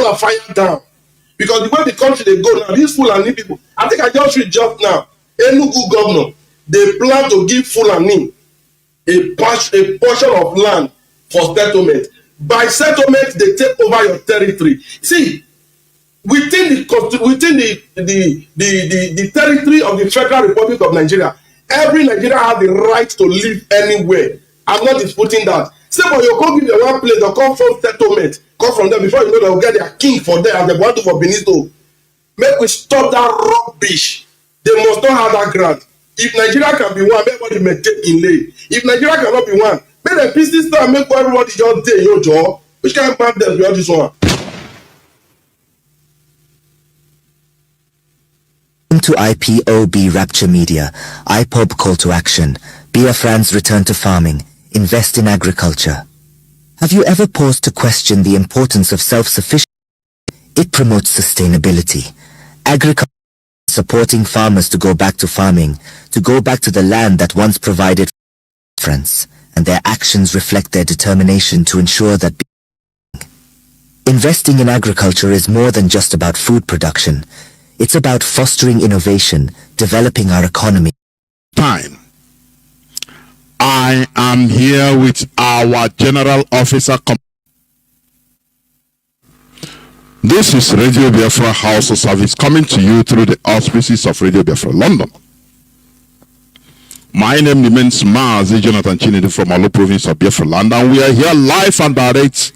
are fired down. Because the way the country they go now, these Fulani people, I think I just read just now, Enugu governor, they plan to give Fulani a portion of land for settlement. By settlement, they take over your territory. See, within the territory of the Federal Republic of Nigeria, every Nigerian has the right to live anywhere. I'm not disputing that. Say, but you go give them one place, they'll come from settlement, come from there before you know they'll get their king for there as they want to for Benito. Make we stop that rubbish. They must not have that grant. If Nigeria can be one, everybody may take in lay. If Nigeria cannot be one, make the pieces start make everybody just day your job. Which kind of madness we have this one? To IPOB Rapture Media, IPOB Call to Action, Biafrans return to farming, invest in agriculture. Have you ever paused to question the importance of self-sufficiency? It promotes sustainability. Agriculture, supporting farmers to go back to farming, to go back to the land that once provided friends, and their actions reflect their determination to ensure that investing in agriculture is more than just about food production. It's about fostering innovation, developing our economy. Time. I am here with our General Officer. This is Radio Biafra House of Service coming to you through the auspices of Radio Biafra London. My name remains Mazi Chinedu from Alo province of Biafra land, and we are here live and direct.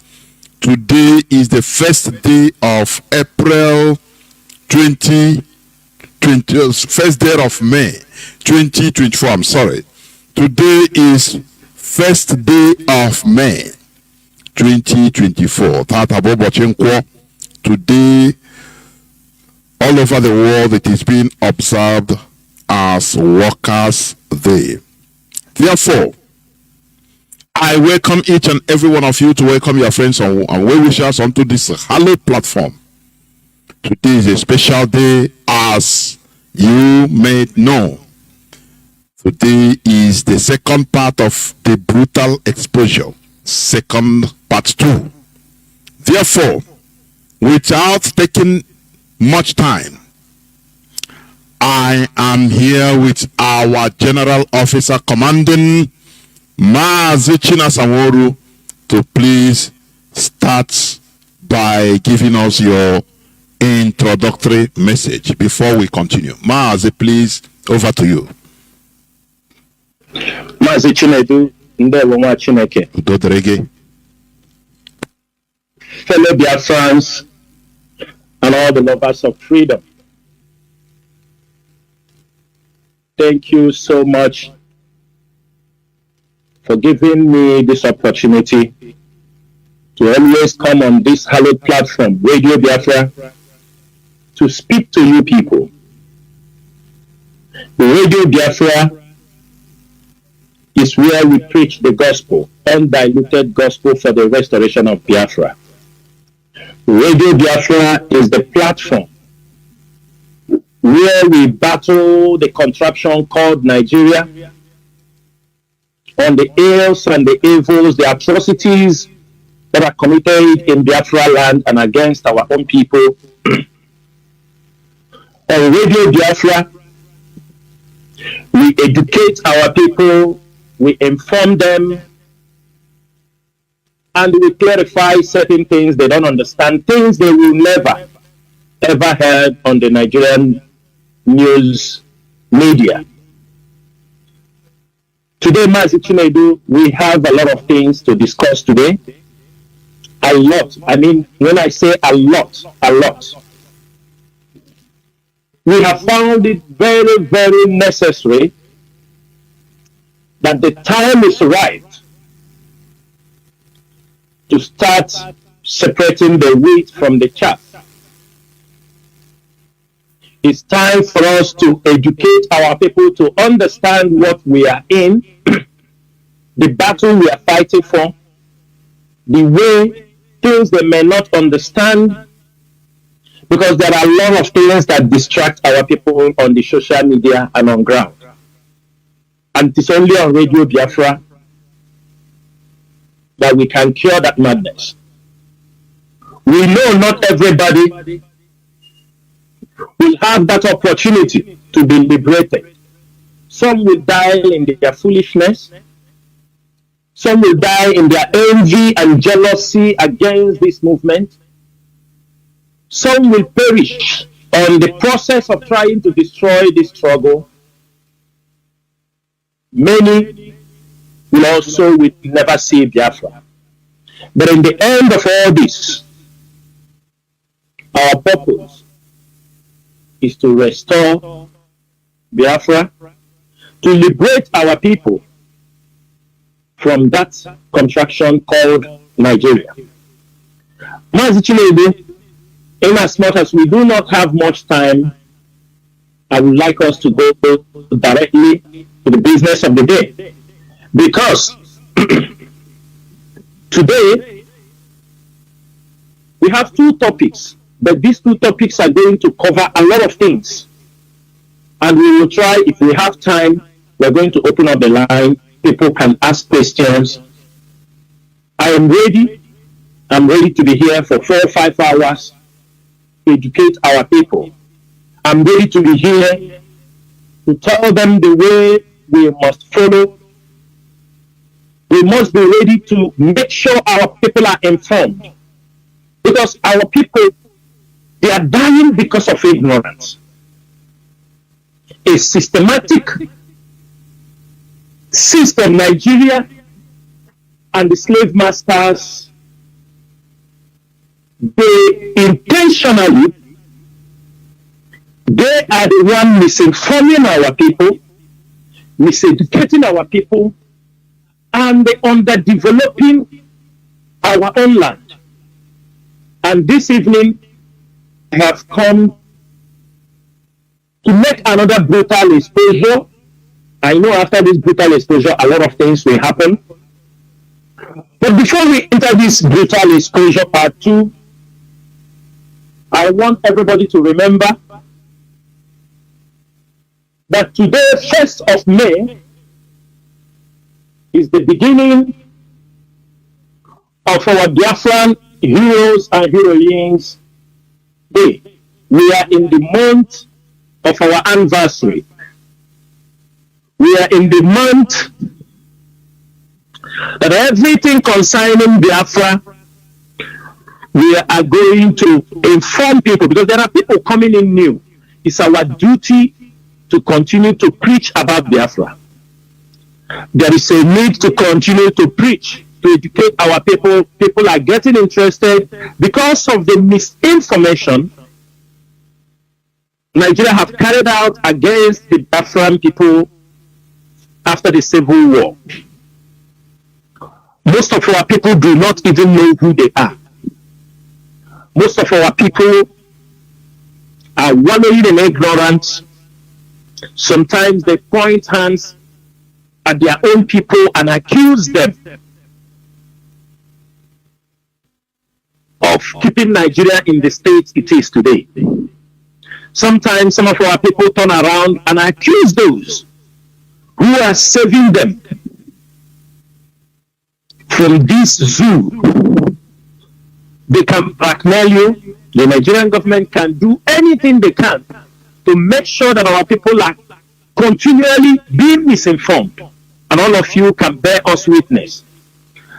Today is the first day of April 2020, first day of May 2024. I'm sorry. Today is first day of May 2024. Today, all over the world, it is being observed as Workers' Day. Therefore, I welcome each and every one of you to welcome your friends and well-wishers onto this hallowed platform. Today is a special day, as you may know. Today is the second part of the brutal exposure, second part 2. Therefore, without taking much time, I am here with our General Officer Commanding Mazi Chinasa Nworu to please start by giving us your introductory message before we continue. Mazi, please, over to you. Mazi Chinedu, ndewo nwa Chineke. Udodrege. Fellow Biafrans and all the lovers of freedom, thank you so much for giving me this opportunity to always come on this hallowed platform, Radio Biafra, to speak to you people. The Radio Biafra is where we preach the gospel, undiluted gospel for the restoration of Biafra. Radio Biafra is the platform where we battle the contraption called Nigeria on the ills and the evils, the atrocities that are committed in Biafra land and against our own people. On Radio Biafra, we educate our people, we inform them, and we clarify certain things they don't understand, things they will never, ever heard on the Nigerian news media. Today, Mazi Chinedu, we have a lot of things to discuss today. A lot. I mean, when I say a lot, a lot. We have found it very, very necessary that the time is right to start separating the wheat from the chaff. It's time for us to educate our people to understand what we are in, the battle we are fighting for, the way things they may not understand, because there are a lot of things that distract our people on the social media and on ground. And it is only on Radio Biafra that we can cure that madness. We know not everybody will have that opportunity to be liberated. Some will die in their foolishness. Some will die in their envy and jealousy against this movement. Some will perish on the process of trying to destroy this struggle. Many will also never see Biafra. But in the end of all this, our purpose is to restore Biafra, to liberate our people from that contraction called Nigeria. Mazi Chinedu, in as much as we do not have much time, I would like us to go directly to the business of the day. Because today we have two topics, but these two topics are going to cover a lot of things. And we will try, if we have time, we're going to open up the line. People can ask questions. I am ready. I'm ready to be here for 4 or 5 hours to educate our people. I'm ready to be here to tell them the way we must follow. We must be ready to make sure our people are informed. Because our people, they are dying because of ignorance. A systematic system, Nigeria and the slave masters, they intentionally, they are the one misinforming our people, miseducating our people, and they underdeveloping our own land. And this evening, I have come to make another brutal exposure. I know after this brutal exposure, a lot of things will happen. But before we enter this brutal exposure part 2, I want everybody to remember that today, 1st of May, is the beginning of our Biafran Heroes and Heroines Day. We are in the month of our anniversary. We are in the month that everything concerning Biafra, we are going to inform people, because there are people coming in new. It's our duty to continue to preach about Biafra. There is a need to continue to preach, to educate our people. People are getting interested because of the misinformation Nigeria have carried out against the Biafran people after the Civil War. Most of our people do not even know who they are. Most of our people are wallowing in ignorance. Sometimes they point hands at their own people and accuse them of keeping Nigeria in the state it is today. Sometimes some of our people turn around and accuse those who are saving them from this zoo. They can blackmail you. The Nigerian government can do anything they can to make sure that our people are continually being misinformed. And all of you can bear us witness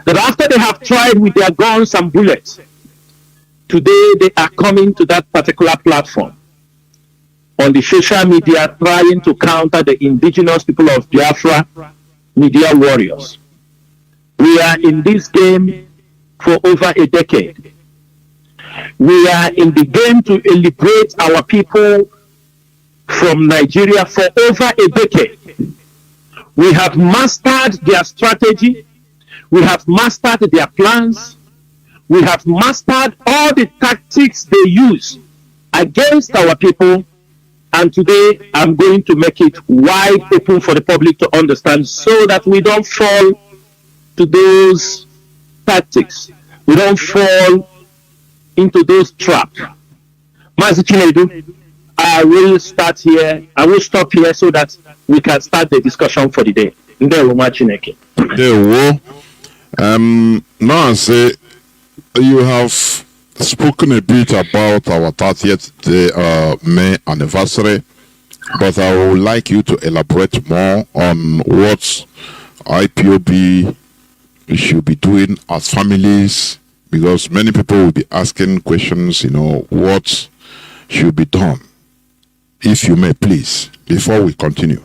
that after they have tried with their guns and bullets, today they are coming to that particular platform on the social media trying to counter the indigenous people of Biafra, media warriors. We are in this game for over a decade. We are in the game to liberate our people from Nigeria for over a decade. We have mastered their strategy. We have mastered their plans. We have mastered all the tactics they use against our people. And today, I'm going to make it wide open for the public to understand so that we don't fall to those tactics. We don't fall into those traps. Mazi Chinedu, I will start here. I will stop here so that we can start the discussion for the day. Now I say you have spoken a bit about our 30th day, May anniversary, but I would like you to elaborate more on what IPOB should be doing as families, because many people will be asking questions, what should be done. If you may, please, before we continue.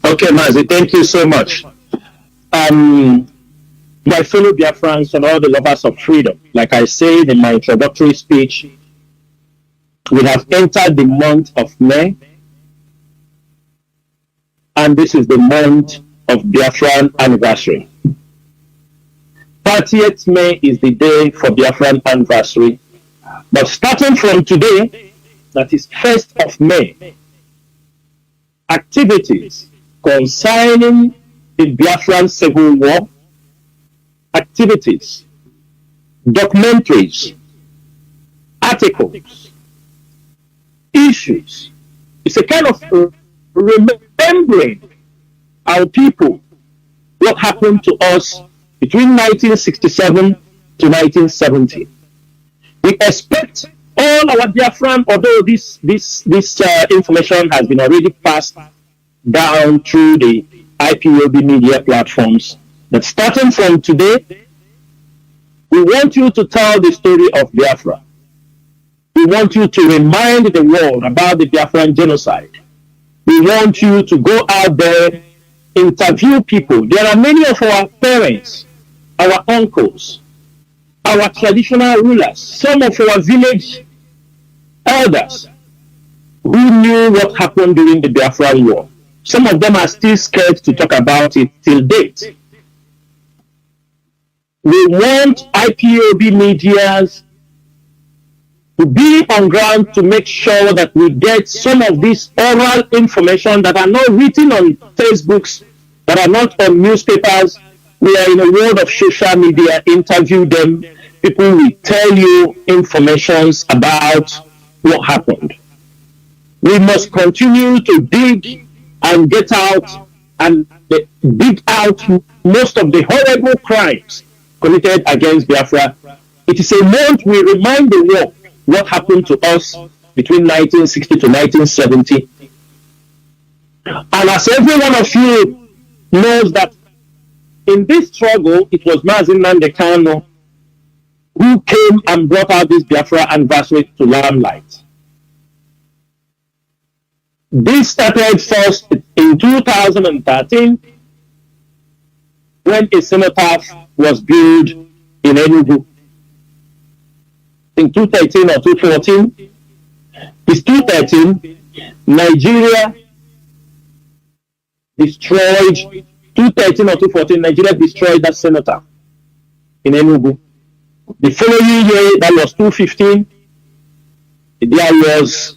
Okay, Mazi, thank you so much. My fellow Biafrans and all the lovers of freedom, like I said in my introductory speech, we have entered the month of May, and this is the month of Biafran anniversary. 30th May is the day for Biafran anniversary, but starting from today, that is 1st of May, activities concerning the Biafran Civil War, activities, documentaries, articles, issues. It's a kind of remembering our people, what happened to us between 1967 to 1970. We expect all our Biafran, although this information has been already passed down through the IPOB media platforms, that starting from today, we want you to tell the story of Biafra. We want you to remind the world about the Biafran genocide. We want you to go out there, interview people. There are many of our parents, our uncles, our traditional rulers, some of our village elders who knew what happened during the Biafran War. Some of them are still scared to talk about it till date. We want IPOB medias to be on ground to make sure that we get some of this oral information that are not written on Facebooks, that are not on newspapers. We are in a world of social media. Interview them. People will tell you informations about what happened. We must continue to dig and get out and dig out most of the horrible crimes committed against Biafra. It is a month we remind the world what happened to us between 1960 to 1970. And as every one of you knows that in this struggle, it was Mazi Chinasa Nworu who came and brought out this Biafra anniversary to limelight. This started first in 2013 when a cenotaph was built in Enugu. In 2013 or 2014, it's 2013, Nigeria destroyed, 2013 or 2014, Nigeria destroyed that cenotaph in Enugu. The following year, that was 2015, there was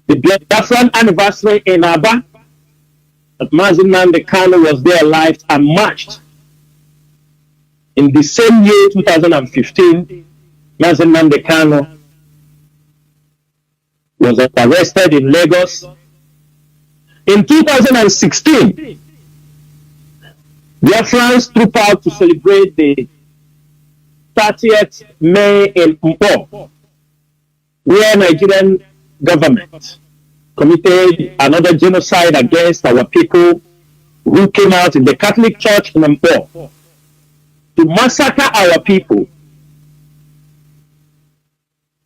the Biafran anniversary in Aba, that Mazi Chinasa Nworu was there live and marched. In the same year, 2015, Mazi Chinasa Nworu was arrested in Lagos. In 2016, Biafrans trooped out to celebrate the 30th May in Mpo, where Nigerian government committed another genocide against our people who came out in the Catholic Church in Mpo to massacre our people.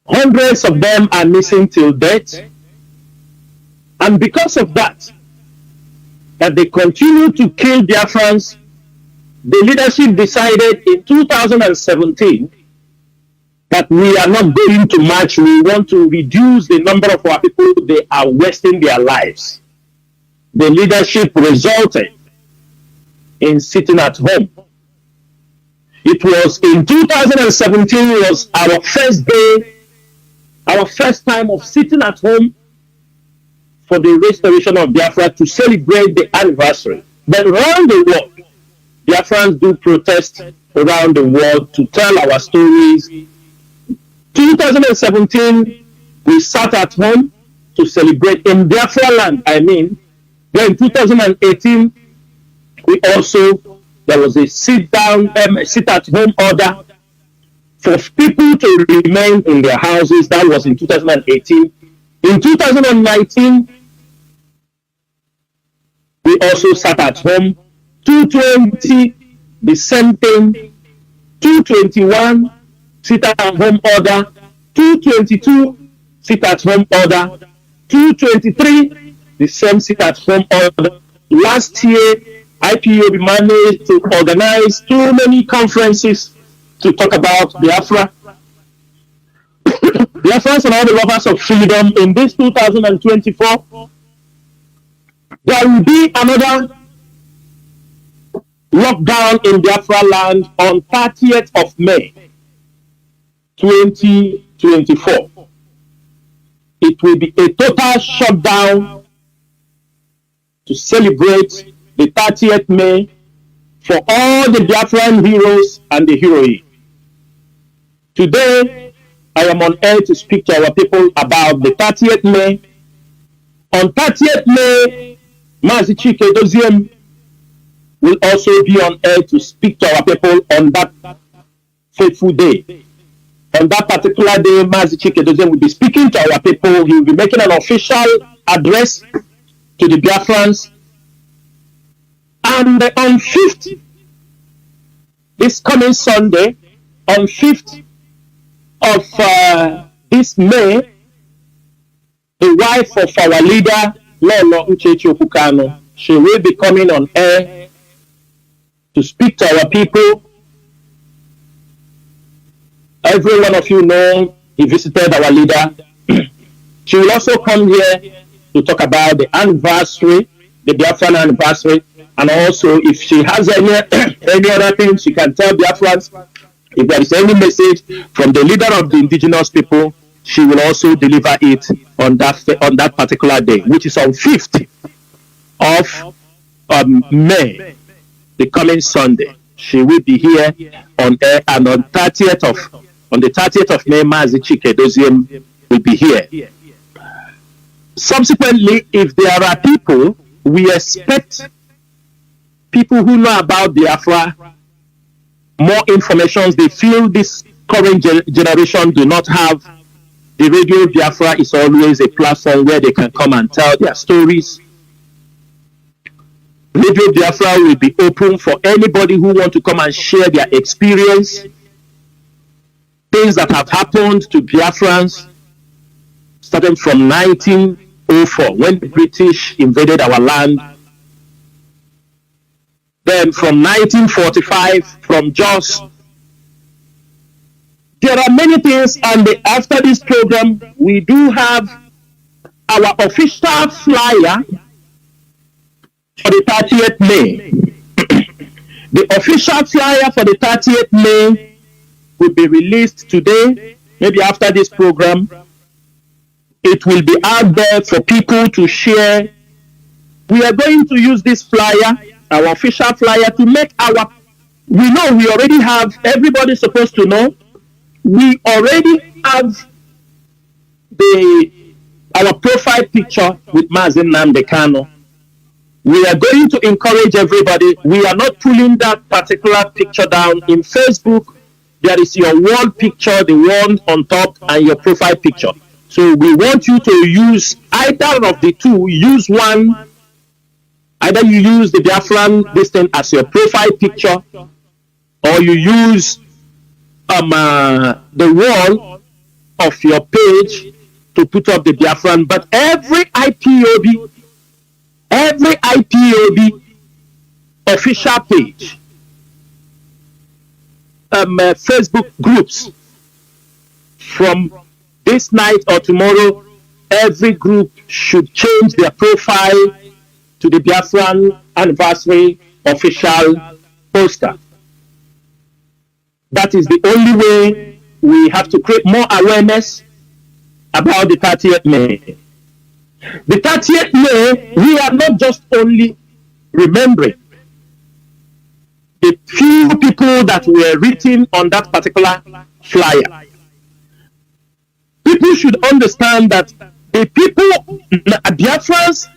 Hundreds of them are missing till date. And because of that they continue to kill Biafrans, the leadership decided in 2017 that we are not going to march. We want to reduce the number of our people. They are wasting their lives. The leadership resulted in sitting at home. It was in 2017 was our first day, our first time of sitting at home for the restoration of Biafra to celebrate the anniversary. But around the world, Biafrans do protest around the world to tell our stories. 2017, we sat at home to celebrate in Biafra land, Then in 2018, there was a sit at home order for people to remain in their houses. That was in 2018. In 2019, we also sat at home. 220, the same thing. 221, sit at home order. 222, sit at home order. 223, the same sit at home order. Last year, IPOB managed to organize too many conferences to talk about Biafra. Biafrans and all the lovers of freedom, in this 2024, there will be another lockdown in Biafra land on 30th of May, 2024. It will be a total shutdown to celebrate the 30th May for all the Biafran heroes and the heroine. Today, I am on air to speak to our people about the 30th May. On 30th May, Mazi Chinasa will also be on air to speak to our people on that fateful day. On that particular day, Mazi Chinasa will be speaking to our people. He will be making an official address to the Biafrans. And on 5th, this coming Sunday, on 5th of this May, the wife of our leader, Lolo Uchechi Okukano, she will be coming on air to speak to our people. Every one of you know he visited our leader. She will also come here to talk about the anniversary, the Biafran anniversary, and also if she has any other thing she can tell Biafrans. If there is any message from the leader of the indigenous people, she will also deliver it on that particular day, which is on 5th of May, the coming Sunday. She will be here on air, and on the 30th of May, Mazi Chinasa will be here. Subsequently, if there are people, we expect people who know about Biafra more information. They feel this current generation do not have. The Radio Biafra is always a platform where they can come and tell their stories. Radio Biafra will be open for anybody who want to come and share their experience, things that have happened to Biafrans, starting from 1904 when the British invaded our land. Then from 1945, from Jos. There are many things, and after this program, we do have our official flyer for the 30th May. The official flyer for the 30th May will be released today, maybe after this program. It will be out there for people to share. We are going to use this flyer, our official flyer, to make we know we already have, everybody's supposed to know, we already have our profile picture with Mazi Nnamdi Kanu. We are going to encourage everybody. We are not pulling that particular picture down. In Facebook, there is your wall picture, the one on top, and your profile picture. So we want you to use either of the two. Use one. Either you use the Biafran distance as your profile picture, or you use the wall of your page to put up the Biafran. But every IPOB official page, Facebook groups, from this night or tomorrow, every group should change their profile to the Biafran anniversary official poster. That is the only way. We have to create more awareness about the 30th May. The 30th May, we are not just only remembering the few people that were written on that particular flyer. People should understand that the people, Biafrans,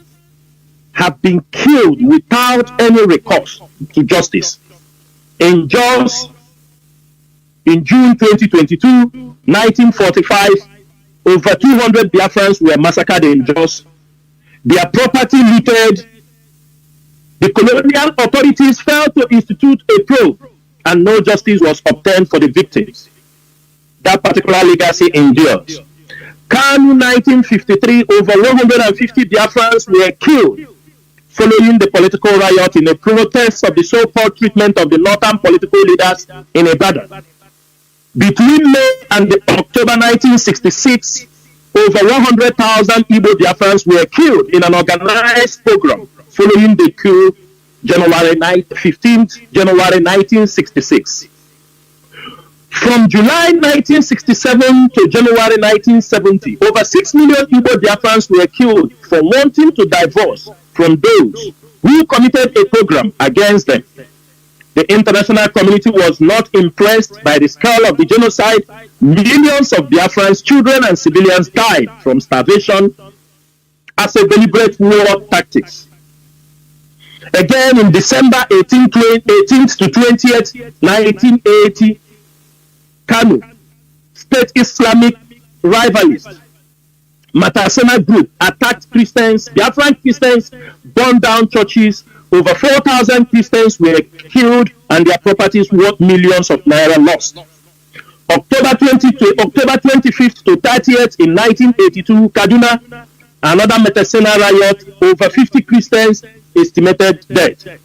have been killed without any recourse to justice. In Jos, In June 2022, 1945, over 200 Biafrans were massacred in Jos. Their property looted. The colonial authorities failed to institute a probe, and no justice was obtained for the victims. That particular legacy endures. Kanu 1953, over 150 Biafrans were killed following the political riot in a protest of the so-called treatment of the northern political leaders in Ibadan. Between May and October 1966, over 100,000 Igbo Biafrans were killed in an organized pogrom following the coup January 15th, January 1966. From July 1967 to January 1970, over 6 million Igbo Biafrans were killed for wanting to divorce from those who committed a program against them. The international community was not impressed by the scale of the genocide. Millions of Biafrans, children and civilians died from starvation as a deliberate war tactics. Again, in December 18th to 20th, 1980, Kanu, state Islamic rivalist, Matasena group attacked Christians, Biafran Christians, burned down churches. Over 4,000 Christians were killed and their properties worth millions of naira lost. October 25th to 30th in 1982, Kaduna, another Matasena riot, over 50 Christians estimated dead.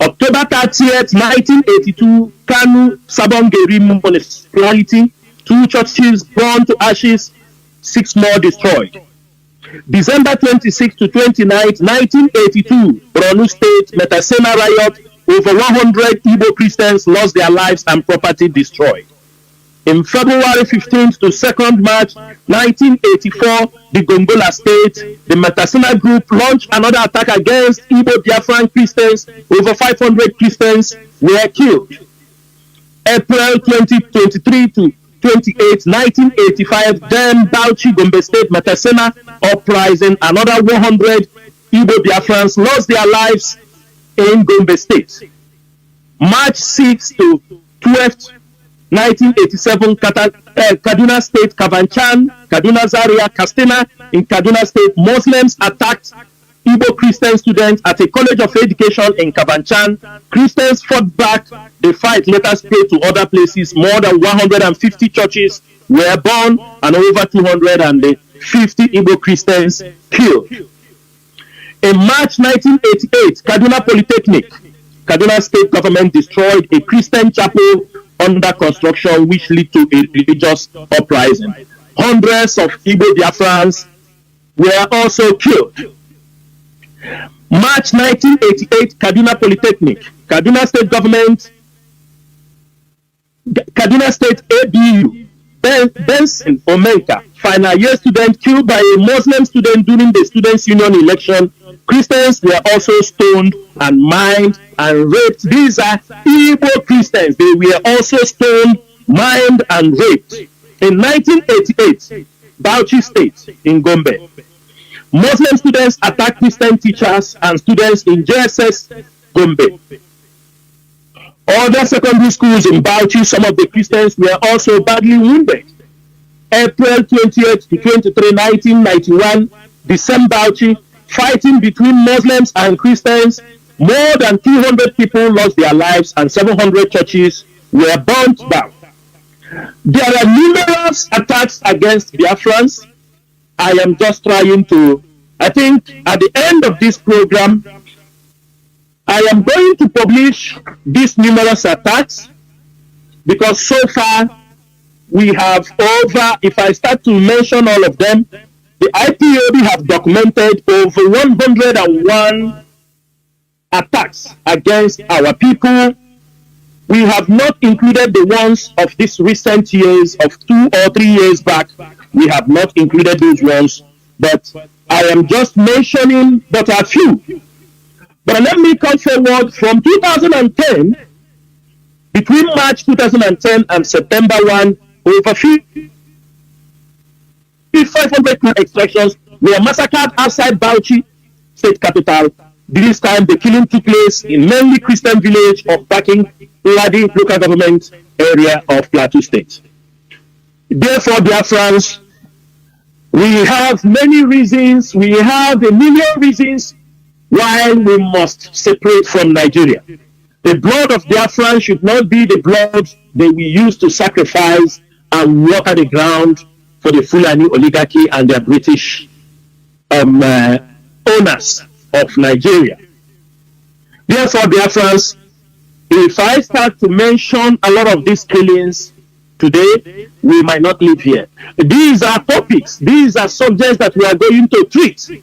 October 30th, 1982, Kanu, Sabongeri municipality, 2 churches burned to ashes, 6 more destroyed. December 26th to 29th, 1982, Borno State, Matasena riot, over 100 Igbo Christians lost their lives and property destroyed. In February 15th to 2nd March 1984, the Gongola State, the Matasena group launched another attack against Igbo Biafran Christians. Over 500 Christians were killed. April 2023 to 28, 1985, then Bauchi, Gombe State, Matasena uprising, another 100 Igbo Biafrans lost their lives in Gombe State. March 6 to 12th, 1987, Kaduna State, Kavanchan, Kaduna Zaria, Kastina. In Kaduna State, Muslims attacked Igbo Christian students at a college of education in Kavanchan. Christians fought back. The fight later spread to other places. More than 150 churches were burned and over 250 Igbo Christians killed. In March 1988, Kaduna Polytechnic, Kaduna State government destroyed a Christian chapel under construction, which led to a religious uprising. Hundreds of Igbo Biafrans were also killed. March 1988, Kaduna Polytechnic, Kaduna State government, Kaduna State ABU, Benson Omenka, final year student killed by a Muslim student during the Students' Union election. Christians were also stoned and mined and raped. These are Igbo Christians. They were also stoned, mined, and raped. In 1988, Bauchi State in Gombe, Muslim students attacked Christian teachers and students in JSS Gombe. Other secondary schools in Bauchi, some of the Christians were also badly wounded. April 28 to 23, 1991, the same Bauchi, fighting between Muslims and Christians. More than 200 people lost their lives and 700 churches were burnt down. There are numerous attacks against Biafrans. I am just trying to, I think at the end of this program, I am going to publish these numerous attacks because so far we have over, if I start to mention all of them, the IPOB have documented over 101 attacks against our people. We have not included the ones of these recent years, of 2 or 3 years back. We have not included those ones, but I am just mentioning but a few. But let me come forward from 2010, between March 2010 and September 1, over 500 extractions were massacred outside Bauchi, state capital. This time the killing took place in mainly Christian village of Baking Ladi local government area of Plateau State. Therefore, Biafrans, we have many reasons, we have a million reasons why we must separate from Nigeria. The blood of Biafran should not be the blood that we use to sacrifice and water the ground for the Fulani oligarchy and their British owners of Nigeria. Therefore, Biafrans, if I start to mention a lot of these killings today, we might not live here. These are topics, these are subjects that we are going to treat.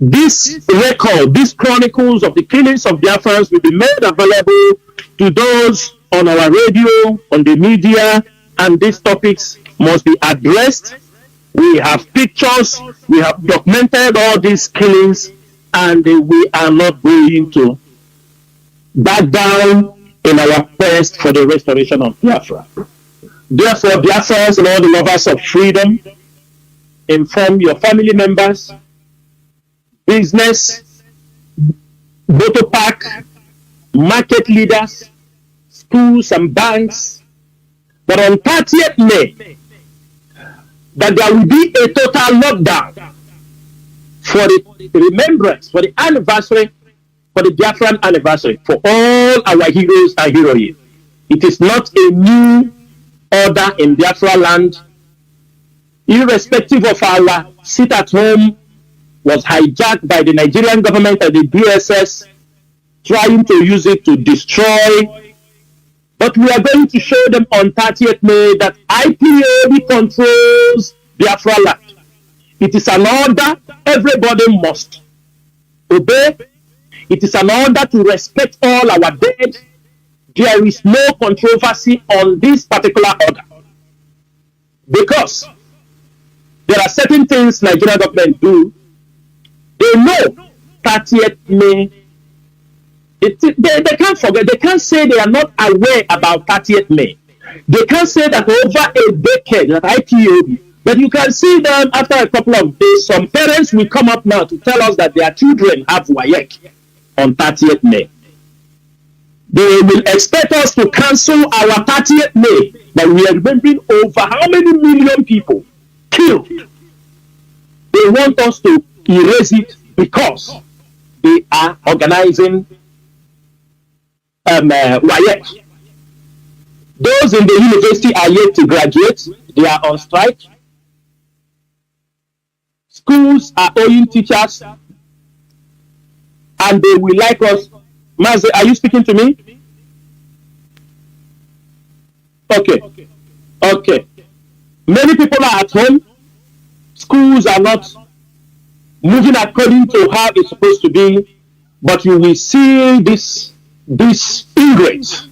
This record, these chronicles of the killings of Biafrans will be made available to those on our radio, on the media, and these topics must be addressed. We have pictures, we have documented all these killings, and we are not going to back down in our quest for the restoration of Biafra. Therefore, Biafrans and all the lovers of freedom, inform your family members, business, motor park, market leaders, schools and banks, that on 30th May, that there will be a total lockdown for the remembrance, for the anniversary, for the Biafran anniversary, for all our heroes and heroines. It is not a new order in Biafra land, irrespective of our sit at home was hijacked by the Nigerian government and the DSS, trying to use it to destroy. But we are going to show them on 30th May that IPOB controls Biafra land. It is an order everybody must obey. It is an order to respect all our dead. There is no controversy on this particular order. Because there are certain things Nigerian government do. They know 30th May. They can't forget. They can't say they are not aware about 30th May. They can't say that over a decade that IPOB. But you can see them after a couple of days. Some parents will come up now to tell us that their children have WAEC on 30th May. They will expect us to cancel our 30th May, but we are remembering over how many million people killed. They want us to erase it because they are organizing WAEC. Those in the university are yet to graduate. They are on strike. Schools are owing teachers, and they will like us. Mazi, are you speaking to me? Okay. Many people are at home. Schools are not moving according to how it's supposed to be, but you will see this ingrates.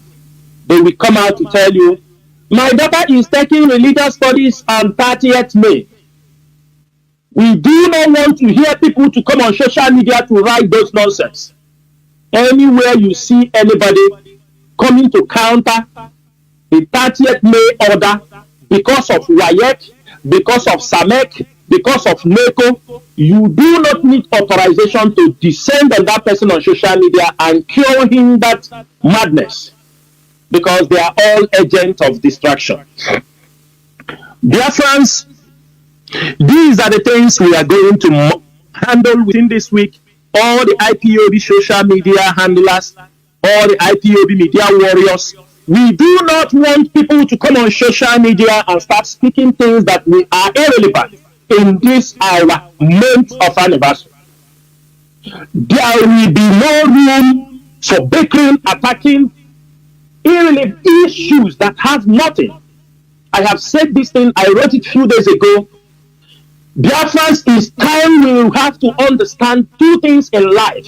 They will come out to tell you, my daughter is taking religious studies on 30th May. We do not want to hear people to come on social media to write those nonsense. Anywhere you see anybody coming to counter the 30th May order because of WAEC, because of SAMEC, because of NECO, you do not need authorization to descend on that person on social media and cure him that madness, because they are all agents of distraction. Dear friends, these are the things we are going to handle within this week. All the IPOB social media handlers, all the IPOB media warriors, we do not want people to come on social media and start speaking things that we are irrelevant in this our month of anniversary. There will be no room for bickering, attacking irrelevant issues that have nothing. I have said this thing, I wrote it a few days ago. Biafrans, it's time we have to understand two things in life.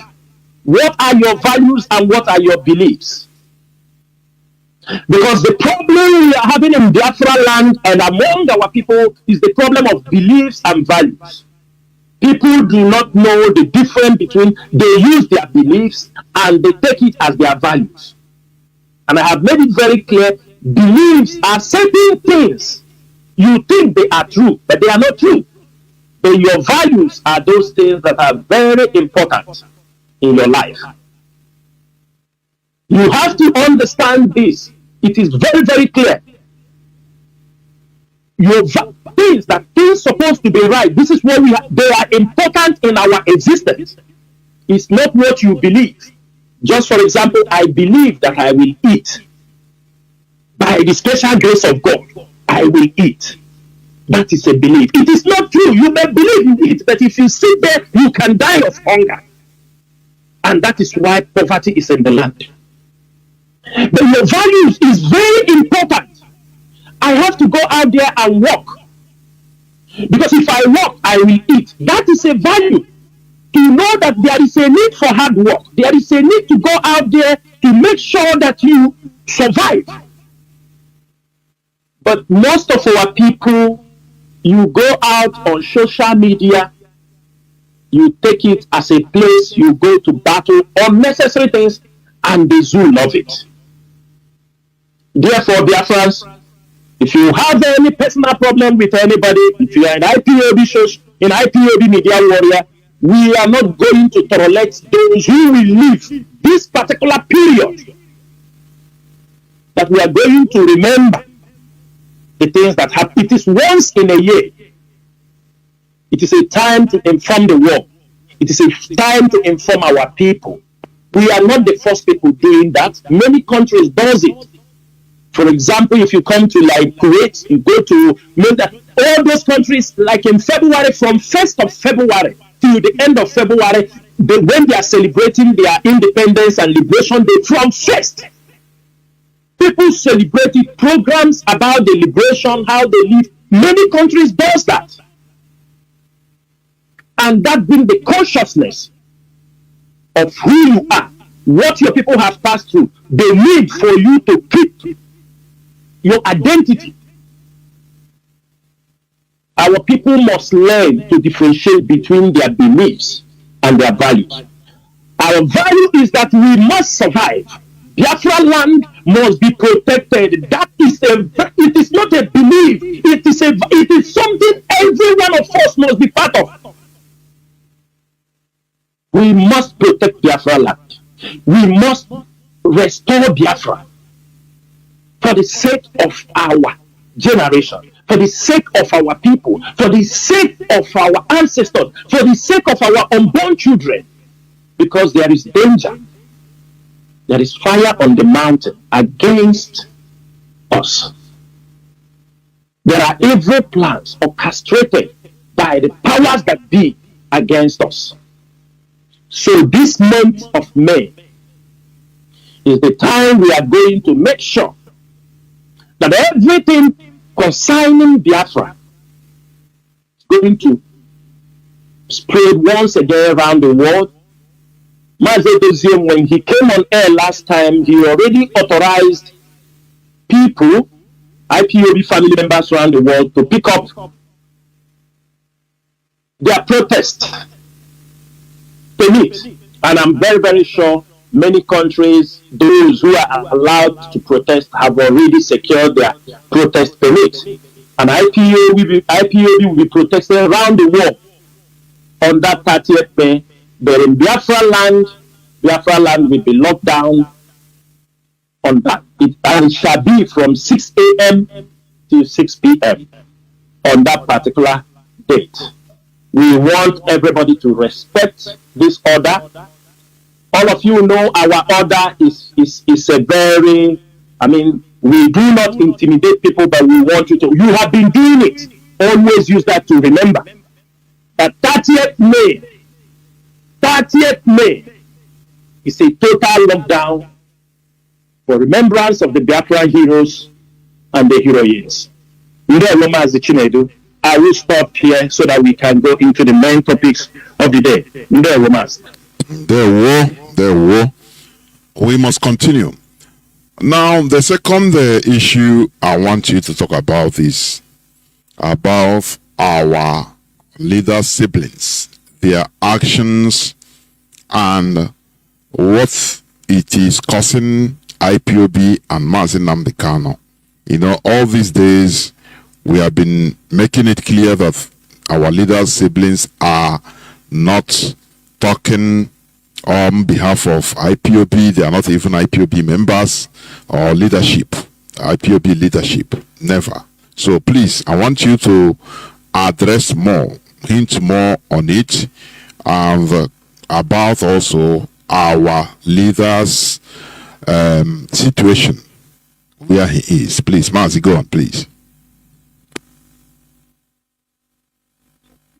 What are your values and what are your beliefs? Because the problem we are having in Biafra land and among our people is the problem of beliefs and values. People do not know the difference between they use their beliefs and they take it as their values. And I have made it very clear, beliefs are certain things. You think they are true, but they are not true. But your values are those things that are very important in your life. You have to understand this. It is very, very clear. Your things supposed to be right. This is what they are important in our existence. It's not what you believe. Just for example, I believe that I will eat. By the special grace of God, I will eat. That is a belief. It is not true. You may believe in it, but if you sit there, you can die of hunger. And that is why poverty is in the land. But your values is very important. I have to go out there and work. Because if I work, I will eat. That is a value. To know that there is a need for hard work. There is a need to go out there to make sure that you survive. But most of our people, you go out on social media, you take it as a place you go to battle unnecessary things, and they do love it. Therefore, Biafrans, if you have any personal problem with anybody, if you are in IPOB shows, in IPOB Media Warrior, we are not going to tolerate those who will live this particular period. That we are going to remember the things that happen. It is once in a year. It is a time to inform the world. It is a time to inform our people. We are not the first people doing that. Many countries does it. For example, if you come to like Kuwait, you go to all those countries, like in February, from 1st of February till the end of February, when they are celebrating their independence and liberation day, from 1st, people celebrated programs about the liberation, how they live. Many countries does that. And that brings the consciousness of who you are, what your people have passed through, the need for you to keep your identity. Our people must learn to differentiate between their beliefs and their values. Our value is that we must survive. Biafra land must be protected. It is not a belief. It is something every one of us must be part of. We must protect Biafra land. We must restore Biafra for the sake of our generation, for the sake of our people, for the sake of our ancestors, for the sake of our unborn children, because there is danger. There is fire on the mountain against us. There are evil plans orchestrated by the powers that be against us. So this month of May is the time we are going to make sure that everything concerning Biafra is going to spread once again around the world. Mazi, when he came on air last time, he already authorized people, IPOB family members around the world, to pick up their protest permit. And I'm very, very sure many countries, those who are allowed to protest, have already secured their protest permit. And IPOB will be protesting around the world on that 30th May. But in Biafra land will be locked down on that. It shall be from 6 a.m. to 6 p.m. on that particular date. We want everybody to respect this order. All of you know our order is a very, we do not intimidate people, but we want you to. You have been doing it. Always use that to remember. That 30th May is a total lockdown for remembrance of the Biafra heroes and the heroines. Mazi Chinedu, I will stop here so that we can go into the main topics of the day. We must continue. Now, the second issue I want you to talk about is about our leader siblings, their actions, and what it is causing IPOB and Mazi Nnamdi Kanu. All these days we have been making it clear that our leaders' siblings are not talking on behalf of IPOB. They are not even IPOB members or leadership, IPOB leadership, never. So please, I want you to address more, hint more on it, and about also our leaders' situation, where he is. Please, Mazi, go on, please.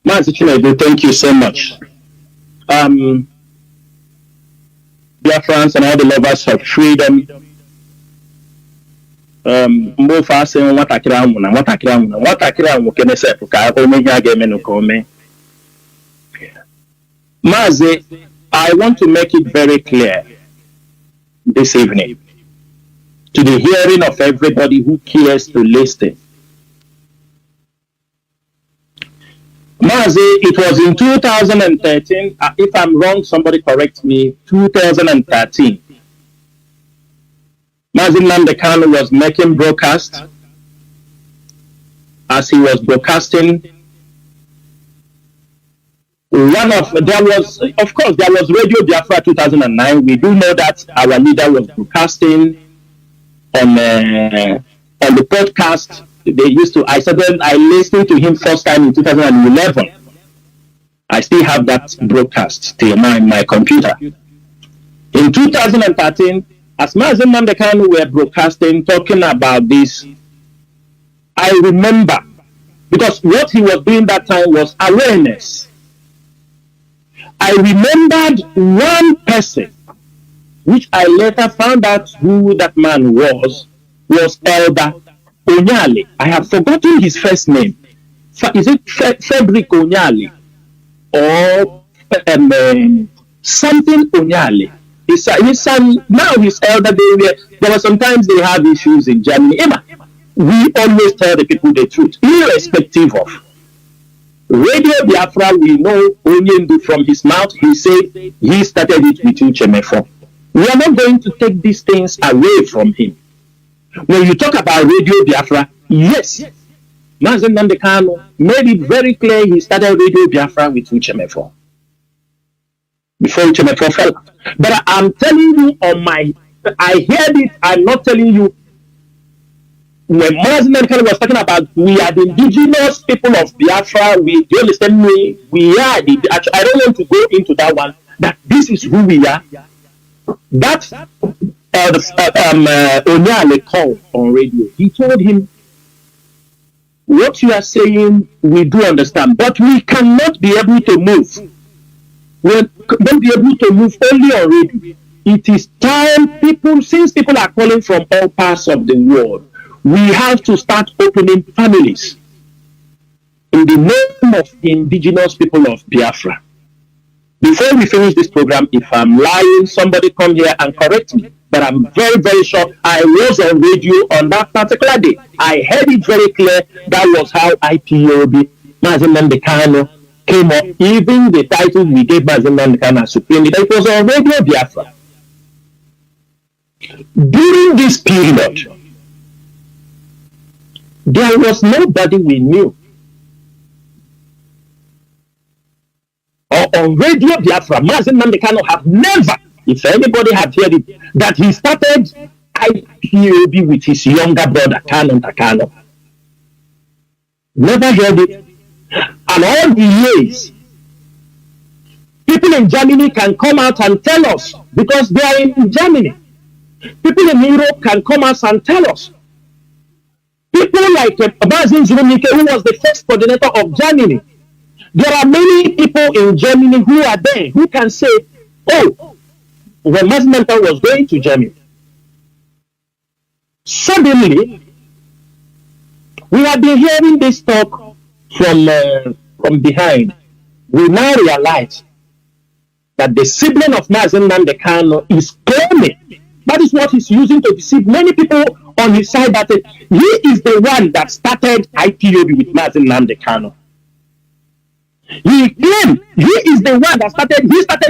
Mazi Chinedu, thank you so much. Biafrans and all the lovers of freedom. Mbo fast saying what I can Mazi, I want to make it very clear this evening to the hearing of everybody who cares to listen. Mazi, it was in 2013, if I'm wrong, somebody correct me, 2013. Mazi Nnamdi Kanu was making broadcast. As he was broadcasting, there was Radio Biafra 2009. We do know that our leader was broadcasting on the podcast. I listened to him first time in 2011. I still have that broadcast till my computer. In 2013, as Mazi Nnamdi Kanu were broadcasting, talking about this, I remember, because what he was doing that time was awareness. I remembered one person, which I later found out who that man was Elder Onyale. I have forgotten his first name. Is it Frederick Onyale or something Onyale? His son, now he's elder. There were sometimes they have issues in Germany. We always tell the people the truth, irrespective of. Radio Biafra, we know Onyendu from his mouth. He said he started it with Uchemefo. We are not going to take these things away from him. When you talk about Radio Biafra, yes, Mazi Nnamdi Kanu made it very clear he started Radio Biafra with Uchemefo. Before Uchemefo fell. But I'm telling you I heard it, I'm not telling you. When Mazi Nnamdi Kanu was talking about we are the indigenous people of Biafra, do you understand me? We are I don't want to go into that one, that this is who we are. That Onyale called on radio. He told him, what you are saying, we do understand, but we cannot be able to move. We won't be able to move only on radio. It is time since people are calling from all parts of the world, we have to start opening families in the name of indigenous people of Biafra. Before we finish this program, if I'm lying, somebody come here and correct me. But I'm very, very sure I was on radio on that particular day. I heard it very clear. That was how IPOB, Mazi Nnamdi Kanu, came up. Even the title we gave Mazi Nnamdi Kanu as Supreme Leader, it was on Radio Biafra. During this period, there was nobody we knew. Or on Radio Biafra, Mazi Nnamdi Kanu have never, if anybody had heard it, that he started IPOB with his younger brother, Kanu Takano. Never heard it. And all the years, people in Germany can come out and tell us, because they are in Germany. People in Europe can come out and tell us. People like Mazi Zurumike, who was the first coordinator of Germany. There are many people in Germany who are there, who can say, oh, when Mazi Nnamdi Kanu was going to Germany, suddenly, we have been hearing this talk from behind. We now realize that the sibling of Mazi Nnamdi Kanu is claiming. That is what he's using to deceive many people on his side, that he is the one that started IPOB with Mazi Nnamdi Kanu. He claimed he is the one that started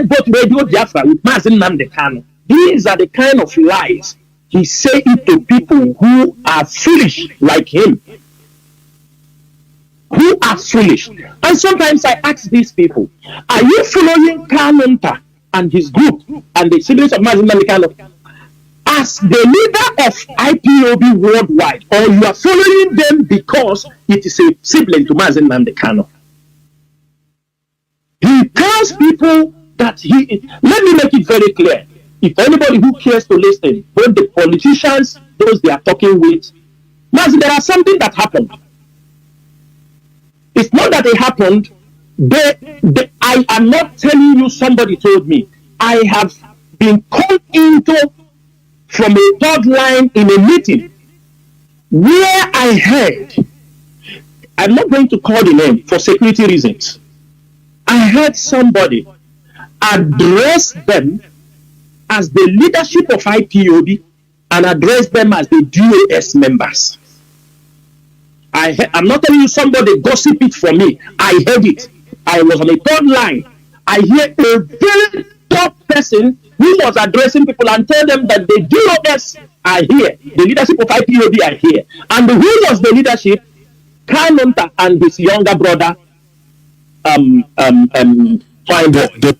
both Radio Biafra with Mazi Nnamdi Kanu. These are the kind of lies he say it to people who are foolish like him. who are foolish. And sometimes I ask these people, are you following Kanunta and his group and the siblings of Mazi Chinasa as the leader of IPOB worldwide, or you are following them because it is a sibling to Mazi Chinasa? He tells people that let me make it very clear. If anybody who cares to listen, both the politicians, those they are talking with, Mazi, there is something that happened. It's not that it happened. I am not telling you somebody told me. I have been called into from a third line in a meeting where I heard, I'm not going to call the name for security reasons. I heard somebody address them as the leadership of IPOB and address them as the DOS members. I'm not telling you somebody gossip it for me. I heard it. I was on a third line. I hear a very top person who was addressing people and tell them that the DOS are here. The leadership of IPOB are here. And who was the leadership? Kanunta and his younger brother, the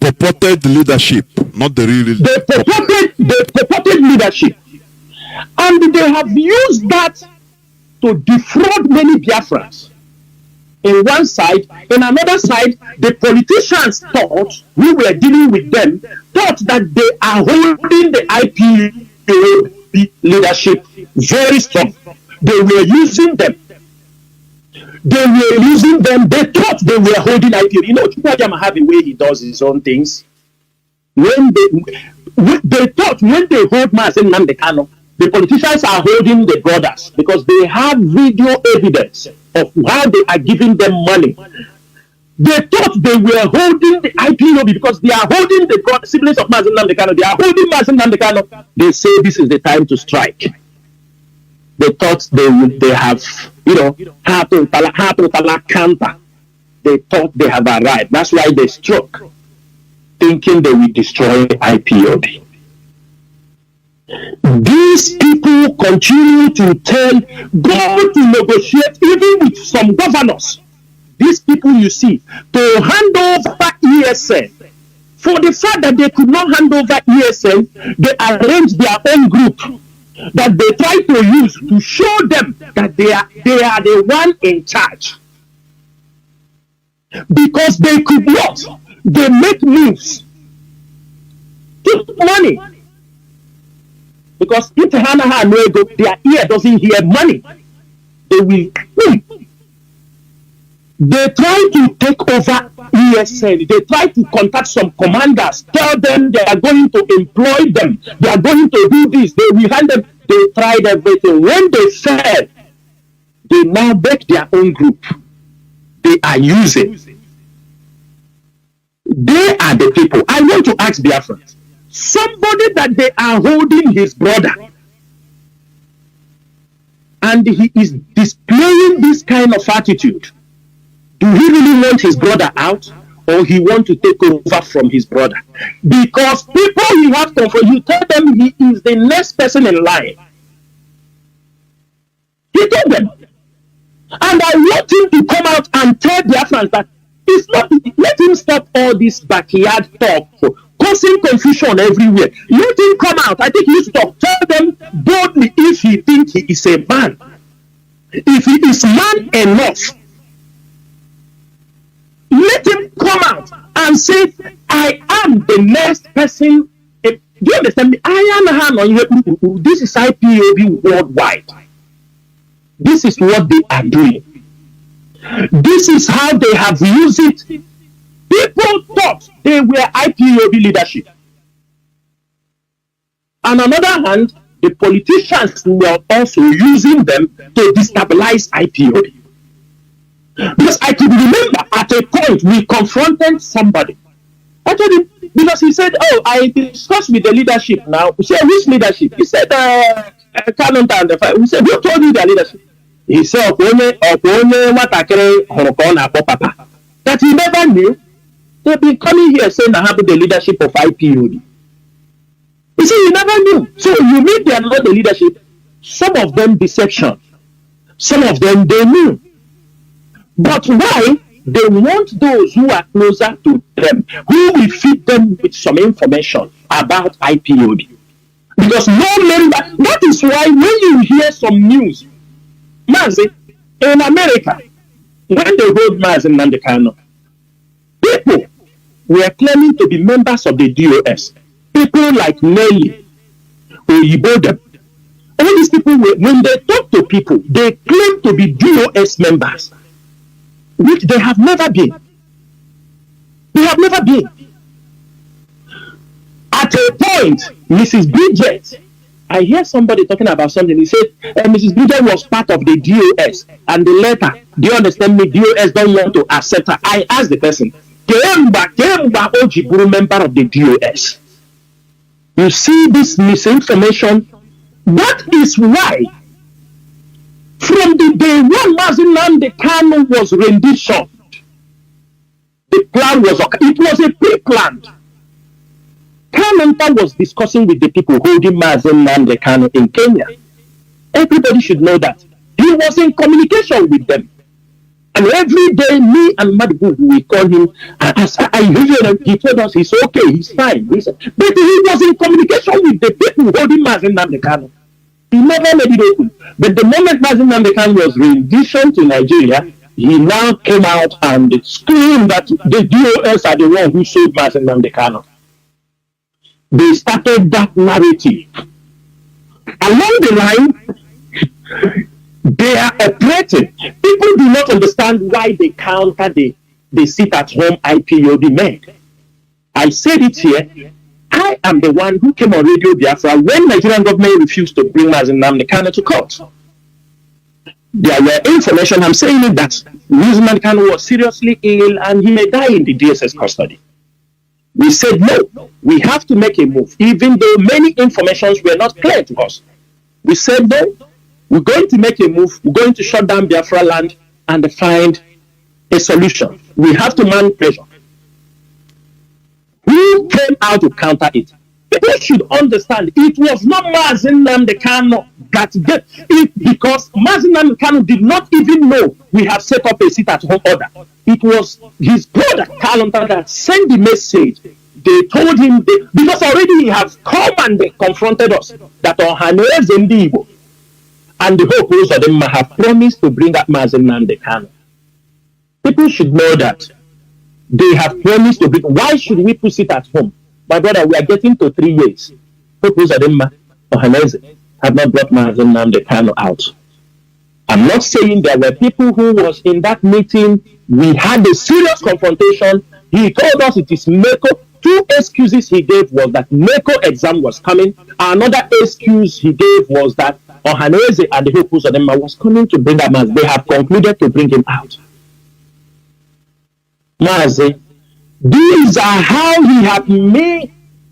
purported leadership, not the real leadership. The purported leadership. And they have used that to defraud many Biafrans. In one side, in another side, the politicians thought, we were dealing with them, thought that they are holding the IPOB leadership very strong. They were using them. They thought they were holding IPOB. You know, Chukwuemeka have a way he does his own things. When they thought when they hold Mazi Chinasa, the politicians are holding the brothers because they have video evidence of how they are giving them money. They thought they were holding the IPOB because they are holding the siblings of Mazi Chinasa. They are holding Mazi Chinasa. They say this is the time to strike. They thought they have, you know, counter. They thought they have arrived. That's why they struck, thinking they will destroy IPOB. These people continue to go to negotiate even with some governors. These people you see, to hand over ESN. For the fact that they could not hand over ESN, they arranged their own group that they try to use to show them that they are the one in charge. Because they could not. They make moves. Took money. Because if their ear doesn't hear money, they will. They try to take over ESN. They try to contact some commanders, tell them they are going to employ them. They are going to do this. They will hand them. They tried everything. When they failed, they now make their own group. They are using. They are the people. I want to ask Biafrans. Somebody that they are holding his brother and he is displaying this kind of attitude. Do he really want his brother out, or he want to take over from his brother? Because people you have comfort, you tell them he is the next person in line. He told them. And I want him to come out and tell Biafrans that it's not, let him stop all this backyard talk, causing confusion everywhere. Let him come out. I think he used to talk. Tell them boldly if he thinks he is a man. If he is man enough, let him come out and say, I am the next person. Do you understand me? I am hand on you. This is IPOB worldwide. This is what they are doing. This is how they have used it. People thought they were IPOB leadership. On the other hand, the politicians were also using them to destabilize IPOB. Because I could remember at a point we confronted somebody. I told him, because he said, oh, I discussed with the leadership now. We said, which leadership? He said, Kanunta and the fight. We said, who told you their leadership? He said, that he never knew. They've been coming here saying I have the leadership of IPOB. He said, you never knew. So you mean they are not the leadership. Some of them deception. Some of them they knew. But why? They want those who are closer to them, who will feed them with some information about IPOB. Because no member, that is why when you hear some news, Mazi, in America, when they hold Mazi Nandekano, people were claiming to be members of the DOS. People like Nelly, Oyibo, all these people, when they talk to people, they claim to be DOS members, which they have never been. They have never been. At a point, Mrs. Bridget, I hear somebody talking about something. He said, Mrs. Bridget was part of the DOS, and the letter, do you understand me? DOS don't want to accept her. I asked the person, Kemba Ojiburu member of the DOS. You see this misinformation? That is why, from the day when Mazi Nandekano was renditioned, the plan was, it was a pre-planned. Kalonta was discussing with the people holding Mazi Nandekano in Kenya. Everybody should know that. He was in communication with them. And every day, me and Madibu, we call him, he told us he's okay, he's fine. But he was in communication with the people holding Mazi Nandekano. He never made it open. But the moment Mazi Nandekano was renditioned to Nigeria, he now came out and screamed that the DOS are the one who sold Mazi Nandekano. They started that narrative. Along the line, they are operating. People do not understand why they counter the sit-at-home IPOB men. I said it here. I am the one who came on Radio Biafra when Nigerian government refused to bring Mazi Nandekano to court. There were information, I'm saying it, that Mazi Nandekano was seriously ill and he may die in the DSS custody. We said no, we have to make a move, even though many informations were not clear to us. We said no, we're going to make a move, we're going to shut down Biafra land and find a solution. We have to mount pressure. Who came out to counter it? People should understand it was not Mazi Nandekano that did it, because Mazi Nandekano did not even know we have set up a sit-at-home order. It was his brother Kalonta that sent the message. They told him, because already he has come and they confronted us, that Ohaneze Ndibo and the whole crews of them have promised to bring up Mazi Nandekano. People should know that they have promised to bring. Why should we put it at home? My brother, we are getting to 3 years. People of them Ohaneze have not brought Mazi Nandekano out. I'm not saying there were people who was in that meeting. We had a serious confrontation. He told us it is MECO. 2 excuses he gave was that MECO exam was coming. Another excuse he gave was that Ohaneze and the whole of them was coming to bring him out. They have concluded to bring him out. Mazi, these are how he had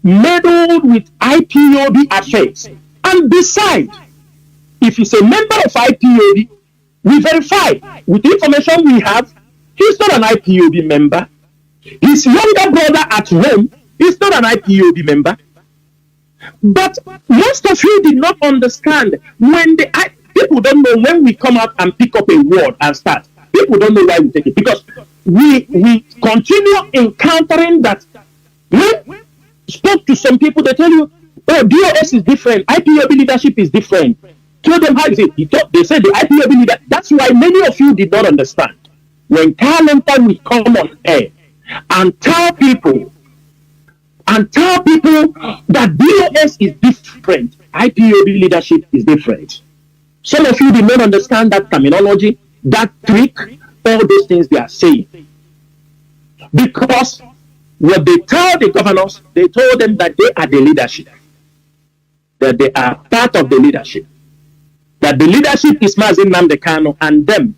meddled with IPOB affairs. And besides, if he's a member of IPOB, we verify with the information we have, he's not an IPOB member. His younger brother at home is not an IPOB member. But most of you did not understand when people don't know when we come out and pick up a word and start. People don't know why we take it, because we continue encountering that. When spoke to some people, they tell you, oh, DOS is different, IPOB leadership is different. Tell them how is it? They said the IPOB leader. That's why many of you did not understand. When Kalonta will come on air and tell people that DOS is different, IPOB leadership is different. Some of you did not understand that terminology, that trick, all those things they are saying. Because what they tell the governors, they told them that they are the leadership, that they are part of the leadership, that the leadership is Mazi Nandekano and them.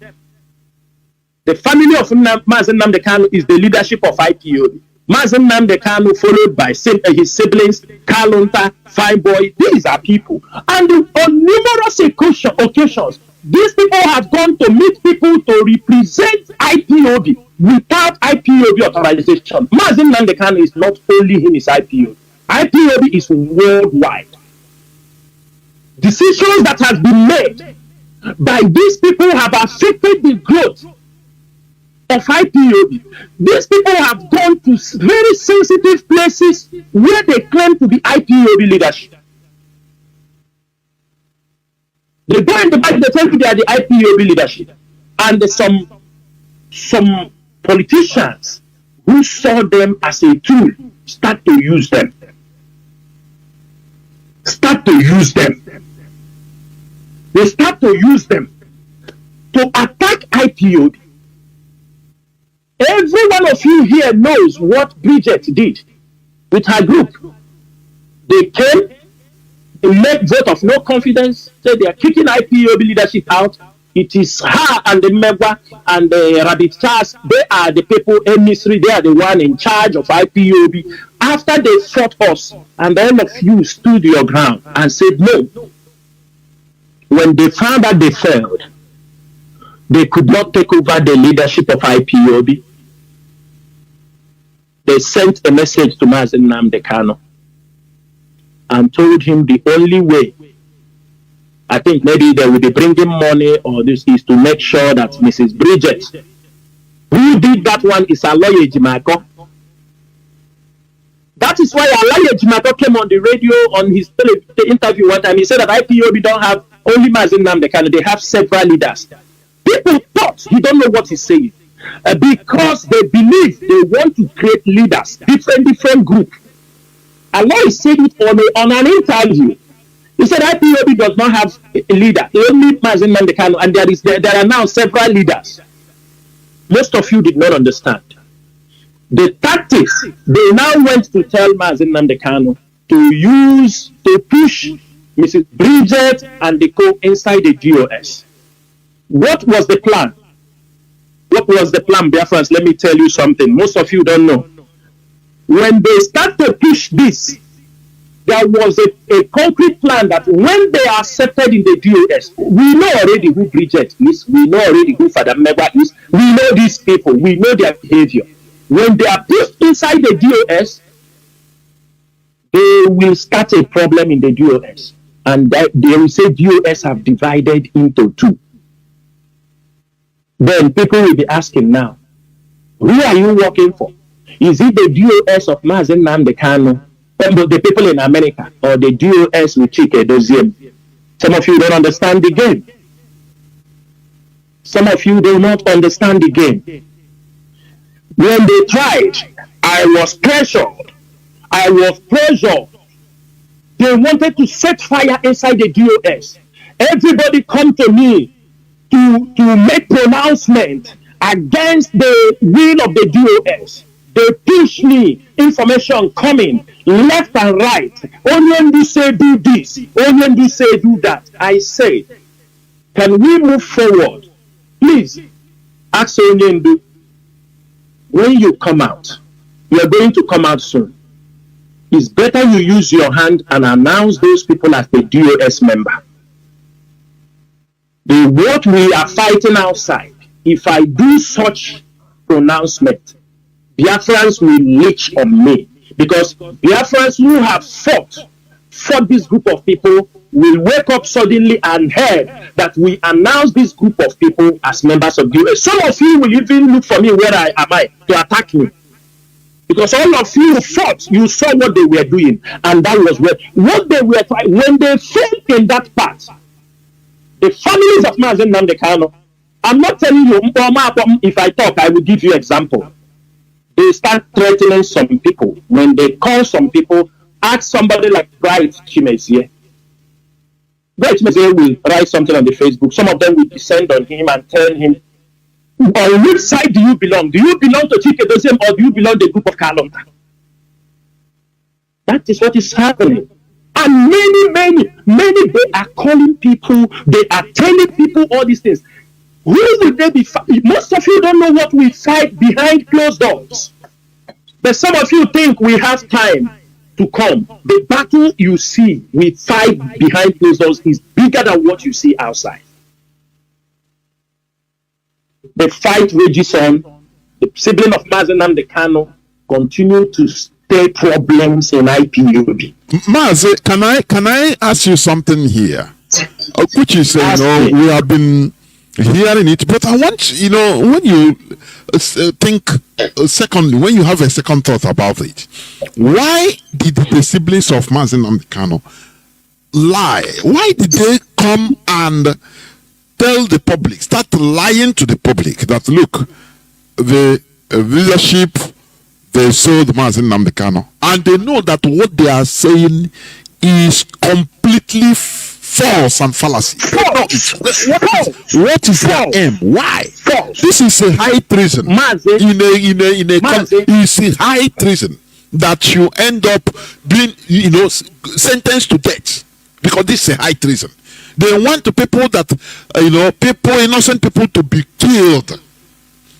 The family of Mazi Nandekano is the leadership of IPOB. Mazi Nandekano followed by his siblings, Kalonta, Fireboy. These are people. And on numerous occasions, these people have gone to meet people to represent IPOB without IPOB authorization. Mazi Nandekano is not only in his IPOB. IPOB is worldwide. Decisions that have been made by these people have affected the growth of IPOB. These people have gone to very sensitive places where they claim to be IPOB leadership. They go in the back, they tell you they are the IPOB leadership. And some politicians who saw them as a tool start to use them. They start to use them to attack IPOB. Every one of you here knows what Bridget did with her group. They came, they made vote of no confidence, said they are kicking IPOB leadership out. It is her and the Megwa and the Rabbit Charles. They are the people emissary. They are the one in charge of IPOB. After they fought us, and all of you stood your ground and said no. When they found that they failed, they could not take over the leadership of IPOB. They sent a message to Mazi Nnamdi Kanu and told him the only way, I think maybe they will be bringing money or this, is to make sure that Mrs. Bridget, who did that one, is Aloye Jimako. That is why Aloye Jimako came on the radio on his interview one time. He said that IPOB don't have only Mazi Nnamdi Kanu, they have several leaders. People thought he don't know what he's saying because they believe they want to create leaders, different groups. Aloye said it on an interview. He said IPOB does not have a leader, only Mazi Nnamdi Kanu, and there are now several leaders. Most of you did not understand. The tactics they now went to tell Mazi Nnamdi Kanu to push Mrs. Bridget and the co inside the DOS. What was the plan? What was the plan, Biafrans? Let me tell you something. Most of you don't know. When they start to push this, there was a concrete plan that when they are accepted in the DOS, we know already who Bridget is, we know already who Father Megwa is, we know these people, we know their behavior. When they are pushed inside the DOS, they will start a problem in the DOS. And they will say DOS have divided into two. Then people will be asking now, who are you working for? Is it the DOS of Mazi Nnamdi Kanu, the people in America, or the DOS with Chike Doziem? Some of you don't understand the game. Some of you do not understand the game. When they tried, I was pressured. They wanted to set fire inside the DOS. Everybody come to me to make pronouncement against the will of the DOS. They push me, information coming left and right. Onyendu say do this, Onyendu say do that. I say, can we move forward? Please, ask Onyendu, when you come out, you are going to come out soon. It's better you use your hand and announce those people as the DOS member. What we are fighting outside, if I do such pronouncement, Biafrans will leech on me. Because Biafrans who have fought this group of people will wake up suddenly and hear that we announce this group of people as members of the US. Some of you will even look for me where I am to attack me. Because all of you fought, you saw what they were doing, and that was what they were trying. When they failed in that part, the families of Mazi Nnamdi Kanu, I'm not telling you, if I talk, I will give you example. They start threatening some people. When they call some people, ask somebody like Bright Chimezie. Bright Chimezie will write something on the Facebook. Some of them will descend on him and tell him, on which side do you belong? Do you belong to Chike Doziem or do you belong to the group of Kalonta? That is what is happening. And many, they are calling people, they are telling people all these things. Who will they be? Most of you don't know what we fight behind closed doors. But some of you think we have time to come. The battle you see, we fight behind closed doors is bigger than what you see outside. The fight rages on. The sibling of Mazi Nnamdi Kanu continue to stir problems in IPOB. Mazi, can I ask you something here? Which is, we have been hearing it, but I want, when you think secondly, when you have a second thought about it, why did the siblings of Mazi Nnamdi Kanu lie? Why did they come and tell the public, start lying to the public that, look, the leadership, they sold Mazi Nnamdi Kanu, and they know that what they are saying is completely false and fallacy. What is their aim? Why? This is a high treason. In a it's a high treason that you end up being, sentenced to death, because this is a high treason. They want the people that, innocent people to be killed.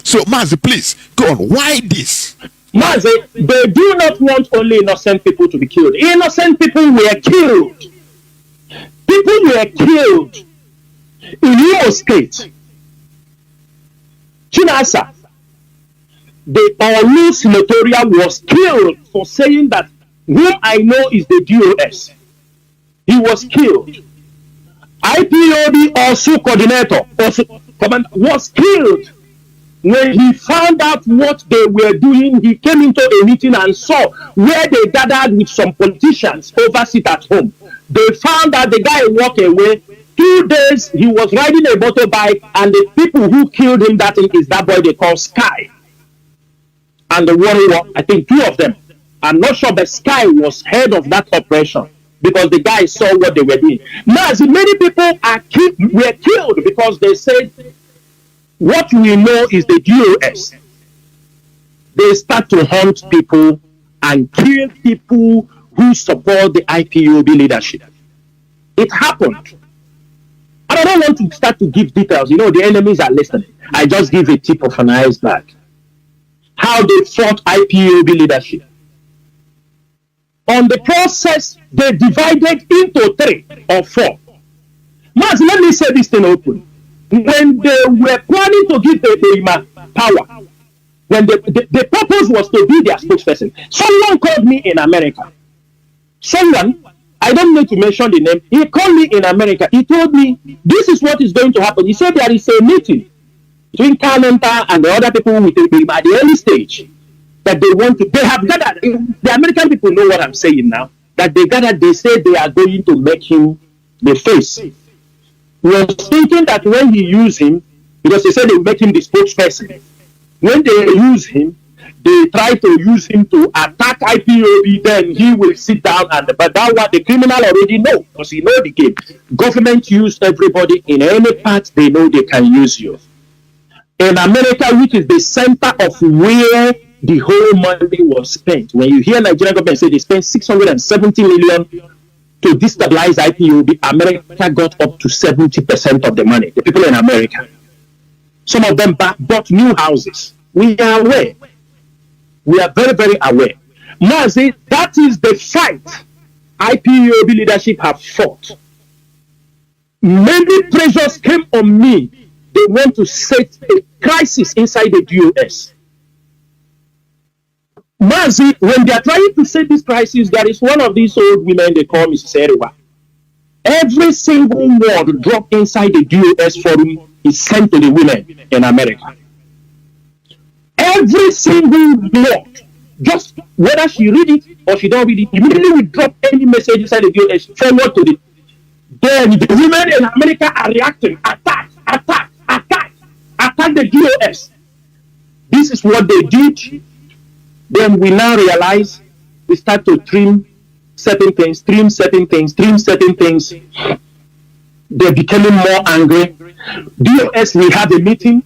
So, Mazi, please go on. Why this? Mazi, they do not want only innocent people to be killed. Innocent people were killed. People were killed in Imo State. Chinasa, the Olu senatorial, was killed for saying that whom I know is the DOS. He was killed. IPOB also coordinator, was killed. When he found out what they were doing, he came into a meeting and saw where they gathered with some politicians overseas at home. They found that the guy walked away. 2 days, he was riding a motorbike, and the people who killed him, that is that boy they call Sky. And the warrior, I think 2 of them. I'm not sure, but Sky was head of that operation because the guy saw what they were doing. Now, many people were killed because they said, what we know is the DOS. They start to hunt people and kill people who support the IPOB leadership. It happened. And I don't want to start to give details. The enemies are listening. I just give a tip of an iceberg. How they fought IPOB leadership. On the process, they divided into 3 or 4. Mazi, let me say this thing open. When they were planning to give the power, when the purpose was to be their spokesperson, someone called me in America. Someone, I don't need to mention the name, he called me in America. He told me, this is what is going to happen. He said there is a meeting between Kalenta and the other people with him at the early stage that they have gathered. The American people know what I'm saying now. That they gathered, they said they are going to make him the face. He was thinking that when he used him, because they said they would make him the spokesperson. When they use him, they try to use him to attack IPOB, then he will sit down but that what the criminal already know, because he know the game. Government use everybody in any part they know they can use you. In America, which is the center of where the whole money was spent. When you hear Nigerian government say they spent 670 million to destabilize IPOB, America got up to 70% of the money. The people in America. Some of them bought new houses. We are aware. We are very, very aware. Mazi, that is the fight IPOB leadership have fought. Many pressures came on me. They want to set a crisis inside the DOS. Mazi, when they are trying to set this crisis, there is one of these old women they call Mrs. Eriwa. Every single word dropped inside the DOS forum is sent to the women in America. Every single word, just whether she read it or she don't read it, immediately we drop any message inside the DOS, forward to the. Then the women in America are reacting, attack the DOS. This is what they did. Then we now realize we start to trim certain things. They're becoming more angry. DOS, we have a meeting.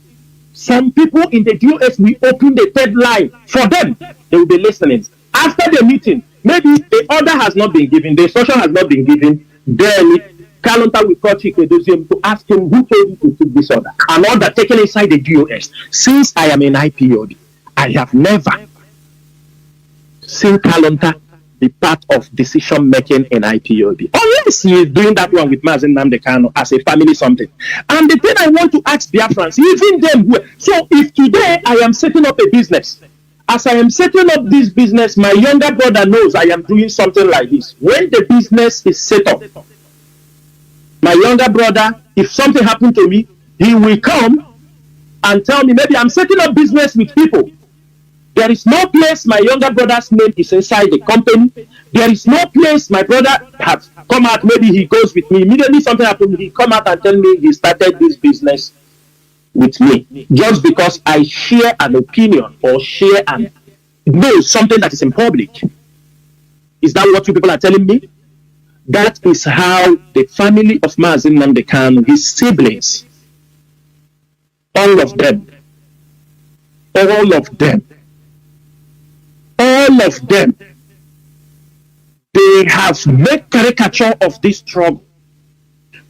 Some people in the DOS, we open the third line for them. They will be listening. After the meeting, maybe the order has not been given, the instruction has not been given, then Kalenta will call Chinedu to ask him who told you to take this order. An order taken inside the DOS. Since I am in IPOB, I have never seen Kalenta be part of decision making in IPOB. Unless he is doing that one with Mazi Nnamdi Kanu as a family something. And the thing I want to ask Biafrans, even them, so if today I am setting up a business, as I am setting up this business, my younger brother knows I am doing something like this. When the business is set up, my younger brother, if something happened to me, He will come and tell me, maybe I'm setting up business with people. There is no place my younger brother's name is inside the company. There is no place my brother has come out. Maybe he goes with me. Immediately something happens, he come out and tell me he started this business with me. Just because I share an opinion or share and know something that is in public. Is that what you people are telling me? That is how the family of Mazi Nnamdi Kanu, his siblings, all of them, they have made caricature of this struggle.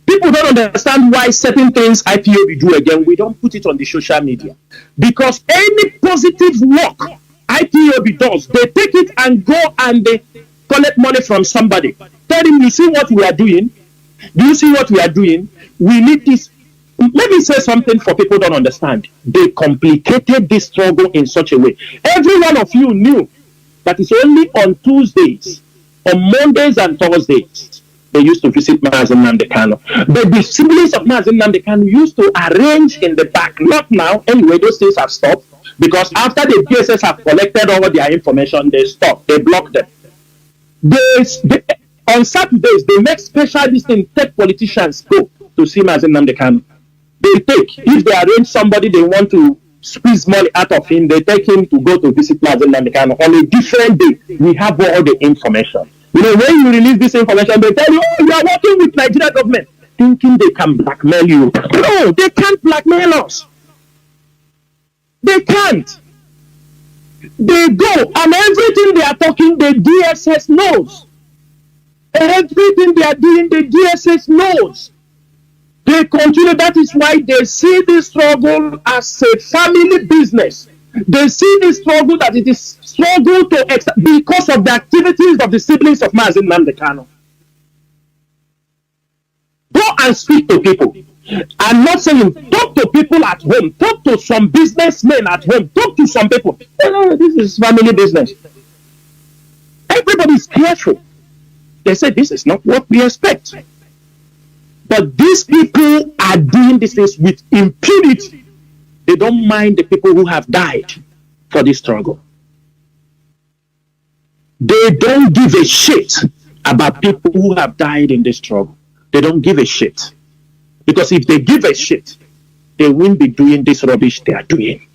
People don't understand why certain things IPOB do again. We don't put it on the social media. Because any positive work IPOB does, they take it and go and they collect money from somebody. Tell him, you see what we are doing? Do you see what we are doing? We need this. Let me say something for people don't understand. They complicated this struggle in such a way. Every one of you knew that it's only on Tuesdays, on Mondays and Thursdays, they used to visit Mazi Nnamdi Kanu. But the siblings of Mazi Nnamdi Kanu used to arrange in the back. Not now. Anyway, those things have stopped. Because after the DSS have collected all their information, they stopped. They blocked them. On Saturdays, they make special listing, take politicians go to see Mazi Nnamdi Kanu. They take, if they arrange somebody they want to squeeze money out of him, they take him to go to visit Mazi Nnamdi Kanu. On a different day, we have all the information. You know, when you release this information, they tell you, oh, you are working with Nigeria government, thinking they can blackmail you. No, they can't blackmail us. They can't. They go, and everything they are talking, the DSS knows. Everything they are doing, the DSS knows. They continue. That is why they see this struggle as a family business. They see this struggle that it is struggle because of the activities of the siblings of Mazi Nnamdi Kanu. Go and speak to people. I'm not saying talk to people at home. Talk to some businessmen at home. Talk to some people. This is family business. Everybody is careful. They say this is not what we expect. But these people are doing this things with impunity. They don't mind the people who have died for this struggle. They don't give a shit about people who have died in this struggle. They don't give a shit. Because if they give a shit, they won't be doing this rubbish they are doing.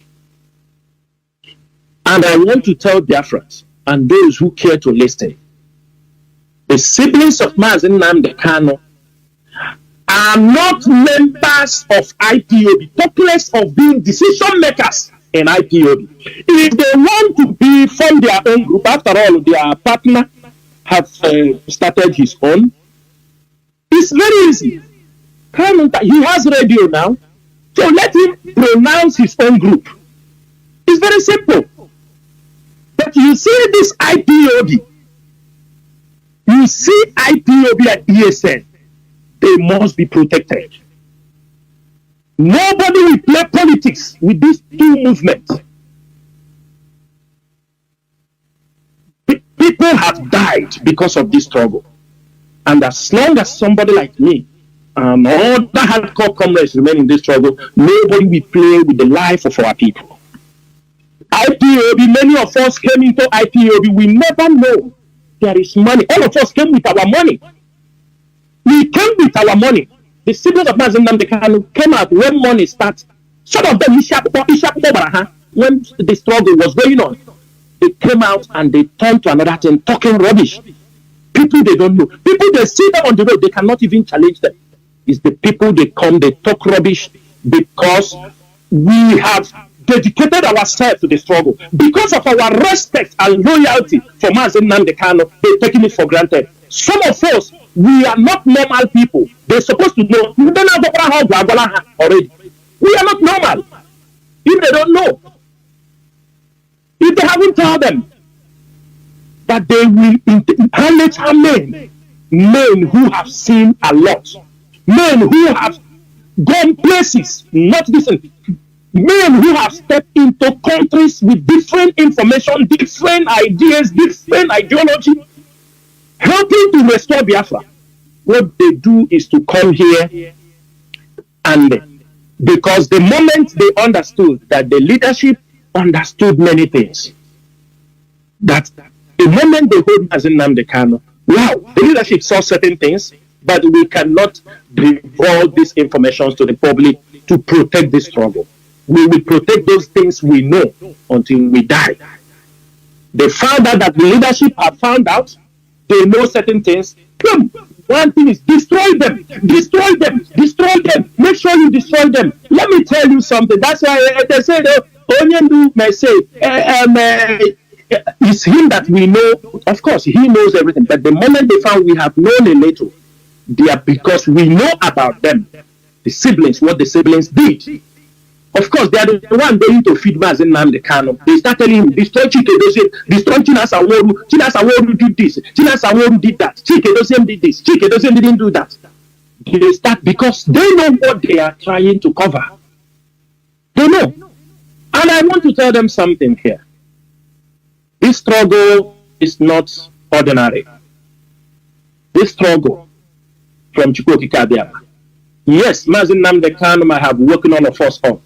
And I want to tell Biafrans and those who care to listen, the siblings of Mazi Nnamdi Kanu are not members of IPOB, talk less of being decision makers in IPOB. If they want to form their own group, after all, their partner have started his own, it's very easy. He has radio now, so let him pronounce his own group. It's very simple. But you see this IPOB, you see IPOB and ESN, they must be protected. Nobody will play politics with these two movements. People have died because of this struggle. And as long as somebody like me and all the hardcore comrades remain in this struggle, nobody will play with the life of our people. IPOB, many of us came into IPOB, we never know there is money. All of us came with our money. We came with our money. The siblings of Mazi Nnamdi Kanu came out when money starts. Some of them, when the struggle was going on, they came out and they turned to another thing, talking rubbish. People they don't know. People they see them on the road, they cannot even challenge them. It's the people they come, they talk rubbish because we have dedicated ourselves to the struggle. Because of our respect and loyalty for Mazi Nnamdi Kanu, they're taking it for granted. Some of us, we are not normal people. They're supposed to know. Already. We are not normal. If they don't know, if they haven't told them that they will men who have seen a lot, men who have gone places, not listen, men who have stepped into countries with different information, different ideas, different ideology, helping to restore Biafra. What they do is to come here and Because the moment they understood that the leadership understood many things, that the moment they hold Mazi Nnamdi Kanu, wow, the leadership saw certain things, but we cannot divulge these information to the public to protect the struggle. We will protect those things we know until we die. They found out that the leadership have found out, they know certain things. Boom. One thing is destroy them, destroy them, destroy them. Make sure you destroy them. Let me tell you something. That's why they say, Onyendu may say, it's him that we know. Of course, he knows everything. But the moment they found we have known a little, they are because we know about them, the siblings, what the siblings did. Of course, they are the one going to feed Mazi Nnamdi Kanu. They start telling him, destroy Chinedu, destroy Chinasa Nworu. Chinasa Nworu did this. Chinasa Nworu did that. Chinedu did this. Chinedu didn't do that. They start because they know what they are trying to cover. They know. And I want to tell them something here. This struggle is not ordinary. This struggle from Chukwuokike Biafra. Yes, Mazi Nnamdi Kanu might have woken all of us up.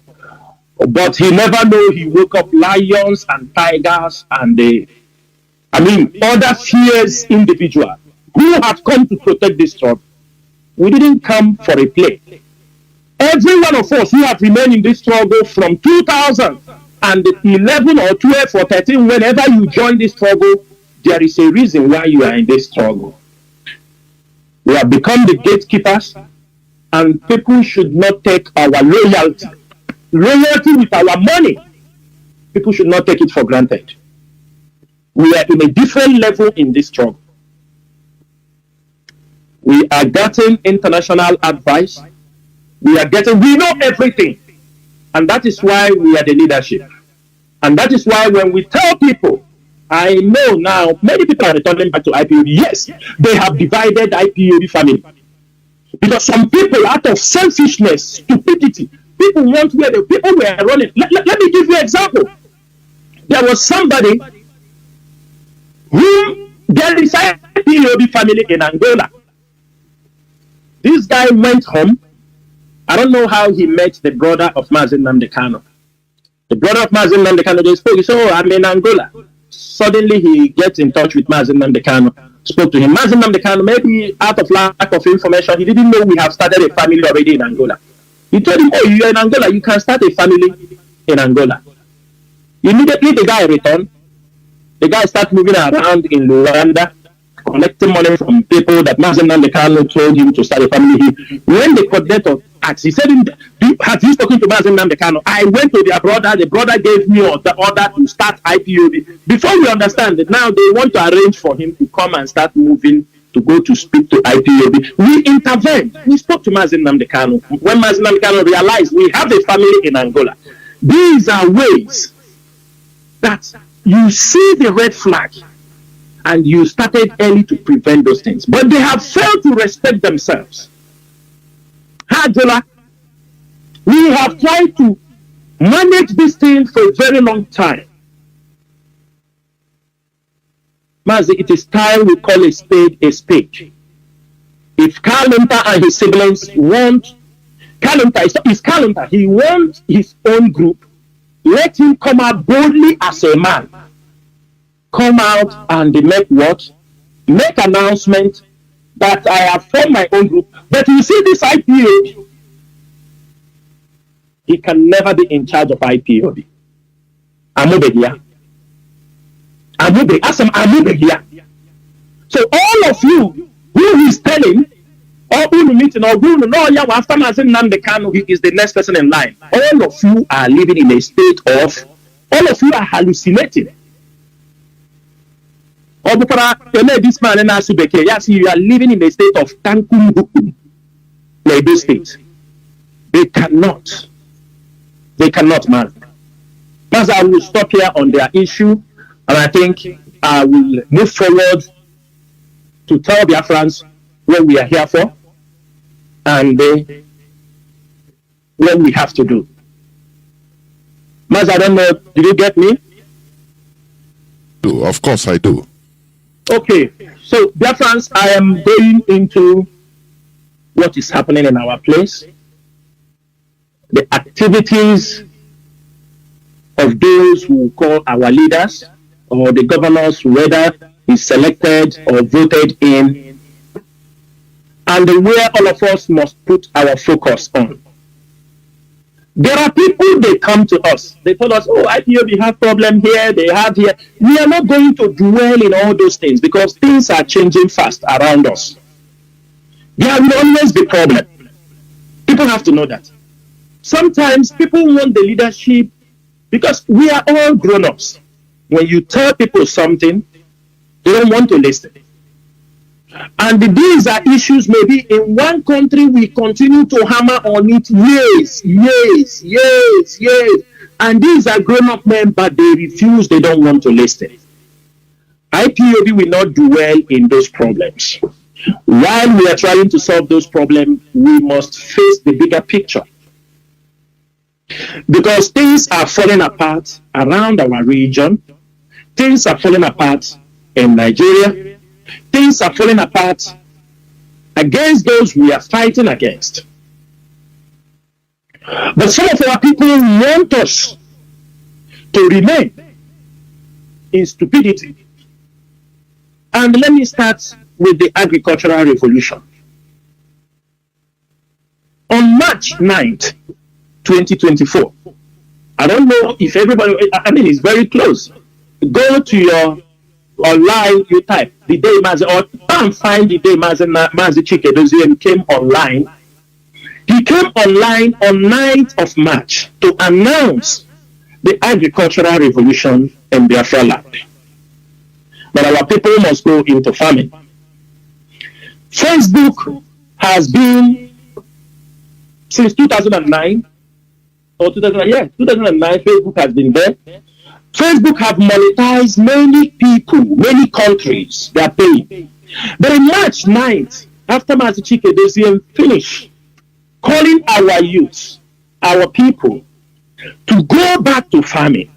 But he never knew he woke up lions and tigers and other fierce individuals who have come to protect this struggle. We didn't come for a play. Every one of us who have remained in this struggle from 2011 or 12 or 13, whenever you join this struggle, there is a reason why you are in this struggle. We have become the gatekeepers, and people should not take our loyalty with our money. People should not take it for granted. We are in a different level in this struggle. We are getting international advice. We know everything. And that is why we are the leadership. And that is why when we tell people, I know now, many people are returning back to IPOB. Yes, they have divided IPOB family. Because some people, out of selfishness, stupidity, people want where the people were running. Let me give you an example. There was somebody who there is an IPOB family in Angola. This guy went home. I don't know how he met the brother of Mazi Nnamdi Kanu. The brother of Mazi Nnamdi Kanu, they spoke. He said, oh, I'm in Angola. Suddenly he gets in touch with Mazi Nnamdi Kanu. Spoke to him. Mazi Nnamdi Kanu, maybe out of lack of information, he didn't know we have started a family already in Angola. He told him, oh, you're in Angola, you can start a family in Angola. Immediately the guy returned. The guy started moving around in Luanda, collecting money from people that Mazi Nnamdi Kanu told him to start a family. When the coordinator asked, he said, have you spoken to Mazi Nnamdi Kanu? I went to their brother. The brother gave me the order to start IPOB. Before we understand it, now they want to arrange for him to come and start moving to go to speak to IPOB. We intervened. We spoke to Mazi Nnamdi Kanu. When Mazi Nnamdi Kanu realized we have a family in Angola, these are ways that you see the red flag and you started early to prevent those things. But they have failed to respect themselves. Hajola, we have tried to manage this thing for a very long time. Mazi, it is time we call a spade a spade. If Kalunta and his siblings want, Kalunta, he wants his own group, let him come out boldly as a man. Come out and make what? Make announcement that I have formed my own group. But you see this IPOB, he can never be in charge of IPOB. Amubegia. So all of you who is telling, or who meeting, or who know after Mazi Nnamdi Kanu, he is the next person in line. All of you are living in a state of, all of you are hallucinating. This man in Asubeke, yes, you are living in a state of Tankum Bukum, like this state. They cannot, man. But I will stop here on their issue, and I think I will move forward to tell Biafrans what we are here for and what we have to do. Mas, I don't know, did you get me? Of course I do. Okay, so Biafrans, I am going into what is happening in our place. the activities of those who call our leaders or the governors, whether is selected or voted in, and where all of us must put our focus on. There are people, they come to us. They tell us, oh, IPOB have problem here, they have here. We are not going to dwell in all those things because things are changing fast around us. There will always be problem. People have to know that. Sometimes people want the leadership because we are all grown-ups. When you tell people something, they don't want to listen. And these are issues maybe in one country we continue to hammer on it years. And these are grown-up men, but they refuse, they don't want to listen. IPOB will not dwell in those problems. While we are trying to solve those problems, we must face the bigger picture. Because things are falling apart around our region. Things are falling apart in Nigeria. Things are falling apart against those we are fighting against. But some of our people want us to remain in stupidity. And let me start with the agricultural revolution. On March 9th, 2024, I don't know if everybody, I mean, it's very close. Go to your online, you type the day Mazi, or can't find the day Mazi Chinedu came online. He came online on 9th of March to announce the agricultural revolution in Biafra land. But our people must go into farming. Facebook has been, since 2009, or 2009, Facebook has been there. Facebook have monetized many people, many countries, they are paying. But on March 9th, after Mazi Chinedu finished calling our youth, our people, to go back to farming,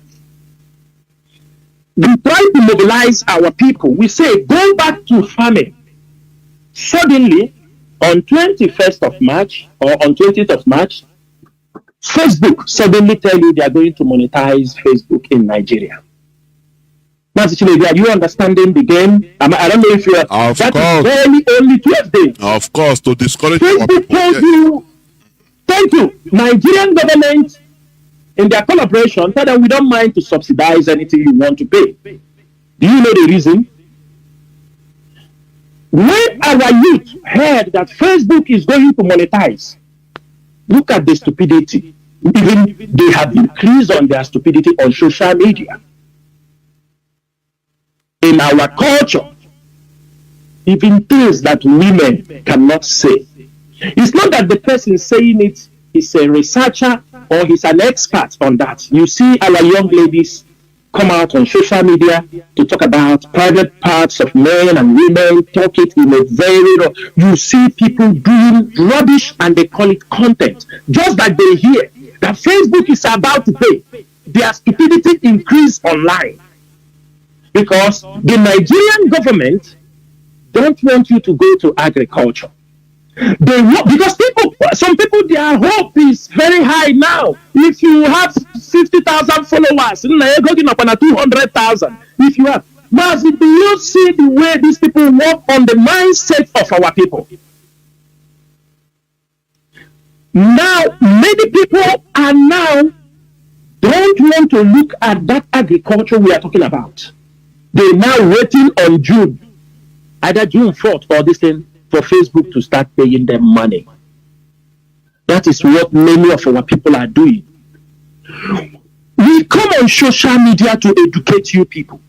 we try to mobilize our people. We say, go back to farming. Suddenly, on 21st of March, or on 20th of March, Facebook suddenly tell you they are going to monetize Facebook in Nigeria. Mazi Chinedu, are you understanding the game? I don't know if you are. Of that course. is only 12 days. Of course, to discourage our Facebook people. told you, thank you, Nigerian government, in their collaboration, tell them we don't mind to subsidize anything you want to pay. Do you know the reason? When our youth heard that Facebook is going to monetize, look at the stupidity. Even they have increased on their stupidity on social media. In our culture, even things that women cannot say. It's not that the person saying it is a researcher or he's an expert on that. You see our young ladies come out on social media to talk about private parts of men and women, talk it in a very, you see people doing rubbish and they call it content. Just like they hear that Facebook is about to pay, their stupidity increase online. Because the Nigerian government don't want you to go to agriculture. They want, because some people, their hope is very high now. If you have 50,000 followers, you're going up on a 200,000. If you have, Mazi, do you see the way these people work on the mindset of our people? Now, many people are now don't want to look at that agriculture we are talking about. They're now waiting on June, either June 4th or this thing, for Facebook to start paying them money. That is what many of our people are doing. We come on social media to educate you people.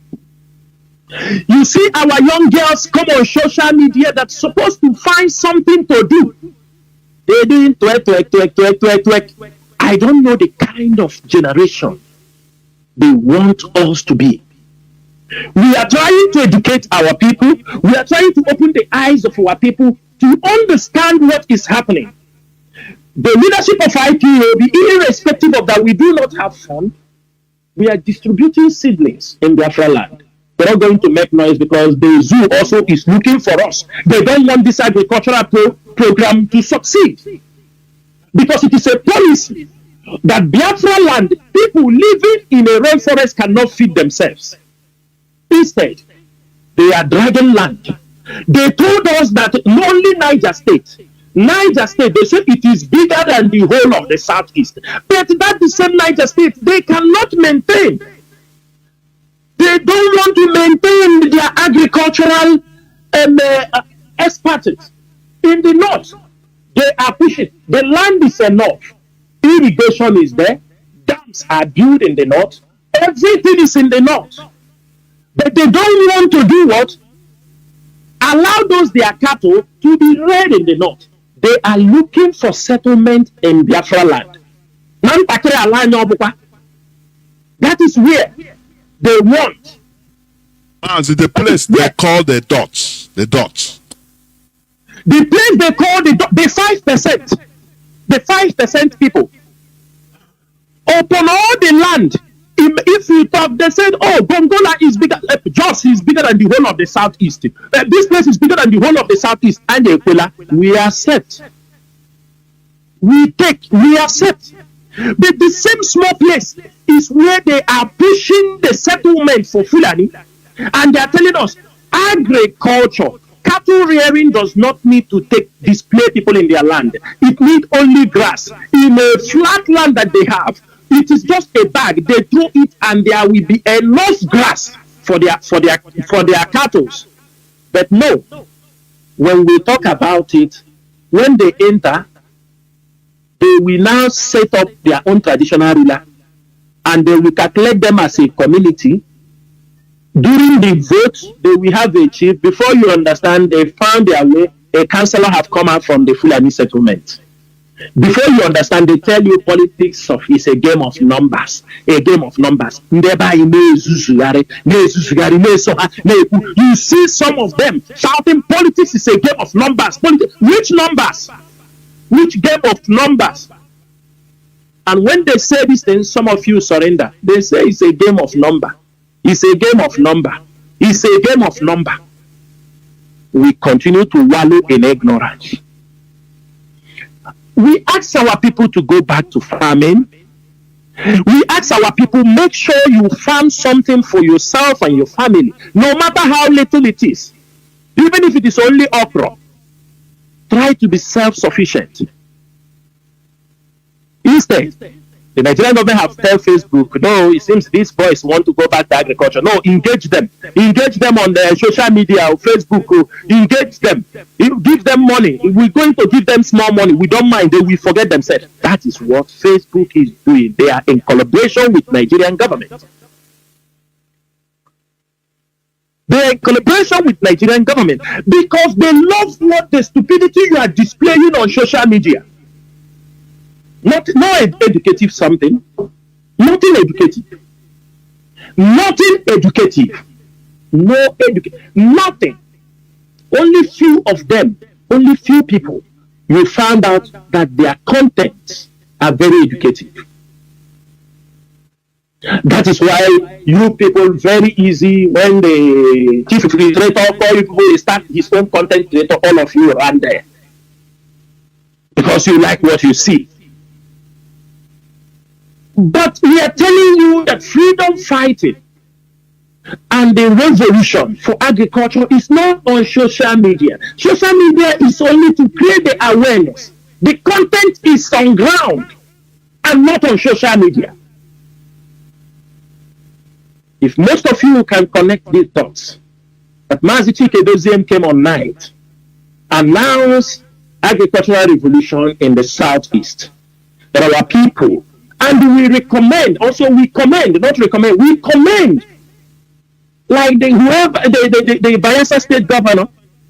You see our young girls come on social media that's supposed to find something to do. They doing twerk. I don't know the kind of generation they want us to be. We are trying to educate our people. We are trying to open the eyes of our people to understand what is happening. The leadership of IPOB, irrespective of that, we do not have fun. We are distributing seedlings in Biafra land. We're not going to make noise because the zoo also is looking for us. They don't want this agricultural program to succeed because it is a policy that Biafra land, people living in a rainforest cannot feed themselves. Instead, they are dragging land. They told us that only Niger State, they say it is bigger than the whole of the Southeast. But that the same Niger State, they cannot maintain. They don't want to maintain their agricultural expertise. In the north, they are pushing. The land is enough. Irrigation is there. Dams are built in the north. Everything is in the north. But they don't want to do what? Allow those their cattle to be reared in the north. They are looking for settlement in Biafra land. That is where they want. As the place they call the dots. The dots. The place they call the 5%. The 5% people. Upon all the land, if you talk, they said, oh, Gongola is bigger, Jos is bigger than the whole of the Southeast. This place is bigger than the whole of the Southeast. And we accept. We accept. But the same small place is where they are pushing the settlement for Fulani. And they are telling us, agriculture, cattle rearing does not need to display people in their land. It needs only grass. In a flat land that they have, it is just a bag. They throw it, and there will be enough grass for their cattle. But no, when we talk about it, when they enter, they will now set up their own traditional ruler, and they will calculate them as a community. During the vote, they will have a chief. Before you understand, they found their way. A councillor have come out from the Fulani settlement. Before you understand, they tell you politics is a game of numbers. A game of numbers. You see some of them shouting politics is a game of numbers. Which numbers? Which game of numbers? And when they say these things, some of you surrender. They say it's a game of number. It's a game of number. It's a game of number. We continue to wallow in ignorance. We ask our people to go back to farming. We ask our people, make sure you farm something for yourself and your family, no matter how little it is. Even if it is only okra, try to be self-sufficient. Instead, the Nigerian government have told Facebook, no, it seems these boys want to go back to agriculture. No, engage them. Engage them on the social media or Facebook. Engage them. Give them money. We're going to give them small money. We don't mind. They will forget themselves. That is what Facebook is doing. They are in collaboration with Nigerian government. They are in collaboration with Nigerian government because they love what the stupidity you are displaying on social media. Not educative something. Nothing educative. Nothing educative. No educative. Nothing. Only few of them, only few people, you find out that their contents are very educative. That is why you people very easy when the chief infiltrator call you people start his own content creator, all of you run there. Because you like what you see. But we are telling you that freedom fighting and the revolution for agriculture is not on social media. Social media is only to create the awareness. The content is on ground and not on social media. If most of you can connect these dots, that Mazi Chinasa came on night, announced agricultural revolution in the southeast, that our people, and we recommend, also we commend, not recommend, we commend, like the Biafra state governor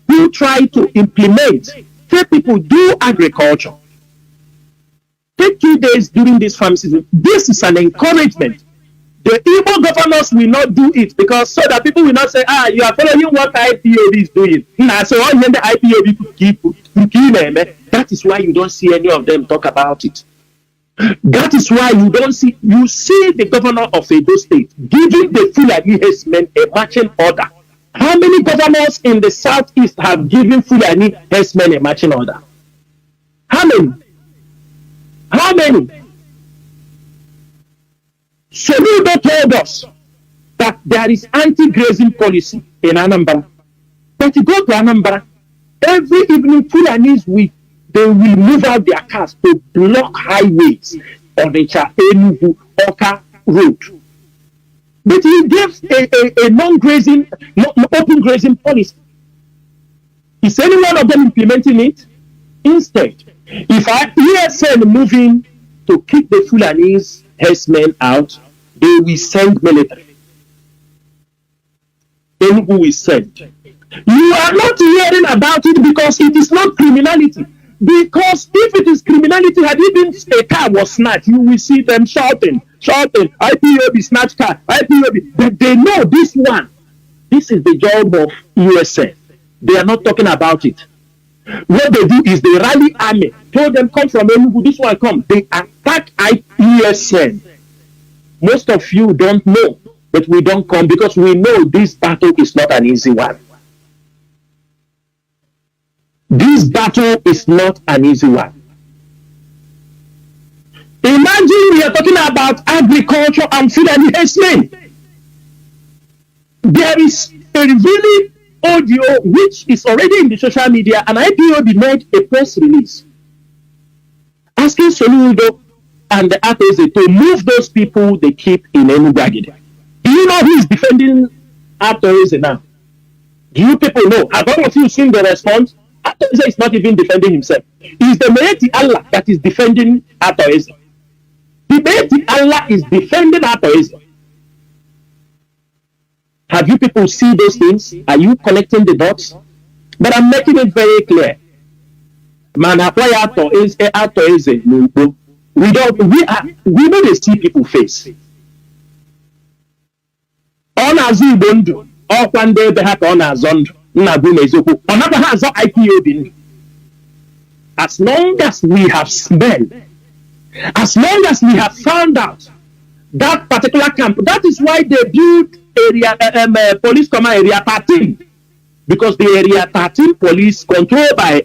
who tried to implement, tell people do agriculture. Take 2 days during this farm season. This is an encouragement. The Igbo governors will not do it because so that people will not say, you are following what IPOB is doing. So the IPOB could keep. That is why you don't see any of them talk about it. That is why you see the governor of Edo State giving the Fulani herdsmen a marching order. How many governors in the southeast have given Fulani herdsmen a marching order? How many? How many? Chinedu told us that there is anti-grazing policy in Anambra. But you go to Anambra, every evening Fulanis they will move out their cars to block highways on the Enugu Oka road. But he gives a non-grazing, open grazing policy. Is any one of them implementing it? Instead, if I ESN moving to kick the Fulanese herdsmen out, they will send military. Enugu will send. You are not hearing about it because it is not criminality. Because if it is criminality, had even a car was snatched, you will see them shouting, IPOB snatch car, IPOB. But they know this one. This is the job of USA. They are not talking about it. What they do is they rally army, told them come from Enugu, this one come. They attack IPSN. Most of you don't know, but we don't come because we know this battle is not an easy one. This battle is not an easy one. Imagine we are talking about agriculture and food and herdsmen. There is a really audio which is already in the social media, and IPOB made a press release asking Chinedu and the Ateze to move those people they keep in Enugu. Do you know who is defending Ateze now? Do you people know? Have all of you seen the response? Ateze is not even defending himself. It's the Mazi Allah that is defending Ateze. The Mazi Allah is defending Ateze. Have you people see those things? Are you connecting the dots? But I'm making it very clear. We know they see people face. On Azubundu, or one day they have on Azond, Nabumezoku, another has IPOB. As long as we have smelled, as long as we have found out that particular camp, that is why they built area police command area 13, because the area 13 police controlled by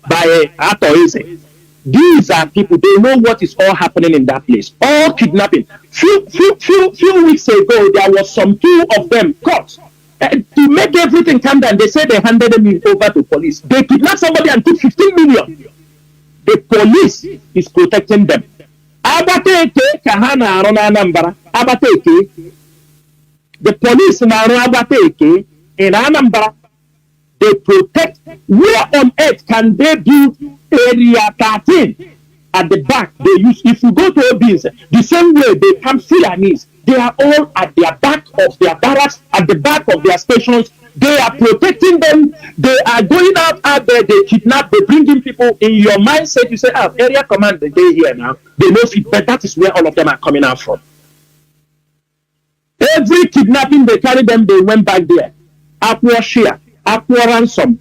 Atoese. These are people, they know what is all happening in that place. All kidnapping. Few weeks ago, there was some two of them caught. To make everything calm down, they said they handed them over to police. They kidnapped somebody and took 15 million. The police is protecting them. Abateke kahana arona Anambra. Abateke. The police in Abateke in Anambra, they protect. Where on earth can they build area 13 at the back? They use, if you go to Obis, the same way they come Fulanese, they are all at their back of their barracks, at the back of their stations. They are protecting them. They are going out there, they kidnap, they bring in people. In your mindset, you say, area command, they here now. They know it, but that is where all of them are coming out from. Every kidnapping, they carry them, they went back there. Aqua share, aqua ransom,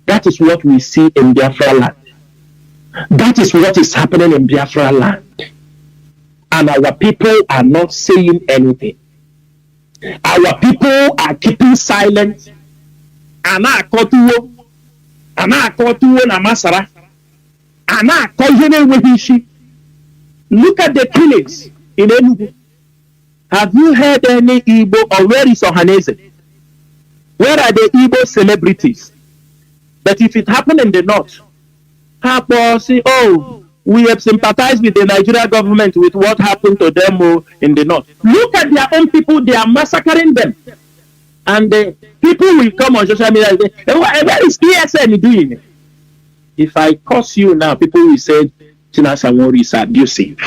that is what we see in Biafra land. That is what is happening in Biafra land. And our people are not saying anything. Our people are keeping silent. Ana kotuwo na masara. Ana kojene wehishi. Look at the killings in Enugu. Have you heard any Igbo, or where is Ohaneze? Where are the Igbo celebrities? But if it happened in the north, say, we have sympathized with the Nigeria government with what happened to them in the north. Look at their own people, they are massacring them. And the people will come on social media and say, what is ESN doing? If I curse you now, people will say, Chinasa Nworu is abusive.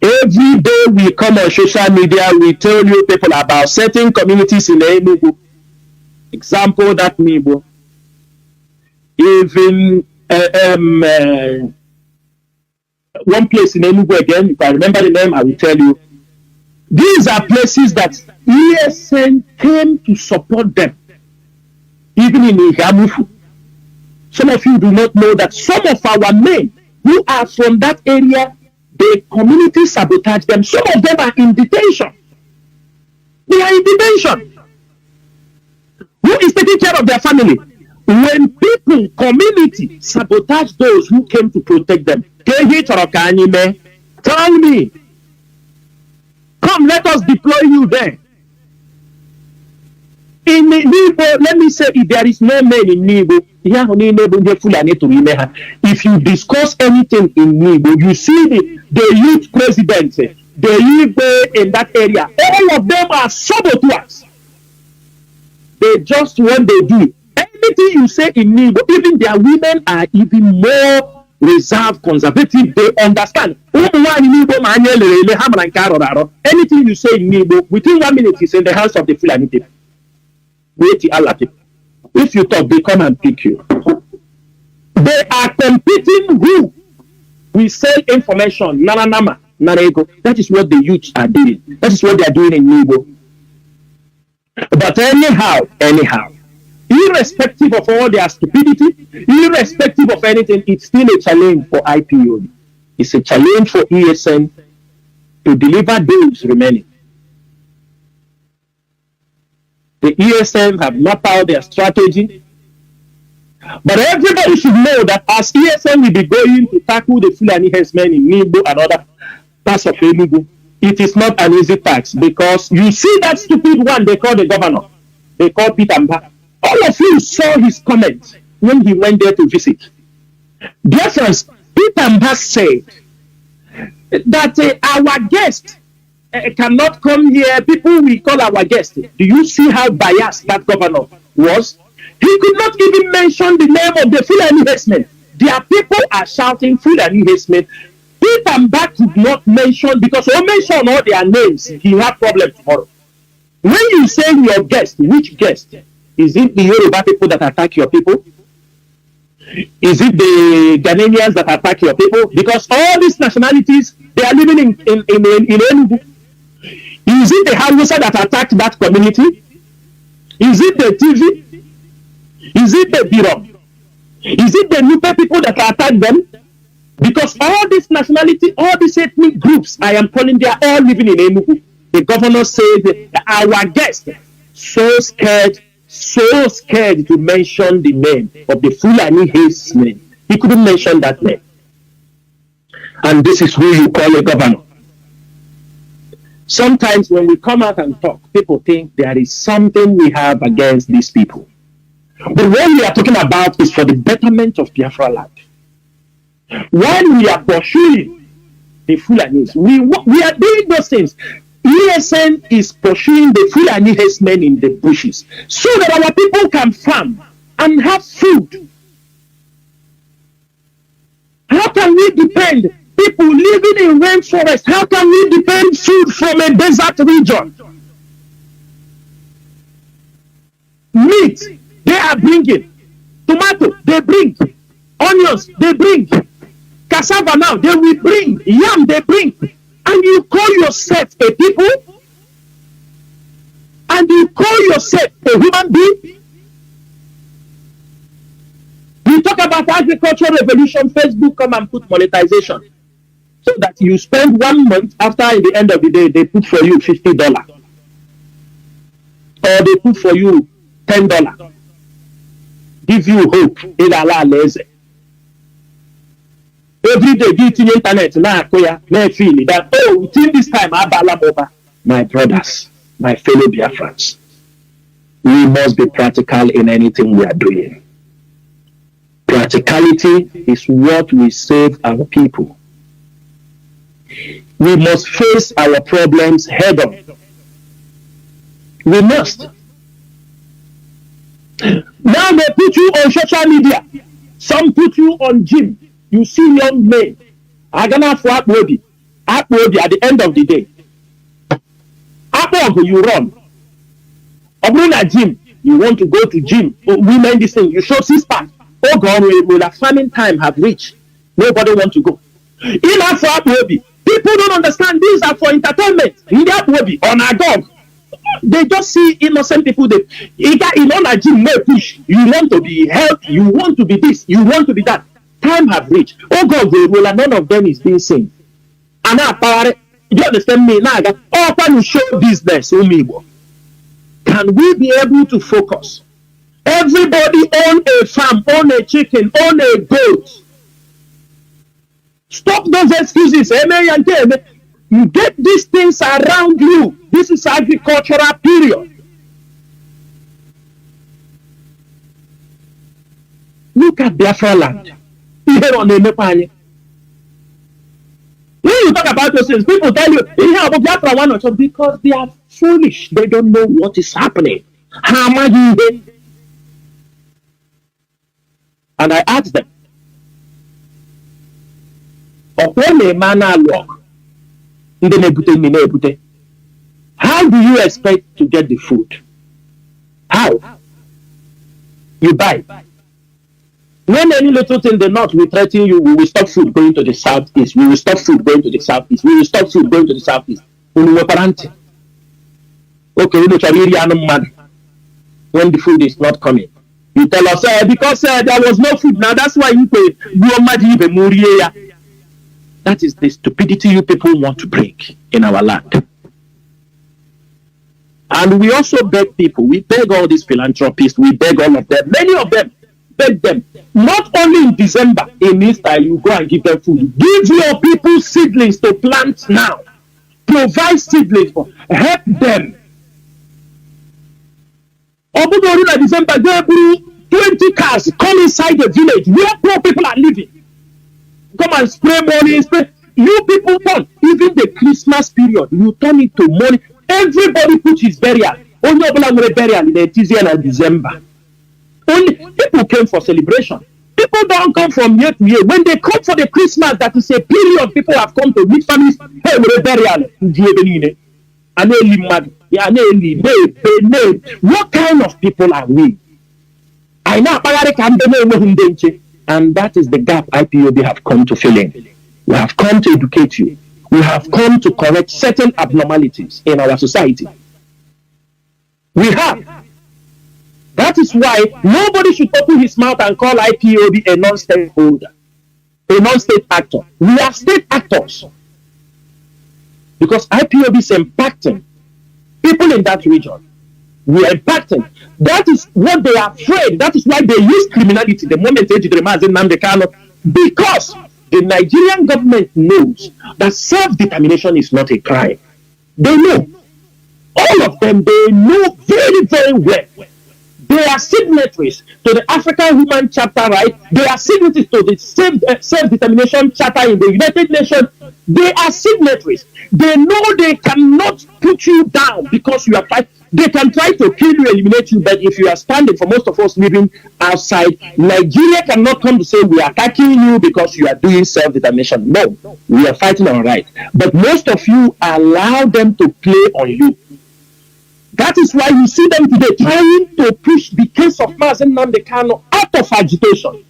Every day we come on social media, we tell you people about certain communities in Enugu. Example that Mibo. Even one place in Enugu again, if I remember the name, I will tell you. These are places that ESN came to support them. Even in Igamufu. Some of you do not know that some of our men who are from that area, the community sabotage them. Some of them are in detention. They are in detention. Who is taking care of their family? When people, community, sabotage those who came to protect them. Tell me, Come, let us deploy you there. In Nibo, let me say, if there is no man in Nibo, if you discuss anything in Nibo, you see the youth president, the youth in that area, all of them are saboteurs. They just what they do. Anything you say in Nibo, even their women are even more reserved, conservative. They understand. Anything you say in Nibo, within 1 minute, it's in the hands of the Fulani people. If you talk, they come and pick you. They are competing who we sell information. That is what the youths are doing. That is what they are doing in Nibo. But anyhow, irrespective of all their stupidity, irrespective of anything, it's still a challenge for IPOB. It's a challenge for ESN to deliver those remaining. The ESN have mapped out their strategy. But everybody should know that as ESN will be going to tackle the Fulani herdsmen in Nibo and other parts of Enugu, it is not an easy task, because you see that stupid one they call the governor. They call Peter Mba. All of you saw his comments when he went there to visit. Dear friends, Peter Mba said that our guest cannot come here. People will call our guest. Do you see how biased that governor was? He could not even mention the name of the Fulani herdsmen. Their people are shouting Fulani herdsmen. Peter Mba could not mention, because he mention all their names, he have problem tomorrow. When you say your guest, which guest? Is it the Yoruba people that attack your people? Is it the Ghanaians that attack your people? Because all these nationalities, they are living in Enugu. Is it the Hausa that attacked that community? Is it the TV? Is it the Birom? Is it the Nupe people that attack them? Because all this nationality, all these ethnic groups I am calling, they are all living in Enugu. The governor said our guest so scared to mention the name of the Fulani herdsmen. He couldn't mention that name. And this is who you call a governor. Sometimes when we come out and talk, people think there is something we have against these people. But what we are talking about is for the betterment of Biafra land. While we are pursuing the Fulanis, we are doing those things. ESN is pursuing the Fulani herdsmen in the bushes so that our people can farm and have food. How can we depend? People living in rainforest, how can we depend food from a desert region? Meat, they are bringing. Tomato, they bring. Onions, they bring. Cassava now, they will bring. Yam, they bring. And you call yourself a people? And you call yourself a human being? We talk about agricultural revolution, Facebook come and put monetization. So that you spend 1 month, after at the end of the day, they put for you $50. Or they put for you $10. Give you hope. Every day, get in internet, feel that, oh, within this time, my brothers, my fellow Biafrans, we must be practical in anything we are doing. Practicality is what will save our people. We must face our problems head on. We must. Now they put you on social media. Some put you on gym. You see young men. Agana for Akbodi. Akbodi at the end of the day. Akbodi, you run. Obruna gym. You want to go to gym. Women, this thing. You show 6 pack. Oh God, will the farming time have reached? Nobody want to go. In Akbodi. People don't understand these are for entertainment. In their body, on a dog. They just see innocent people. They in on a gym, no push. You want to be healthy, you want to be this, you want to be that. Time have reached. Oh God, none of them is being seen. And now, you understand me? Now, open to show business. Can we be able to focus? Everybody own a farm, own a chicken, own a goat. Stop those excuses. You get these things is around you. This is agricultural period. Look at Biafra land. Here on the Nepal. When you talk about those things, people tell you, yeah, about Biafra one or two, because they are foolish. They don't know what is happening. How much you? And I asked them, how do you expect to get the food? How? You buy. When any little thing in the north will threaten you, we will stop food going to the southeast. We will stop food going to the southeast. We will stop food going to the southeast. Okay, when the food is not coming. You tell us, because there was no food now, that's why you pay. That is the stupidity you people want to break in our land. And we also beg people, we beg all these philanthropists, we beg all of them, many of them, beg them, not only in December, in Easter, you go and give them food. Give your people seedlings to plant now. Provide seedlings for, help them. December, they bring 20 cars, come inside the village where poor people are living. Come and spray money, spray. You people turn, even the Christmas period, you turn it to money. Everybody put his burial. Only burial in the season and December. Only people came for celebration. People don't come from year to year. When they come for the Christmas, that is a period people have come to meet families. Hey, we're burial. What kind of people are we? I know, and that is the gap IPOB have come to fill in. We have come to educate you. We have come to correct certain abnormalities in our society. We have. That is why nobody should open his mouth and call IPOB a non-stakeholder, a non-state actor. We are state actors. Because IPOB is impacting people in that region. We are impacting. That is what they are afraid. That is why they use criminality the moment they because the Nigerian government knows that self-determination is not a crime. They know. All of them, they know very, very well. They are signatories to the African Human Charter, right? They are signatories to the self-determination charter in the United Nations. They are signatories. They know they cannot put you down because you are fighting. They can try to kill you, eliminate you, but if you are standing, for most of us living outside, Nigeria cannot come to say we are attacking you because you are doing self-determination. No, we are fighting our right. But most of you allow them to play on you. That is why you see them today trying to push the case of Mazi Chinasa out of agitation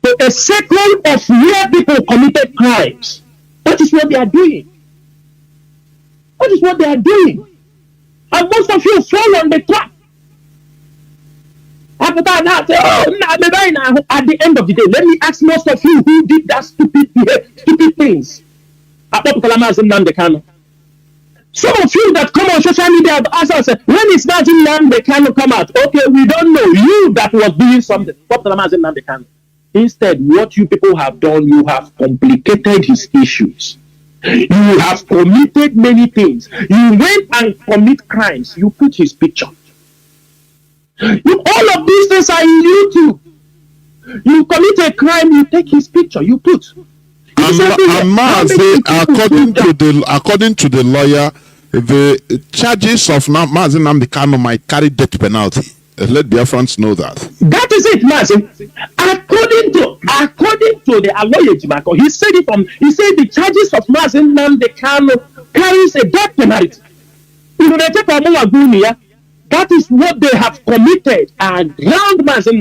to a circle of where people committed crimes. That is what they are doing. That is what they are doing. And most of you fall on the trap. After that, now say, at the end of the day, let me ask most of you who did that stupid things. Some of you that come on social media have asked us, when is Mazi Chinasa come out? Okay, we don't know. You that was doing something. Instead, what you people have done, you have complicated his issues. You have committed many things. You went and commit crimes. You put his picture. All of these things are in YouTube. You commit a crime, you take his picture. You put. According to the lawyer, the charges of Mazi Chinasa might carry death penalty. Let Biafrans know that. That is it, Mazi. According to the lawyer, he said the charges of Mazi Chinasa carries a death penalty. That is what they have committed around Mazi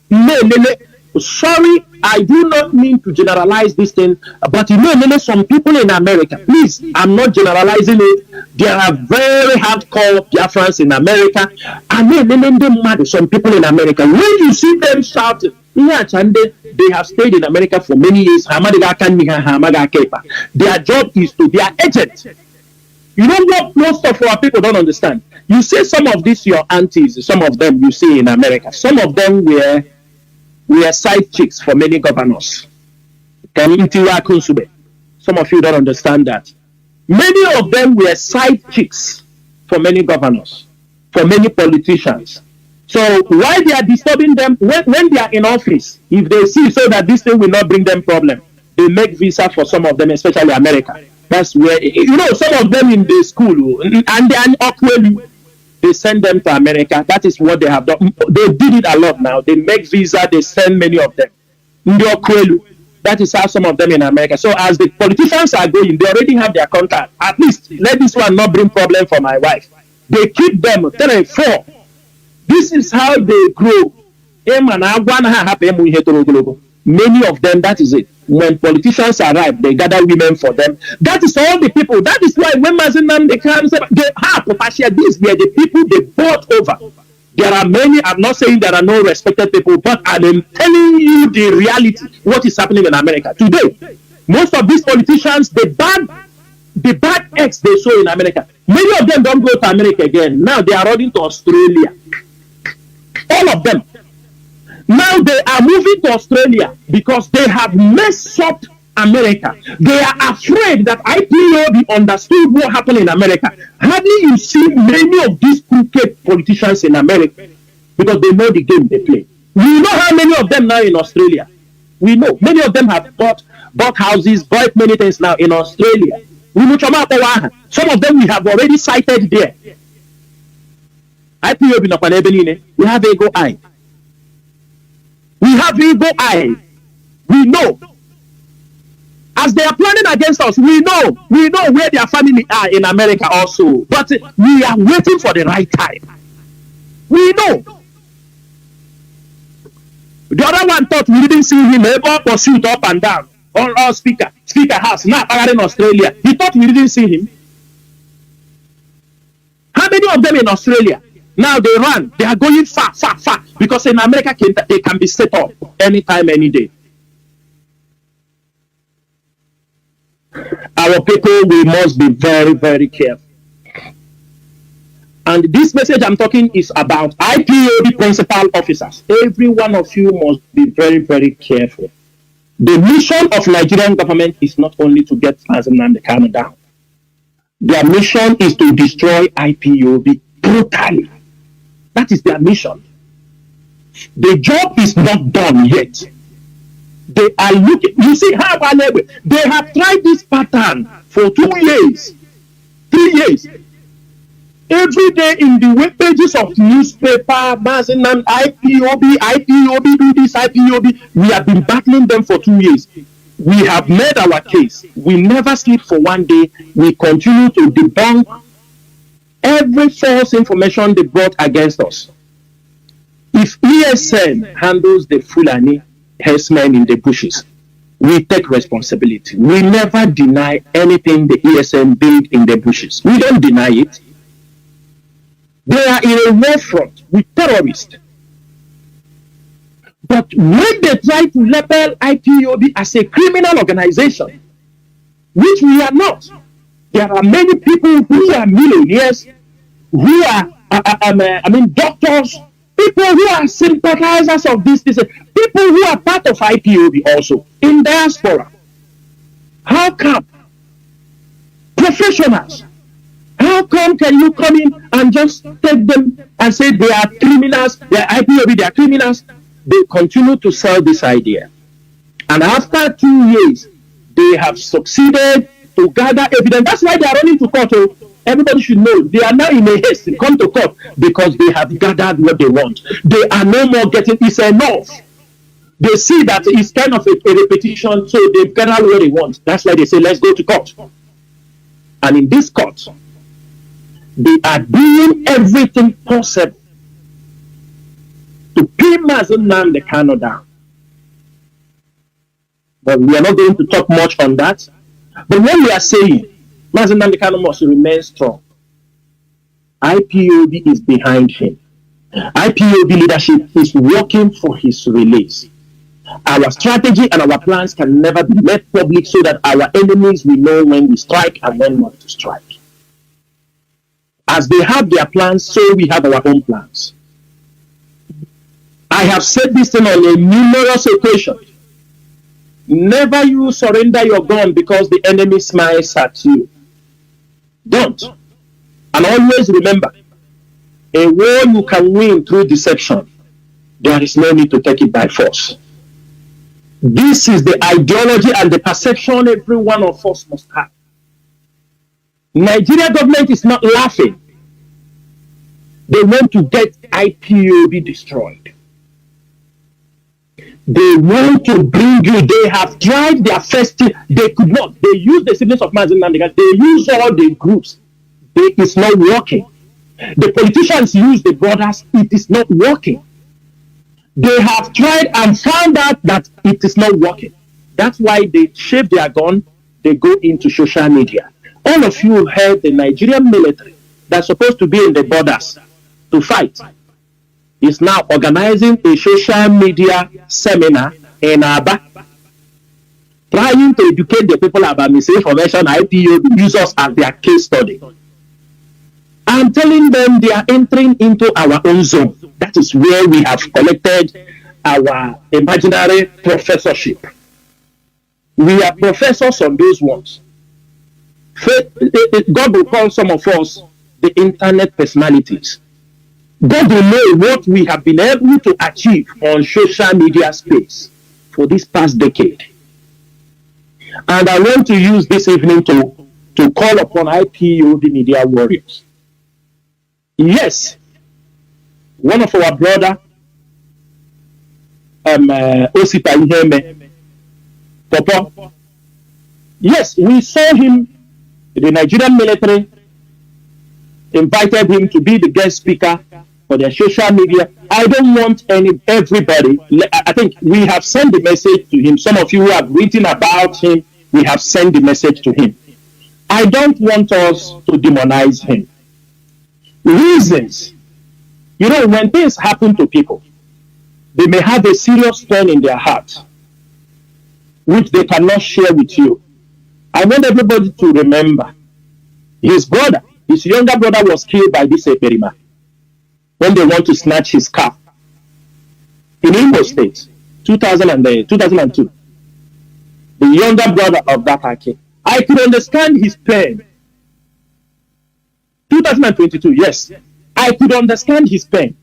Chinasa. Sorry, I do not mean to generalize this thing, but some people in America, please, I'm not generalizing it. There are very hardcore Biafrans in America, and some people in America, when you see them shouting, they have stayed in America for many years. Their job is to be an agent. You know what most of our people don't understand? You see some of these, your aunties, some of them you see in America, some of them we are side chicks for many governors. Some of you don't understand that. Many of them were sidekicks for many governors, for many politicians. So why they are disturbing them when they are in office, if they see so that this thing will not bring them problem, they make visa for some of them, especially America. That's where, some of them in the school, and they are awkwardly, they send them to America. That is what they have done. They did it a lot now. They make visa, they send many of them. That is how some of them in America. So as the politicians are going, they already have their contact. At least let this one not bring problem for my wife. They keep them 3 and 4. This is how they grow. Many of them, that is it. When politicians arrive, they gather women for them. That is all the people. That is why when Mazinam they come, they have these were the people they bought over. There are many, I'm not saying there are no respected people, but I'm telling you the reality, what is happening in America today. Most of these politicians, the bad eggs they sow in America, many of them don't go to America again. Now they are running to Australia. All of them. Now they are moving to Australia because they have messed up America. They are afraid that IPOB understood what happened in America. Hardly you see many of these crooked politicians in America because they know the game they play. We know how many of them now in Australia. We know many of them have bought houses, bought many things now in Australia. Some of them we have already cited there. IPOB we have Ego Eye. We have Ego Eye. We know. As they are planning against us, we know where their family are in America also. But we are waiting for the right time. We know. The other one thought we didn't see him ever pursuit up and down. All speaker house, now in Australia. He thought we didn't see him. How many of them in Australia? Now they run. They are going far. Because in America, they can be set up anytime, any day. Our people, we must be very, very careful. And this message I'm talking is about IPOB principal officers. Every one of you must be very, very careful. The mission of Nigerian government is not only to get Mazi and the Kanu down. Their mission is to destroy IPOB brutally. That is their mission. The job is not done yet. They are looking, you see how they have tried this pattern for 2 years, 3 years. Every day in the web pages of newspaper, Mazinam, IPOB do this, IPOB. We have been battling them for 2 years. We have made our case. We never sleep for 1 day. We continue to debunk every false information they brought against us. If ESN handles the Fulani herdsmen in the bushes, we take responsibility. We never deny anything the ESN did in the bushes. We don't deny it. They are in a war front with terrorists. But when they try to label IPOB as a criminal organization, which we are not, there are many people who are millionaires, who are, doctors, people who are sympathizers of this, people who are part of IPOB also, in diaspora. How come? Professionals. How come can you come in and just take them and say they are criminals, they are IPOB, they are criminals? They continue to sell this idea. And after 2 years, they have succeeded to gather evidence. That's why they are running to court. Everybody should know they are now in a haste to come to court because they have gathered what they want. They are no more getting, it's enough. They see that it's kind of a repetition, so they've gathered what they want. That's why they say, let's go to court. And in this court, they are doing everything possible to pin Mazi the Kanu down. But we are not going to talk much on that. But when we are saying Mazi the Kanu must remain strong, IPOB is behind him. IPOB leadership is working for his release. Our strategy and our plans can never be made public so that our enemies will know when we strike and when not to strike. As they have their plans, so we have our own plans. I have said this thing on a numerous occasions. Never you surrender your gun because the enemy smiles at you. Don't. And always remember, a war you can win through deception. There is no need to take it by force. This is the ideology and the perception every one of us must have. Nigeria government is not laughing. They want to get IPOB destroyed. They want to bring you. They have tried their first. They could not. They use the siblings of Mazi Chinasa Nworu. They use all the groups. It is not working. The politicians use the brothers. It is not working. They have tried and found out that it is not working. That's why they shape their gun. They go into social media. All of you heard the Nigerian military that's supposed to be in the borders to fight is now organizing a social media seminar in Aba, trying to educate the people about misinformation, IPOB, use us as their case study. I'm telling them they are entering into our own zone. That is where we have collected our imaginary professorship. We are professors on those ones. God will call some of us the internet personalities. God will know what we have been able to achieve on social media space for this past decade. And I want to use this evening to call upon IPOB media warriors. Yes, one of our brother, Osipa Iheme, Papa. Yes, we saw him. The Nigerian military invited him to be the guest speaker for their social media. I don't want everybody. I think we have sent the message to him. Some of you who have written about him, we have sent the message to him. I don't want us to demonize him. Reasons. You know, when things happen to people, they may have a serious pain in their heart, which they cannot share with you. I want everybody to remember, his brother, his younger brother was killed by this Eperima when they want to snatch his car in Imo State, 2002. The younger brother of that Ake. I could understand his pain. 2022, yes. I could understand his pain.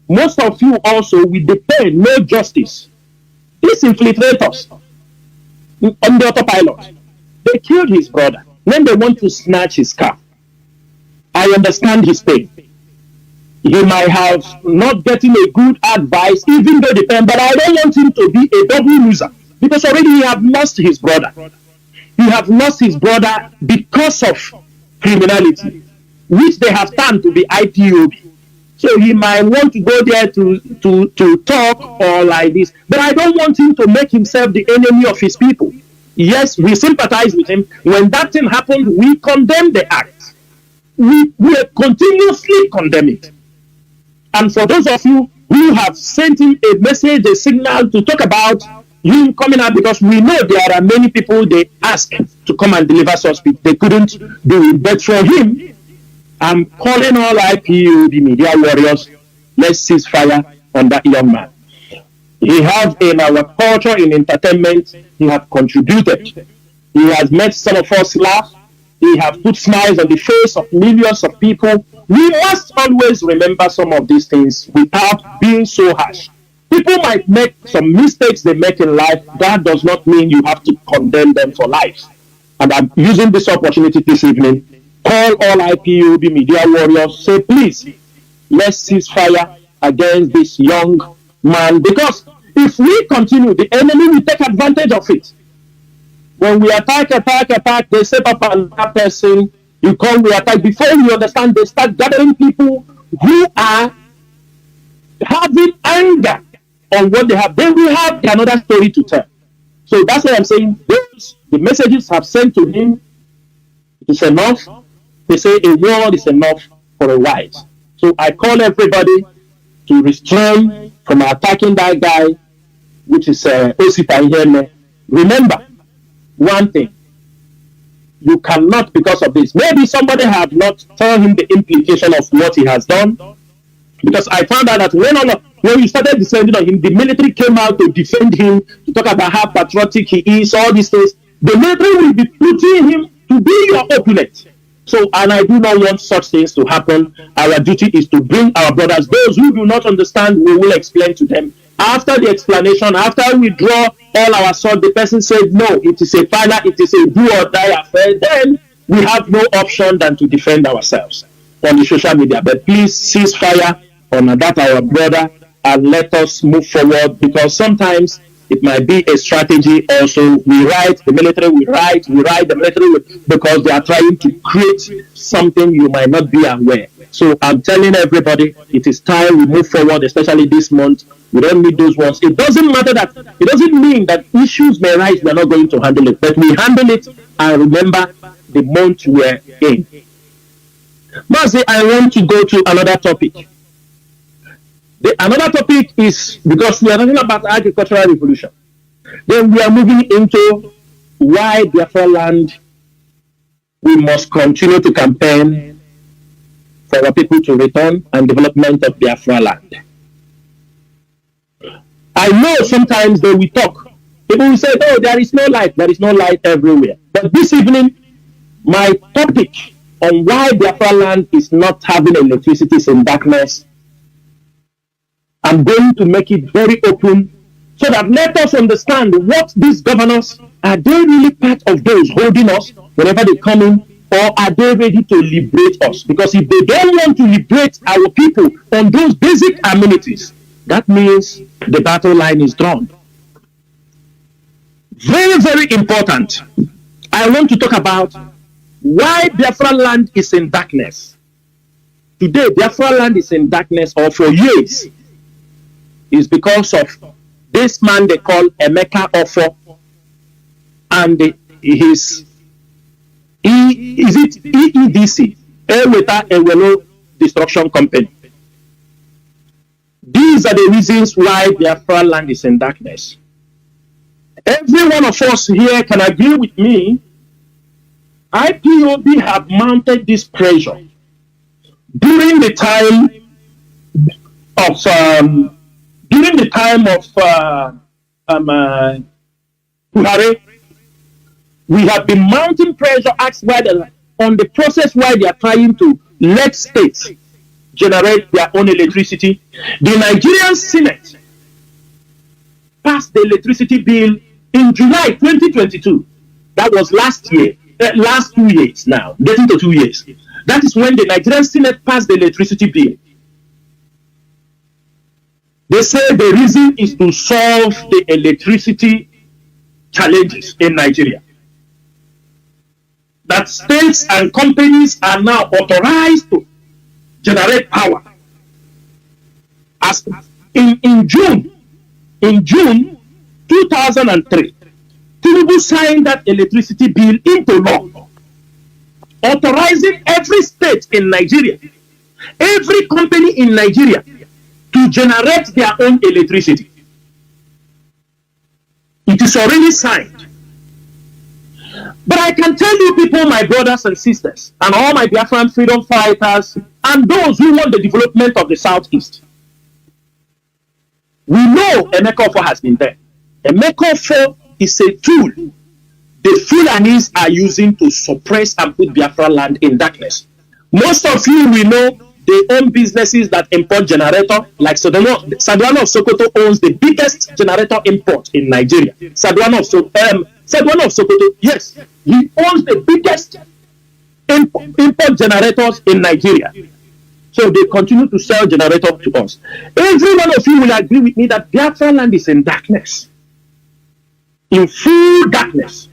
Most of you also with the pain, no justice. These infiltrators on the autopilot, they killed his brother when they want to snatch his car. I understand his pain. He might have not getting a good advice, even though the pain, but I don't want him to be a double loser because already he have lost his brother. He have lost his brother because of criminality, which they have turned to be IPOB. So he might want to go there to talk or like this, but I don't want him to make himself the enemy of his people. Yes, we sympathize with him. When that thing happened, we condemn the act. We continuously condemn it. And for those of you who have sent him a message, a signal to talk about him coming out, because we know there are many people they ask to come and deliver suspect. They couldn't do it. But for him, I'm calling all IPOB media warriors, let's cease fire on that young man. He has in our culture, in entertainment, he has contributed. He has made some of us laugh. He has put smiles on the face of millions of people. We must always remember some of these things without being so harsh. People might make some mistakes they make in life. That does not mean you have to condemn them for life. And I'm using this opportunity this evening, call all IPOB media warriors, say please, let's cease fire against this young man, because if we continue, the enemy will take advantage of it. When we attack, they set up another person, you call, we attack. Before you understand, they start gathering people who are having anger on what they have. They will have another story to tell. So that's why I'm saying the messages have sent to him, it is enough. They say a word is enough for a wise. So I call everybody to restrain from attacking that guy, which is Osipa Iheme. Remember one thing, you cannot, because of this, maybe somebody have not told him the implication of what he has done, because I found out that when when we started descending on him, the military came out to defend him, to talk about how patriotic he is, all these things. The military will be putting him to be your opponent. So, and I do not want such things to happen. Our duty is to bring our brothers. Those who do not understand, we will explain to them. After the explanation, after we draw all our sword, the person said, no, it is a final, it is a do or die affair. Then we have no option than to defend ourselves on the social media. But please cease fire on that our brother and let us move forward, because sometimes it might be a strategy also. We write, the military will write, the military will, because they are trying to create something you might not be aware. So I'm telling everybody, it is time we move forward, especially this month. We don't need those ones. It doesn't matter that, it doesn't mean that issues may rise, we're not going to handle it, but we handle it and remember the month we're in. Mazi, I want to go to another topic. Another topic is, because we are talking about agricultural revolution, then we are moving into why Biafra land we must continue to campaign for our people to return and development of Biafra land. I know sometimes they will talk. People will say, oh, there is no light everywhere. But this evening, my topic on why Biafra land is not having electricity is in darkness, I'm going to make it very open so that let us understand what these governors, are they really part of those holding us whenever they come in, or are they ready to liberate us? Because if they don't want to liberate our people on those basic amenities, that means the battle line is drawn. Very, very important. I want to talk about why Biafra land is in darkness. Today, Biafra land is in darkness, or for years, is because of this man they call Emeka Ofo and his EEDC, Eweta Ewelo Destruction Company. These are the reasons why Biafra land is in darkness. Every one of us here can agree with me. IPOB have mounted this pressure during the time of Buhari. We have been mounting pressure on the process why they are trying to let states generate their own electricity. The Nigerian Senate passed the electricity bill in July 2022. That was last year, last 2 years now, getting to 2 years. That is when the Nigerian Senate passed the electricity bill. They say the reason is to solve the electricity challenges in Nigeria. That states and companies are now authorized to generate power. As in June 2003, Tinubu signed that electricity bill into law, authorizing every state in Nigeria, every company in Nigeria, to generate their own electricity. It is already signed. But I can tell you people, my brothers and sisters, and all my Biafran freedom fighters, and those who want the development of the Southeast, we know Emeka Ofo has been there. Emeka Ofo is a tool the Fulanis are using to suppress and put Biafra land in darkness. Most of you will know they own businesses that import generator, like Sadwana of Sokoto owns the biggest generator import in Nigeria. Sadwana of Sokoto, yes, he owns the biggest import generators in Nigeria. So they continue to sell generators to us. Every one of you will agree with me that Biafra land is in darkness, in full darkness.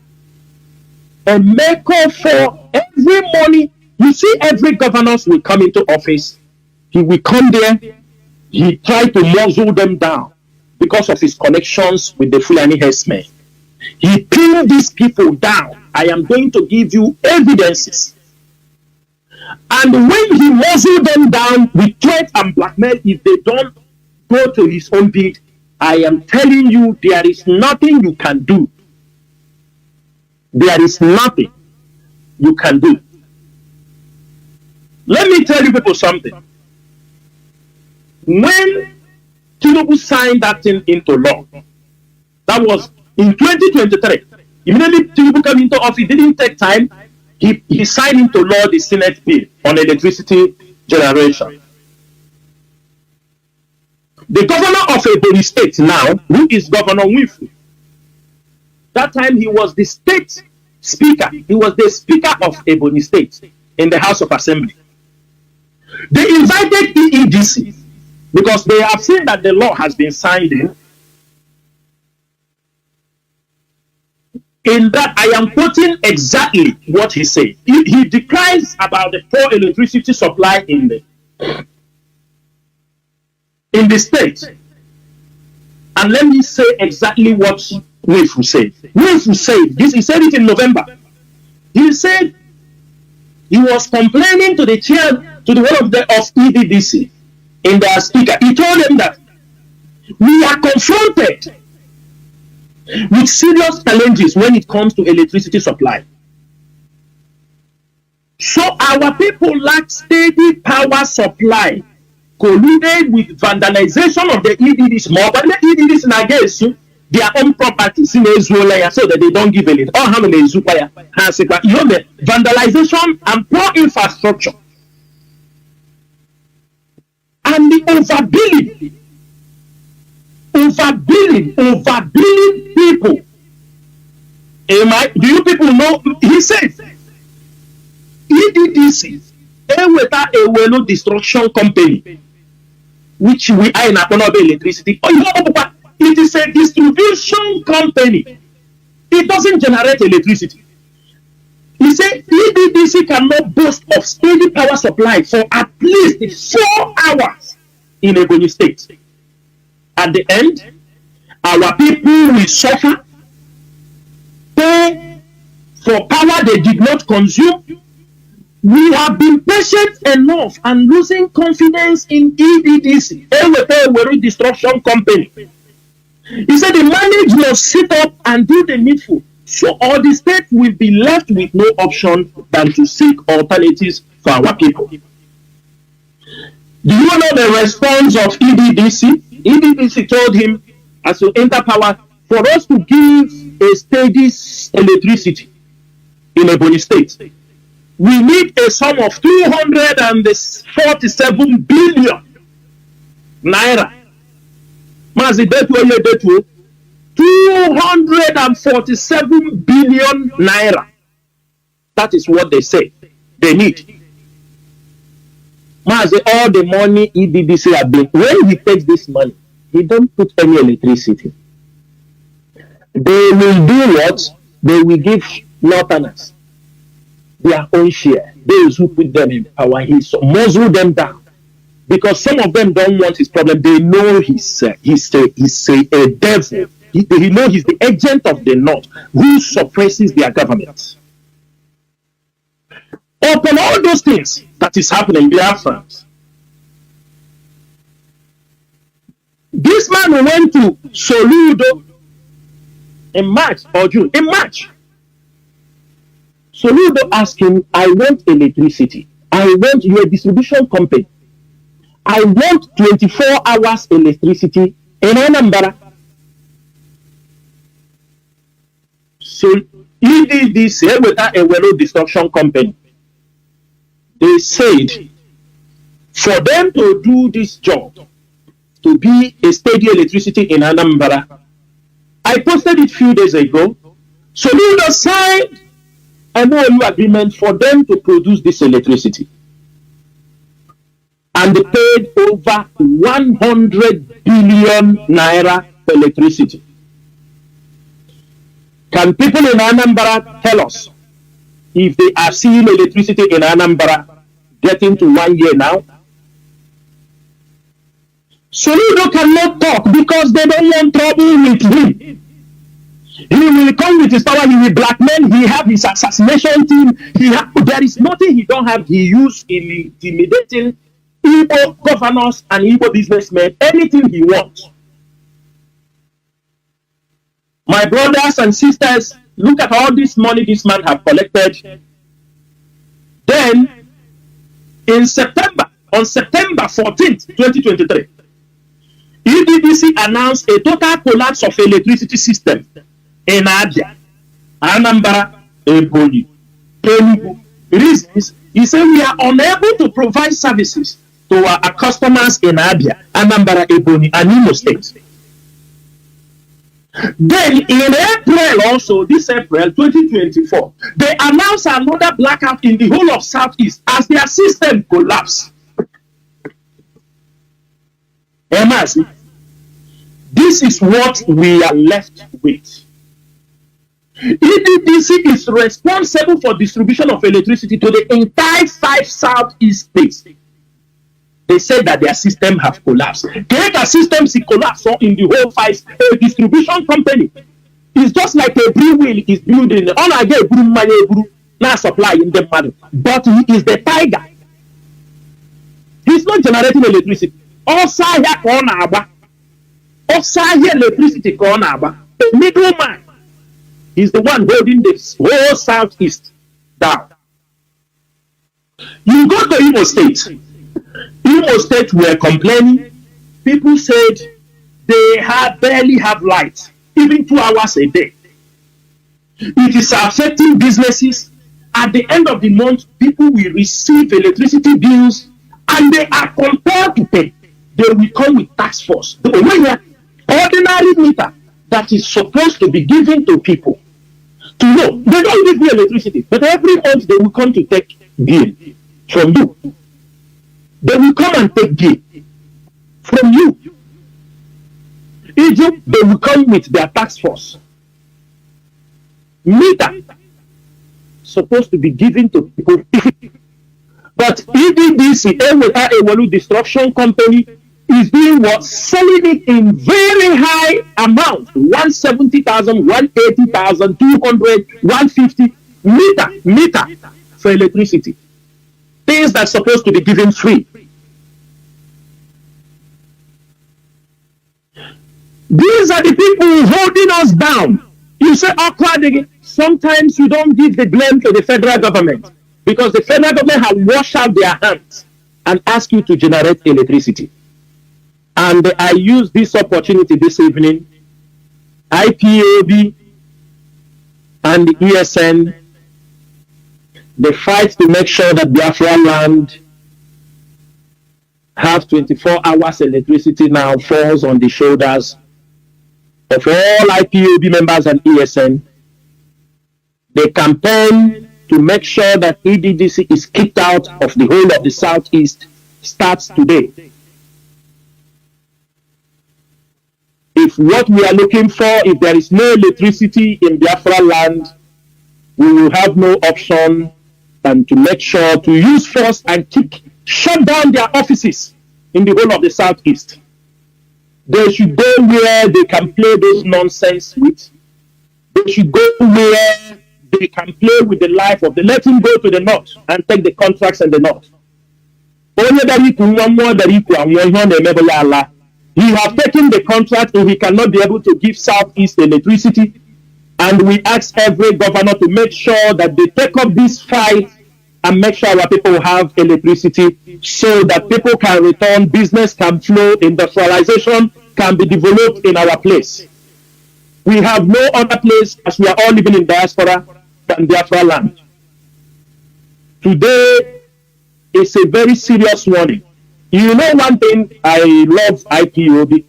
And make up for every morning. You see, every governor will come into office. He will come there. He try to muzzle them down because of his connections with the Fulani herdsmen. He pinned these people down. I am going to give you evidences. And when he muzzled them down with threat and blackmail, if they don't go to his own bid, I am telling you, there is nothing you can do. There is nothing you can do. Let me tell you people something. When Chinedu signed that thing into law. That was in 2023. Immediately Chinedu came into office, it didn't take time. He signed into law the Senate bill on electricity generation. The governor of Ebonyi State now, who is Governor Wifu, that time he was the state speaker. He was the speaker of Ebonyi State in the House of Assembly. They invited EEDC because they have seen that the law has been signed in that I am quoting exactly what he said. He decries about the poor electricity supply in the state. And let me say exactly what Wifu said. Wifu said this, he said it in November. He said he was complaining to the chair, to the one of EDDC in their speaker. He told them that we are confronted with serious challenges when it comes to electricity supply. So our people lack steady power supply, colluded with vandalization of the EDDs. More than the EDDs in against their own properties in Israel, so that they don't give it. All how many vandalization and poor infrastructure. And the overbilling people. Do you people know? He said, EDDC, a destruction company, which we are in Akonobe electricity. It is a distribution company. It doesn't generate electricity. He said EDDC cannot boast of steady power supply for at least 4 hours in Ebonyi State. At the end, our people will suffer, pay for power they did not consume. We have been patient enough and losing confidence in EDDC, a destruction company. He said the manager must sit up and do the needful, so all the state will be left with no option than to seek alternatives for our people. Do you know the response of EDDC? EDDC told him, as you enter power, for us to give a steady electricity in Ebonyi State, we need a sum of 247 billion naira. Mazi 247 billion naira. That is what they say they need. Mazi, all the money EDDC have been, when he takes this money, he don't put any electricity. They will do what? They will give northerners their own share. Those who put them in power, he muzzle them down. Because some of them don't want his problem. They know he's a devil. They know he's the agent of the North who suppresses their government. Upon all those things that is happening, Biafra, this man went to Soludo in March or June. In March, Soludo asked him, I want electricity. I want your distribution company. I want 24 hours electricity in Anambra. So EDDC with a well destruction company. They said for them to do this job, to be a steady electricity in Anambra, I posted it a few days ago. So Soludo signed an MOU agreement for them to produce this electricity. And they paid over 100 billion naira for electricity. Can people in Anambra tell us if they are seeing electricity in Anambra getting to 1 year now? Soludo cannot talk because they don't want trouble with him. He will come with his power, he will blackmail, he have his assassination team, there is nothing he don't have. He used in intimidating Igbo governors and Igbo businessmen, anything he wants. My brothers and sisters, look at all this money this man have collected. Then, in September, on September 14th, 2023, EDDC announced a total collapse of electricity system in Abia, Anambra, Ebonyi, Enugu. Reasons, he said we are unable to provide services to our customers in Abia, Anambra, Ebonyi, and Imo State. Then in April also, this April 2024, they announced another blackout in the whole of Southeast as their system collapsed. Mazi, this is what we are left with. EDDC is responsible for distribution of electricity to the entire 5 Southeast states. They said that their system have collapsed. Greater systems collapse in the whole 5. A distribution company is just like a brew wheel is building. All I get now supply in the money, but he is the tiger. He's not generating electricity. Also electricity. The middleman is the one holding the whole Southeast down. You go to Imo State. Imo State were complaining. People said they barely have light, even 2 hours a day. It is affecting businesses. At the end of the month, people will receive electricity bills and they are compelled to pay. They will come with task force. The ordinary meter that is supposed to be given to people to know. They don't give me electricity, but every month they will come to take bill from you. They will come and take bill from you. Egypt, they will come with their task force. Meter supposed to be given to people. But EDDC, Ewolu Destruction Company, is doing what? Selling it in very high amount. 170,000, 180,000, 200, 150 meter for electricity. Things that's supposed to be given free. These are the people holding us down. You say, sometimes you don't give the blame to the federal government because the federal government has washed out their hands and asked you to generate electricity. And I use this opportunity this evening, IPOB and the ESN, they fight to make sure that Biafra land have 24 hours electricity now falls on the shoulders of all IPOB members and ESN. They campaign to make sure that EDDC is kicked out of the whole of the Southeast starts today. If what we are looking for, if there is no electricity in Biafra land, we will have no option than to make sure to use force and shut down their offices in the whole of the Southeast. They should go where they can play those nonsense with. They should go where they can play with the life of the. Let him go to the north and take the contracts in the north. He has taken the contract and he cannot be able to give Southeast electricity. And we ask every governor to make sure that they take up this fight and make sure our people have electricity so that people can return, business can flow, industrialization can be developed in our place. We have no other place as we are all living in diaspora than Biafra land. Today is a very serious warning. You know one thing, I love IPOB,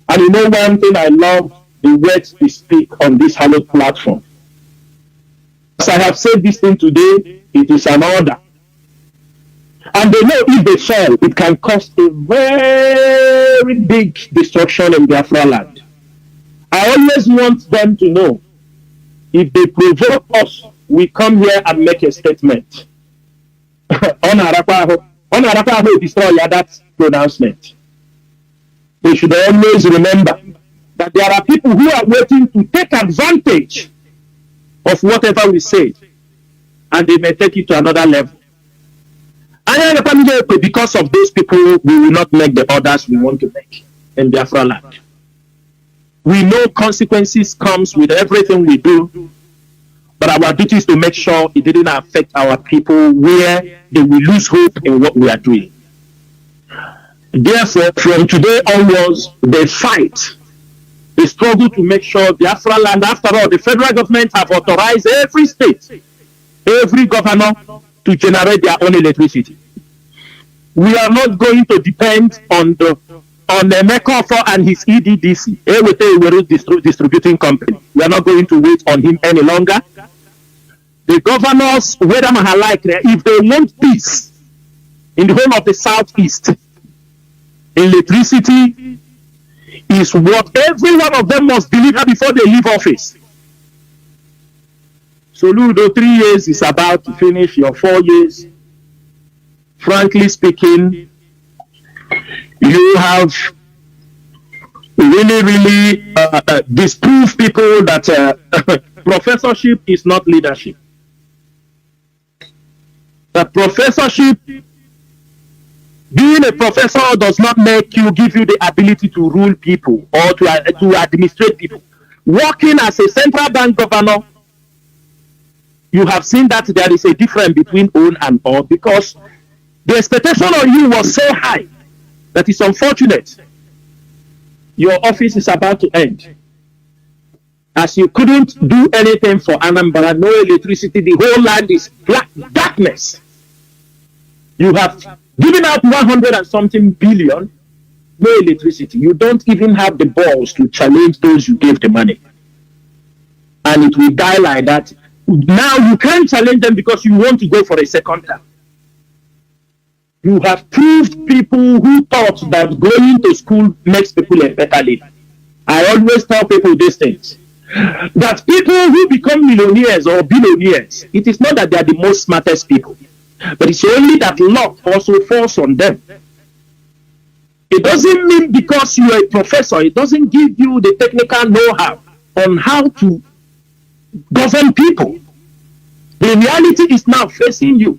and you know one thing, I love the words we speak on this hallowed platform. As I have said this thing today, it is an order. And they know if they fall, it can cause a very big destruction in Biafra land. I always want them to know, if they provoke us, we come here and make a statement. Destroy that pronouncement. They should always remember that there are people who are waiting to take advantage of whatever we say, and they may take it to another level. And because of those people, we will not make the orders we want to make in Biafra land. We know consequences comes with everything we do, but our duty is to make sure it didn't affect our people where they will lose hope in what we are doing. Therefore, from today onwards, they fight. They struggle to make sure Biafra land. After all, the federal government have authorized every state, every governor to generate their own electricity. We are not going to depend on the Mekofo and his EDDC, distributing company. We are not going to wait on him any longer. The governors, whether if they want peace in the whole of the southeast, electricity is what every one of them must deliver before they leave office. So, Ludo, 3 years is about to finish, your 4 years. Frankly speaking, you have really disproved people that professorship is not leadership. That professorship, being a professor does not give you the ability to rule people or to administrate people. Working as a central bank governor, you have seen that there is a difference between own and all, because the expectation on you was so high that it's unfortunate. Your office is about to end. As you couldn't do anything for Anambra, no electricity, the whole land is black darkness. You have given out 100 and something billion, no electricity. You don't even have the balls to challenge those you gave the money. And it will die like that. Now you can't challenge them because you want to go for a second term. You have proved people who thought that going to school makes people a better leader. I always tell people these things. That people who become millionaires or billionaires, it is not that they are the most smartest people, but it's only that luck also falls on them. It doesn't mean because you are a professor, it doesn't give you the technical know-how on how to govern people. The reality is now facing you.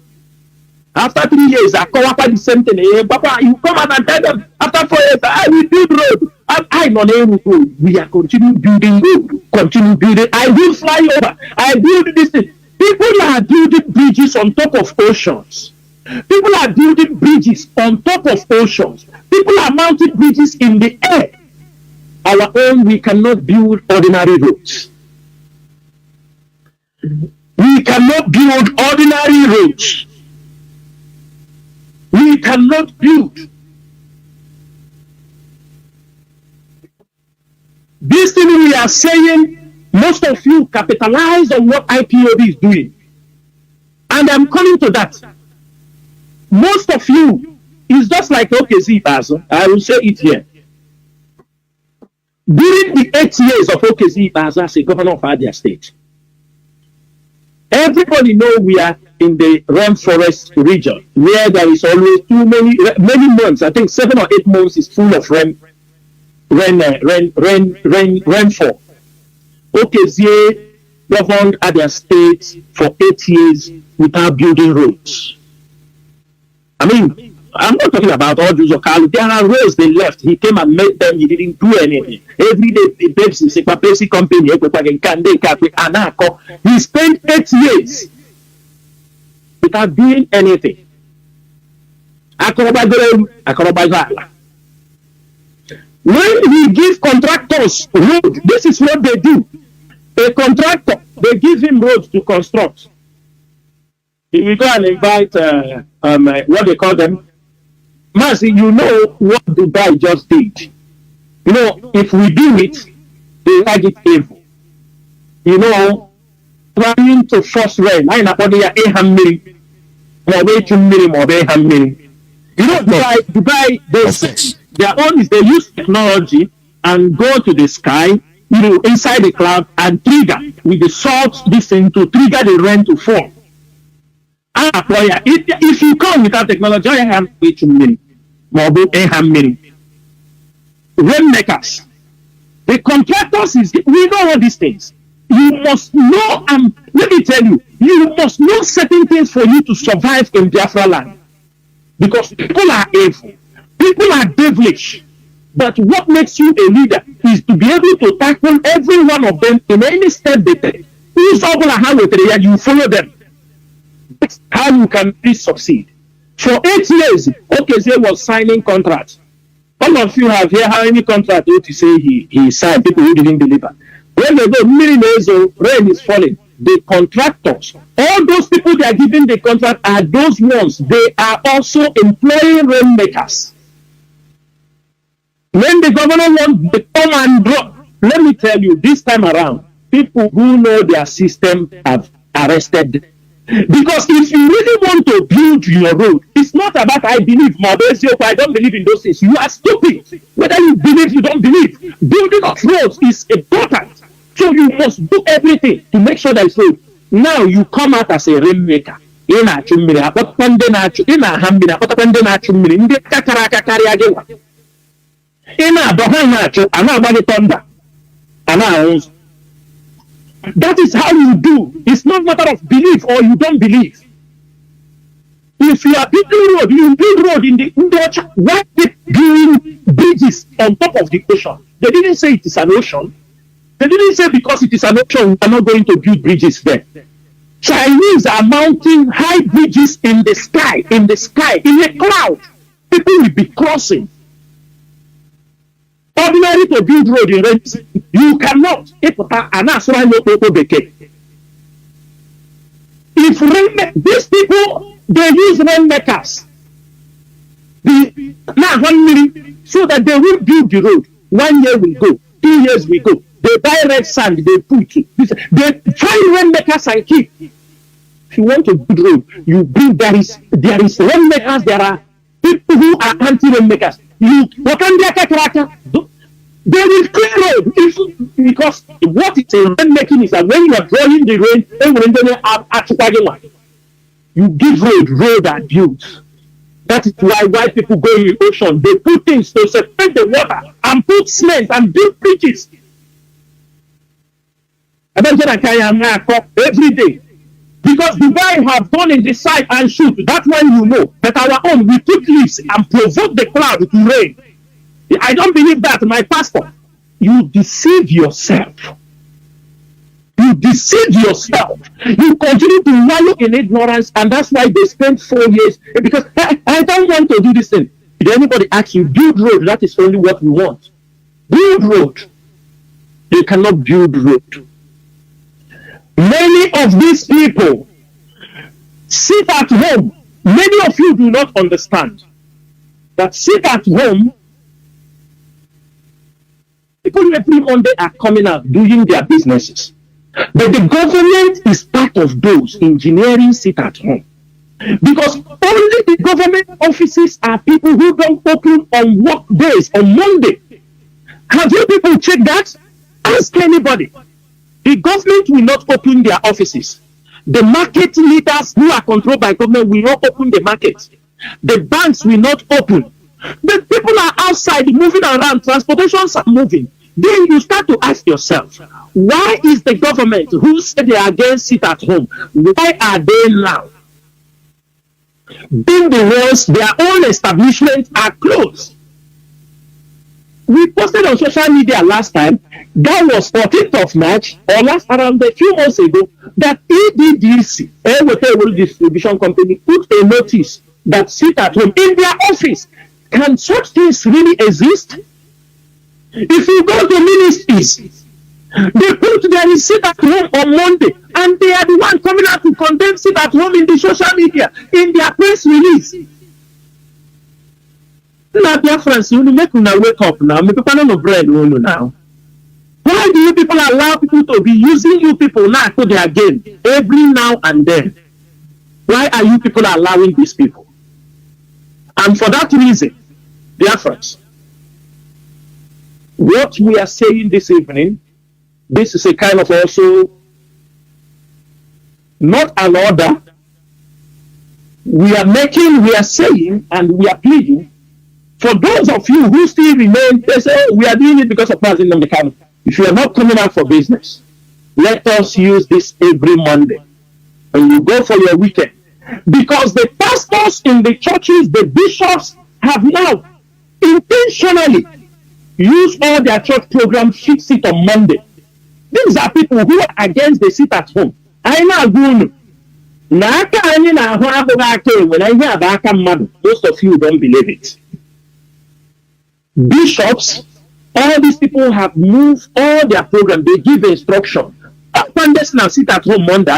After 3 years, I come up with the same thing. Hey, Papa, you come and tell them, after 4 years, I will build road. I know we are continuing building road, continue building. I will fly over. I build this thing. People are building bridges on top of oceans. People are building bridges on top of oceans. People are mounting bridges in the air. Our own, we cannot build ordinary roads. We cannot build ordinary roads. We cannot build. This thing we are saying, most of you capitalize on what IPOB is doing. And I'm coming to that. Most of you is just like OKZ Ibazo. I will say it here. During the 8 years of OKZ Ibazo as a governor of Abia State, everybody know we are in the rainforest region where there is always many months. I think 7 or 8 months is full of rainfall. OKZ governed Abia State for 8 years without building roads. I mean, I'm not talking about all those Okalu. There are roads they left. He came and made them. He didn't do anything. Every day, the Pepsi company, he spent 8 years without doing anything. When we give contractors road, this is what they do. A contractor, they give him roads to construct. If we go and invite, what they call them, Mazi, you know what Dubai just did. You know, if we do it, they like it evil. You know, trying to force rain. I know they are you know, Dubai, their own is they use technology and go to the sky, you know, inside the cloud and trigger with the salt this thing to trigger the rain to fall. If you come without technology, I am rainmakers. The contractors we know all these things. You must know, let me tell you, you must know certain things for you to survive in Biafra land. Because people are evil, people are devilish. But what makes you a leader is to be able to tackle every one of them in any step they take. You follow them. That's how you can please succeed. For 8 years, OKZ was signing contracts. All of you have here how many contract to say he signed, people who didn't deliver. When they go, rain is falling. The contractors, all those people they are giving the contract are those ones. They are also employing rainmakers. When the governor wants to come and drop, let me tell you, this time around, people who know their system have arrested. Because if you really want to build your road, it's not about I believe, I don't believe in those things. You are stupid. Whether you believe, you don't believe. Building of roads is important. So you must do everything to make sure that it's road. Now you come out as a rainmaker. In a thunder. That is how you do. It's not a matter of belief or you don't believe. If you are building road, you build road in the ocean. Why they building bridges on top of the ocean? They didn't say it is an ocean. They didn't say because it is an ocean, we are not going to build bridges there. Chinese are mounting high bridges in the sky, in a cloud. People will be crossing. Ordinary to build road in rain, you cannot. If these people, they use rainmakers. Now 1 million, so that they will build the road. 1 year will go, 2 years will go. They buy red sand, they put it. They find rainmakers and keep. If you want to build road, you build. There is rainmakers. There are people who are anti-rainmakers. They will clear road because what is a rain making is that when you are drawing the rain, you give road and build. That is why people go in the ocean. They put things to separate the water and put cement and build bridges. Every day. Because the guy have gone in the side and shoot. That's why you know. But our own, we put leaves and provoke the cloud to rain. I don't believe that, my pastor. You deceive yourself. You deceive yourself. You continue to wallow in ignorance, and that's why they spend 4 years. Because I don't want to do this thing. If anybody asks you, build road, that is only what we want. Build road. You cannot build road. Many of these people sit at home. Many of you do not understand that sit at home. People every Monday are coming out doing their businesses. But the government is part of those engineering sit at home. Because only the government offices are people who don't open on work days, on Monday. Have you people checked that? Ask anybody. The government will not open their offices. The market leaders who are controlled by government will not open the market. The banks will not open. The people are outside moving around, transportations are moving. Then you start to ask yourself, why is the government who said they are against sit at home, why are they now? Being the ones, their own establishments are closed. We posted on social media last time, that was 14th of March, or around a few months ago, that EDDC, Airwater Distribution Company, put a notice that sit at home in their office. Can such things really exist? If you go to ministries, they put their sit at home on Monday, and they are the one coming out to condemn sit at home in the social media, in their press release. Now, Biafrans, you make una wake up now. Me people no bread now. Why do you people allow people to be using you people now to their game every now and then? Why are you people allowing these people? And for that reason, Biafrans, what we are saying this evening, this is a kind of also not an order. We are saying, and we are pleading for those of you who still remain. They say, oh, we are doing it because of Mazi Chinasa Nworu. If you are not coming out for business, let us use this every Monday when you go for your weekend. Because the pastors in the churches, the bishops, have now intentionally used all their church programs, fix it on Monday. These are people who are against the sit at home. I know. Most of you don't believe it. bishops, all these people have moved all their program. They give instruction. Pundits now sit at home Monday,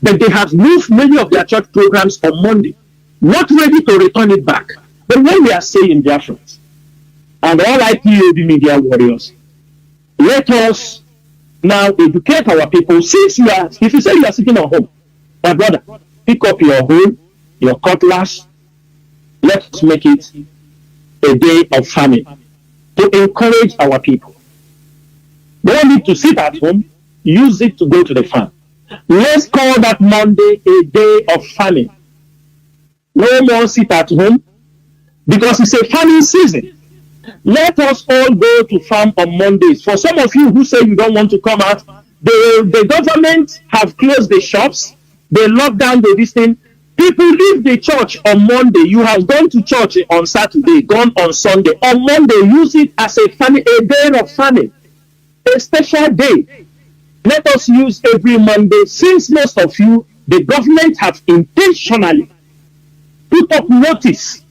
but they have moved many of their church programs on Monday, not ready to return it back. But when we are saying, Biafrans and all IPOB media warriors, let us now educate our people. Since you are, if you say you are sitting at home, my brother, pick up your hoe, your cutlass. Let's make it a day of famine to encourage our people. They don't need to sit at home. Use it to go to the farm. Let's call that Monday a day of famine. No more sit at home because it's a famine season. Let us all go to farm on Mondays. For some of you who say you don't want to come out, the government have closed the shops. They locked down this thing. People leave the church on Monday. You have gone to church on Saturday, gone on Sunday. On Monday, use it as a day of famine, a special day. Let us use every Monday, since most of you, the government have intentionally put up notice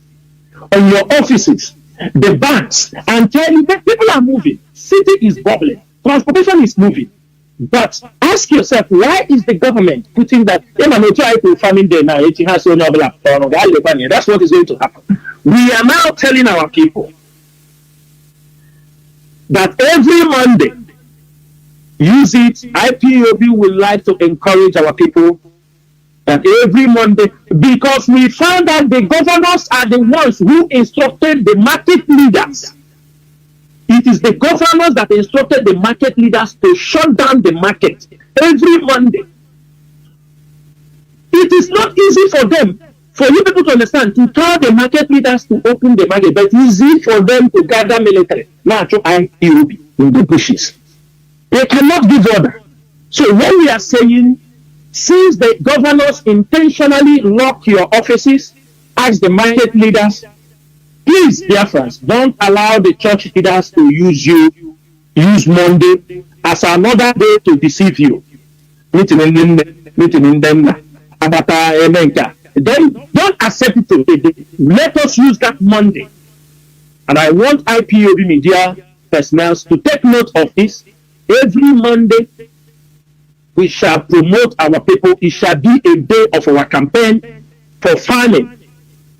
on your offices, the banks, and tell you that people are moving. City is bubbling. Transportation is moving. But ask yourself, why is the government putting that? That's what is going to happen. We are now telling our people that every Monday, use it. IPOB would like to encourage our people that every Monday, because we found out the governors are the ones who instructed the market leaders. It is the governors that instructed the market leaders to shut down the market every Monday. It is not easy for them, for you people to understand, to tell the market leaders to open the market, but it's easy for them to gather military. Now, IPOB in the bushes. They cannot give order. So what we are saying, since the governors intentionally lock your offices, ask the market leaders, please, Biafrans, don't allow the church leaders to use Monday as another day to deceive you. Then don't accept it today. Let us use that Monday. And I want IPOB media personnel to take note of this. Every Monday, we shall promote our people. It shall be a day of our campaign for farming,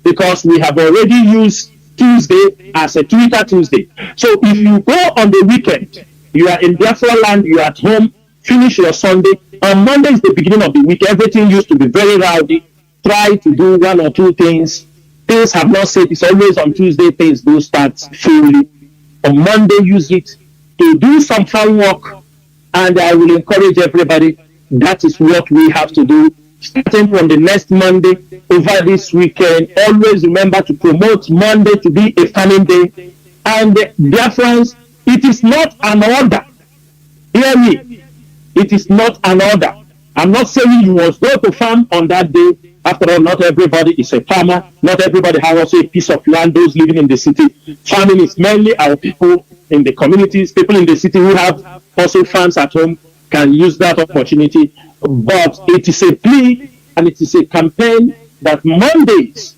because we have already used Tuesday as a Twitter Tuesday. So if you go on the weekend, you are in Biafra land, you are at home, finish your Sunday. On Monday is the beginning of the week. Everything used to be very rowdy. Try to do one or two things. Things have not said. It's always on Tuesday things do start fully. On Monday, use it to do some farm work, and I will encourage everybody. That is what we have to do. Starting from the next Monday over this weekend, always remember to promote Monday to be a farming day. And dear friends, it is not an order. Hear me. It is not an order. I'm not saying you must go to farm on that day. After all, not everybody is a farmer. Not everybody has also a piece of land, those living in the city. Farming is mainly our people in the communities. People in the city who have also farms at home can use that opportunity. But it is a plea and it is a campaign that Mondays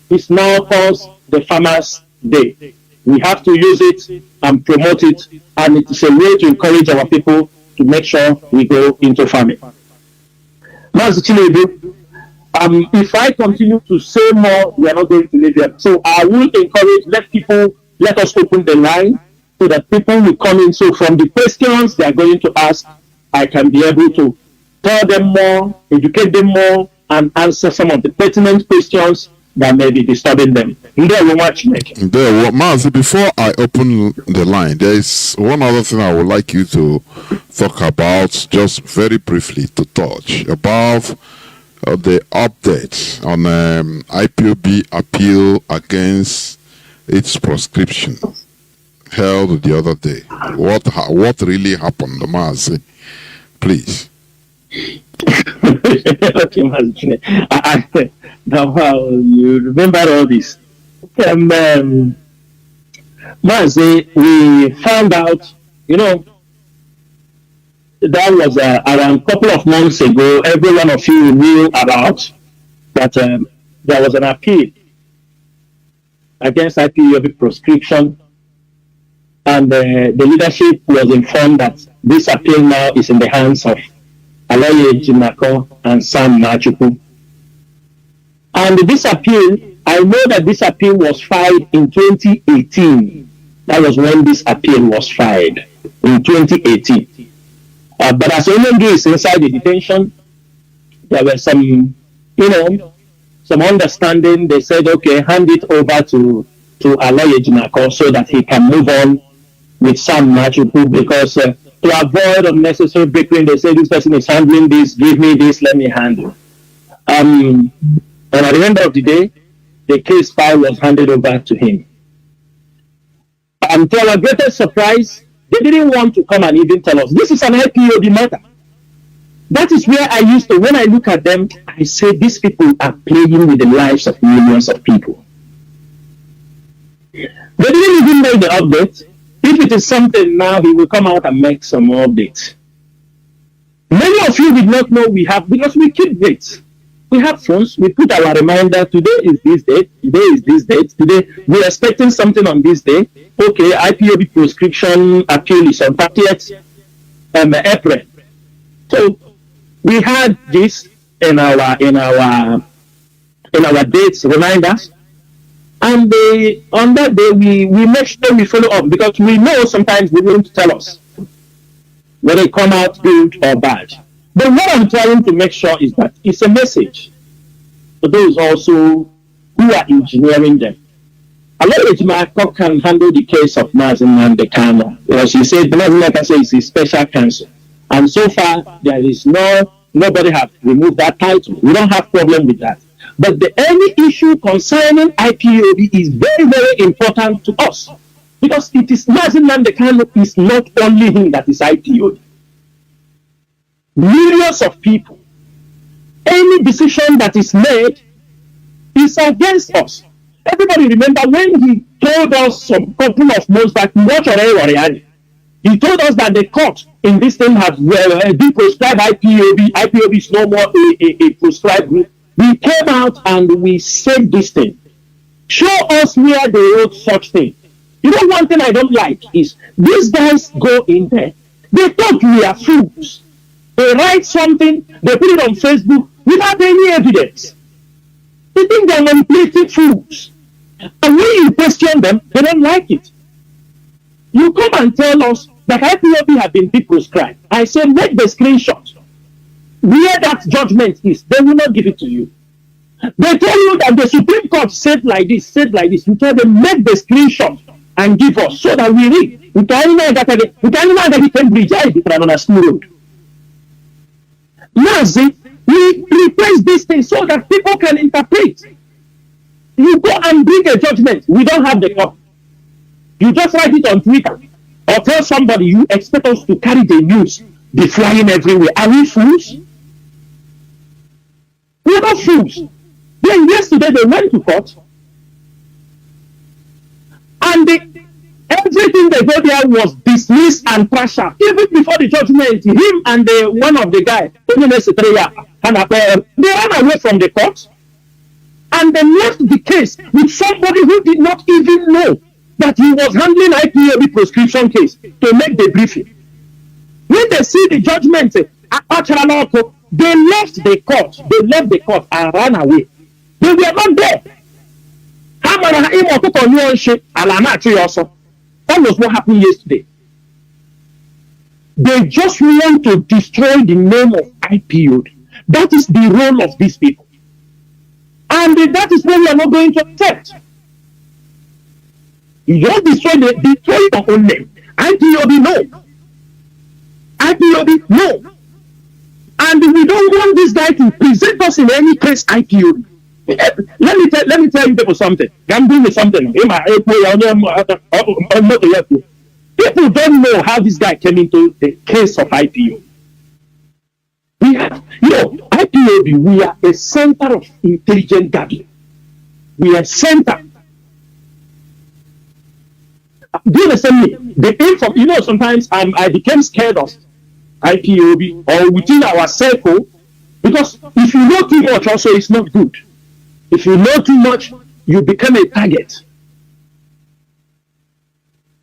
is now called the Farmers' Day. We have to use it and promote it, and it is a way to encourage our people to make sure we go into farming. Mazi Chinedu, if I continue to say more, we are not going to leave here. So I will encourage, let us open the line so that people will come in. So from the questions they are going to ask, I can be able to tell them more, educate them more, and answer some of the pertinent questions that may be disturbing them. Mazi, before I open the line, there is one other thing I would like you to talk about, just very briefly to touch, about the update on IPOB appeal against its proscription held the other day. What really happened, Mazi? Please. Okay, wow, you remember all this. Mazi, we found out, that was around a couple of months ago. Every one of you knew about that there was an appeal against IPOB proscription And the leadership was informed that this appeal now is in the hands of Aloye Jinako and Sam Machuku. And this appeal, I know that this appeal was filed in 2018. That was when this appeal was filed, in 2018. But as Onyendu is inside the detention, there were some, some understanding. They said, okay, hand it over to Aloye Jinako so that he can move on with Sam Machuku, because to avoid unnecessary bickering, they say this person is handling this, give me this, let me handle. And at the end of the day, the case file was handed over to him. And to our greatest surprise, they didn't want to come and even tell us, this is an IPOB matter. That is where I used to, when I look at them, I say these people are playing with the lives of millions of people. They didn't even make the update. If it is something now, he will come out and make some more updates. Many of you did not know we have, because we keep dates. We have phones, we put our reminder, today is this date, today is this date, today we're expecting something on this day. Okay, IPOB prescription appeal is on 30th April. So we had this in our dates reminders, and on that day we make sure we follow up, because we know sometimes they won't tell us whether it come out good or bad. But what I'm trying to make sure is that it's a message for those also who are engineering them. Aloye Jinako can handle the case of Mazi Chinasa Nworu, because he said, like I say, it's a special counsel. And so far, there is nobody have removed that title. We don't have problem with that. But any issue concerning IPOB is very, very important to us, because it is Mazi Chinasa Nworu is not only him that is IPOB. Millions of people. Any decision that is made is against us. Everybody remember when he told us some couple of months back, he told us that the court in this thing has prescribed IPOB. IPOB is no more a prescribed group. We came out and we said this thing. Show us where they wrote such thing. One thing I don't like is these guys go in there. They thought we are fools. They write something, they put it on Facebook without any evidence. They think they're manipulating fools. And when you question them, they don't like it. You come and tell us that IPOB have been prescribed. I say, make the screenshot. Where that judgment is, they will not give it to you. They tell you that the Supreme Court said like this, said like this. You tell them, make the screenshot and give us so that we read. We can know that we can bridge on a school road. Mazi, we replace this thing so that people can interpret. You go and bring a judgment. We don't have the copy. You just write it on Twitter or tell somebody you expect us to carry the news, be flying everywhere. Are we fools? We're not fools. Then yesterday they went to court and everything they got there was dismissed and trashed out. Even before the judgment, him and one of the guys, they ran away from the court and they left the case with somebody who did not even know that he was handling IPOB prescription case to make the briefing. When they see the judgment, they left the court and ran away. They were not there. That was what happened yesterday. They just want to destroy the name of IPOB. That is the role of these people. And that is what we are not going to accept. You don't destroy your own name. IPOB, no. IPOB, no. And we don't want this guy to present us in any case IPOB. Let me tell you people something. I'm doing something. People don't know how this guy came into the case of IPOB. We have, IPOB, we are a center of intelligent gathering. We are a center. Do you understand me? The info, sometimes I became scared of IPOB or within our circle, because if you know too much also it's not good. If you know too much, you become a target.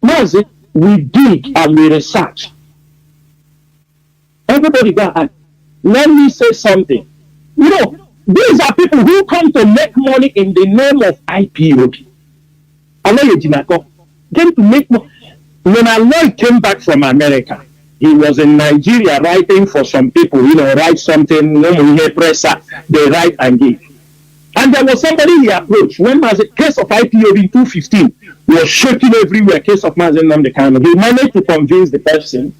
Mazi, we dig and we research. Everybody go and let me say something. You know, these are people who come to make money in the name of IPOB. Aloye came to make money. When Aloy came back from America, he was in Nigeria writing for some people, you know, write something, they write and give. And there was somebody he approached when the case of IPOB in 2015 was shaking everywhere, case of Mazi Chinasa Nworu. He managed to convince the person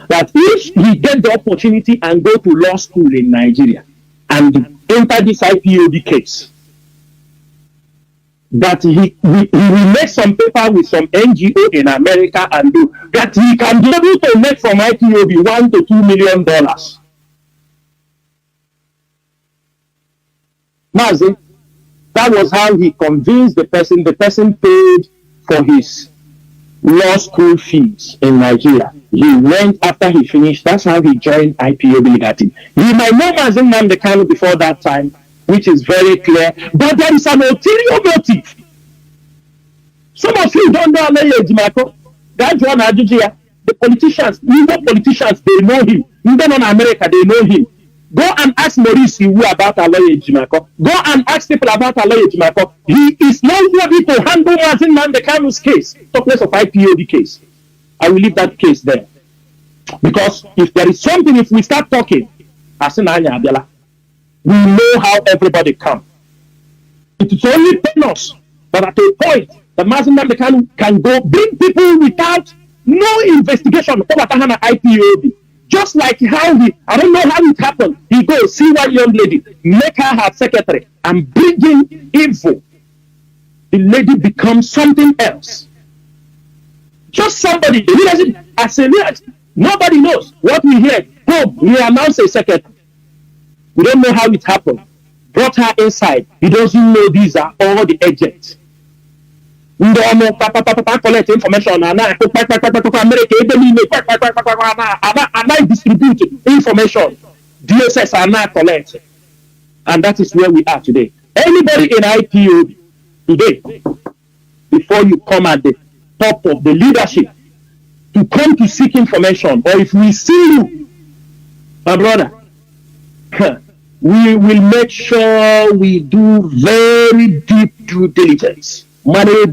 that if he get the opportunity and go to law school in Nigeria and enter this IPOB case, that he will make some paper with some NGO in America and do that, he can be able to make from IPOB $1 to $2 million. Mazi, that was how he convinced the person. The person paid for his law school fees in Nigeria. He went after he finished. That's how he joined IPOB. That he might know Mazi Chinasa Nworu before that time, which is very clear, but there is an ulterior motive. Some of you don't know Aloye Ejimako. That's one Ajujia. The politicians, even politicians, they know him. Even in America, they know him. Go and ask Maurice Iwu about Aloye Ejimako. Go and ask people about Aloye Ejimako. He is not ready to handle Mazi Chinasa Nworu's case, the place of IPOB case. I will leave that case there. Because if there is something, if we start talking, Asinanya Abiola, we know how everybody comes. It is only painless, but at a point, the Mazi Chinasa Nworu can go bring people without no investigation over IPOB. Just like how I don't know how it happened. He goes, see one young lady, make her secretary, and bring in info. The lady becomes something else. Just somebody, he doesn't, as a nobody knows what we hear. Boom, he announced a secretary. We don't know how it happened. Brought her inside. He doesn't know these are all the agents. Collect information and I distribute information. DSS are now collecting. And that is where we are today. Anybody in IPOB today, before you come at the top of the leadership to come to seek information, or if we see you, my brother, we will make sure we do very deep due diligence. Before we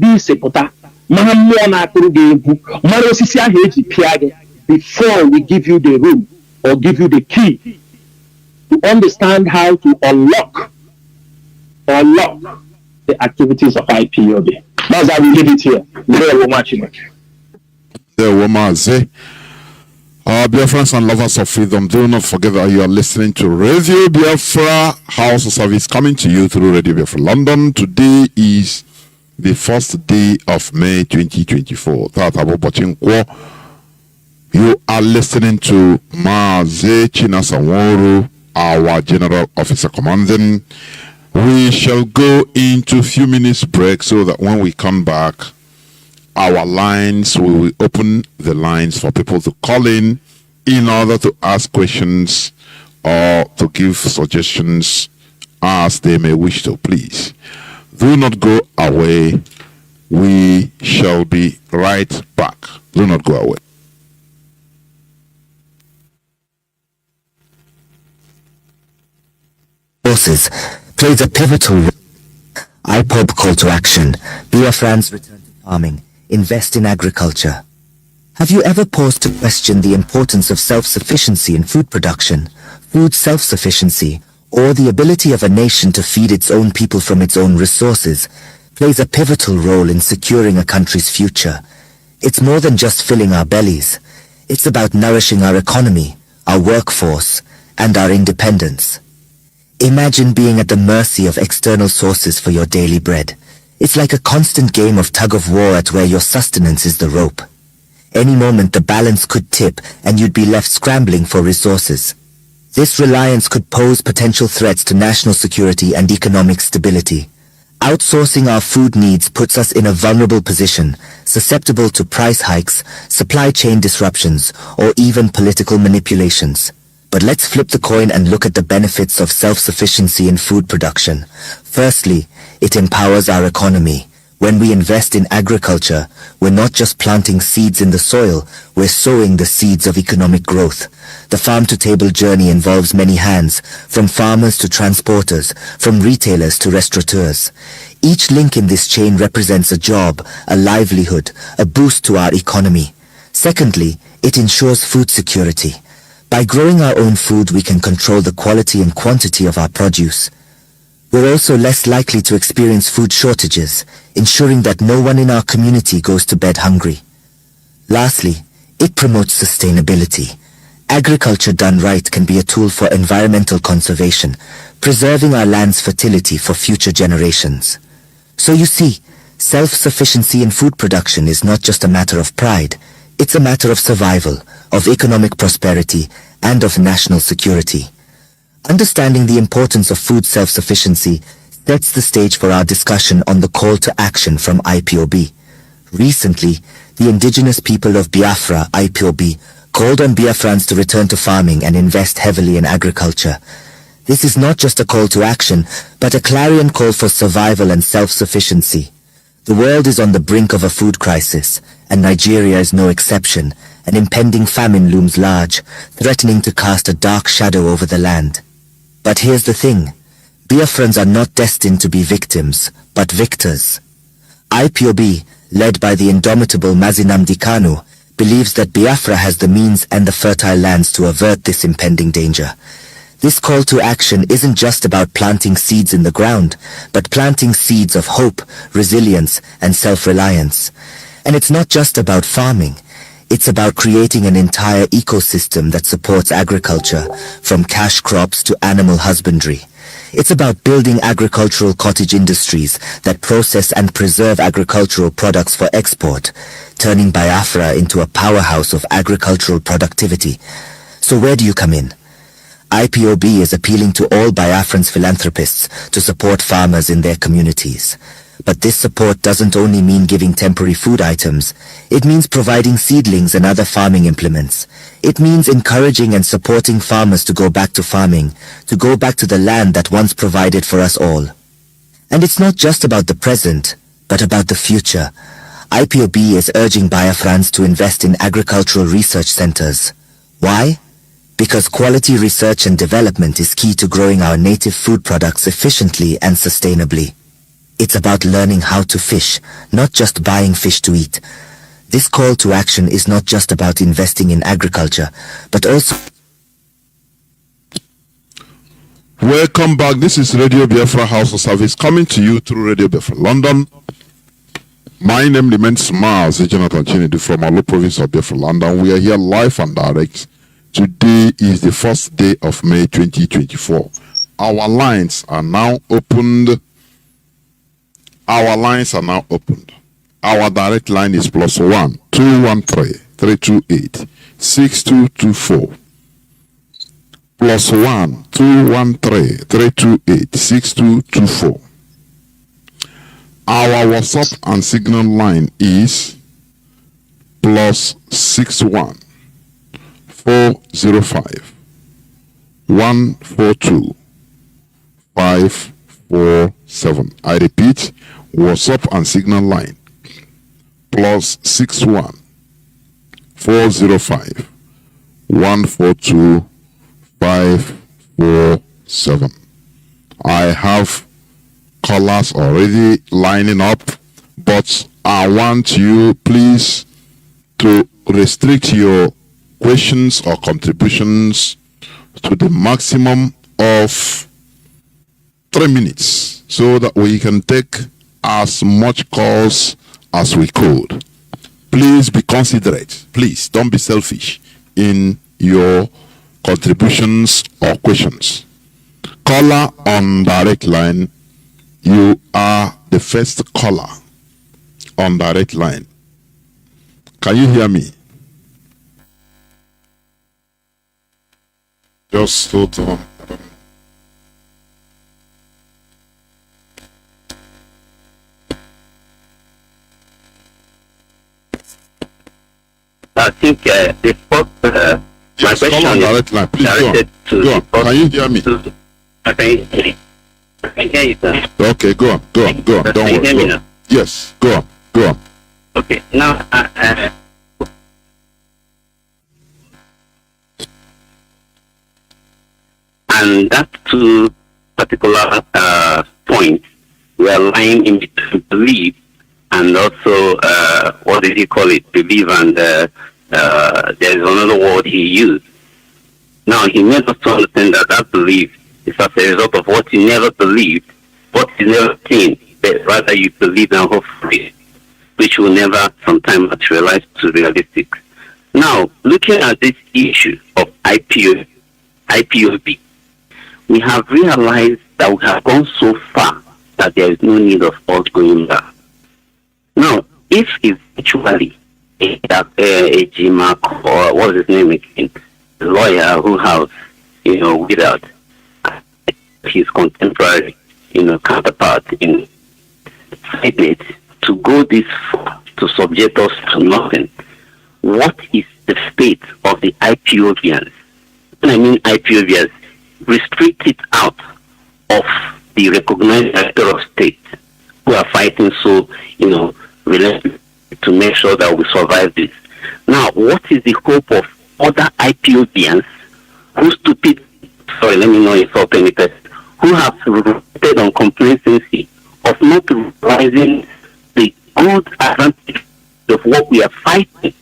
give you the room or give you the key to understand how to unlock the activities of IPOB. That's how we leave it here. Biafrans and lovers of freedom, do not forget that you are listening to Radio Biafra House of Service, coming to you through Radio Biafra London. Today is the first day of May 2024. You are listening to Mazi Chinasa Nworu, our General Officer Commanding. We shall go into a few minutes break so that when we come back, our lines, we will open the lines for people to call in order to ask questions or to give suggestions as they may wish to, please. Do not go away. We shall be right back. Do not go away. Forces plays a pivotal role. IPOB call to action. Biafrans return to farming. Invest in agriculture. Have you ever paused to question the importance of self-sufficiency in food production, food self-sufficiency, or the ability of a nation to feed its own people from its own resources, plays a pivotal role in securing a country's future? It's more than just filling our bellies. It's about nourishing our economy, our workforce, and our independence. Imagine being at the mercy of external sources for your daily bread. It's like a constant game of tug-of-war at where your sustenance is the rope. Any moment the balance could tip and you'd be left scrambling for resources. This reliance could pose potential threats to national security and economic stability. Outsourcing our food needs puts us in a vulnerable position, susceptible to price hikes, supply chain disruptions, or even political manipulations. But let's flip the coin and look at the benefits of self-sufficiency in food production. Firstly, it empowers our economy. When we invest in agriculture, we're not just planting seeds in the soil, we're sowing the seeds of economic growth. The farm-to-table journey involves many hands, from farmers to transporters, from retailers to restaurateurs. Each link in this chain represents a job, a livelihood, a boost to our economy. Secondly, it ensures food security. By growing our own food, we can control the quality and quantity of our produce. We're also less likely to experience food shortages, ensuring that no one in our community goes to bed hungry. Lastly, it promotes sustainability. Agriculture done right can be a tool for environmental conservation, preserving our land's fertility for future generations. So you see, self-sufficiency in food production is not just a matter of pride, it's a matter of survival, of economic prosperity, and of national security. Understanding the importance of food self-sufficiency sets the stage for our discussion on the call to action from IPOB. Recently, the indigenous people of Biafra, IPOB, called on Biafrans to return to farming and invest heavily in agriculture. This is not just a call to action, but a clarion call for survival and self-sufficiency. The world is on the brink of a food crisis, and Nigeria is no exception. An impending famine looms large, threatening to cast a dark shadow over the land. But here's the thing. Biafrans are not destined to be victims, but victors. IPOB, led by the indomitable Mazi Chinasa Nworu, believes that Biafra has the means and the fertile lands to avert this impending danger. This call to action isn't just about planting seeds in the ground, but planting seeds of hope, resilience, and self-reliance. And it's not just about farming. It's about creating an entire ecosystem that supports agriculture, from cash crops to animal husbandry. It's about building agricultural cottage industries that process and preserve agricultural products for export, turning Biafra into a powerhouse of agricultural productivity. So where do you come in? IPOB is appealing to all Biafrans philanthropists to support farmers in their communities. But this support doesn't only mean giving temporary food items. It means providing seedlings and other farming implements. It means encouraging and supporting farmers to go back to farming, to go back to the land that once provided for us all. And it's not just about the present, but about the future. IPOB is urging Biafrans to invest in agricultural research centers. Why? Because quality research and development is key to growing our native food products efficiently and sustainably. It's about learning how to fish, not just buying fish to eat. This call to action is not just about investing in agriculture, but also... Welcome back. This is Radio Biafra House of Service coming to you through Radio Biafra London. My name remains Mazi Chinasa Chinedu from Alo province of Biafra London. We are here live and direct. Today is the first day of May 2024. Our lines are now opened. Our lines are now opened. Our direct line is +1 213 328 6224. +1 213 328 6224. Our WhatsApp and Signal line is +61 405 142 547. I repeat, WhatsApp and Signal line +61 405 142 547. I have callers already lining up, but I want you please to restrict your questions or contributions to the maximum of 3 minutes so that we can take as much calls as we could. Please be considerate. Please don't be selfish in your contributions or questions. Caller on direct line, you are the first caller on direct line. Can you hear me? Just hold on. I think the first my Yes, call on question direct line. Please go on. directed to Go on. the Can you hear me? I can hear you, sir. Okay, go on. Go on. Go on. Don't Can you hear worry. me Go on. now? Yes, go on, go on. Okay, now, and that two particular points were lying in between belief and also, what did he call it? Believe, and there's another word he used. Now, he made us to understand that that belief is as a result of what you never believed, what you never seen, but rather you believe and hope for it, which will never sometime materialize to realistic. Now, looking at this issue of IPOB, we have realized that we have gone so far that there is no need of us going back. Now, if eventually a GMAC, or what is his name again, the lawyer who has, without his contemporary, counterpart in Senate to go this far to subject us to nothing, what is the fate of the IPOBians? When I mean IPOBians, restrict it out of the recognized actor of state who are fighting so, relentlessly to make sure that we survive this. Now, what is the hope of other IPOBians who let me not insult any person, who have relied on complacency of not realizing the good advantage of what we are fighting?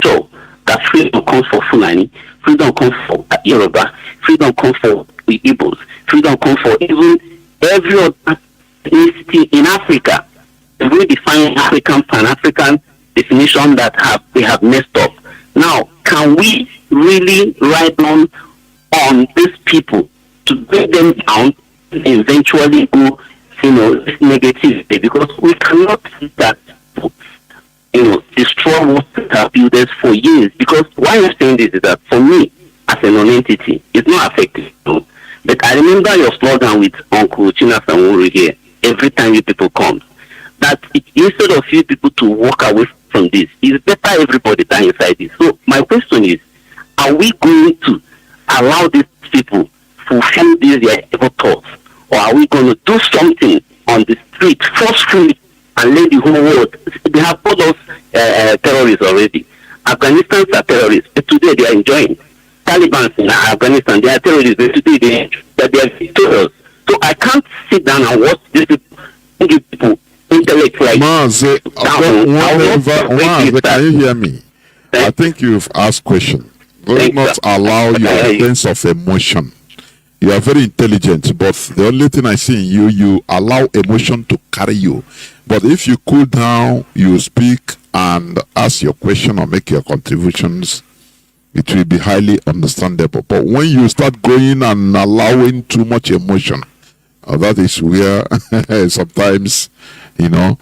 So, that freedom comes for Fulani, freedom comes for Yoruba, freedom comes for the Igbos, freedom comes for even every other ethnicity in Africa. We define African, Pan-African definition that we have messed up. Now, can we really write on these people to break them down and eventually go, this negativity? Because we cannot see that, destroy what we have built for years. Because why I'm saying this is that for me, as a non-entity, it's not affected. But I remember your slogan with Uncle Chinasa Nworu here every time you people come. That instead of you people to walk away from this, it's better everybody die inside this. So my question is, are we going to allow these people fulfill their evil thoughts, or are we going to do something on the street forcefully and let the whole world? They have called us terrorists already. Afghanistan's are terrorists, but today they are enjoying. Taliban in Afghanistan, they are terrorists, but today they are victorious. So I can't sit down and watch these people intellect like Mazi, can you hear me? I think you've asked question. Do not allow your sense of emotion. You are very intelligent, but the only thing I see in you allow emotion to carry you. But if you cool down, you speak and ask your question or make your contributions, it will be highly understandable. But when you start going and allowing too much emotion, that is where sometimes, but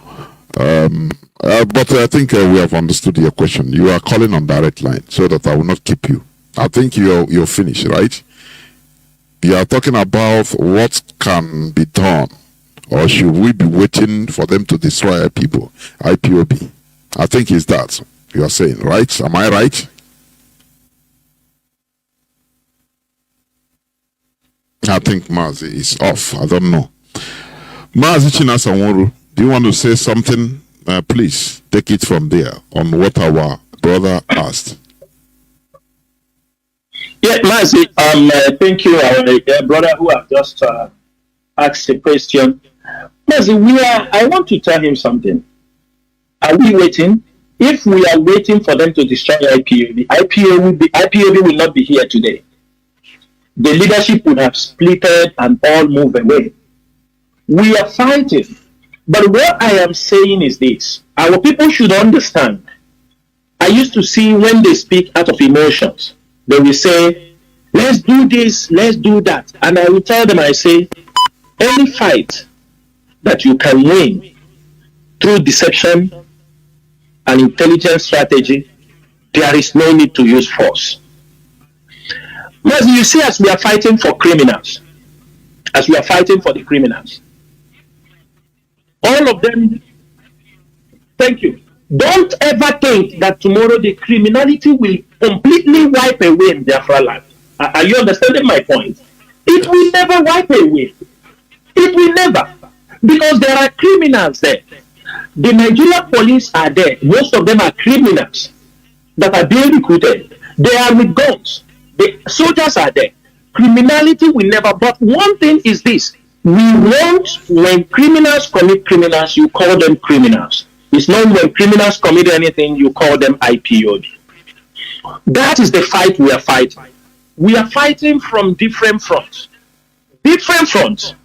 I think we have understood your question. You are calling on direct line so that I will not keep you. I think you're finished, right? You are talking about what can be done, or should we be waiting for them to destroy our people, IPOB? I think it's that you are saying, right? Am I right? I think Mazi is off. I don't know. Mazi Chinasa Nworu, do you want to say something? Please take it from there on what our brother asked. Yeah, Mazi, thank you, our brother who have just asked a question. Mazi, I want to tell him something. Are we waiting? If we are waiting for them to destroy IPOB, IPOB will not be here today. The leadership would have splitted and all move away. We are fighting. But what I am saying is this. Our people should understand. I used to see when they speak out of emotions, they will say, let's do this, let's do that. And I will tell them, I say, any fight that you can win through deception and intelligence strategy, there is no need to use force. As you see, as we are fighting for criminals, as we are fighting for the criminals, all of them, thank you. Don't ever think that tomorrow the criminality will completely wipe away in Biafra land. Are you understanding my point? It will never wipe away. It will never. Because there are criminals there. The Nigerian police are there. Most of them are criminals that are being recruited. They are with guns. The soldiers are there. Criminality will never. But one thing is this: we want, when criminals commit criminals, you call them criminals. It's not when criminals commit anything, you call them IPOB. That is the fight we are fighting. We are fighting from different fronts. Different fronts.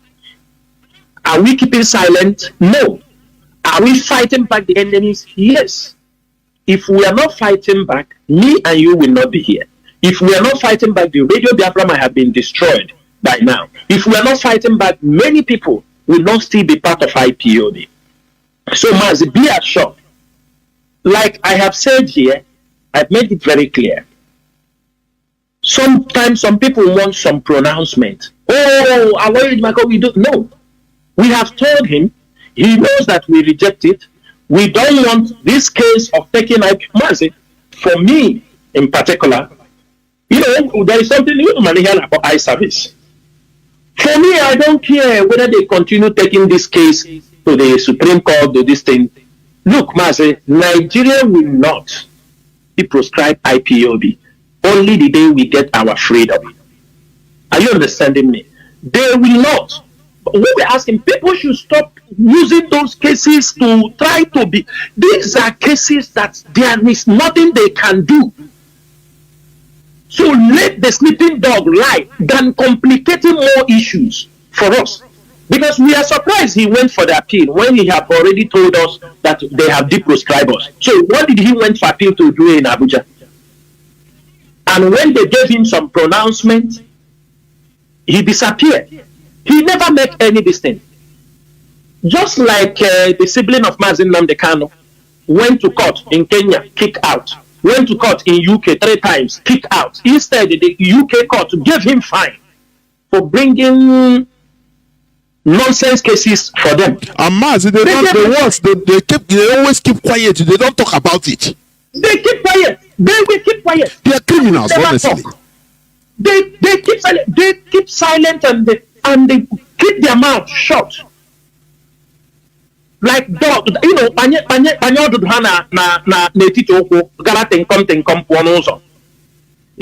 Are we keeping silent? No. Are we fighting back the enemies? Yes. If we are not fighting back, me and you will not be here. If we are not fighting back, the Radio Biafra might have been destroyed by now. If we are not fighting back, many people will not still be part of IPOB. So, Mazi, be assured. Like I have said here, I've made it very clear. Sometimes some people want some pronouncement. Oh, I worried my God, we don't know. We have told him, he knows that we reject it. We don't want this case of taking Mazi. For me, in particular, you know, there is something you hear about eye service. For me, I don't care whether they continue taking this case to the Supreme Court or this thing. Look, Mazi, Nigeria will not be proscribed IPOB only the day we get our freedom. Are you understanding me? They will not. But what we're asking, people should stop using those cases to try to be. These are cases that there is nothing they can do. So let the sleeping dog lie than complicating more issues for us. Because we are surprised he went for the appeal when he had already told us that they have deproscribed us. So what did he went for appeal to do in Abuja? And when they gave him some pronouncement, he disappeared. He never made any distinct. Just like the sibling of Mazi Nnamdi Kanu went to court in Kenya, kicked out. Went to court in UK 3 times, kicked out. Instead, the UK court gave him fine for bringing nonsense cases for them. And Mazi, they always keep quiet. They don't talk about it. They keep quiet. They will keep quiet. They are criminals, honestly. They keep silent. They keep silent and they keep their mouth shut. Like dog, you know, they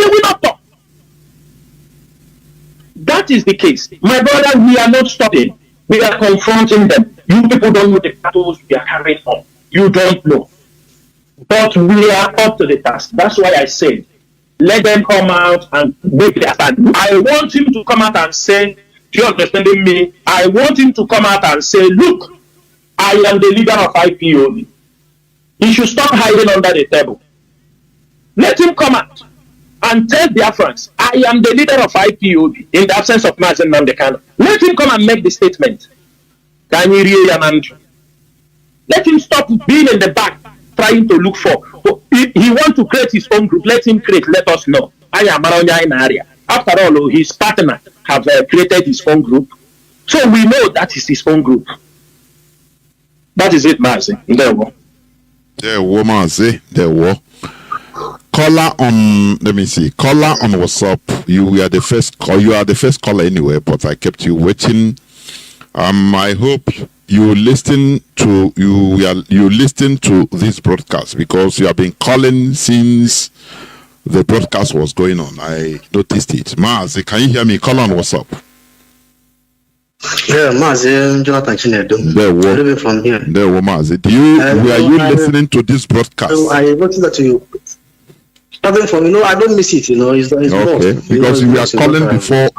will not talk. That is the case. My brother, we are not stopping. We are confronting them. You people don't know the battles we are carrying on. You don't know. But we are up to the task. That's why I said, let them come out and make their stand. I want him to come out and say, do you understand me? I want him to come out and say, look, I am the leader of IPOB. He should stop hiding under the table. Let him come out and tell Biafrans, I am the leader of IPOB in the absence of Mazi Nnamdi Kanu. Let him come and make the statement. Let him stop being in the back trying to look for. He wants to create his own group. Let him create. Let us know. I am Maronya in area. After all, his partner have created his own group. So we know that is his own group. That is it, Mazi. There were Mazi. There were. Caller on, let me see. Caller on WhatsApp. You are the first call. You are the first caller anyway, but I kept you waiting. I hope you listen to this broadcast because you have been calling since the broadcast was going on. I noticed it. Mazi, can you hear me? Call on WhatsApp. Yeah, Mazi, Jonathan Chinedu. There from here. There were Mazi. Were you listening to this broadcast? I noticed that you. Starting from, I don't miss it. It's okay, lost. because we were calling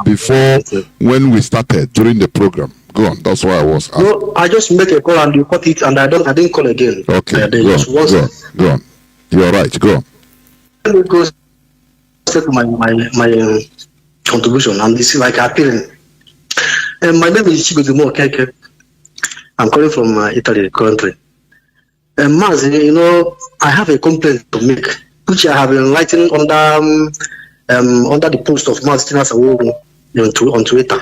before when we started during the program. Go on. That's why I was asking. No, I just make a call and you cut it, and I didn't call again. Okay, go on. You are right. Go on. Let me go to my contribution, and this is like appealing. My name is Chinedu Keke. I'm calling from Italy, country. Mazi, I have a complaint to make, which I have been writing under the post of Mazi Chinasa Nworu on Twitter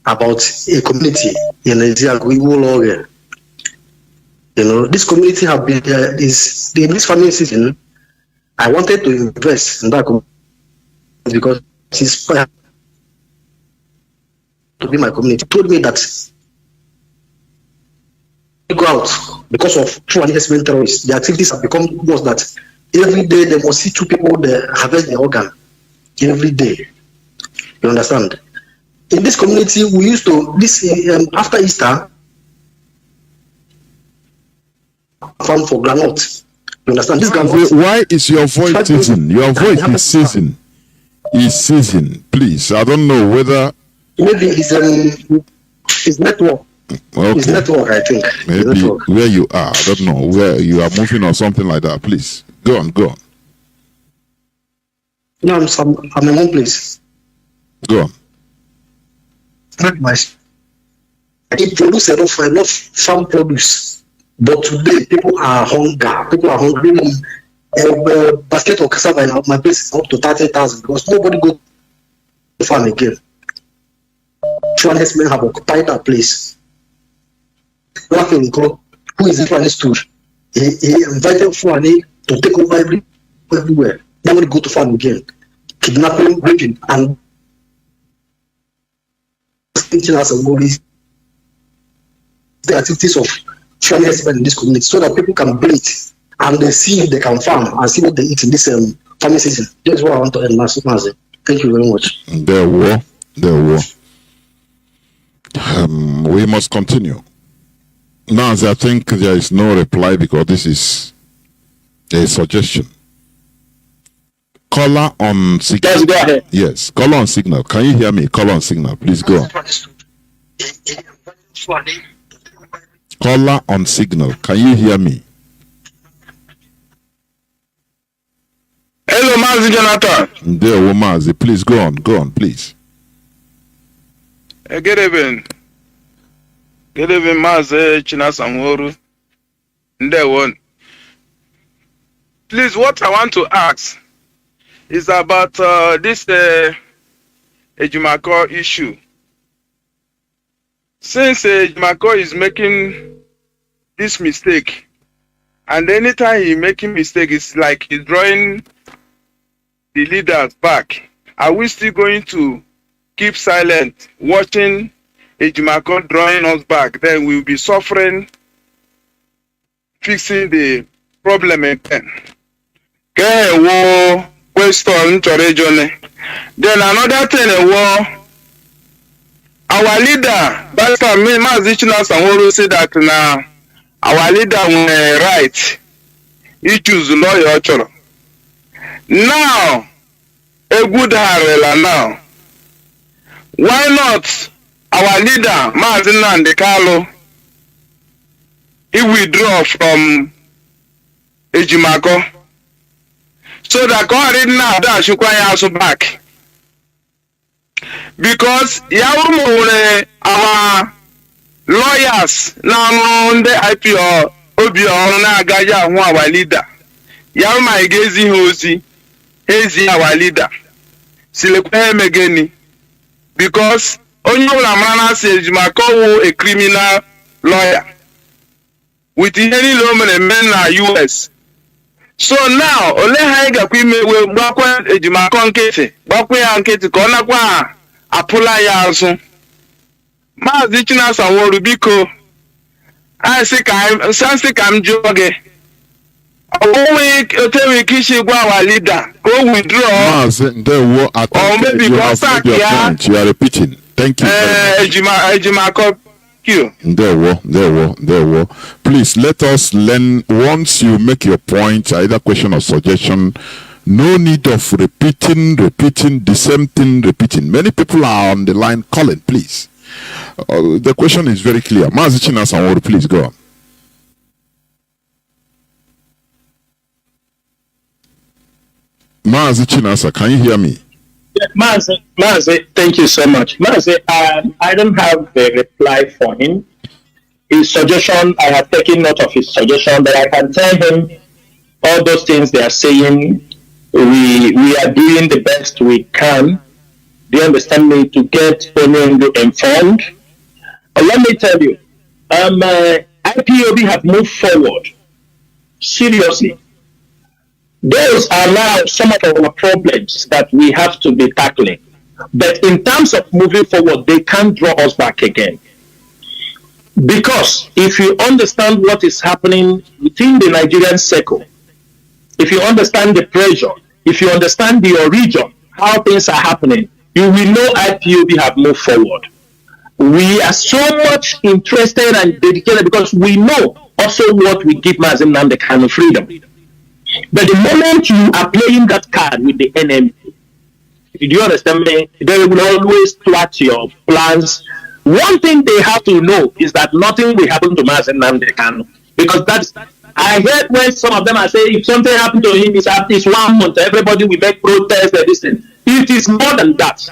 about a community in Nigeria. This community have been is in this farming season. I wanted to invest in that community because it's to be my community. Told me that go out because of true enhancement terrorists. The activities have become worse that every day they must see 2 people they harvest the organ. Every day. You understand? In this community, we used to, after Easter, farm for granite. You understand? This granite. Why is your voice season? Your voice is season. Is season. Please, I don't know whether. Maybe it's network. Okay. It's network, I think. Maybe where you are, I don't know, where you are moving or something like that. Please, go on. No, I'm in one place. Go on. It produces enough farm produce, but today people are hungry. People are hungry. A basket of cassava in my place is up to 30,000 because nobody go to farm again. Chinese men have occupied that place. Who is understood? He invited Fulani to take over everywhere. Nobody go to farm again. Kidnapping, raping, and Chinasa Nworu, the activities of Chinese men in this community, so that people can bleed and they see if they can farm and see what they eat in this farming season. That's what I want to end, Mazi. Thank you very much. There were. We must continue. Now, I think there is no reply because this is a suggestion. Caller on signal. Yes, go ahead. Yes, caller on signal. Can you hear me? Caller on signal. Please go on. Caller on signal. Can you hear me? Hello, Mazi Jonathan. There, Mazi. Please go on, please. Good evening. Good evening, Mazi Chinasa Nworu. There one. Please, what I want to ask is about this Ejimako issue. Since Ejimako is making this mistake, and anytime he making mistake, it's like he's drawing the leaders back. Are we still going to keep silent, watching Ejimako drawing us back? Then we'll be suffering, fixing the problem again. Okay, question to then another thing, our leader, Pastor Mazi Chinasa Nworu, said that now our leader will right. He choose lawyer. Now, a good harela now. Why not our leader, Mazi Nandekalo, he withdraw from Ejimako? So that God did now that you can also back. Because our lawyers now on the IPOB na gaja our leader. Yama egezi hosi ezi our leader. Silekwe megeni. Because onyo la mana says Ejimako a criminal lawyer. With any loman men na US. So now, ole haiga kwimewe gbakwa Ejimako nkete, gbakwa ya nkete ka ọ nakwa apụla ya azụ. Mazi Chinasa Nworu biko, asị ka m jụọ gị. Otewe kishi gwa our leader, go withdraw. Mazi, or maybe you have made your point. You are repeating. Thank you very much. Ejimako. There were. Please let us learn. Once you make your point, either question or suggestion, no need of repeating the same thing, repeating. Many people are on the line calling, please. The question is very clear. Mazi Chinasa Nworu, please go on. Mazi Chinasa, can you hear me? Mazi, thank you so much. Mazi, I don't have a reply for him. His suggestion, I have taken note of his suggestion, but I can tell him all those things they are saying, we are doing the best we can. Do you understand me? To get Onyendu informed. Let me tell you, IPOB have moved forward. Seriously. Those are now some of our problems that we have to be tackling. But in terms of moving forward, they can't draw us back again. Because if you understand what is happening within the Nigerian circle, if you understand the pressure, if you understand the origin, how things are happening, you will know IPOB have moved forward. We are so much interested and dedicated because we know also what we give Mazi Nnamdi Kanu freedom. But the moment you are playing that card with the enemy, do you understand me? They will always thwart your plans. One thing they have to know is that nothing will happen to Mazi Nnamdi Kanu. Because that's, I heard when some of them are saying if something happened to him, it's 1 month, everybody will make protests and this thing. It is more than that.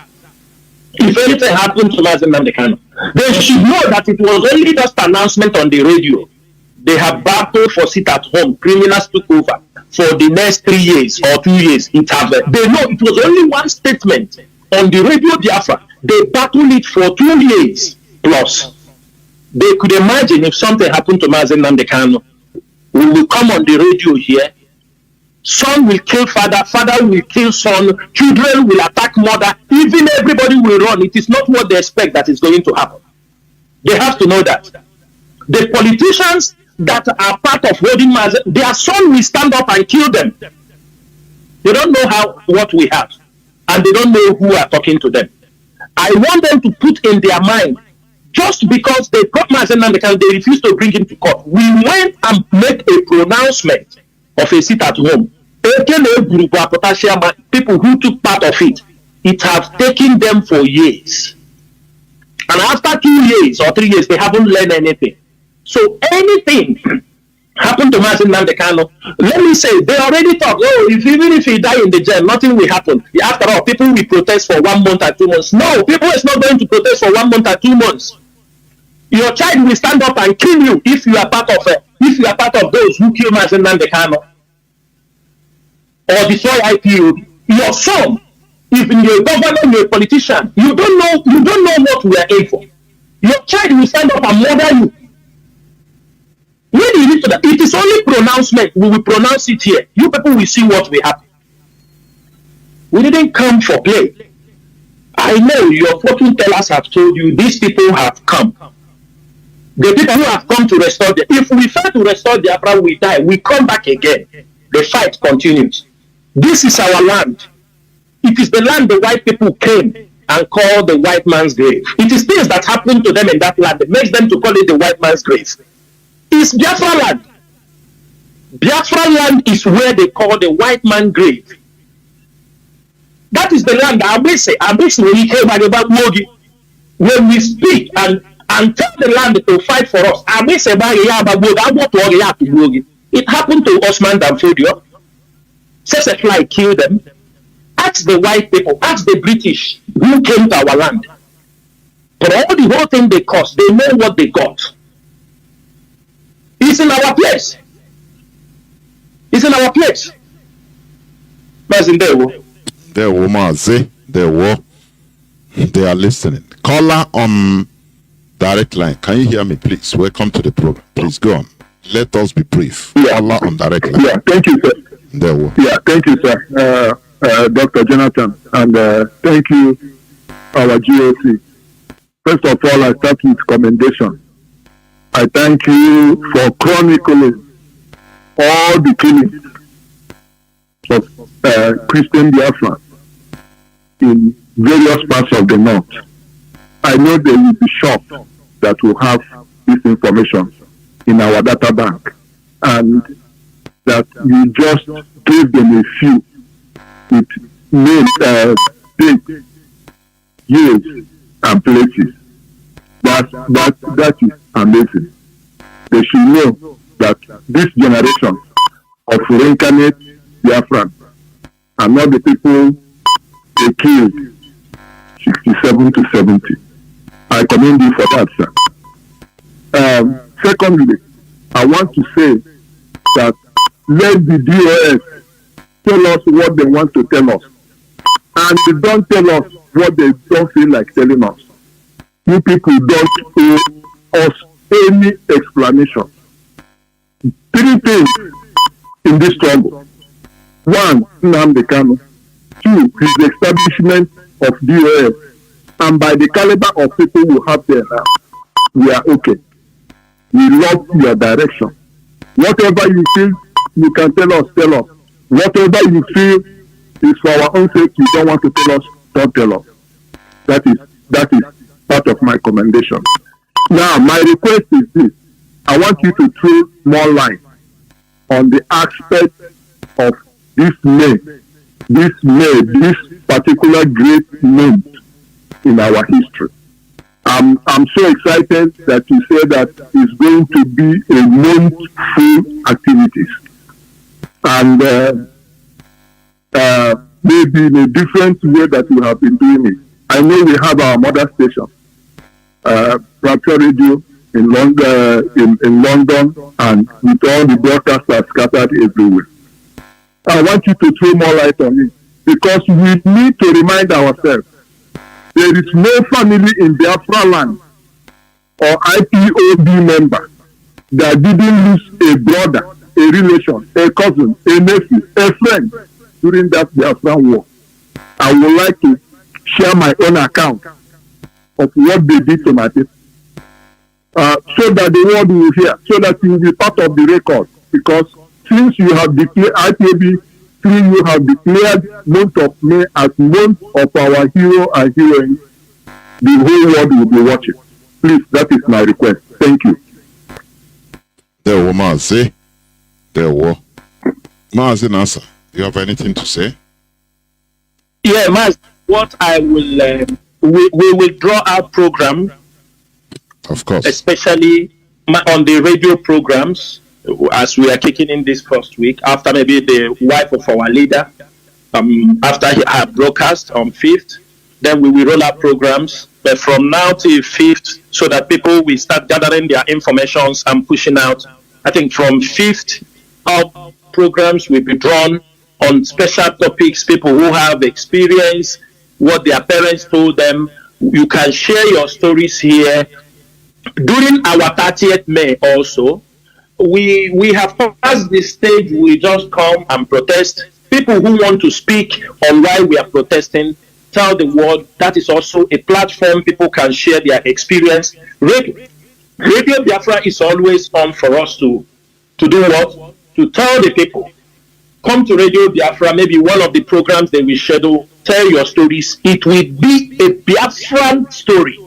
If anything happened to Mazi Nnamdi Kanu, they should know that it was only just announcement on the radio. They have battled for sit at home. Criminals took over for the next 3 years or 2 years. They know it was only one statement on the radio Biafra. They battled it for 2 years plus. They could imagine if something happened to Mazi Nnamdi Kanu, we will come on the radio here. Son will kill father, father will kill son, children will attack mother, even everybody will run. It is not what they expect that is going to happen. They have to know that. The politicians that are part of holding Mazi, their son will stand up and kill them. They don't know what we have, and they don't know who are talking to them. I want them to put in their mind, just because they got Mazi Nnamdi Kanu, they refused to bring him to court. We went and made a pronouncement of a sit at home. People who took part of it, it has taken them for years. And after 2 years or 3 years, they haven't learned anything. So anything happened to Mazi Nnamdi Kanu, let me say, they already thought, even if he die in the jail, nothing will happen. After all, people will protest for 1 month or 2 months. No, people is not going to protest for 1 month or 2 months. Your child will stand up and kill you if you are part of those who kill Mazi Nnamdi Kanu or destroy IPOB. Your son, even your governor, you're a politician, you don't know what we are in for. Your child will stand up and murder you. When you reach to that, it is only pronouncement. We will pronounce it here. You people will see what will happen. We didn't come for play. I know your fortune tellers have told you these people have come. The people who have come to restore them. If we fail to restore Biafra, we die. We come back again. The fight continues. This is our land. It is the land the white people came and called the white man's grave. It is things that happen to them in that land that makes them to call it the white man's grave. It's Biafra land. Biafra land is where they call the white man's grave. That is the land that when we speak and tell the land to fight for us. It happened to Osman Danfodio. Sesefly killed them. Ask the white people, ask the British who came to our land. For all the whole thing they cost, they know what they got. It's in our place. It's in our place. They are listening. Caller on direct line. Can you hear me, please? Welcome to the program. Please go on. Let us be brief. Yeah. Caller on direct line. Yeah, thank you, sir. Yeah, thank you, sir. Dr. Jonathan, and thank you, our GOC. First of all, I start with commendation. I thank you for chronicling all the killings of Christian Biafra in various parts of the north. I know they will be shocked that we have this information in our data bank, and that you just gave them a few with names, dates, years, and places. That is amazing. They should know that this generation of reincarnate Biafran are not the people they killed 67 to 70. I commend you for that, sir. Secondly, I want to say that let the DOS tell us what they want to tell us, and they don't tell us what they don't feel like telling us. You people don't owe us any explanation. 3 things in this struggle. 1, Nnamdi Kanu. 2, his establishment of DOS. And by the caliber of people who have there now, we are okay. We love your direction. Whatever you feel, you can tell us, tell us. Whatever you feel is for our own sake, you don't want to tell us, don't tell us. That is part of my commendation. Now, my request is this. I want you to throw more light on the aspect of this particular great moment in our history. I'm so excited that you say that it's going to be a month full activities. And maybe in a different way that we have been doing it. I know we have our mother station, Rapture Radio in London, and with all the broadcasters scattered everywhere. I want you to throw more light on it, because we need to remind ourselves there is no family in Biafra land or IPOB member that didn't lose a brother, a relation, a cousin, a nephew, a friend during that Biafra war. I would like to share my own account of what they did to my people, so that the world will hear, so that you will be part of the record. Because since you have declared IPOB, you have declared month of May as month of our hero and heroine, the whole world will be watching. Please, that is my request. Thank you. There were Mazi. There were Mazi Chinasa. Do you have anything to say? Yeah, Mazi, what I will we will draw our program, of course, especially on the radio programs, as we are kicking in this first week, after maybe the wife of our leader, after her broadcast on 5th, then we will roll out programs, but from now till 5th, so that people will start gathering their informations and pushing out. I think from 5th up, programs will be drawn on special topics, people who have experience, what their parents told them. You can share your stories here. During our 30th May also, we have passed the stage, we just come and protest. People who want to speak on why we are protesting, tell the world. That is also a platform people can share their experience. Radio Biafra is always on for us to do what? To tell the people. Come to Radio Biafra, maybe one of the programs they will schedule, tell your stories. It will be a Biafran story,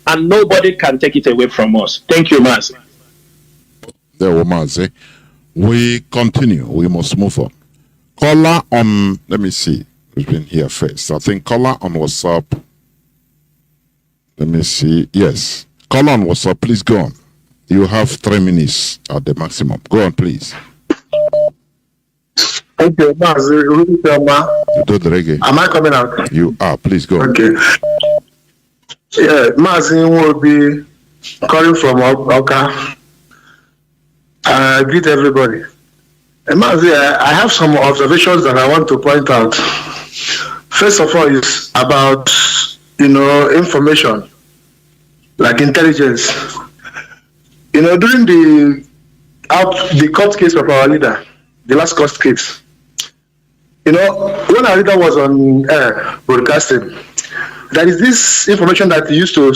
and nobody can take it away from us. Thank you, Mazi. There were Mazi. We continue. We must move on. Caller on, let me see who's been here first. I think caller on WhatsApp. Let me see. Yes. Caller on WhatsApp, please go on. You have 3 minutes at the maximum. Go on, please. Okay, Mazi, you do the reggae. am I coming out? You are. Please go on. Okay. Yeah, Mazi will be calling from Oka. I greet everybody. Mazi, I have some observations that I want to point out. First of all, is about information, like intelligence. During the court case of our leader, the last court case. When our leader was on air broadcasting, there is this information that he used to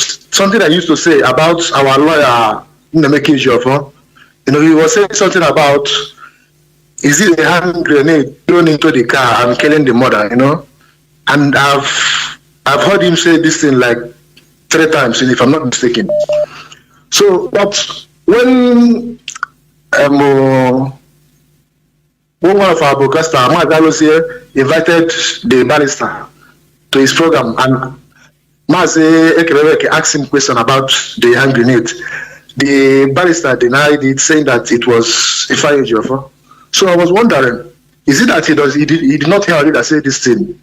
say about our lawyer Nnameka Ejiofor. He was saying something about, is it a hand grenade thrown into the car and killing the mother, And I've heard him say this thing like 3 times, if I'm not mistaken. So, but when one of our broadcasters, Mazi invited the barrister to his program, and Mazi asked him a question about the hand grenade. The barrister denied it, saying that it was Ifeanyi Ejiofor. So I was wondering, is it that he did not hear our leader say this thing?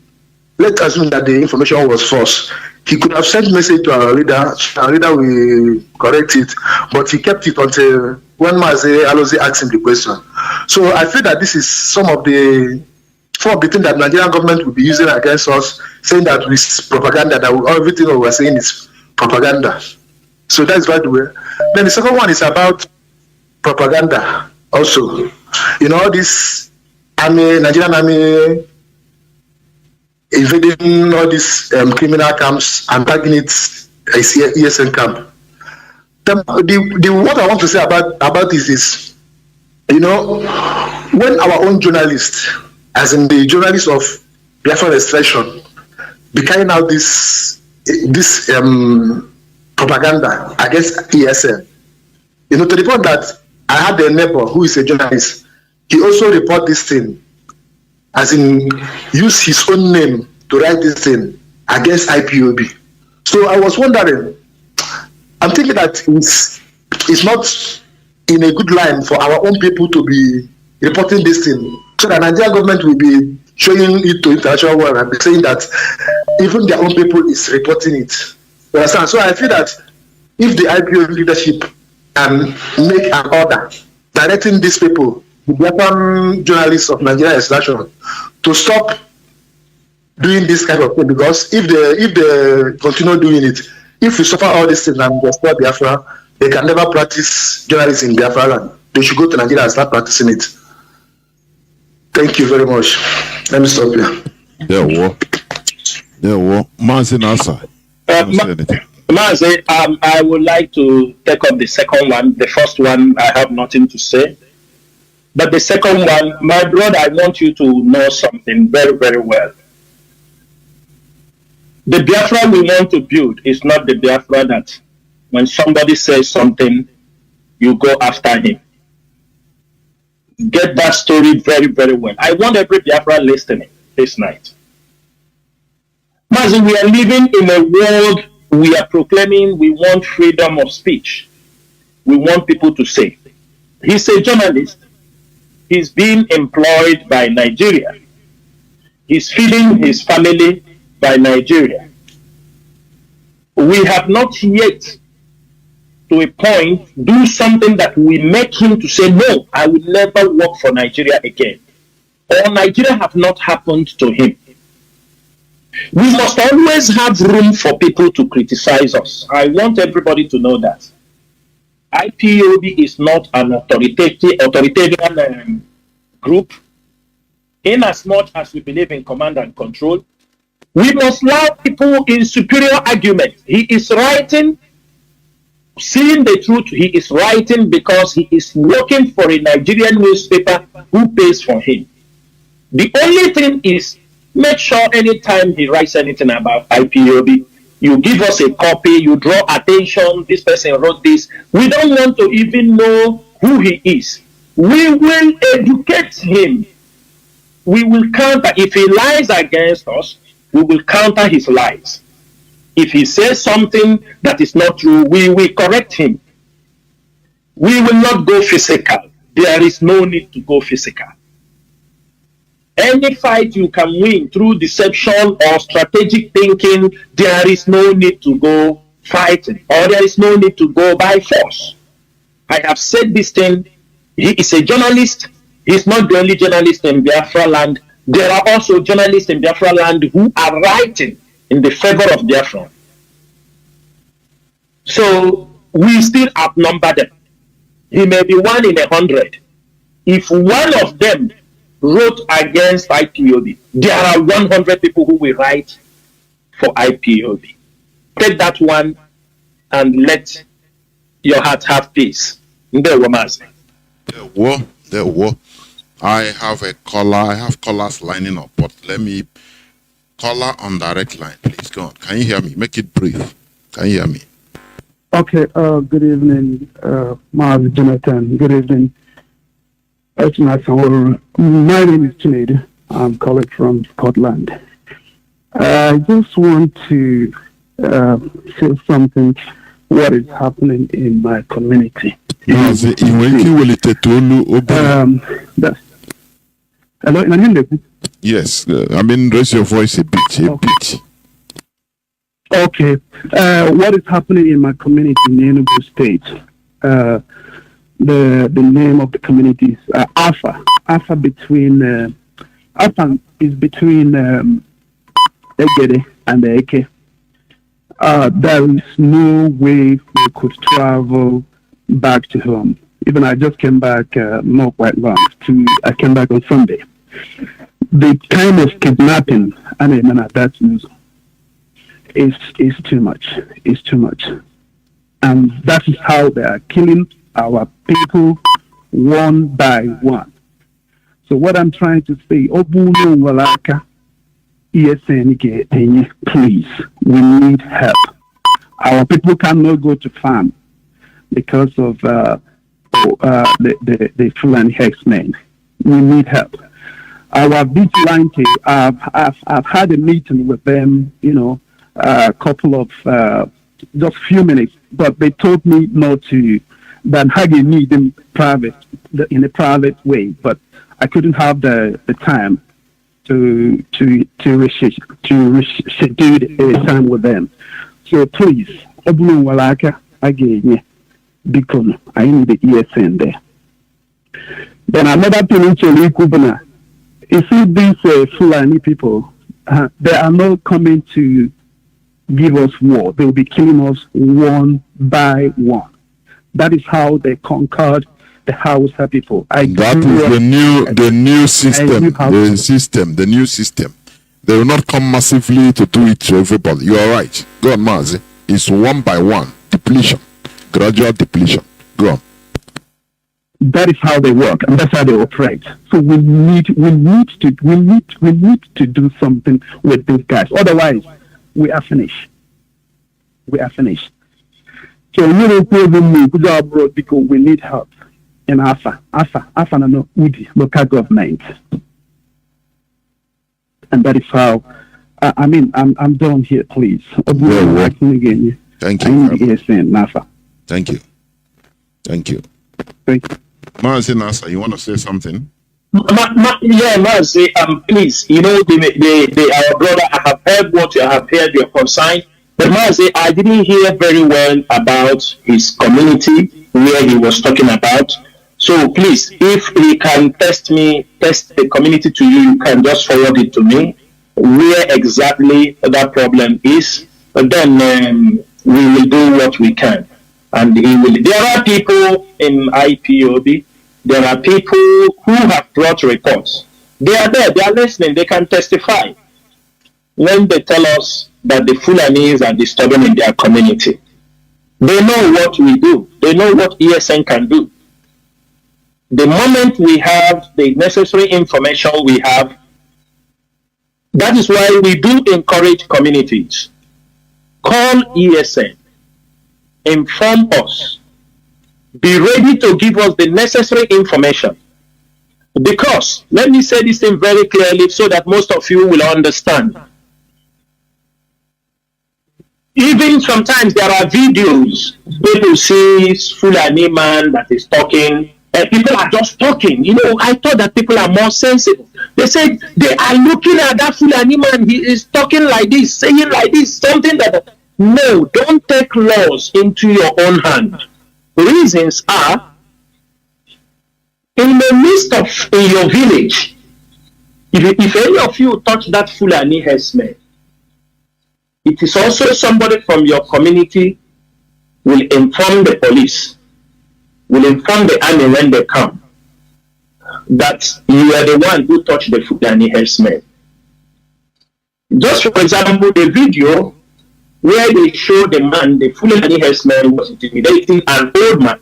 Let's assume that the information was false. He could have sent message to our leader. Our leader will correct it, but he kept it until when Mazi asked him the question. So I feel that this is some of the things that Nigerian government will be using against us, saying that it's propaganda, that everything we are saying is propaganda. So that's by the way. Then the second one is about propaganda also. This army, Nigerian army, invading all these criminal camps and targeting ESN camp. what I want to say about this is, when our own journalists, as in the journalists of Biafra Restoration, be carrying out this propaganda against ESN, to the point that I had a neighbor who is a journalist. He also report this thing, as in use his own name to write this thing against IPOB. So I was wondering, I'm thinking that it's not in a good line for our own people to be reporting this thing, so the Nigerian government will be showing it to international world and be saying that even their own people is reporting it. You understand? So I feel that if the IPOB leadership can make an order directing these people, the Biafran journalists of Nigeria Extraction, to stop doing this kind of thing, because if they continue doing it, if we suffer all these things and destroy Biafra, they can never practice journalism in Biafra land. They should go to Nigeria and start practicing it. Thank you very much. Let me stop here. Mazi Chinasa. Mazi, I would like to take up the second one. The first one, I have nothing to say. But the second one, my brother, I want you to know something very, very well. The Biafra we want to build is not the Biafra that when somebody says something, you go after him. Get that story very, very well. I want every Biafra listening this night. Mazi, we are living in a world we are proclaiming we want freedom of speech. We want people to say. He's a journalist. He's being employed by Nigeria. He's feeding his family by Nigeria. We have not yet, to a point, do something that will make him to say, no, I will never work for Nigeria again. Or Nigeria have not happened to him. We must always have room for people to criticize us. I want everybody to know that. IPOB is not an authoritarian group. In as much as we believe in command and control, we must allow people in superior argument. He is writing, seeing the truth, he is writing because he is working for a Nigerian newspaper who pays for him. The only thing is, make sure anytime he writes anything about IPOB, you give us a copy, you draw attention, this person wrote this. We don't want to even know who he is. We will educate him. We will counter. If he lies against us, we will counter his lies. If he says something that is not true, we will correct him. We will not go physical. There is no need to go physical. Any fight you can win through deception or strategic thinking, there is no need to go fighting, or there is no need to go by force. I have said this thing. He is a journalist. He's not the only journalist in Biafra land. There are also journalists in Biafra land who are writing in the favor of Biafra. So we still outnumber them. He may be 1 in 100. If one of them wrote against IPOB, there are 100 people who will write for IPOB. Take that one and let your heart have peace. There were. I have a caller. I have callers lining up, but let me caller on direct line. Please go on. Can you hear me? Make it brief. Can you hear me? Okay. Good evening, Mazi Jonathan. Good evening. My name is Chinedu. I'm calling from Scotland. I just want to say something. What is happening in my community? Hello, yes, raise your voice a bit. Okay. What is happening in my community in Enugu State? The name of the community is Alpha. Alpha is between Egede and the Eke. There is no way we could travel back to home. Even I just came back not quite long. I came back on Sunday. The kind of kidnapping and that news is too much. It's too much. And that is how they are killing our people one by one. So what I'm trying to say, Obuno Walaka, ESN, please, we need help. Our people cannot go to farm because of the Fulani herdsmen. We need help. Our vigilante, I've had a meeting with them, a couple of, just few minutes, but they told me not to, that I need them in a private way, but I couldn't have the time to schedule a time with them. So please, Obulu Walaka, again, because I need the ESN there. Then another thing in Kubana, you see these Fulani people, they are not coming to give us war. They will be killing us one by one. That is how they conquered the Hausa people. That is the new system. The new system. They will not come massively to do it to everybody. You are right. Go on, Mazi. It's one by one depletion, gradual depletion. Go on. That is how they work, and that's how they operate. So we need to do something with these guys. Otherwise, we are finished. We are finished. So we go abroad because we need help in Afa no Udi local government, and that is how. I'm done here, please. Again. Thank you. Thank you. Thank you. Mazi Chinasa, you want to say something? Yeah, Mazi, please, our brother, I have heard what you have heard, your concern, but Mazi, I didn't hear very well about his community, where he was talking about. So please, if he can test the community to you, you can just forward it to me, where exactly that problem is, but then we will do what we can. And there are people in IPOB, there are people who have brought reports. They are there, they are listening, they can testify when they tell us that the Fulanis are disturbing in their community. They know what we do, they know what ESN can do. The moment we have the necessary information we have, that is why we do encourage communities. Call ESN. Inform us. Be ready to give us the necessary information. Because, let me say this thing very clearly so that most of you will understand. Even sometimes there are videos, people see Fulani man that is talking, and people are just talking. I thought that people are more sensible. They said they are looking at that Fulani man, he is talking like this, saying like this, something that... No, don't take laws into your own hand. The reasons are, in the midst of in your village, if any of you touch that Fulani herdsman, it is also somebody from your community will inform the police, will inform the army when they come, that you are the one who touched the Fulani herdsman. Just for example, the video where they show the man, the Fulani herdsman was intimidating an old man.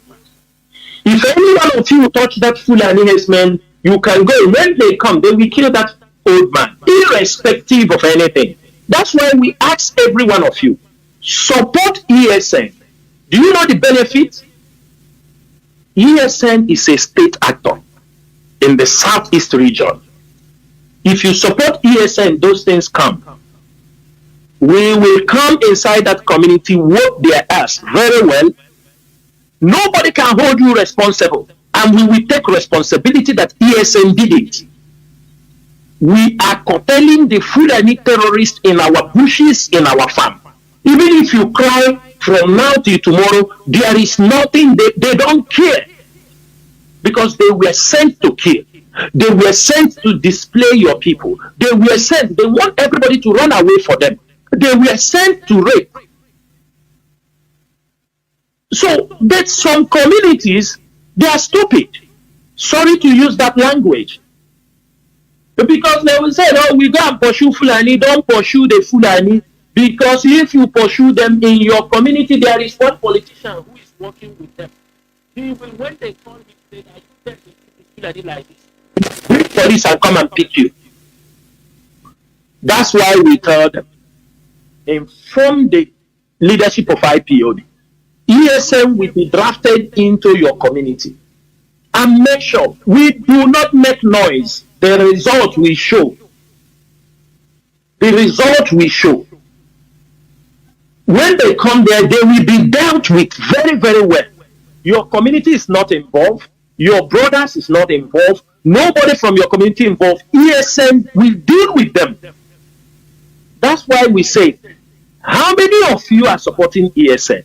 If any one of you touch that Fulani herdsman, you can go. When they come, they will kill that old man, irrespective of anything. That's why we ask every one of you, support ESN. Do you know the benefit? ESN is a state actor in the Southeast region. If you support ESN, those things come. We will come inside that community, work their ass very well. Nobody can hold you responsible. And we will take responsibility that ESN did it. We are curtailing the Fulani terrorists in our bushes, in our farm. Even if you cry from now till tomorrow, there is nothing, they don't care. Because they were sent to kill. They were sent to display your people. They were sent, they want everybody to run away for them. They were sent to rape. So, but some communities, they are stupid. Sorry to use that language. Because they will say, oh, we go and pursue Fulani, don't pursue the Fulani. Because if you pursue them in your community, there is one politician who is working with them. He will, when they call him, say, "Are you there to do like this?" Bring police and come and pick you. That's why we tell them, inform the leadership of IPOB. ESN will be drafted into your community. And make sure we do not make noise. The result will show. The result will show. When they come there, they will be dealt with very, very well. Your community is not involved. Your brothers is not involved. Nobody from your community involved. ESN will deal with them. That's why we say, how many of you are supporting ESN?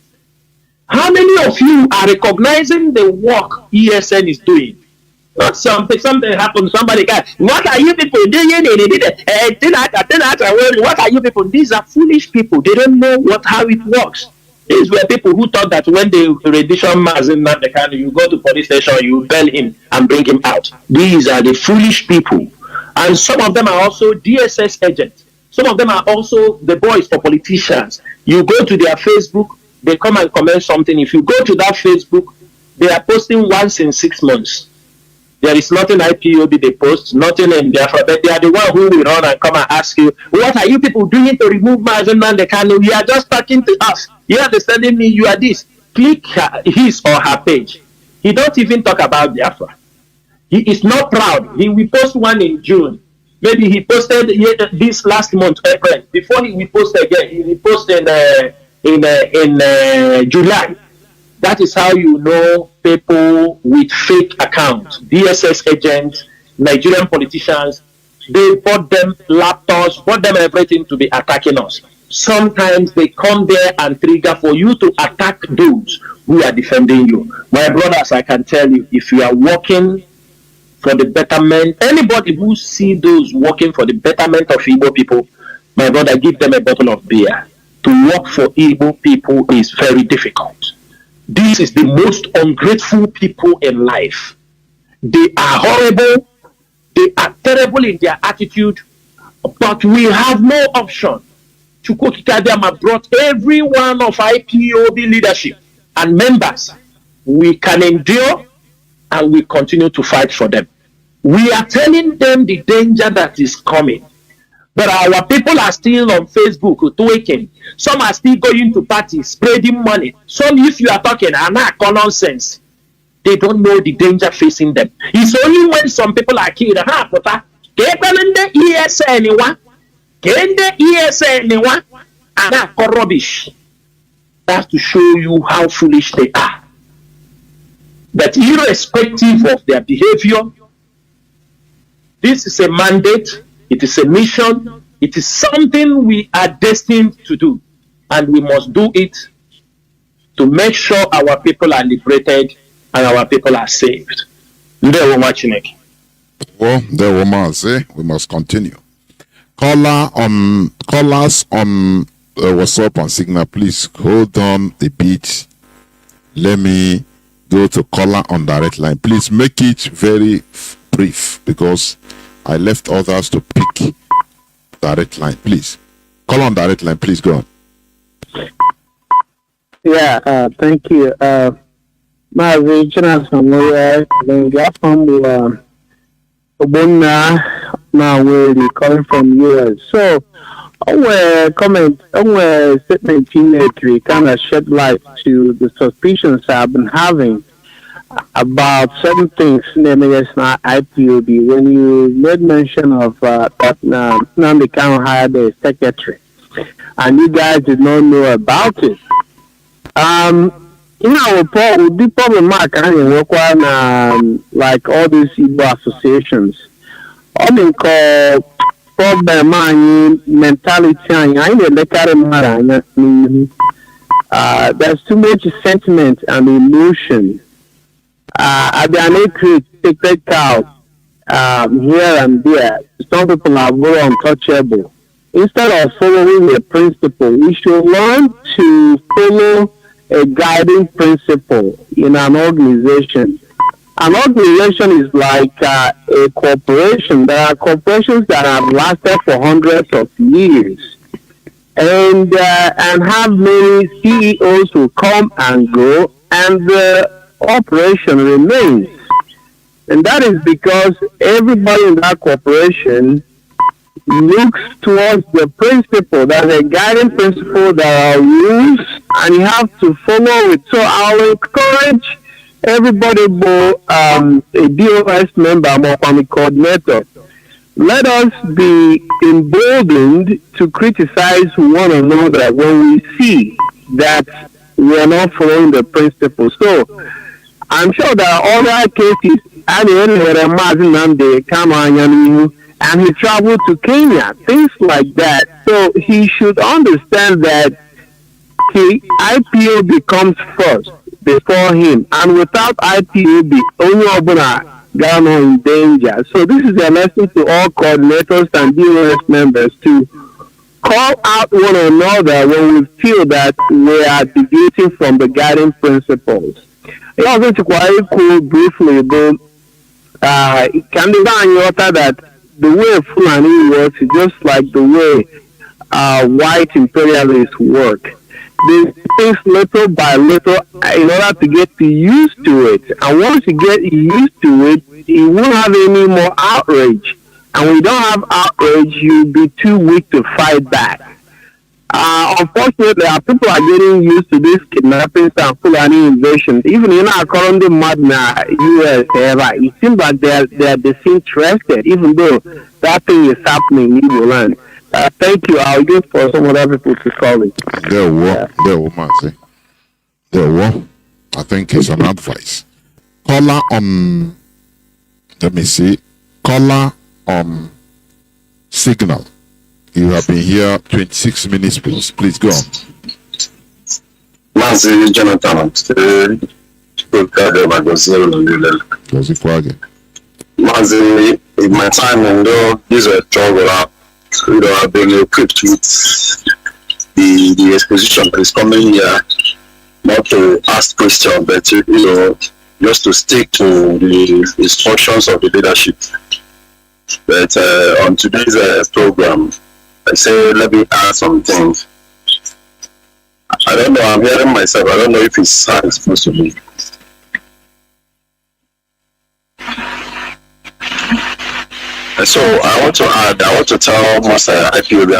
How many of you are recognizing the work ESN is doing? Not something happens, somebody got, what are you people doing? What are you people? These are foolish people. They don't know how it works. These were people who thought that when they rendition Mazi Chinasa Nworu, you go to police station, you bail him and bring him out. These are the foolish people. And some of them are also DSS agents. Some of them are also the boys for politicians. You go to their Facebook, they come and comment something. If you go to that Facebook, they are posting once in 6 months. There is nothing IPOB they post, nothing in Biafra, but they are the one who will run and come and ask you, what are you people doing to remove Mazi Chinasa Nworu? You are just talking to us. You are understanding me? You are this. Click his or her page. He don't even talk about Biafra. He is not proud. He will post one in June. Maybe he posted this last month, April. Before he will post again, he will post in July. That is how you know people with fake accounts, DSS agents, Nigerian politicians. They bought them laptops, bought them everything to be attacking us. Sometimes they come there and trigger for you to attack those who are defending you. My brothers, I can tell you, if you are working for the betterment, anybody who see those working for the betterment of Igbo people, my brother, give them a bottle of beer. To work for Igbo people is very difficult. This is the most ungrateful people in life. They are horrible. They are terrible in their attitude. But we have no option. Chukwukikadiama brought every one of IPOB leadership and members. We can endure and we continue to fight for them. We are telling them the danger that is coming. But our people are still on Facebook tweaking. Some are still going to parties, spreading money. Some, if you are talking, are not nonsense. They don't know the danger facing them. It's only when some people are killed. Rubbish. That's to show you how foolish they are. But irrespective of their behavior, this is a mandate. It is a mission. It is something we are destined to do. And we must do it to make sure our people are liberated and our people are saved. Well, there were Mazi. We must continue. Callers on WhatsApp and Signal, please hold on the beat. Let me go to caller on direct line. Please make it very brief because I left others to pick direct line. Please call on direct line. Please go on. Yeah, thank you. Mazi Chinasa Nworu, from Obonna, now we're calling from US. So, our comment, our statement in kind of shed light to the suspicions I've been having about certain things, namely it's not IPOB. When you made mention of that Nnamdi Kanu hired a secretary, and you guys did not know about it. The problem mark work on like all these Igbo associations. I mean, problem mentality. There's too much sentiment and emotion. They create sacred cows here and there. Some people are very untouchable. Instead of following a principle, we should learn to follow a guiding principle in an organization. An organization is like a corporation. There are corporations that have lasted for hundreds of years. and have many CEOs who come and go, and the operation remains. And that is because everybody in that corporation looks towards the principle, that's a guiding principle, there are rules, and you have to follow it. So I'll encourage everybody, both a DOS member or a coordinator, let us be emboldened to criticize one another when we see that we are not following the principle. So I'm sure there are other cases, and he traveled to Kenya, things like that. So he should understand that IPOB comes first before him, and without IPOB, only Obuna Ghana in danger. So this is a lesson to all coordinators and DOS members to call out one another when we feel that we are deviating from the guiding principles. I was going to quite cool briefly, but can that the way Fulani works is just like the way white imperialists work. They things little by little in order to get used to it. And once you get used to it, you won't have any more outrage. And when you don't have outrage, you'll be too weak to fight back. Unfortunately, people are getting used to this kidnappings and Fulani invasion. Even in our current Madna US, it seems like they're disinterested, even though that thing is happening in Igbo land. Thank you. I'll give for some other people to call it. There Mazi. I think it's an advice. Caller on, let me see, caller on signal. You have been here 26 minutes plus. Please go on. Mazi Jonathan, Mazi, in my time, these are trouble. I've been equipped with the exposition that is coming here, not to ask questions, but just to stick to the instructions of the leadership. But on today's program, I say, let me add some things. I don't know, I'm hearing myself. I don't know if it's how it's supposed to be. So I want to tell most IPOB,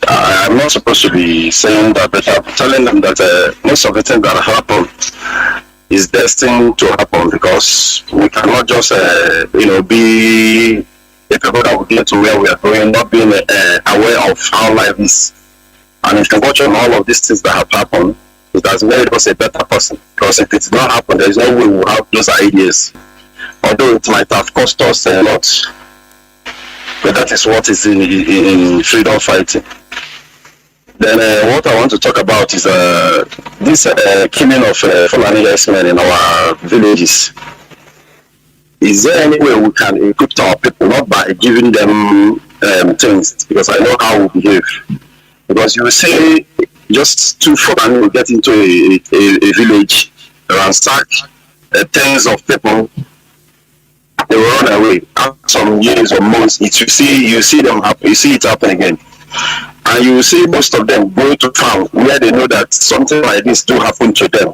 I'm not supposed to be saying that, but I'm telling them that most of the things that happen is destined to happen, because we cannot just, be the people that will get to where we are going, not being aware of how life is. And if you watch on all of these things that have happened, it has made us a better person. Because if it did not happen, there is no way we will have those ideas. Although it might have cost us a lot. But that is what is in freedom fighting. Then what I want to talk about is this killing of Fulani men in our villages. Is there any way we can equip our people, not by giving them things, because I know how we behave. Because you see, just two Fulani will get into a village, ransack tens of people, they will run away. After some years or months, you see them happen, you see it happen again. And you see most of them go to town where they know that something like this do happen to them.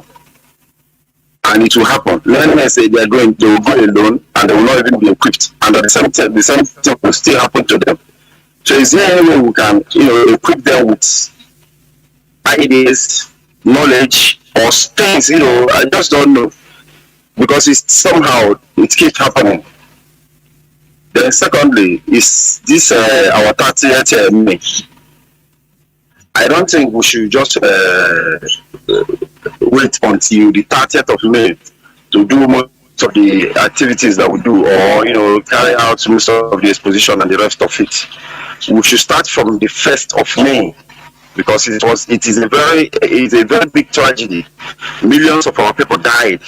And it will happen. When I say they will go alone and they will not even be equipped. And at the same thing will still happen to them. So is there any way we can, equip them with ideas, knowledge, or things, I just don't know. Because it keeps happening. Then secondly, is this our 30th May? I don't think we should just wait until the 30th of May to do most of the activities that we do, or carry out most of the exposition and the rest of it. We should start from the 1st of May, because it is a very big tragedy. Millions of our people died,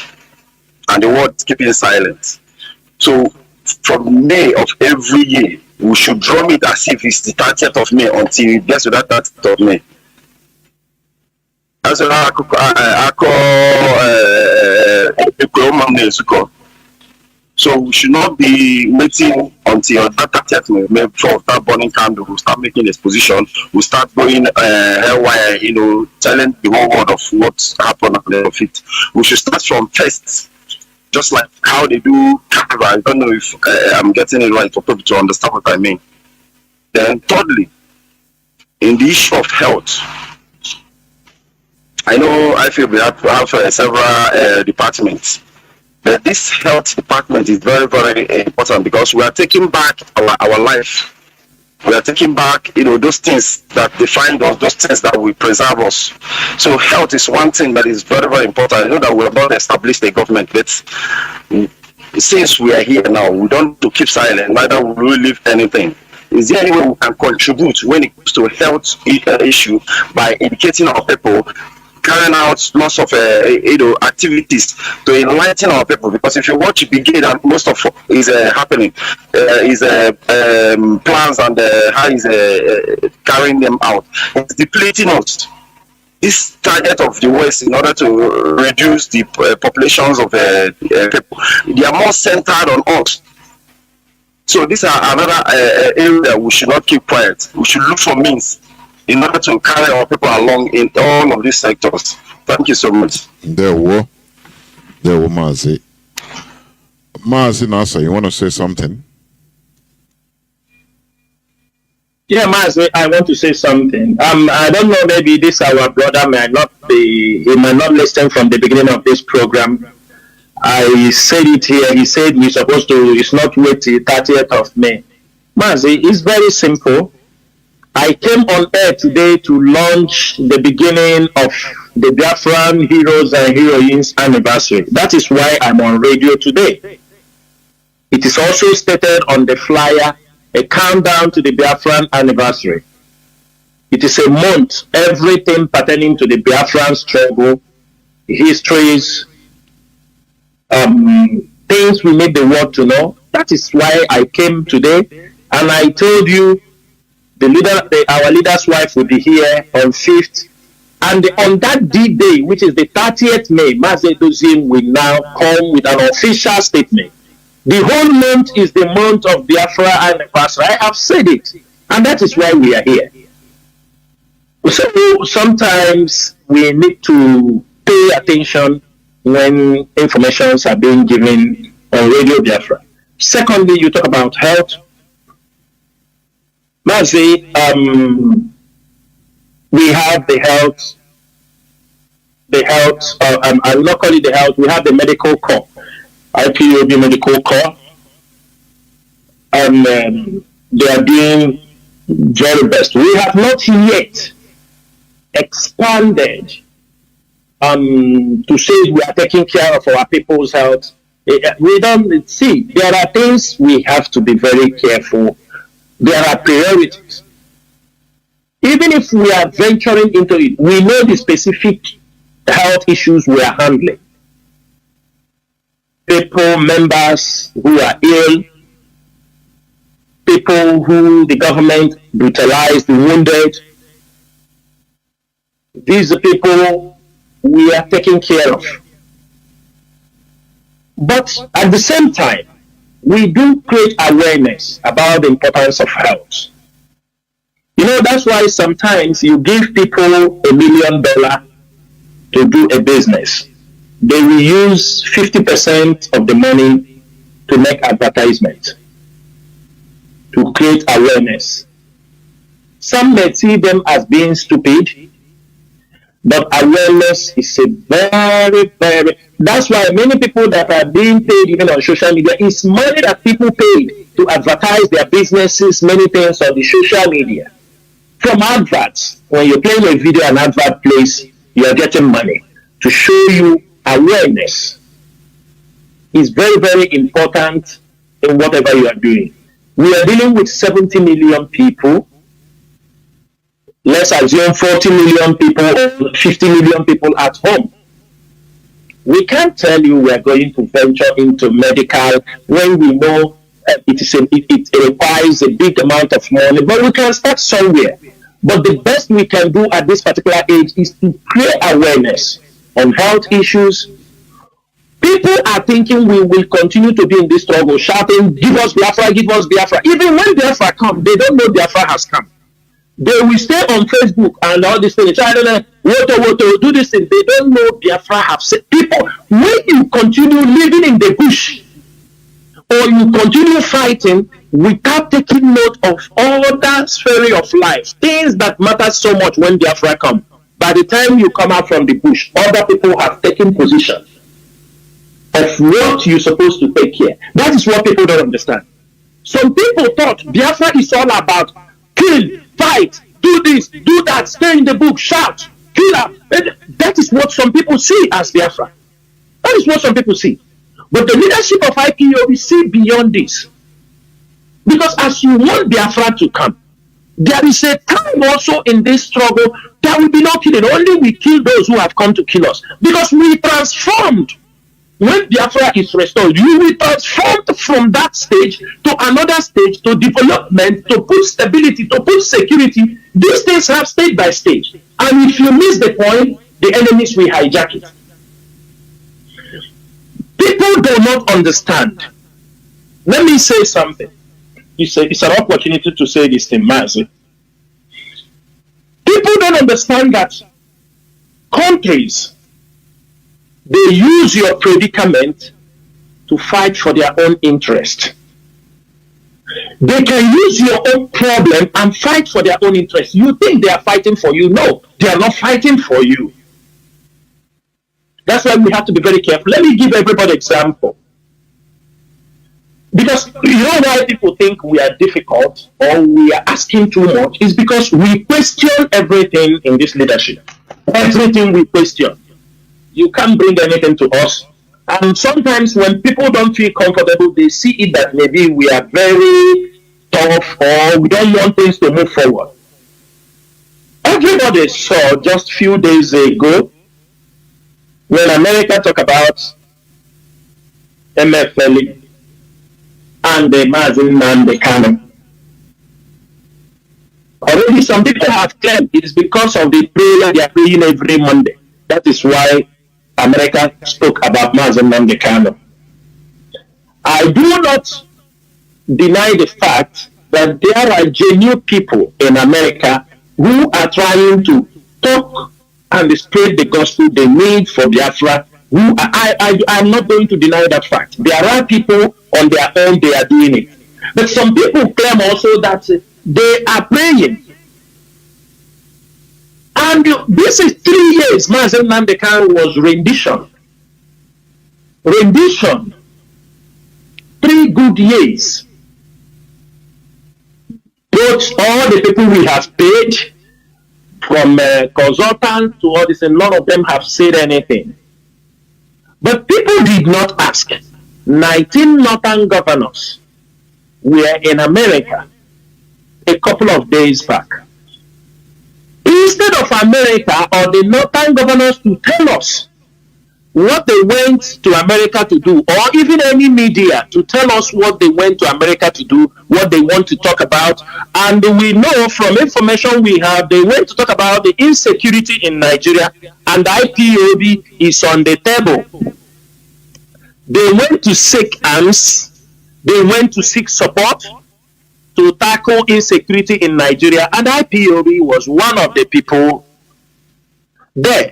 and the world is keeping silent. So from May of every year, we should drum it as if it's the 30th of May until it gets to that 30th of May. As So we should not be waiting until that 30th May before we start burning candles, we start making exposition, we start going haywire, telling the whole world of what happened at the end of it. We should start from first, just like how they do carnival. I don't know if I'm getting it right for people to understand what I mean. Then thirdly, in the issue of health, I know I feel we have several departments. But this health department is very, very important because we are taking back our life. We are taking back, those things that define us, those things that will preserve us. So health is one thing that is very, very important. I know that we have not established a government, but since we are here now, we don't to keep silent, neither will we leave anything. Is there any way we can contribute when it comes to health issue by educating our people, carrying out lots of activities to enlighten our people? Because if you watch Brigade, and most of what is happening is plans and how is carrying them out, it's depleting us. This target of the West, in order to reduce the populations of people, they are more centered on us. So these are another area we should not keep quiet. We should look for means in order to carry our people along in all of these sectors. Thank you so much. There were Mazi. Mazi Nasa, you want to say something? Yeah, Mazi, I want to say something. I don't know, maybe this our brother he might not listen from the beginning of this program. I said it here. He said it's not wait till 30th of May. Mazi, it's very simple. I came on air today to launch the beginning of the Biafran Heroes and Heroines anniversary. That is why I'm on radio today. It is also stated on the flyer, a countdown to the Biafran anniversary. It is a month, everything pertaining to the Biafran struggle, histories, things we need the world to know. That is why I came today, and I told you our leader's wife will be here on 5th, and on that D-Day, which is the 30th May, Mazi Dozim will now come with an official statement. The whole month is the month of Biafra anniversary. I have said it, and that is why we are here. So sometimes we need to pay attention when informations are being given on Radio Biafra. Secondly, you talk about health. Mazi, we have the health, I will not call it the health, we have the medical corps, IPOB medical corps, and they are doing very best. We have not yet expanded to say we are taking care of our people's health. We don't see, there are things we have to be very careful. There are priorities. Even if we are venturing into it, we know the specific health issues we are handling. People, members who are ill, people who the government brutalized, wounded. These are people we are taking care of. But at the same time, we do create awareness about the importance of health. That's why sometimes you give people $1 million to do a business. They will use 50% of the money to make advertisement, to create awareness. Some may see them as being stupid, but awareness is a very, very... That's why many people that are being paid even on social media, it's money that people paid to advertise their businesses, many things on the social media. From adverts, when you're playing a video and advert plays, you're getting money to show you awareness. Is very, very important in whatever you are doing. We are dealing with 70 million people. Let's assume 40 million people or 50 million people at home. We can't tell you we are going to venture into medical when we know it requires a big amount of money, but we can start somewhere. But the best we can do at this particular age is to create awareness on health issues, People are thinking we will continue to be in this struggle, shouting, give us Biafra, give us Biafra. Even when Biafra comes, they don't know Biafra has come. They will stay on Facebook and all this thing. I don't know, what do this thing. They don't know Biafra have said. People, when you continue living in the bush, or you continue fighting without taking note of all that sphere of life, things that matter so much when Biafra come, by the time you come out from the bush, other people have taken position of what you're supposed to take care. That is what people don't understand. Some people thought Biafra is all about kill, fight, do this, do that, stay in the book, shout, kill up. That is what some people see as Biafra. That is what some people see. But the leadership of IPOB see beyond this. Because as you want Biafra to come, there is a time also in this struggle there will be no killing. Only we kill those who have come to kill us. Because we transformed. When Biafra is restored, you will transform from that stage to another stage, to development, to put stability, to put security. These things have stage by stage. And if you miss the point, the enemies will hijack it. People do not understand. Let me say something. It's an opportunity to say this thing, Mazi. People don't understand that countries, they use your predicament to fight for their own interest. They can use your own problem and fight for their own interest. You think they are fighting for you? No, they are not fighting for you. That's why we have to be very careful. Let me give everybody an example. Because you know why people think we are difficult or we are asking too much is because we question everything in this leadership. Everything we question. You can't bring anything to us. And sometimes when people don't feel comfortable, they see it that maybe we are very tough or we don't want things to move forward. Everybody saw just a few days ago when America talked about MFL and the Mazi Chinasa Nworu. Already some people have claimed it is because of the prayer they are praying every Monday. That is why America spoke about Mazi Chinasa Nworu. I do not deny the fact that there are genuine people in America who are trying to talk and spread the gospel they need for Biafra. I'm not going to deny that fact. There are people on their own, they are doing it. But some people claim also that they are praying. And this is 3 years, Mazi Chinasa Nworu was rendition. Rendition. 3 good years. Both all the people we have paid, from consultants to all this, and none of them have said anything. But people did not ask. 19 northern governors were in America a couple of days back. Instead of America or the northern governors to tell us what they went to America to do, or even any media to tell us what they went to America to do, what they want to talk about, and we know from information we have, they went to talk about the insecurity in Nigeria, and the IPOB is on the table. They went to seek arms, they went to seek support to tackle insecurity in Nigeria, and IPOB was one of the people there.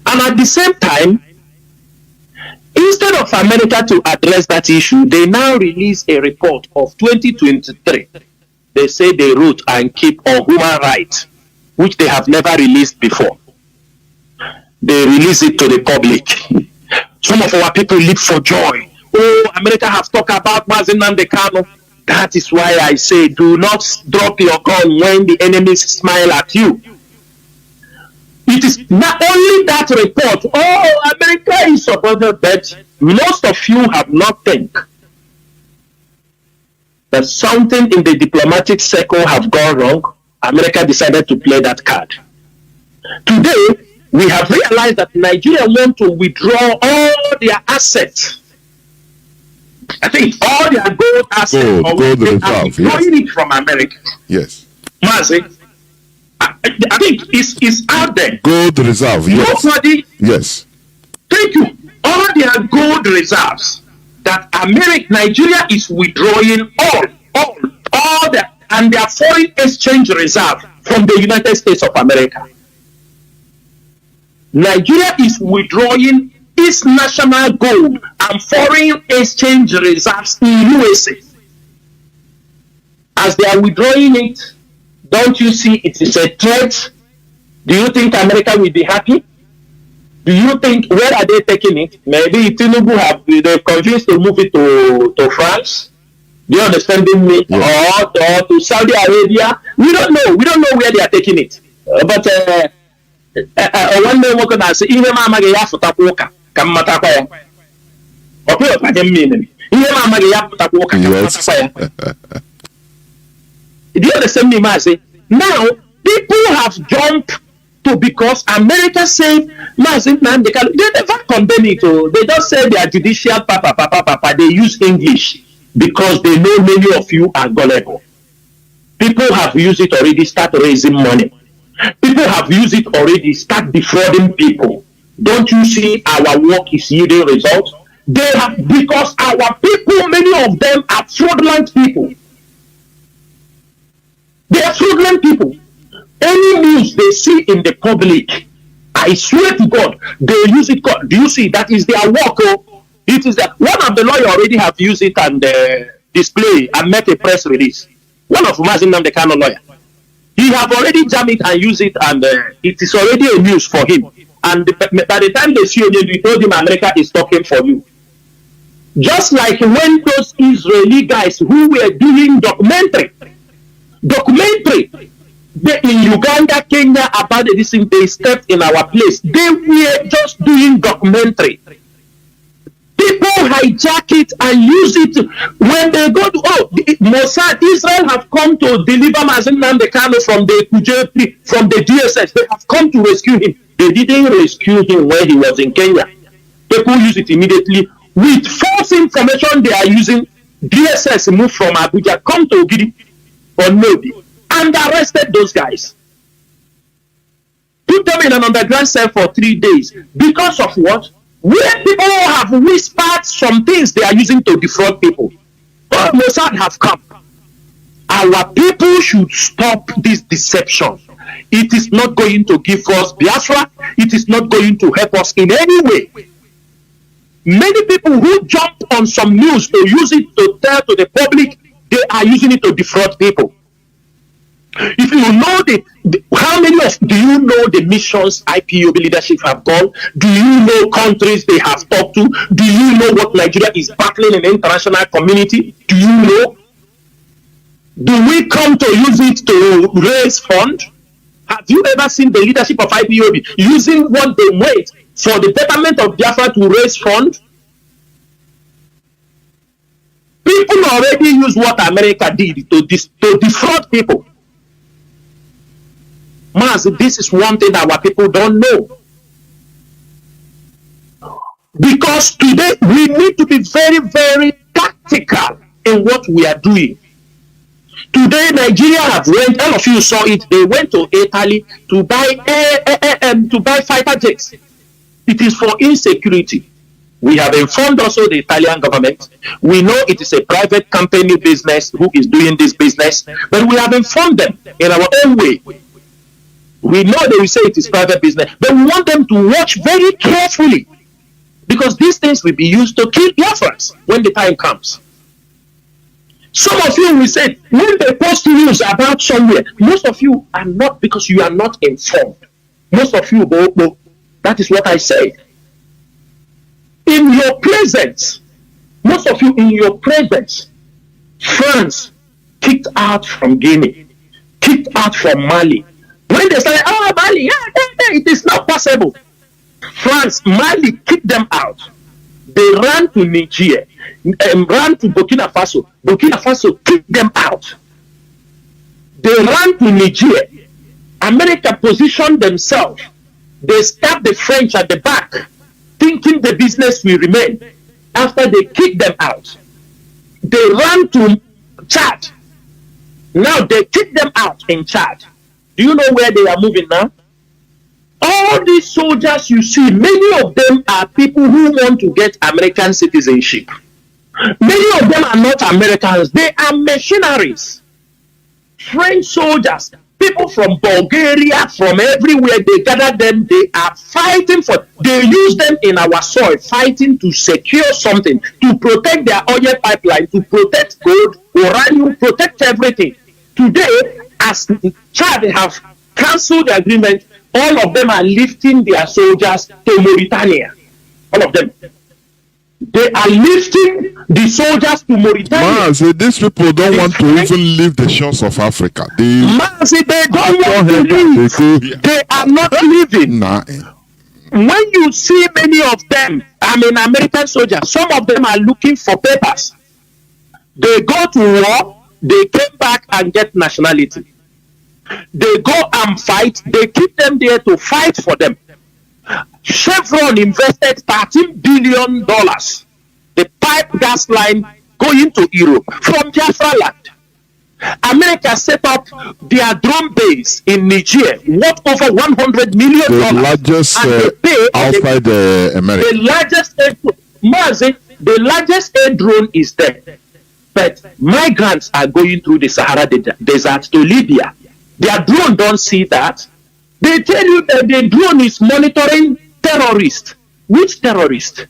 And at the same time, instead of America to address that issue, they now release a report of 2023. They say they wrote and keep on human rights, which they have never released before. They release it to the public. Some of our people leap for joy. Oh, America have talked about Mazi Chinasa Nworu. That is why I say, do not drop your gun when the enemies smile at you. It is not only that report, oh, America is supported, but most of you have not think that something in the diplomatic circle have gone wrong. America decided to play that card. Today, we have realized that Nigeria want to withdraw all their assets. I think all their gold assets, they are withdrawing it from America. Yes. Mazi, I think it's out there. Gold reserve, yes. Nobody yes. Thank you. All their gold reserves that Nigeria is withdrawing all that, and their foreign exchange reserve from the United States of America. Nigeria is withdrawing its national gold and foreign exchange reserves in USA. As they are withdrawing it, don't you see it is a threat? Do you think America will be happy? Do you think, where are they taking it? Maybe Tinubu they've convinced to move it to France. Do you understand me? Yeah. Or to Saudi Arabia. We don't know. We don't know where they are taking it. But one day we're gonna say, "Ihe mama ga ya futa kuka kamata kwa ya." Ope pa dem mean. Ihe mama ga ya futa kuka kamata kwa ya. Do you understand me, Mazi? Now people have jumped to, because America said, Mazi, they never condemn it. They just say they are judicial papa. They use English because they know many of you are gullible. People have used it already, start raising money. People have used it already, start defrauding people. Don't you see our work is yielding results? They have, because our people, many of them are fraudulent people. They are fraudulent people. Any news they see in the public, I swear to God, they use it. Do you see? That is their work. It is that one of the lawyers already have used it and display and make a press release. One of Mazi Chinasa Nworu lawyer, he have already jammed it and used it, and it is already a news for him. And by the time they see you, we told him America is talking for you. Just like when those Israeli guys who were doing documentary. In Uganda, Kenya, about this thing, they stepped in our place. They were just doing documentary. People hijack it and use it when they go to Mossad. Israel have come to deliver Mazi Chinasa Nworu from the DSS. They have come to rescue him. They didn't rescue him when he was in Kenya. People use it immediately with false information. They are using DSS moved from Abuja, come to Ogidi or Nodi, and arrested those guys. Put them in an underground cell for 3 days. Because of what? Where people have whispered some things they are using to defraud people. Mossad have come. Our people should stop this deception. It is not going to give us Biafra. It is not going to help us in any way. Many people who jump on some news to use it to tell to the public, they are using it to defraud people. If you know how many do you know the missions IPOB leadership have gone? Do you know countries they have talked to? Do you know what Nigeria is battling in the international community? Do you know? Do we come to use it to raise funds? Have you ever seen the leadership of IPOB using what they made for the betterment of Biafra to raise funds? People already use what America did to defraud people. Mazi, this is one thing our people don't know. Because today we need to be very, very tactical in what we are doing. Today Nigeria have went, all of you saw it, they went to Italy to buy fighter jets. It is for insecurity. We have informed also the Italian government. We know it is a private company business who is doing this business, but we have informed them in our own way. We know they will say it is private business, but we want them to watch very carefully, because these things will be used to kill Biafrans when the time comes. Some of you will say, when they post news about somewhere, most of you are not, because you are not informed. Most of you go, that is what I said. In your presence, most of you in your presence, France kicked out from Guinea, kicked out from Mali. When they say, Mali, it is not possible. Mali kicked them out. They ran to Niger, ran to Burkina Faso. Burkina Faso kicked them out. They ran to Niger. America positioned themselves. They stabbed the French at the back, thinking the business will remain. After they kicked them out, they ran to Chad. Now they kicked them out in Chad. Do you know where they are moving now? All these soldiers you see, many of them are people who want to get American citizenship. Many of them are not Americans. They are mercenaries. French soldiers, people from Bulgaria, from everywhere, they gather them. They are fighting for, they use them in our soil, fighting to secure something, to protect their oil pipeline, to protect gold, uranium, protect everything. Today, as Chad have cancelled the agreement, all of them are lifting their soldiers to Mauritania. All of them. They are lifting the soldiers to Mauritania. Mazi, these people don't want to even leave the shores of Africa. Mazi, they don't want to leave. They are not leaving. When you see many of them, I mean American soldiers, some of them are looking for papers. They go to war, they came back and get nationality. They go and fight, they keep them there to fight for them. Chevron invested $13 billion. The pipe gas line going to Europe from Biafra land. America set up their drone base in Niger, worth over $100 million. The largest outside America. The largest the largest air drone is there. But migrants are going through the Sahara Desert to Libya. Their drone don't see that. They tell you that the drone is monitoring terrorists. Which terrorists?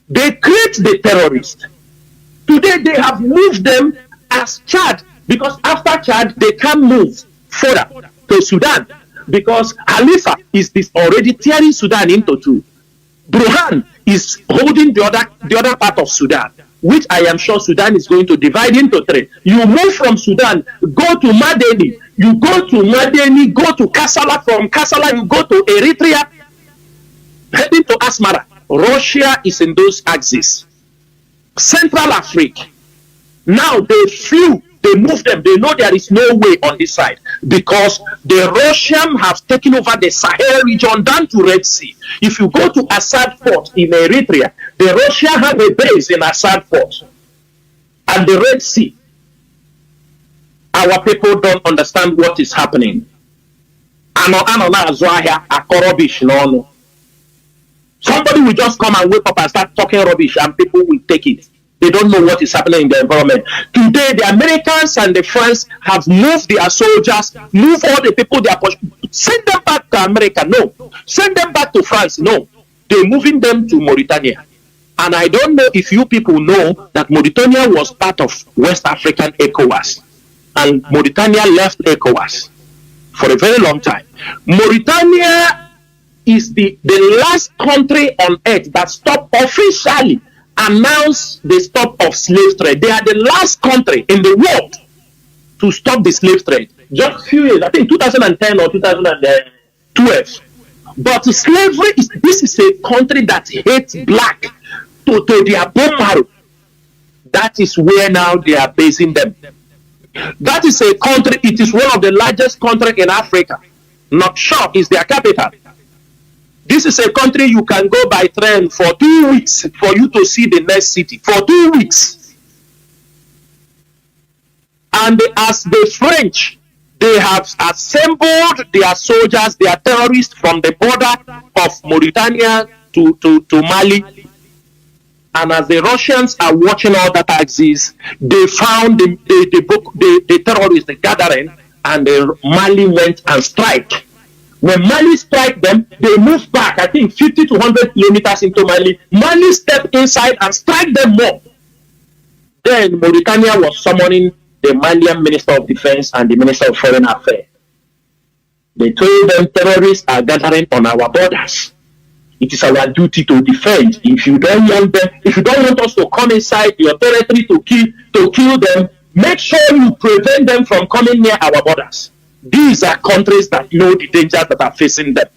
They create the terrorists. Today they have moved them as Chad, because after Chad they can move further to Sudan, because Khalifa is already tearing Sudan into two. Burhan is holding the other part of Sudan, which I am sure Sudan is going to divide into three. You move from Sudan, go to Madeni, you go to Madeni, go to Kassala, from Kassala you go to Eritrea, heading to Asmara. Russia is in those axes. Central Africa. Now they flew, they moved them, they know there is no way on this side, because the Russians have taken over the Sahel region down to Red Sea. If you go to Assad Port in Eritrea, the Russians have a base in Assad Port and the Red Sea. Our people don't understand what is happening. Somebody will just come and wake up and start talking rubbish and people will take it. They don't know what is happening in the environment. Today, the Americans and the French have moved their soldiers, moved all the people they are pushing. Send them back to America, no. Send them back to France, no. They're moving them to Mauritania. And I don't know if you people know that Mauritania was part of West African ECOWAS. And Mauritania left ECOWAS for a very long time. Mauritania is the last country on earth that stopped officially announce the stop of slave trade. They are the last country in the world to stop the slave trade. Just a few years, I think 2010 or 2012. But slavery this is a country that hates black to their bone marrow. That is where now they are basing them. That is a country, it is one of the largest countries in Africa. Nouakchott is their capital. This is a country you can go by train for 2 weeks for you to see the next city. For 2 weeks. And as the French, they have assembled their soldiers, their terrorists from the border of Mauritania to Mali. And as the Russians are watching all that axis, they found the terrorists gathering, and the Mali went and strike. When Mali strike them, they move back, I think 50 to 100 kilometers into Mali. Mali stepped inside and strike them more. Then Mauritania was summoning the Malian Minister of Defense and the Minister of Foreign Affairs. They told them terrorists are gathering on our borders. It is our duty to defend. If you don't want them, if you don't want us to come inside your territory to kill them, make sure you prevent them from coming near our borders. These are countries that know the dangers that are facing them.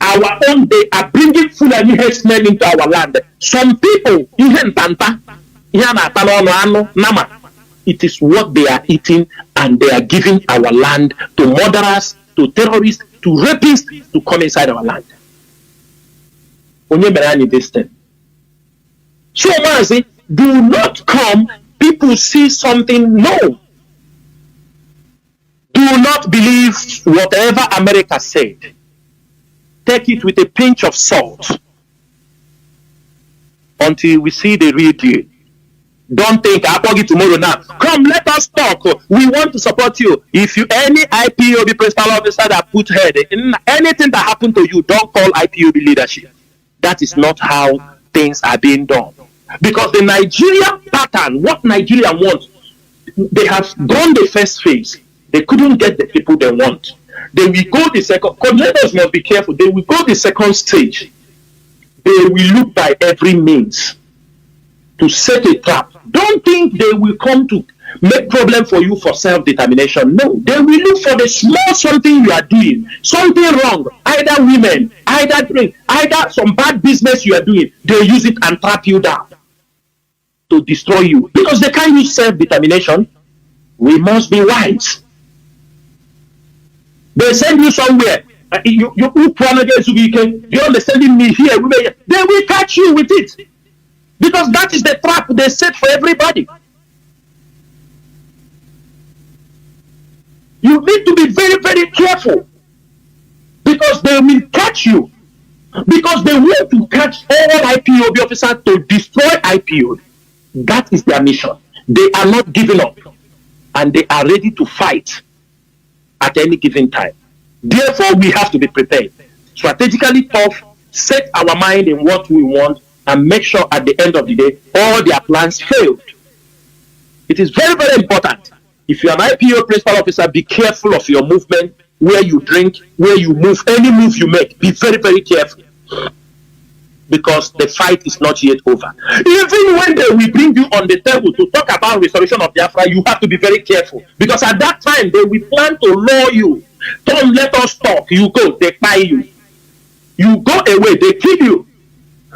Our own, they are bringing Fulani herdsmen into our land. Some people, it is what they are eating, and they are giving our land to murderers, to terrorists, to rapists to come inside our land. So, Mazi, do not come, people see something, no. Do not believe whatever America said. take it with a pinch of salt until we see the real deal. Don't think I'll it tomorrow now. Come, let us talk. We want to support you. If you any IPOB principal officer that put head in anything that happened to you, don't call IPOB leadership. That is not how things are being done. Because the Nigerian pattern, what Nigeria wants, they have gone the first phase. They couldn't get the people they want. They will go the second. Coordinators must be careful. They will go the second stage. They will look by every means to set a trap. Don't think they will come to make problem for you for self-determination. No, they will look for the small something you are doing, something wrong, either women, either drink, either some bad business you are doing. They use it and trap you down to destroy you because they can't use self-determination. We must be wise. They send you somewhere. You are sending me here. They will catch you with it. Because that is the trap they set for everybody. You need to be very, very careful. Because they will catch you. Because they want to catch all IPOB officers to destroy IPOB. That is their mission. They are not giving up. And they are ready to fight at any given time. Therefore, we have to be prepared. Strategically tough, set our mind in what we want, and make sure at the end of the day, all their plans failed. It is very, very important. If you're an IPO principal officer, be careful of your movement, where you drink, where you move, any move you make. Be very, very careful. Because the fight is not yet over. Even when they will bring you on the table to talk about restoration of Biafra, you have to be very careful. Because at that time, they will plan to lure you. Don't let us talk. You go, they buy you. You go away, they kill you.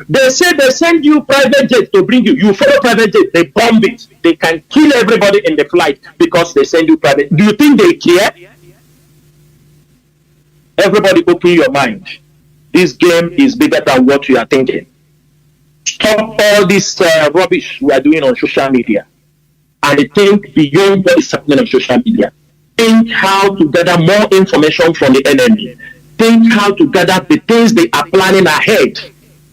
They say they send you private jet to bring you. You follow private jet, they bomb it. They can kill everybody in the flight because they send you private. Do you think they care? Everybody open your mind. This game is bigger than what you are thinking. Stop all this rubbish we are doing on social media. And think beyond what is happening on social media. Think how to gather more information from the enemy. Think how to gather the things they are planning ahead.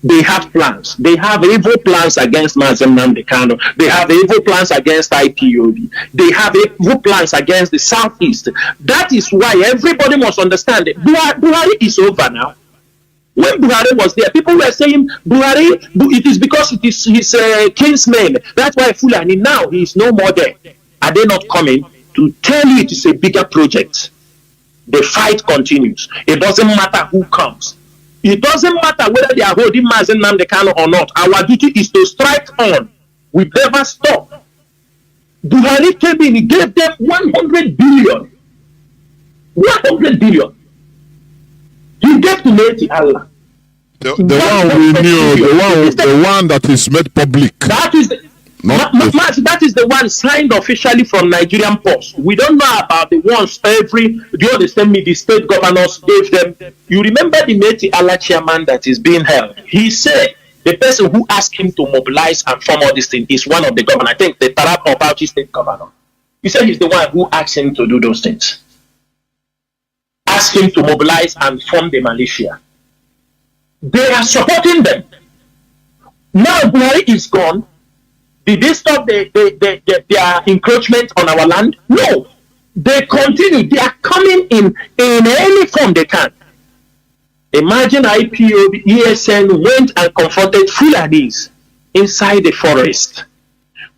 They have plans. They have evil plans against Mazi Nnamdi Kanu. They have evil plans against IPOB. They have evil plans against the Southeast. That is why everybody must understand it. Buhari is over now. When Buhari was there, people were saying, Buhari, it is because it is his kinsman. That's why Fulani, now he is no more there. Are they not coming to tell you it is a bigger project? The fight continues. It doesn't matter who comes. It doesn't matter whether they are holding Mazi Nnamdi Kanu or not. Our duty is to strike on. We never stop. Buhari came in, he gave them 100 billion. 100 billion. He gave to Lady Allah. The one we knew, the one that is made public. That is that is the one signed officially from Nigerian Post. We don't know about the ones do you understand me? The state governors gave them. You remember the Lady Allah chairman that is being held? He said the person who asked him to mobilize and form all this thing is one of the governors. I think the Tarab or Bauchi state governor. He said he's the one who asked him to do those things. Ask him to mobilize and form the militia. They are supporting them. Now Buhari is gone. Did they stop their encroachment on our land? No. They continue. They are coming in any form they can. Imagine IPOB, ESN went and confronted Fulanis inside the forest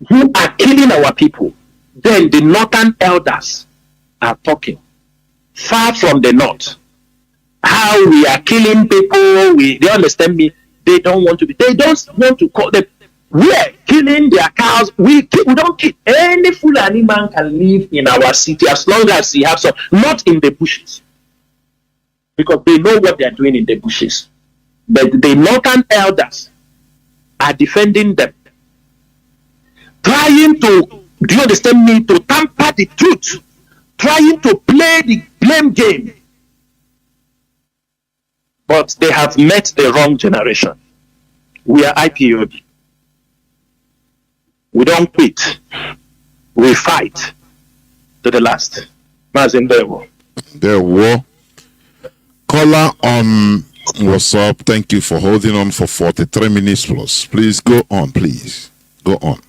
who are killing our people. Then the northern elders are talking. Far from the north, how we are killing people, they understand me. They don't want to call them. We are killing their cows. We don't kill. Any Fulani man can live in our city as long as he has some, not in the bushes. Because they know what they are doing in the bushes. But the northern elders are defending them. Trying to, do you understand me, to tamper the truth. Trying to play the blame game. But they have met the wrong generation. We are IPOB. We don't quit. We fight to the last. Mazi Nworu. There were caller on What's up? Thank you for holding on for 43 minutes plus. Please go on, please. Go on.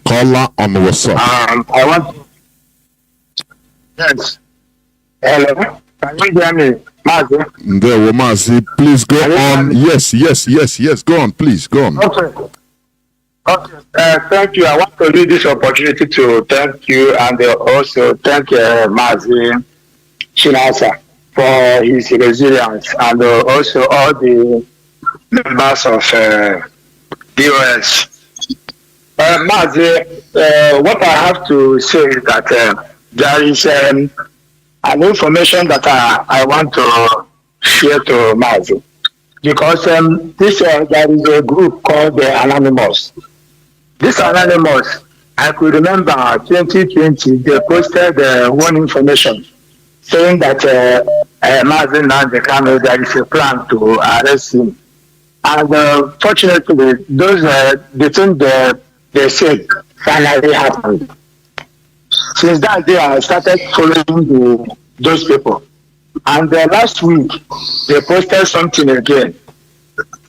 Caller on WhatsApp. I want. Yes. Hello. Can you hear me, Mazi? There, Mazi. Please go on. Yes. Go on, please. Go on. Okay. Thank you. I want to use this opportunity to thank you and also thank Mazi Chinasa for his resilience and also all the members of DOS. Mazi, what I have to say is that there is an information that I want to share to Mazi, because there is a group called the Anonymous. This Anonymous, I could remember 2020, they posted one information saying that Mazi Nandekano, there is a plan to arrest him. And fortunately, those the thing they said finally happened. Since that day, I started following those people. And last week, they posted something again,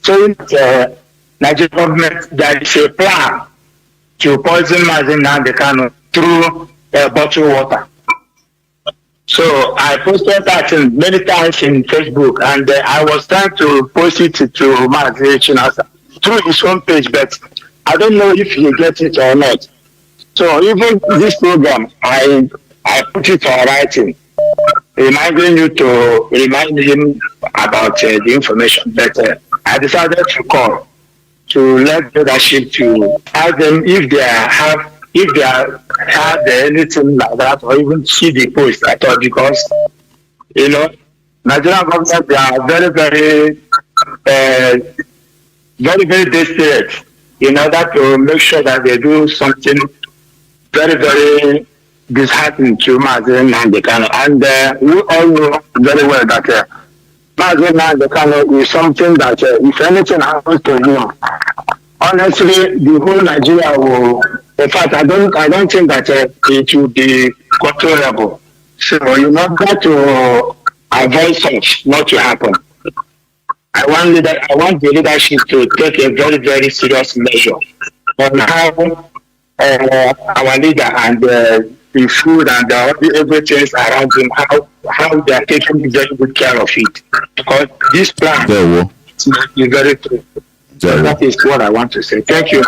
saying that Nigerian government, there is a plan to poison Mazi Nandekano through bottled water. So I posted that many times in Facebook, and I was trying to post it to Mazi Chinasa through his own page, but I don't know if he gets it or not. So even this program, I put it on writing, reminding you to remind him about the information. But I decided to call to let leadership to ask them if they have anything like that, or even see the post at all, because Nigerian government, they are very, very desperate in order to make sure that they do something very, very disheartening to Mazi Nandekano. And we all know very well that Mazi Nandekano is something that if anything happens to him, honestly, the whole Nigeria will. In fact, I don't think that it will be controllable. So in order to avoid such not to happen, I want the leadership to take a very, very serious measure on how our leader and the food and everything around him, how they are taking very good care of it. Because this plan is very true. So that is what I want to say. Thank you.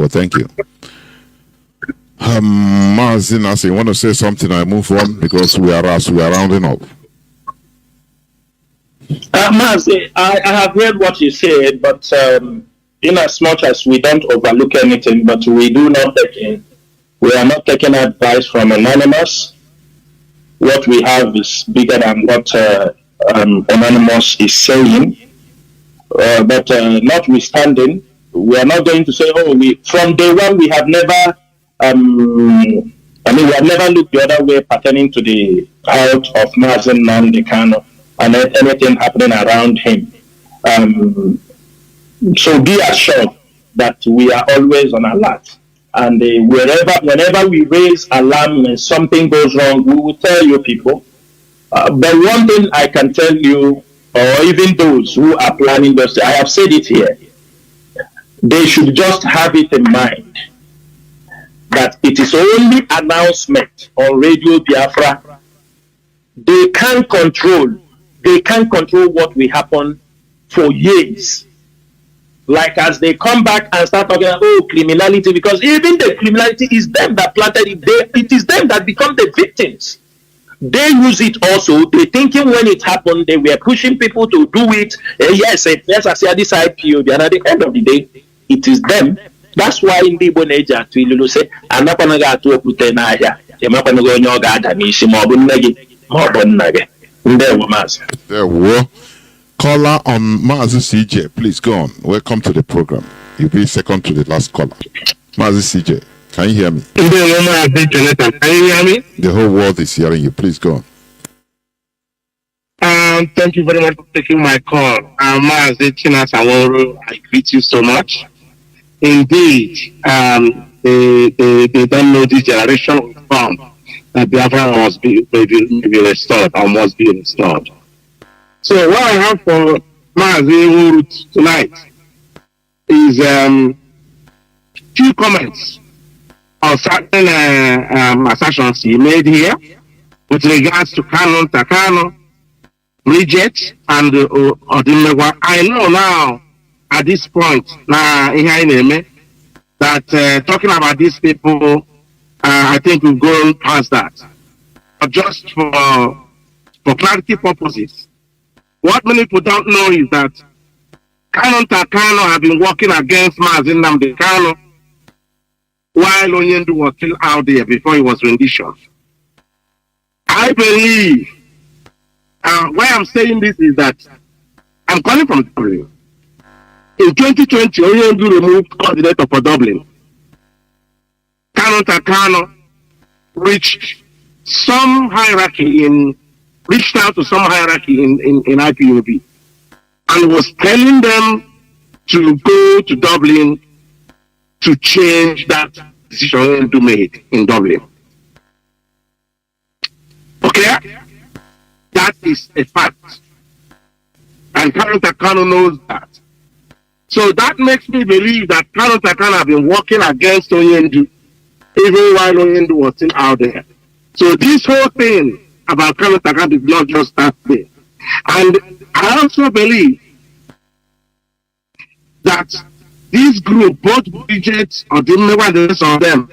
Thank you. Mazi Chinasa, you want to say something? I move on because we are rounding up. Mazi, I have heard what you said, but in as much as we don't overlook anything, but we are not taking advice from Anonymous. What we have is bigger than what Anonymous is saying. But notwithstanding, we are not going to say, from day one we have never. We have never looked the other way pertaining to the health of Mazi Nandekano and anything happening around him. So be assured that we are always on alert. And whenever we raise alarm and something goes wrong, we will tell you people. But one thing I can tell you, or even those who are planning this, I have said it here, they should just have it in mind that it is only announcement on Radio Biafra. They can't control what will happen for years. Like as they come back and start talking about criminality, because even the criminality is them that planted it. It is them that become the victims. They use it also. They thinking when it happened, they were pushing people to do it. Yes, I see this IPOB, and at the end of the day, it is them. That's why in the Bonaja to Ilu say, I'm not going to go to Putenaya. I'm not going to go in your garden. There were caller on Mazi CJ. Please go on. Welcome to the program. You'll be second to the last caller. Mazi CJ, can you hear me? Can you hear me? The whole world is hearing you. Please go on. Thank you very much for taking my call. Mazi Chinasa Nworu, I greet you so much. Indeed, they don't know this generation will come. that Biafra must be restored or must be restored. So what I have for Mazi Nworu tonight is few comments on certain assertions he made here with regards to Kano, Takano, Bridget, and Odimegwa. I know now at this point that talking about these people, I think we've gone past that. But just for clarity purposes, what many people don't know is that Kano Takano have been working against Mazi Nnamdi Kanu while Onyendu was still out there before he was rendition. I believe, why I'm saying this is that I'm calling from Dublin. In 2020, Onyendu removed coordinator for Dublin. Kano Takano reached some hierarchy reached out to some hierarchy in IPOB and was telling them to go to Dublin to change that decision to made in Dublin. Okay? That is a fact. And Kano Takano knows that. So that makes me believe that Kano Takano have been working against Onyendu even while Onyendu was still out there. So this whole thing about Kano Takano did not just start there. And I also believe that this group, both Bridget or the rest of them,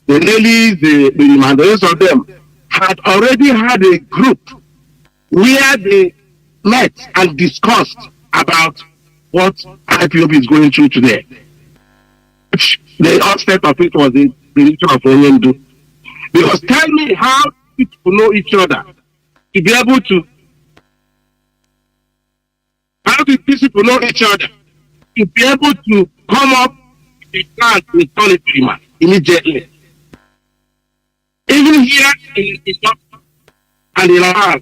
the ladies, the rest of them, had already had a group where they met and discussed about what IPOB is going through today. The onset of it was the religion of Onyendu. Because tell me how people know each other to be able to. How do these people know each other to be able to come up with a plan to return it to him immediately? Even here in and in our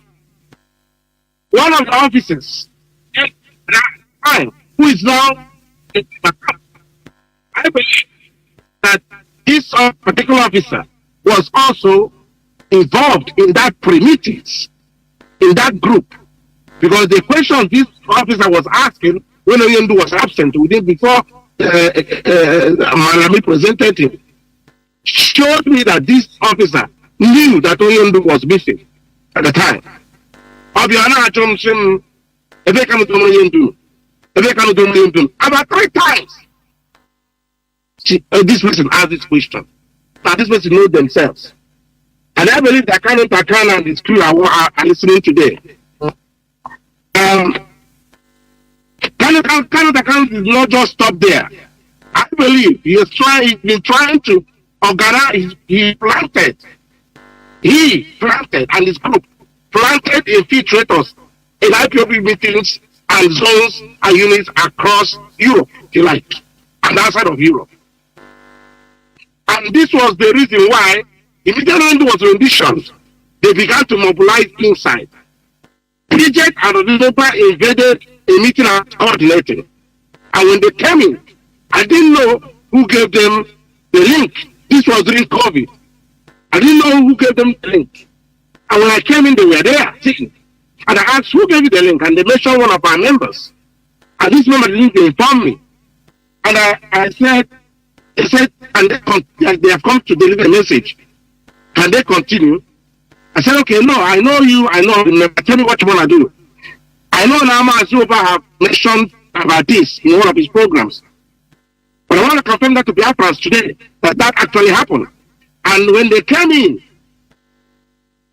one of the officers at that time, who is now I believe that this particular officer was also involved in that pre-meetings, in that group, because the question this officer was asking when Onyendu was absent within before Malami presented him showed me that this officer knew that Onyendu was missing at the time. About 3 times this person asked this question. Now this person knows themselves. And I believe that Kano Takano and his crew are listening today. Kano Takano did not just stop there. I believe he's been trying to organize, he planted and his group planted infiltrators in IPOB meetings and zones and units across Europe, if you like, and outside of Europe. And this was the reason why, immediately when there was renditions, they began to mobilize inside. Bridget and Odinogba invaded a meeting and coordinating. And when they came in, I didn't know who gave them the link. This was during COVID. I didn't know who gave them the link. And when I came in, they were there sitting. And I asked, who gave you the link? And they mentioned one of our members. And this member didn't inform me. And I said, they said, and they have come to deliver a message. Can they continue? I said, okay, no, I know you, I know you. Tell me what you want to do. I know now Mazi have mentioned about this in one of his programs. But I want to confirm that to Biafrans today, that actually happened. And when they came in,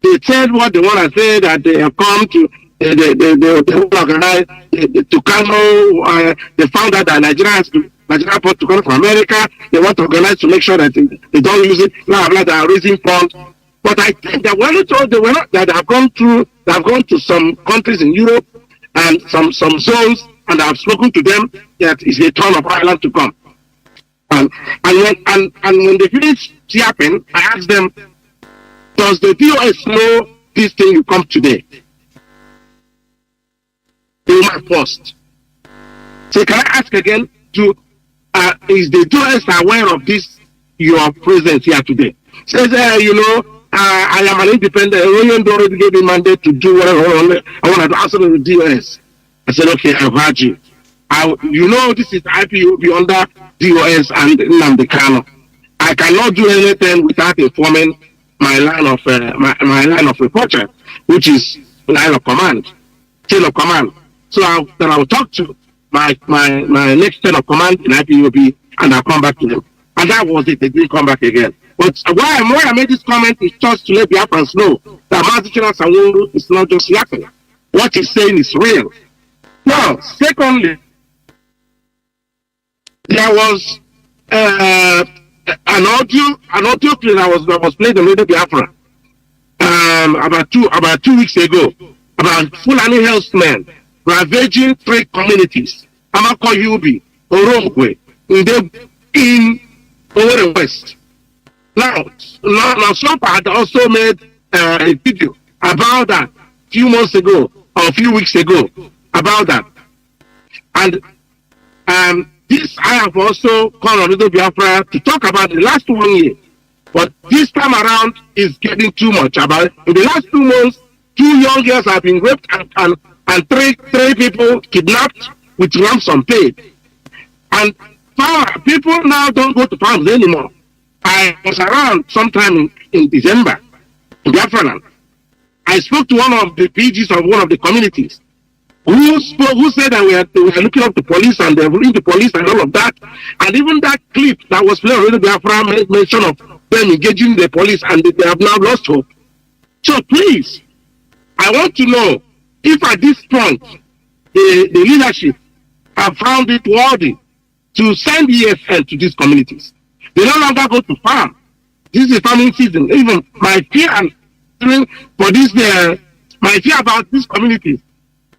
they said what they want to say, that they have come to, they organize, to Kano, they found out that Nigeria port to come from America, they want to organize to make sure that they don't use it, blah, blah, they are raising funds. But I think that when they were not, that they have gone to some countries in Europe and some zones, and I have spoken to them that it's a turn of Ireland to come. And when they finished yapping, I asked them, does the DOS know this thing you come today? They might post. So can I ask again, is the DOS aware of this, your presence here today? Says, I am an independent. William already gave me mandate to do whatever I want to do outside of the DOS. I said, okay, I've heard you. You know, this is IPOB under DOS and Nnamdi Kanu. I cannot do anything without informing my line of my line of reporter, which is line of command, chain of command. So then I will talk to my next chain of command in IPOB, and I'll come back to them. And that was it. They didn't come back again. But why I made this comment is just to let Biafrans know that Mazi Chinasa Nworu is not just yapping. What he's saying is real. Now, secondly, there was an audio clip that was played on Radio Biafra about 2 weeks ago about Fulani herdsmen ravaging 3 communities: Amako Yubi, Oromgwe, in Owerri West. Now Sompa had also made a video about that a few months ago or a few weeks ago about that. And this I have also called on Radio Biafra to talk about the last 1 year. But this time around is getting too much. About in the last 2 months, 2 young girls have been raped and three people kidnapped with ransom paid. And people now don't go to farms anymore. I was around sometime in December in Biafra land. I spoke to one of the PGs of one of the communities who said that they were looking up the police and they were in the police and all of that. And even that clip that was played on Biafra made mention of them engaging the police, and they have now lost hope. So please, I want to know if at this point the leadership have found it worthy to send ESN to these communities. They no longer go to farm. This is farming season. Even my fear for this, my fear about these communities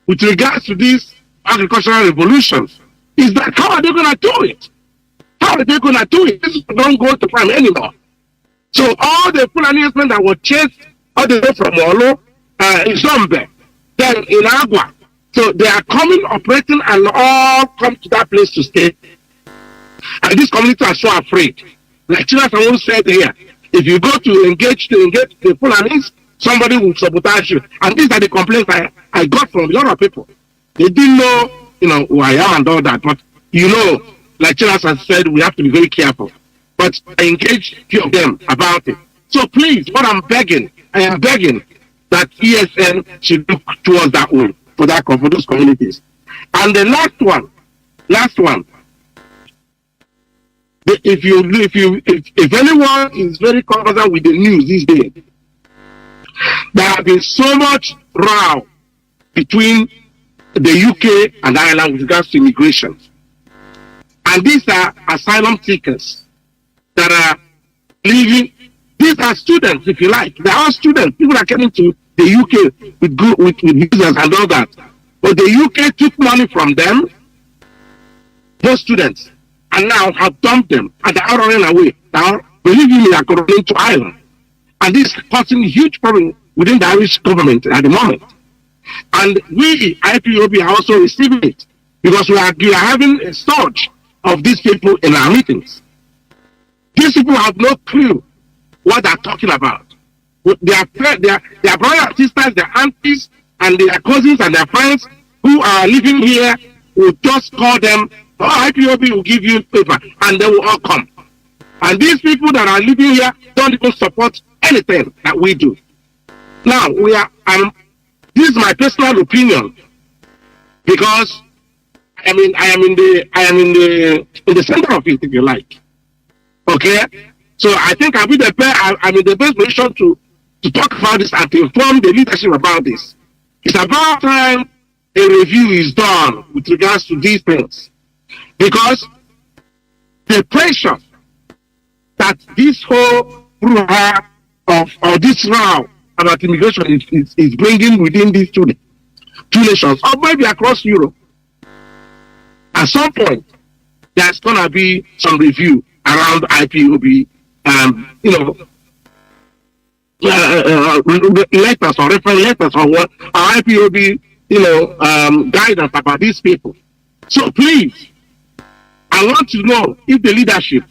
with regards to these agricultural revolutions is that how are they going to do it? How are they going to do it? They don't go to farm anymore. So all the Fulani herdsmen that were chased all the way from Olo, in Zombe, then in Agua, so they are coming, operating, and all come to that place to stay. And these communities are so afraid. Like Chinasa Nworu said here, if you go to engage the Fulanis, somebody will sabotage you. And these are the complaints I got from a lot of people. They didn't know, who I am and all that. But, like Chinasa said, we have to be very careful. But I engaged a few of them about it. So please, I am begging that ESN should look towards that way for those communities. And the last one, if anyone is very conversant with the news these days, there has been so much row between the UK and Ireland with regards to immigration. And these are asylum seekers that are leaving. These are students, if you like. They are students. People are coming to the UK with visas and all that. But the UK took money from them, those students, and now have dumped them, and they are running away. Now, believe me, they are going to Ireland. And this is causing a huge problem within the Irish government at the moment. And we, IPOB, are also receiving it because we are having a surge of these people in our meetings. These people have no clue what they're talking about. Their brothers and sisters, their aunties, and their cousins and their friends who are living here will just call them, IPOB will give you paper, and they will all come. And these people that are living here don't even support anything that we do. Now, this is my personal opinion, because I am in the center of it, if you like. Okay? So I think I'm in the best position to talk about this and to inform the leadership about this. It's about time a review is done with regards to these things. Because the pressure that this whole brouhaha or this row about immigration is bringing within these two nations, or maybe across Europe, at some point, there's going to be some review around IPOB, letters or reference letters or what, IPOB, guidance about these people. So please, I want to know if the leadership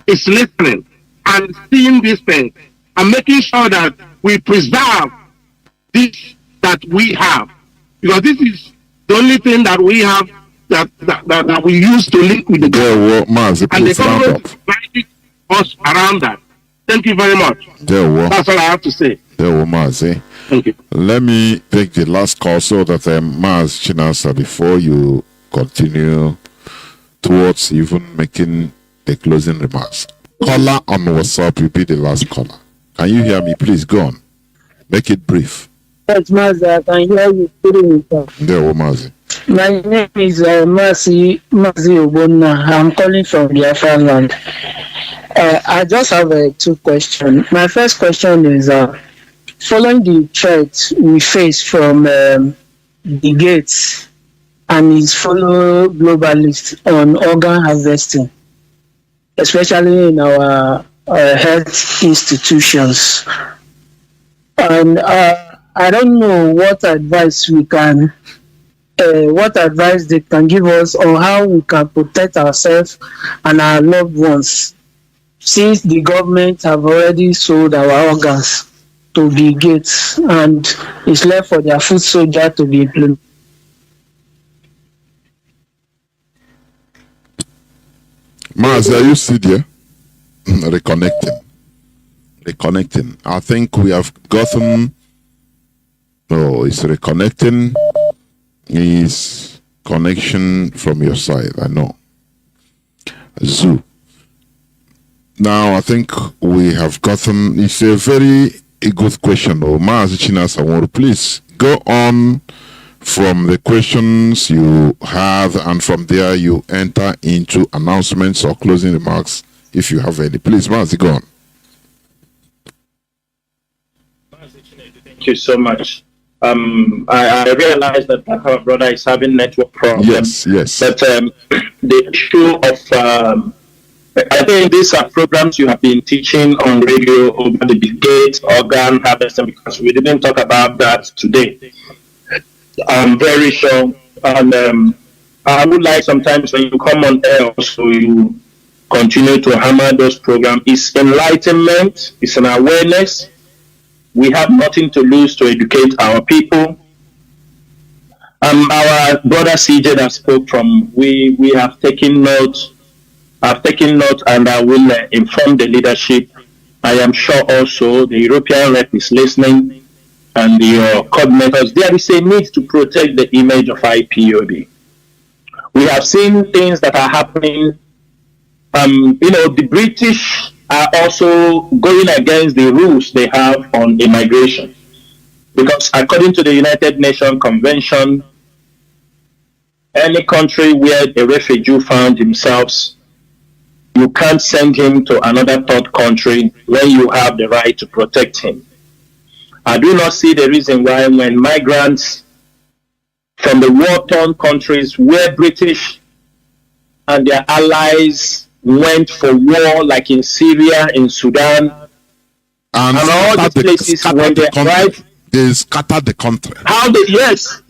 is listening and seeing these things and making sure that we preserve this that we have, because this is the only thing that we have that we use to link with the government. And the government is guiding us around that. Thank you very much. That's all I have to say. Thank you. Let me take the last call so that Mazi Chinasa, before you continue towards even making the closing remarks. Caller on WhatsApp, you be the last caller. Can you hear me? Please go on. Make it brief. Yes, Mazi, I can hear you. Mazi. My name is Mazi Obonna. I'm calling from Biafra land. I just have two questions. My first question is, following the threat we face from the gates and his fellow globalists on organ harvesting, especially in our health institutions, and I don't know what advice they can give us on how we can protect ourselves and our loved ones, since the government have already sold our organs to the gates and it's left for their foot soldier to be implemented. Mazi, are you still there? Reconnecting. I think we have gotten. Oh, it's reconnecting. Is connection from your side? I know. Zoo. Now I think we have gotten. It's a very good question. Oh, Mazi Chinasa Nworu, please go on from the questions you have, and from there you enter into announcements or closing remarks if you have any. Please, Mazi, go on. Thank you so much. I realize that our brother is having network problems. Yes. But the issue of I think these are programs you have been teaching on radio over the gate, organ harvesting, because we didn't talk about that today. I'm very sure, and I would like sometimes when you come on air also you continue to hammer those programs. It's enlightenment, it's an awareness. We have nothing to lose to educate our people. Our brother CJ that spoke from, we have taken note. I've taken note, and I will inform the leadership. I am sure also the European rep is listening, and the coordinators. There is a need to protect the image of IPOB. We have seen things that are happening. The British are also going against the rules they have on immigration, because according to the United Nations Convention, any country where a refugee found himself, you can't send him to another third country when you have the right to protect him. I do not see the reason why when migrants from the war-torn countries where British and their allies went for war, like in Syria, in Sudan, and all these places, when they arrive, they scattered the country. Yes.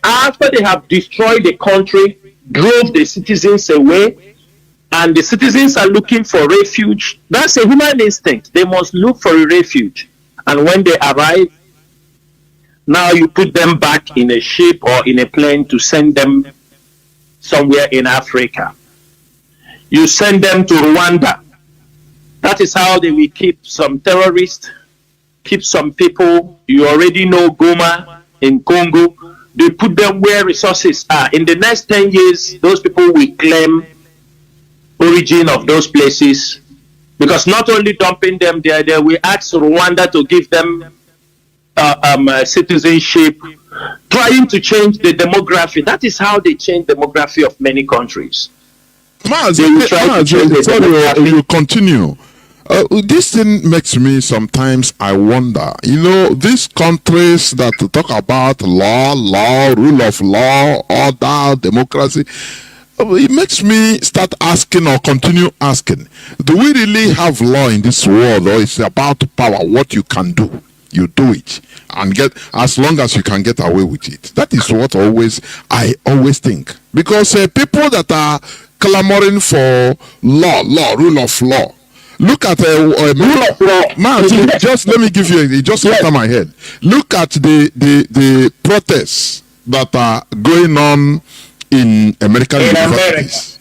After they have destroyed the country, drove the citizens away, and the citizens are looking for refuge. That's a human instinct. They must look for a refuge. And when they arrive, now you put them back in a ship or in a plane to send them somewhere in Africa. You send them to Rwanda. That is how they will keep some terrorists, keep some people. You already know Goma in Congo. They put them where resources are. In the next 10 years, those people will claim origin of those places, because not only dumping them there, they will ask Rwanda to give them citizenship, trying to change the demography. That is how they change demography of many countries. Mazi, you continue. This thing makes me sometimes I wonder. These countries that talk about law, rule of law, order, democracy. It makes me start asking or continue asking, do we really have law in this world, or is it about power? What you can do, you do it, and get, as long as you can get away with it. That is what I always think. Because people that are clamoring for law, rule of law, Look at Mazi, just let me give you. It just enter my head. Look at the protests that are going on in American universities.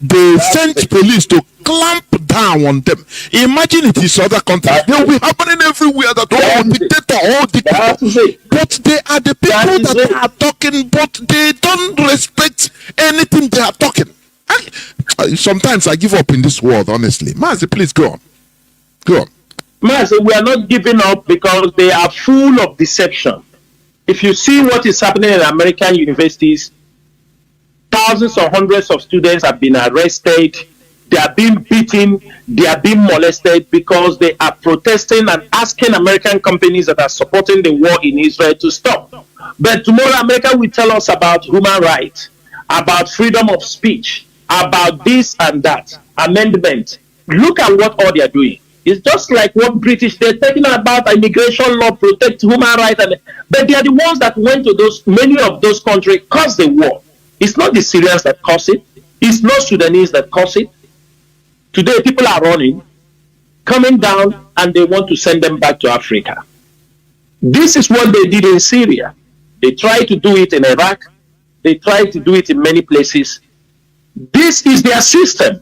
They sent police to clamp down on them. Imagine it is other countries. They will be happening everywhere. That dictator. But they are the people that are talking, but they don't respect anything they are talking. Sometimes I give up in this world, honestly. Mazi, please go on. Go on. Mazi, we are not giving up because they are full of deception. If you see what is happening in American universities, thousands or hundreds of students have been arrested. They are being beaten. They are being molested because they are protesting and asking American companies that are supporting the war in Israel to stop. But tomorrow, America will tell us about human rights, about freedom of speech, about this and that amendment. Look at what all they are doing. It's just like what British, they're talking about immigration law, protect human rights, but they are the ones that went to many of those countries caused the war. It's not the Syrians that caused it. It's not Sudanese that caused it. Today, people are running, coming down, and they want to send them back to Africa. This is what they did in Syria. They tried to do it in Iraq. They tried to do it in many places. This is their system,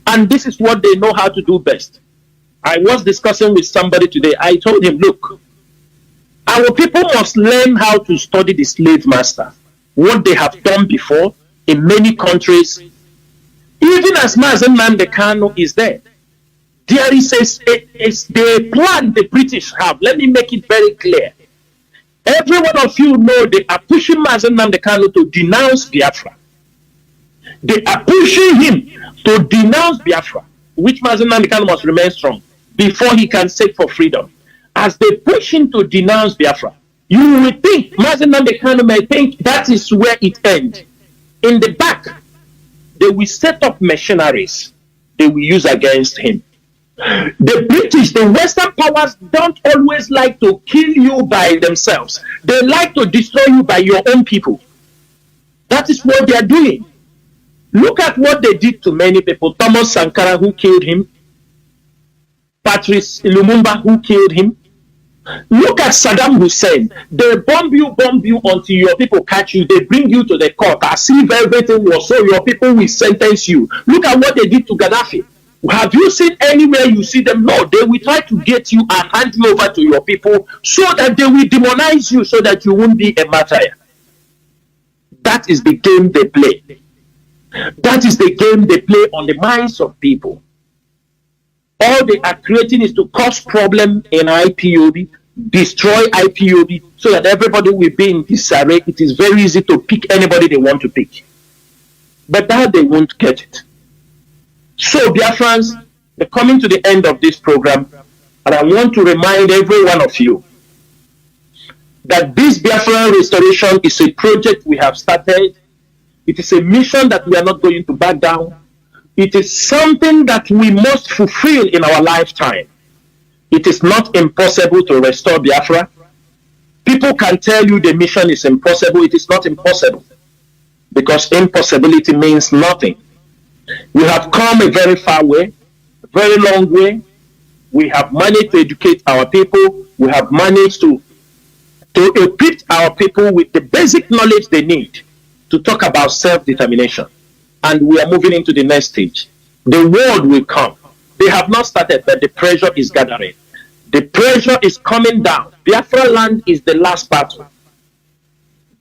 and this is what they know how to do best. I was discussing with somebody today. I told him, look, our people must learn how to study the slave master, what they have done before in many countries. Even as Mazi Chinasa is there, there is the plan the British have. Let me make it very clear. Every one of you know they are pushing Mazi Chinasa to denounce Biafra. They are pushing him to denounce Biafra, which Mazi Chinasa must remain strong before he can seek for freedom. As they push him to denounce Biafra, you will think, Mazi Chinasa may think that is where it ends. In the back, they will set up machineries they will use against him. The British, the Western powers don't always like to kill you by themselves. They like to destroy you by your own people. That is what they are doing. Look at what they did to many people. Thomas Sankara, who killed him. Patrice Lumumba, who killed him. Look at Saddam Hussein. They bomb you until your people catch you. They bring you to the court as if everything was so your people will sentence you. Look at what they did to Gaddafi. Have you seen anywhere you see them? No, they will try to get you and hand you over to your people so that they will demonize you so that you won't be a martyr. That is the game they play. That is the game they play on the minds of people. All they are creating is to cause problem in IPOB, destroy IPOB, so that everybody will be in disarray. It is very easy to pick anybody they want to pick. But that they won't get it. So, Biafrans, we're coming to the end of this program, and I want to remind every one of you that this Biafran restoration is a project we have started. It is a mission that we are not going to back down. It is something that we must fulfill in our lifetime. It is not impossible to restore Biafra. People can tell you the mission is impossible. It is not impossible, because impossibility means nothing. We have come a very far way, a very long way. We have managed to educate our people. We have managed to equip our people with the basic knowledge they need to talk about self-determination. And we are moving into the next stage. The world will come. They have not started, but the pressure is gathering. The pressure is coming down. Biafra land is the last battle.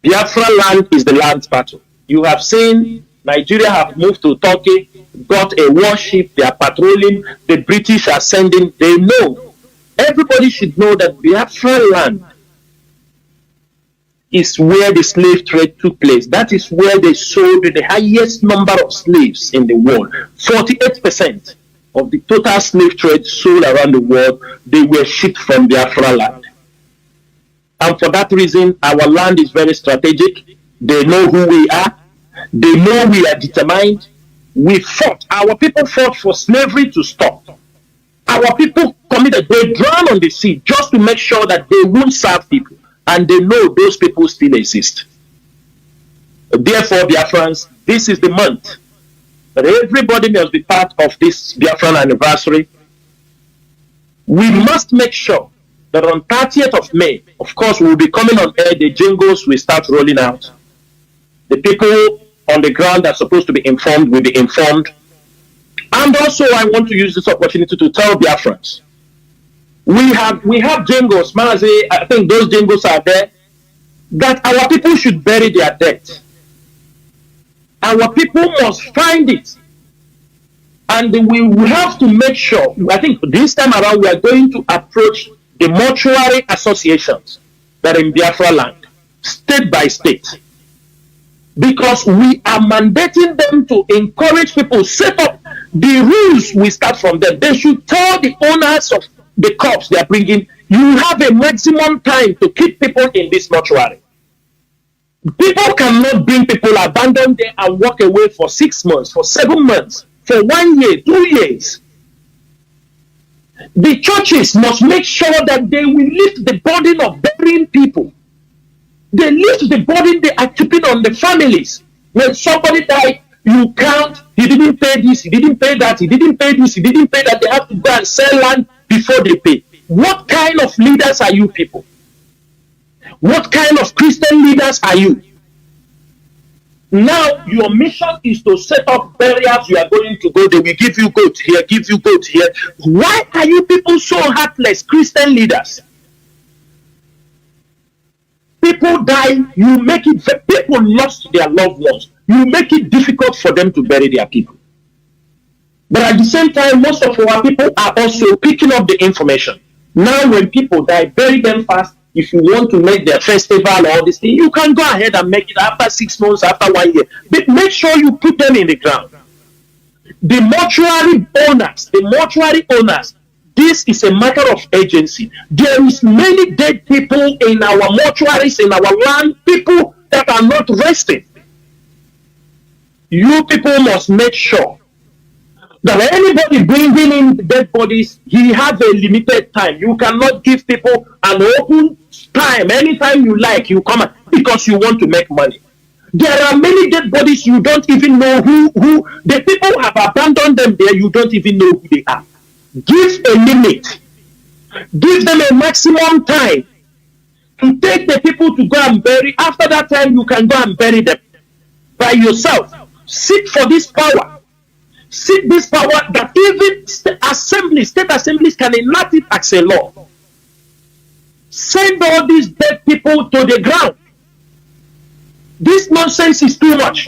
Biafra land is the last battle. You have seen Nigeria have moved to Turkey, got a warship, they are patrolling, the British are sending, they know. Everybody should know that Biafra land is where the slave trade took place. That is where they sold the highest number of slaves in the world. 48% of the total slave trade sold around the world, they were shipped from Biafra land. And for that reason, our land is very strategic. They know who we are. They know we are determined. We fought. Our people fought for slavery to stop. Our people committed. They drowned on the sea just to make sure that they won't serve people. And they know those people still exist. Therefore, Biafrans, this is the month that everybody must be part of this Biafran anniversary. We must make sure that on 30th of May, of course, we will be coming on air, the jingles will start rolling out. The people on the ground that are supposed to be informed will be informed. And also, I want to use this opportunity to tell Biafrans, we have jingles, Mazi, I think those jingles are there, that our people should bury their debt. Our people must find it. And we will have to make sure, I think this time around, we are going to approach the mortuary associations that are in Biafra land, state by state. Because we are mandating them to encourage people, set up the rules. We start from them. They should tell the owners of the corpse they are bringing, you have a maximum time to keep people in this mortuary. People cannot bring people, abandon them and walk away for 6 months, for 7 months, for 1 year, 2 years. The churches must make sure that they will lift the burden of burying people. They lift the burden they are keeping on the families. When somebody died, you count, he didn't pay this, he didn't pay that, he didn't pay this, he didn't pay that. They have to go and sell land before they pay. What kind of leaders are you people? What kind of Christian leaders are you? Now your mission is to set up burials. You are going to go, they will give you goat here, give you goat here. Why are you people so heartless, Christian leaders? People die, you make it, people lost their loved ones, you make it difficult for them to bury their people. But at the same time, most of our people are also picking up the information. Now when people die, bury them fast. If you want to make their festival or all this thing, you can go ahead and make it after 6 months, after 1 year. But make sure you put them in the ground. The mortuary owners, this is a matter of agency. There is many dead people in our mortuaries, in our land, people that are not resting. You people must make sure that anybody bringing in dead bodies, he has a limited time. You cannot give people an open time. Anytime you like, you come because you want to make money. There are many dead bodies you don't even know who the people have abandoned them there. You don't even know who they are. Give a limit. Give them a maximum time to take the people to go and bury. After that time, you can go and bury them by yourself. Seek for this power. Seek this power that even state assemblies can enact it as a law. Send all these dead people to the ground. This nonsense is too much.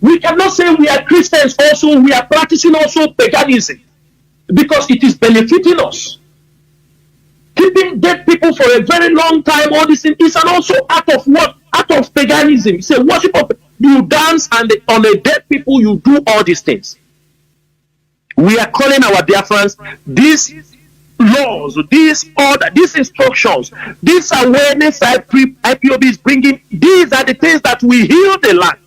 We cannot say we are Christians also, we are practicing also paganism, because it is benefiting us. Keeping dead people for a very long time, all this thing is an also act of what? Act of paganism. It's a worship of, you dance and on the dead people you do all these things. We are calling our Biafrans, these laws, these order, these instructions, this awareness IPOB is bringing, these are the things that will heal the land.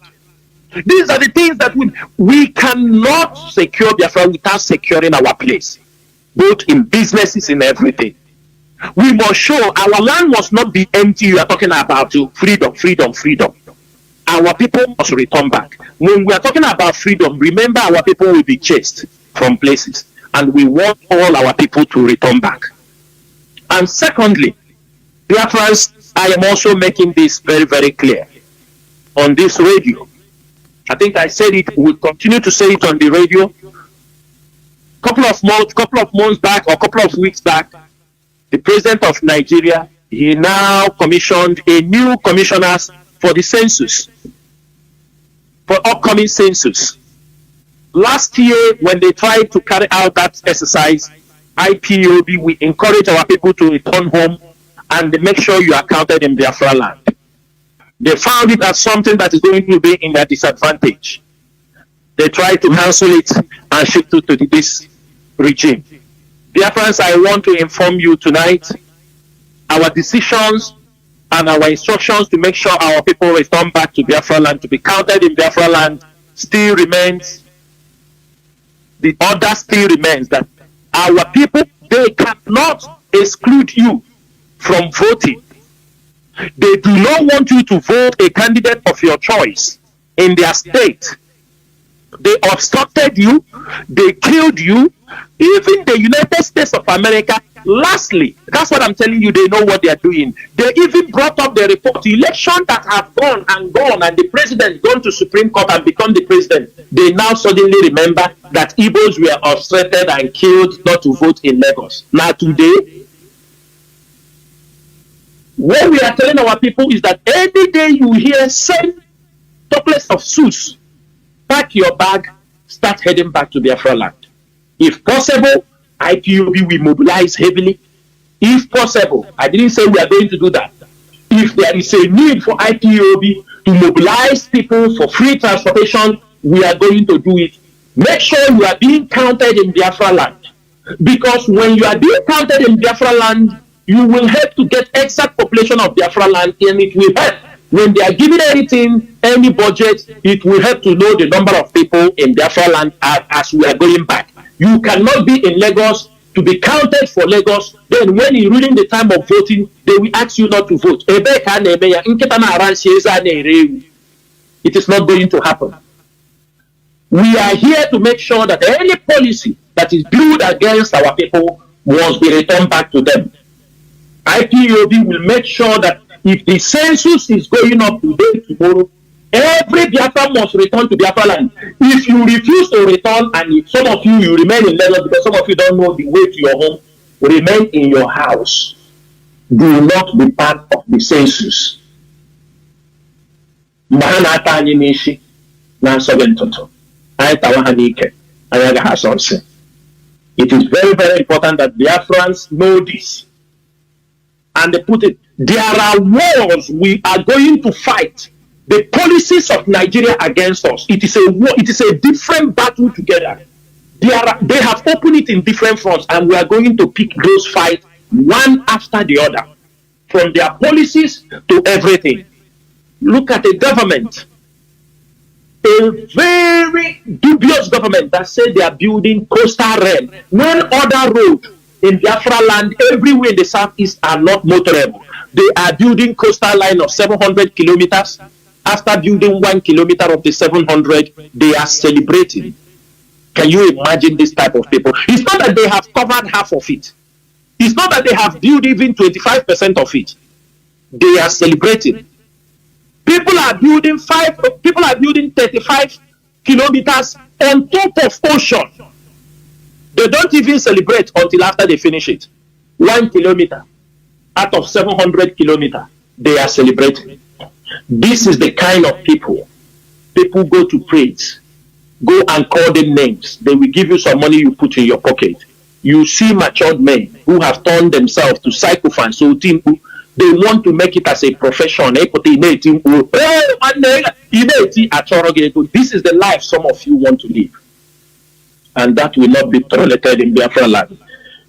These are the things that we cannot secure Biafra without securing our place, both in businesses and everything. We must show our land must not be empty. You are talking about freedom, freedom, freedom. Our people must return back. When we are talking about freedom, remember our people will be chased from places, and we want all our people to return back. And secondly, Biafrans, I am also making this very, very clear on this radio. I think I said it, we'll continue to say it on the radio. Couple of months back, or couple of weeks back, the president of Nigeria, he now commissioned a new commissioners for the census, for upcoming census. Last year, when they tried to carry out that exercise, IPOB, we encourage our people to return home and make sure you are counted in Biafra land. They found it as something that is going to be in their disadvantage. They tried to cancel it and shift it to this regime. Biafrans, I want to inform you tonight, our decisions and our instructions to make sure our people return back to Biafra land, to be counted in Biafra land, still remains. The order still remains that our people, they cannot exclude you from voting. They do not want you to vote a candidate of your choice in their state. They obstructed you. They killed you. Even the United States of America, lastly, that's what I'm telling you, they know what they are doing. They even brought up the report, elections that have gone, and the president gone to Supreme Court and become the president. They now suddenly remember that Igbos were obstructed and killed not to vote in Lagos. Now today, what we are telling our people is that any day you hear same talkless of suits, pack your bag, start heading back to Biafra land. If possible, IPOB will mobilize heavily. If possible, I didn't say we are going to do that. If there is a need for IPOB to mobilize people for free transportation, we are going to do it. Make sure you are being counted in Biafra land. Because when you are being counted in Biafra land, you will help to get exact population of Biafra land, and it will help. When they are giving anything, any budget, it will help to know the number of people in Biafra land as we are going back. You cannot be in Lagos to be counted for Lagos. Then when you reaching the time of voting, they will ask you not to vote. It is not going to happen. We are here to make sure that any policy that is built against our people must be returned back to them. IPOB will make sure that if the census is going up today, tomorrow, every Biafra must return to Biafra land. If you refuse to return, and if some of you remain in Lagos because some of you don't know the way to your home, remain in your house. Do not be part of the census. It is very, very important that Biafrans know this. And they put it, there are wars we are going to fight. The policies of Nigeria against us. It is a war, it is a different battle together. They have opened it in different fronts, and we are going to pick those fights one after the other. From their policies to everything. Look at the government. A very dubious government that said they are building coastal rail. One other road in Biafra land, everywhere in the southeast, are not motorable. They are building coastal line of 700 kilometers. After building 1 kilometer of the 700, they are celebrating. Can you imagine this type of people? It's not that they have covered half of it. It's not that they have built even 25% of it. They are celebrating. People are building 35 kilometers on top of ocean. They don't even celebrate until after they finish it. 1 kilometer out of 700 kilometers, they are celebrating. This is the kind of people go to praise, go and call them names. They will give you some money you put in your pocket. You see matured men who have turned themselves to sycophants, so they want to make it as a profession. This is the life some of you want to live. And that will not be tolerated in Biafra land.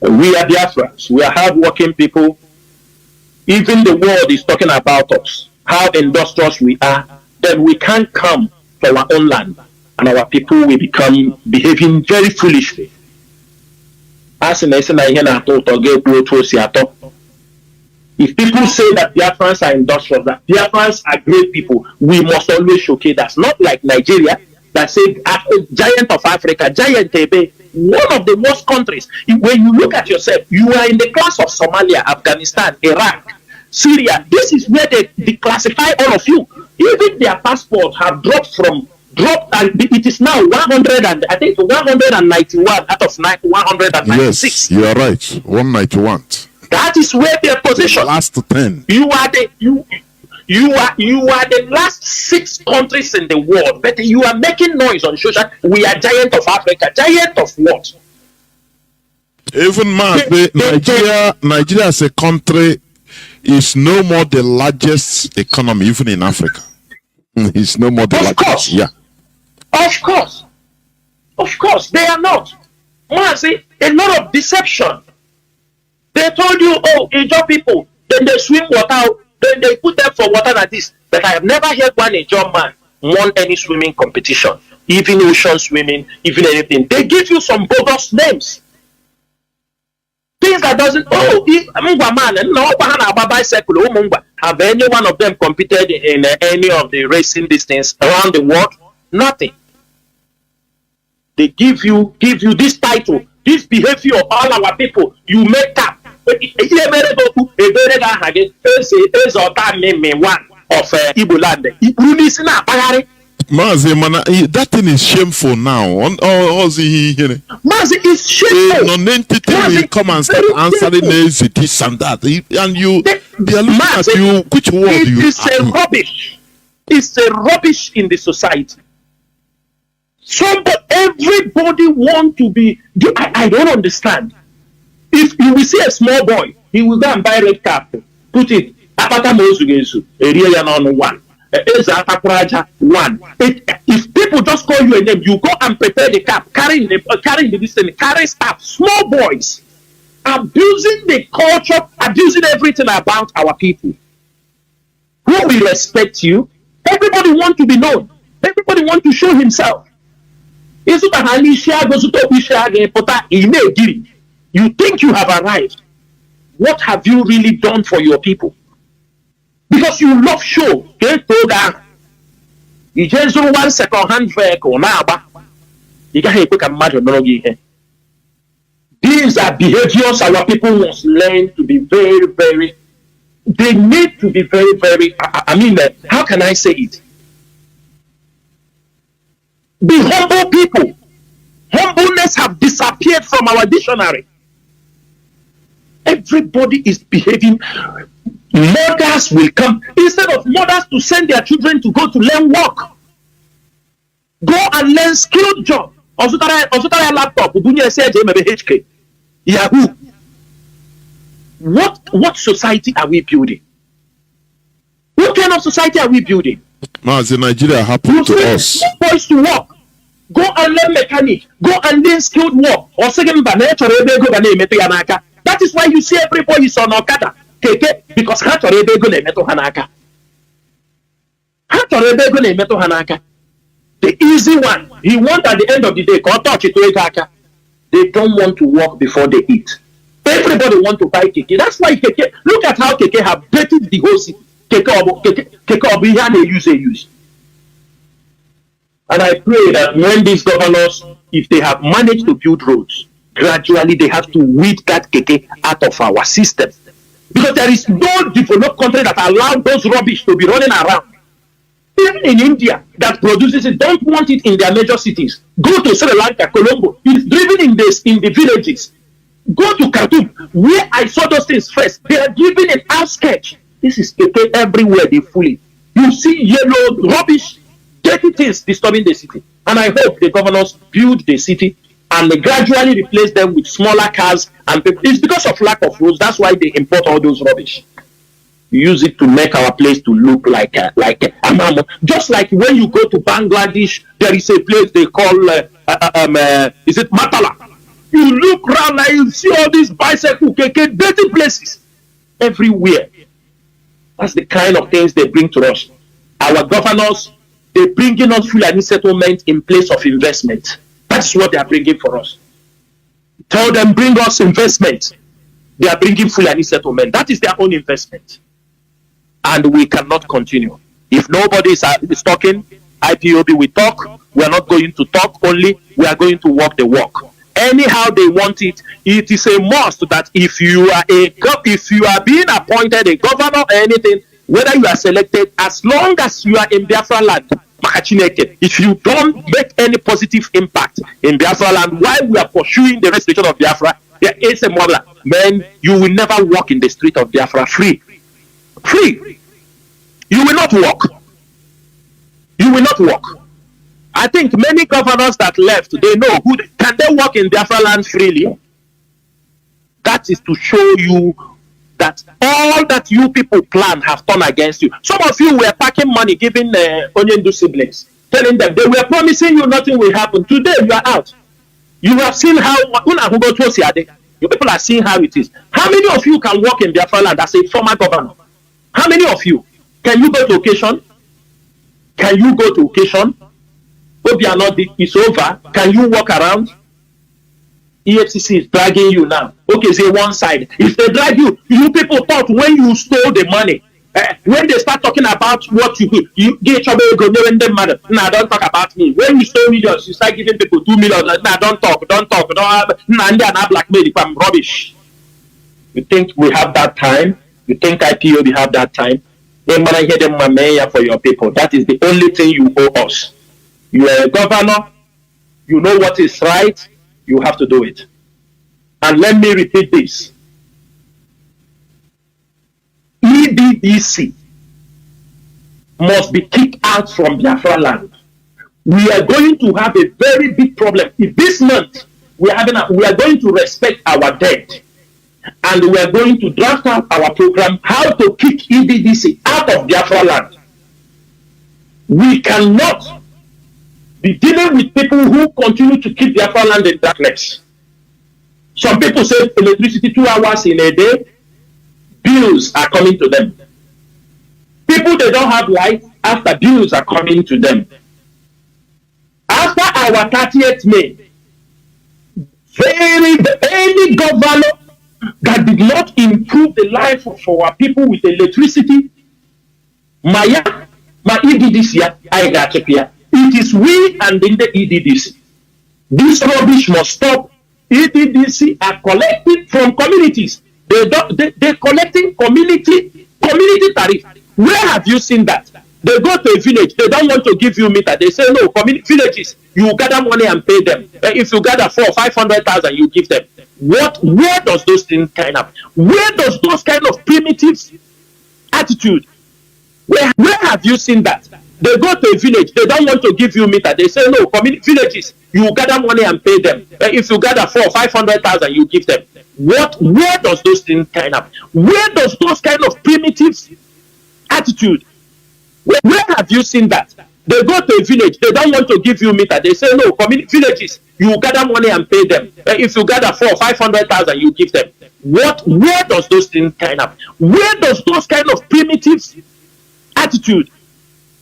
We are Biafrans. We are hardworking people. Even the world is talking about us, how industrious we are. Then we can't come to our own land, and our people will become behaving very foolishly. If people say that Biafrans are industrious, that Biafrans are great people, we must always showcase that. Not like Nigeria, that say giant of Africa, giant Tebe, one of the worst countries. When you look at yourself, you are in the class of Somalia, Afghanistan, Iraq, Syria. This is where they declassify all of you. Even their passports have dropped, and it is now 100 and I think 191 out of 196. Yes, you are right. 191. That is where their position. The last 10. You are the last 6 countries in the world, but you are making noise on social. We are giant of Africa. Giant of what? Even Nigeria as a country is no more the largest economy, even in Africa. It's no more the largest. Course. Yeah. Of course, they are not. Mazi, a lot of deception. They told you, oh, Ijaw people, then they swim water, then they put them for water like this. But I have never heard one Ijaw man won any swimming competition, even ocean swimming, even anything. They give you some bogus names. Things that doesn't, have any one of them competed in any of the racing distance around the world? Nothing. They give you this title, this behavior of all our people. You make up. One of Igbo land. Mazi, that thing is shameful now. Mazi is shameful. Non-entity will come and start answering this and that. And they are looking at you. Which word you It's a rubbish. It's a rubbish in the society. Everybody want to be. I don't understand. If you will see a small boy, he will go and buy red cap, put it. One. If people just call you a name, you go and prepare the cap, carrying carry stuff. Small boys abusing the culture, abusing everything about our people. Who will respect you? Everybody want to be known. Everybody want to show himself. You think you have arrived. What have you really done for your people? Because you love show. You just do one second-hand vehicle. These are behaviors our people must learn to be very, very. They need to be very, very. How can I say it? Be humble people. Humbleness have disappeared from our dictionary. Everybody is behaving. Mothers will come. Instead of mothers to send their children to go to learn work, go and learn skilled job. Laptop. Yahoo. What society are we building? What kind of society are we building? Mazi, Nigeria happened to us. Boys to work. Go and learn mechanic. Go and learn skilled work. That is why you see everybody is on Okada. Because the easy one, he wants at the end of the day, they don't want to work before they eat. Everybody want to buy keke. That's why keke, look at how keke have dated the whole city. Keke use. And I pray that when these governors, if they have managed to build roads, gradually they have to weed that keke out of our system. Because there is no developed country that allows those rubbish to be running around. Even in India, that produces it, don't want it in their major cities. Go to Sri Lanka, Colombo, it's driven in the villages. Go to Khartoum, where I saw those things first. They are driven in outskirts. This is keke everywhere, they fully. You see yellow rubbish, dirty things disturbing the city. And I hope the governors build the city and they gradually replace them with smaller cars and people. It's because of lack of roads. That's why they import all those rubbish. Use it to make our place to look like Amamo. Just like when you go to Bangladesh, there is a place they call is it Matala? You look around and you see all these bicycle keke, dirty places everywhere. That's the kind of things they bring to us. Our governors, they bringing us Fulani settlement in place of investment. That's what they are bringing for us. Tell them, bring us investment. They are bringing Fulani settlement. That is their own investment. And we cannot continue. If nobody is talking, IPOB will talk. We are not going to talk only. We are going to walk the walk. Anyhow they want it, it is a must that if you are being appointed a governor or anything, whether you are selected, as long as you are in Biafra land, if you don't make any positive impact in Biafra land while we are pursuing the restoration of Biafra, there is a model. Man, you will never walk in the street of Biafra free. You will not walk. You will not walk. I think many governors that left, they know who can they walk in Biafra land freely. That is to show you that all that you people plan have turned against you. Some of you were packing money, giving Onyendu siblings, telling them they were promising you nothing will happen. Today you are out. You have seen how you people are seeing how it is. How many of you can walk in Biafra land as a former governor? How many of you? Can you go to occasion? Can you go to occasion? It's over. Can you walk around? EFCC is dragging you now. Okay, say one side. If they drag you, you people thought when you stole the money When they start talking about what you get trouble, go know when them matter. Nah, don't talk about me. When you stole millions, you start giving people 2 million. Nah, don't talk. Don't have. Nah, and not blackmail if I'm rubbish. You think we have that time? You think IPOB have that time? They want to hear them mayor for your people. That is the only thing you owe us. You are a governor. You know what is right. You have to do it. And let me repeat this. EDDC must be kicked out from Biafra land. We are going to have a very big problem. If this month we are going to respect our dead, and we are going to draft out our program how to kick EDDC out of Biafra land. We cannot be dealing with people who continue to keep Biafra land in darkness. Some people save electricity 2 hours in a day. Bills are coming to them. People, they don't have light after bills are coming to them. After our 30th May, any governor that did not improve the life of our people with electricity, my EDDC, I got to clear. It is we and in the EDDC. This rubbish must stop. EDDC are collecting from communities. They're collecting community tariff. Where have you seen that? They go to a village, they don't want to give you meter. They say, no, villages, you gather money and pay them. If you gather 400,000 or 500,000, you give them. Where does those things kind of, where does those kind of primitive attitude, where have you seen that? They go to a village, they don't want to give you meter. They say, no, villages, you gather money and pay them. If you gather 400,000 or 500,000, you give them. Where does those things kind of, where does those kind of primitive attitude, where have you seen that? They go to a village, they don't want to give you meter. They say, no, villages, you gather money and pay them. If you gather 400,000 or 500,000, you give them. Where does those things kind of, where does those kind of primitive attitude,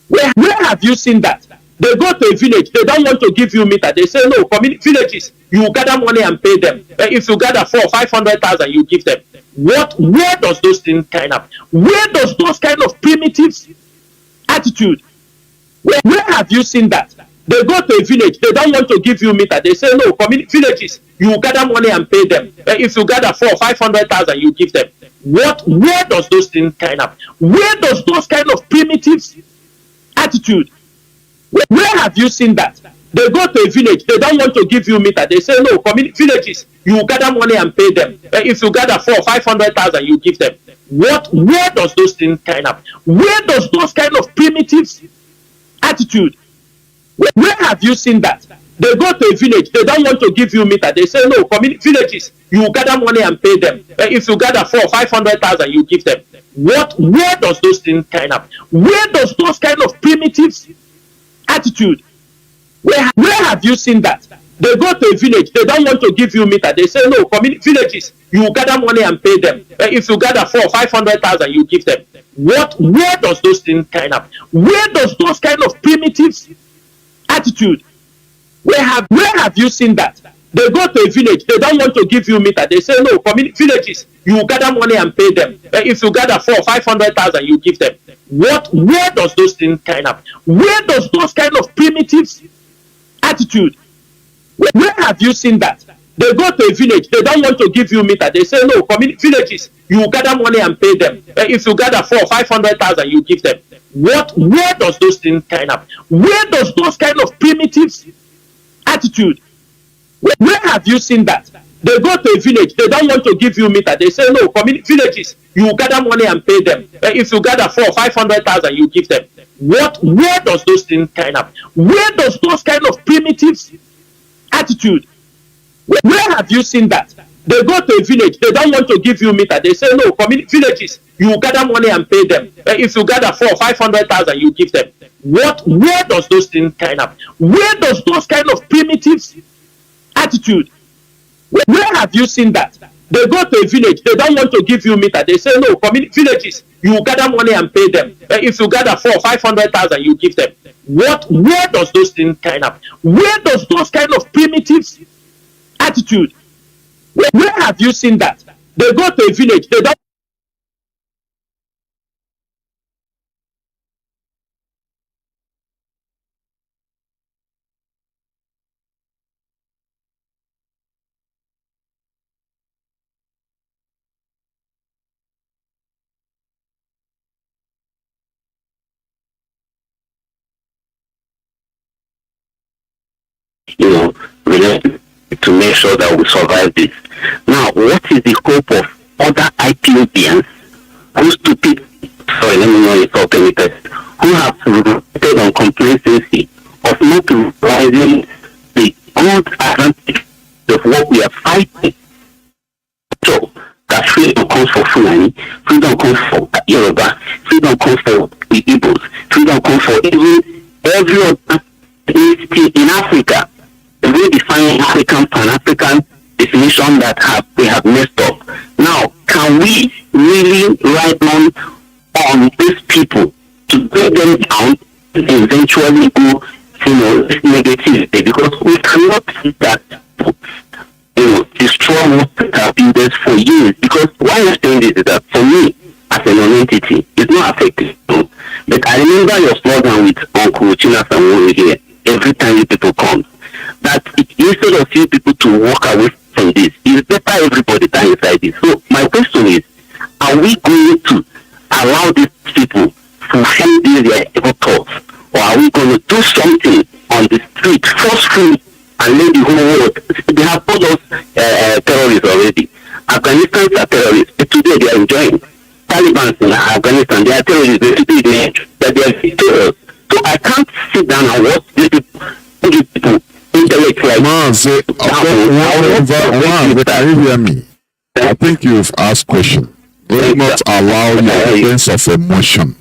where have you seen that? They go to a village, they don't want to give you meter. They say, no, villages, you gather money and pay them. If you gather 400,000 or 500,000, you give them. Where does those things kind of, where does those kind of primitive attitude, where have you seen that? They go to a village, they don't want to give you meter. They say, no, villages, you gather money and pay them. If you gather 400,000 or 500,000, you give them. Where does those things kind of, where does those kind of primitive attitude, where have you seen that? They go to a village, they don't want to give you meter. They say, no, villages, you gather money and pay them. If you gather 400,000 or 500,000, you give them. Where does those things kind of, where does those kind of primitive attitude, where have you seen that? They go to a village, they don't want to give you meter. They say, no, villages, you gather money and pay them. If you gather 400,000 or 500,000, you give them. Where does those things kind of, where does those kind of primitive attitude, where have you seen that? They go to a village, they don't want to give you meter. They say, no, villages, you gather money and pay them. If you gather 400,000 or 500,000, you give them. Where does those things kind of, where does those kind of primitive attitude, where have you seen that? They go to a village, they don't want to give you meter. They say, no, villages, you gather money and pay them. If you gather 400,000 or 500,000, you give them. Where does those things kind of, where does those kind of primitive attitude, where have you seen that? They go to a village, they don't want to give you meter. They say, no, villages, you gather money and pay them. If you gather 400,000 or 500,000, you give them. Where does those things kind of, where does those kind of primitive attitude, where have you seen that? They go to a village, they don't want to give you meter. They say, no, villages, you gather money and pay them. If you gather 400,000 or 500,000, you give them. Where does those things kind of, where does those kind of primitive attitude, where have you seen that? They go to a village, they don't want to give you meter. They say, no, villages, you gather money and pay them. If you gather 400,000 or 500,000, you give them. Where does those things kind of, where does those kind of primitive attitude, where have you seen that? They go to a village, they don't want to give you meter. They say, no, villages, you gather money and pay them. If you gather 400,000 or 500,000, you give them. Where does those things kind of, where does those kind of primitive attitude, where have you seen that? They go to a village, they don't to make sure that we survive this. Now, what is the hope of other IPOBians who stupid, sorry, let me know if I'll permit, who have relied on complacency of not realizing the good advantage of what we are fighting? So, that freedom comes for Fulani, freedom comes for Yoruba, freedom comes for the Igbos, freedom comes for even every other ethnicity in Africa. The way define African, Pan-African definition that we have messed up. Now, can we really write on these people to bring them down and eventually go, negatively? Because we cannot see that, destroy most builders for years. Because why I'm saying this is that for me, as a non-entity, it's not affected. But I remember your slogan with Uncle Chinasa Nworu here every time you people come. That instead of you people to walk away from this, it's better everybody die inside this. So my question is, are we going to allow these people to fulfill their evil thoughts, or are we going to do something on the street forcefully and let the whole world? They have called us terrorists already. Afghanistans are terrorists. Today they are enjoying. Taliban in Afghanistan, they are terrorists. Today they are terrorists. So I can't sit down and watch these people. Mazi, can you hear me? I think you've asked question. Do not allow your sense of emotion.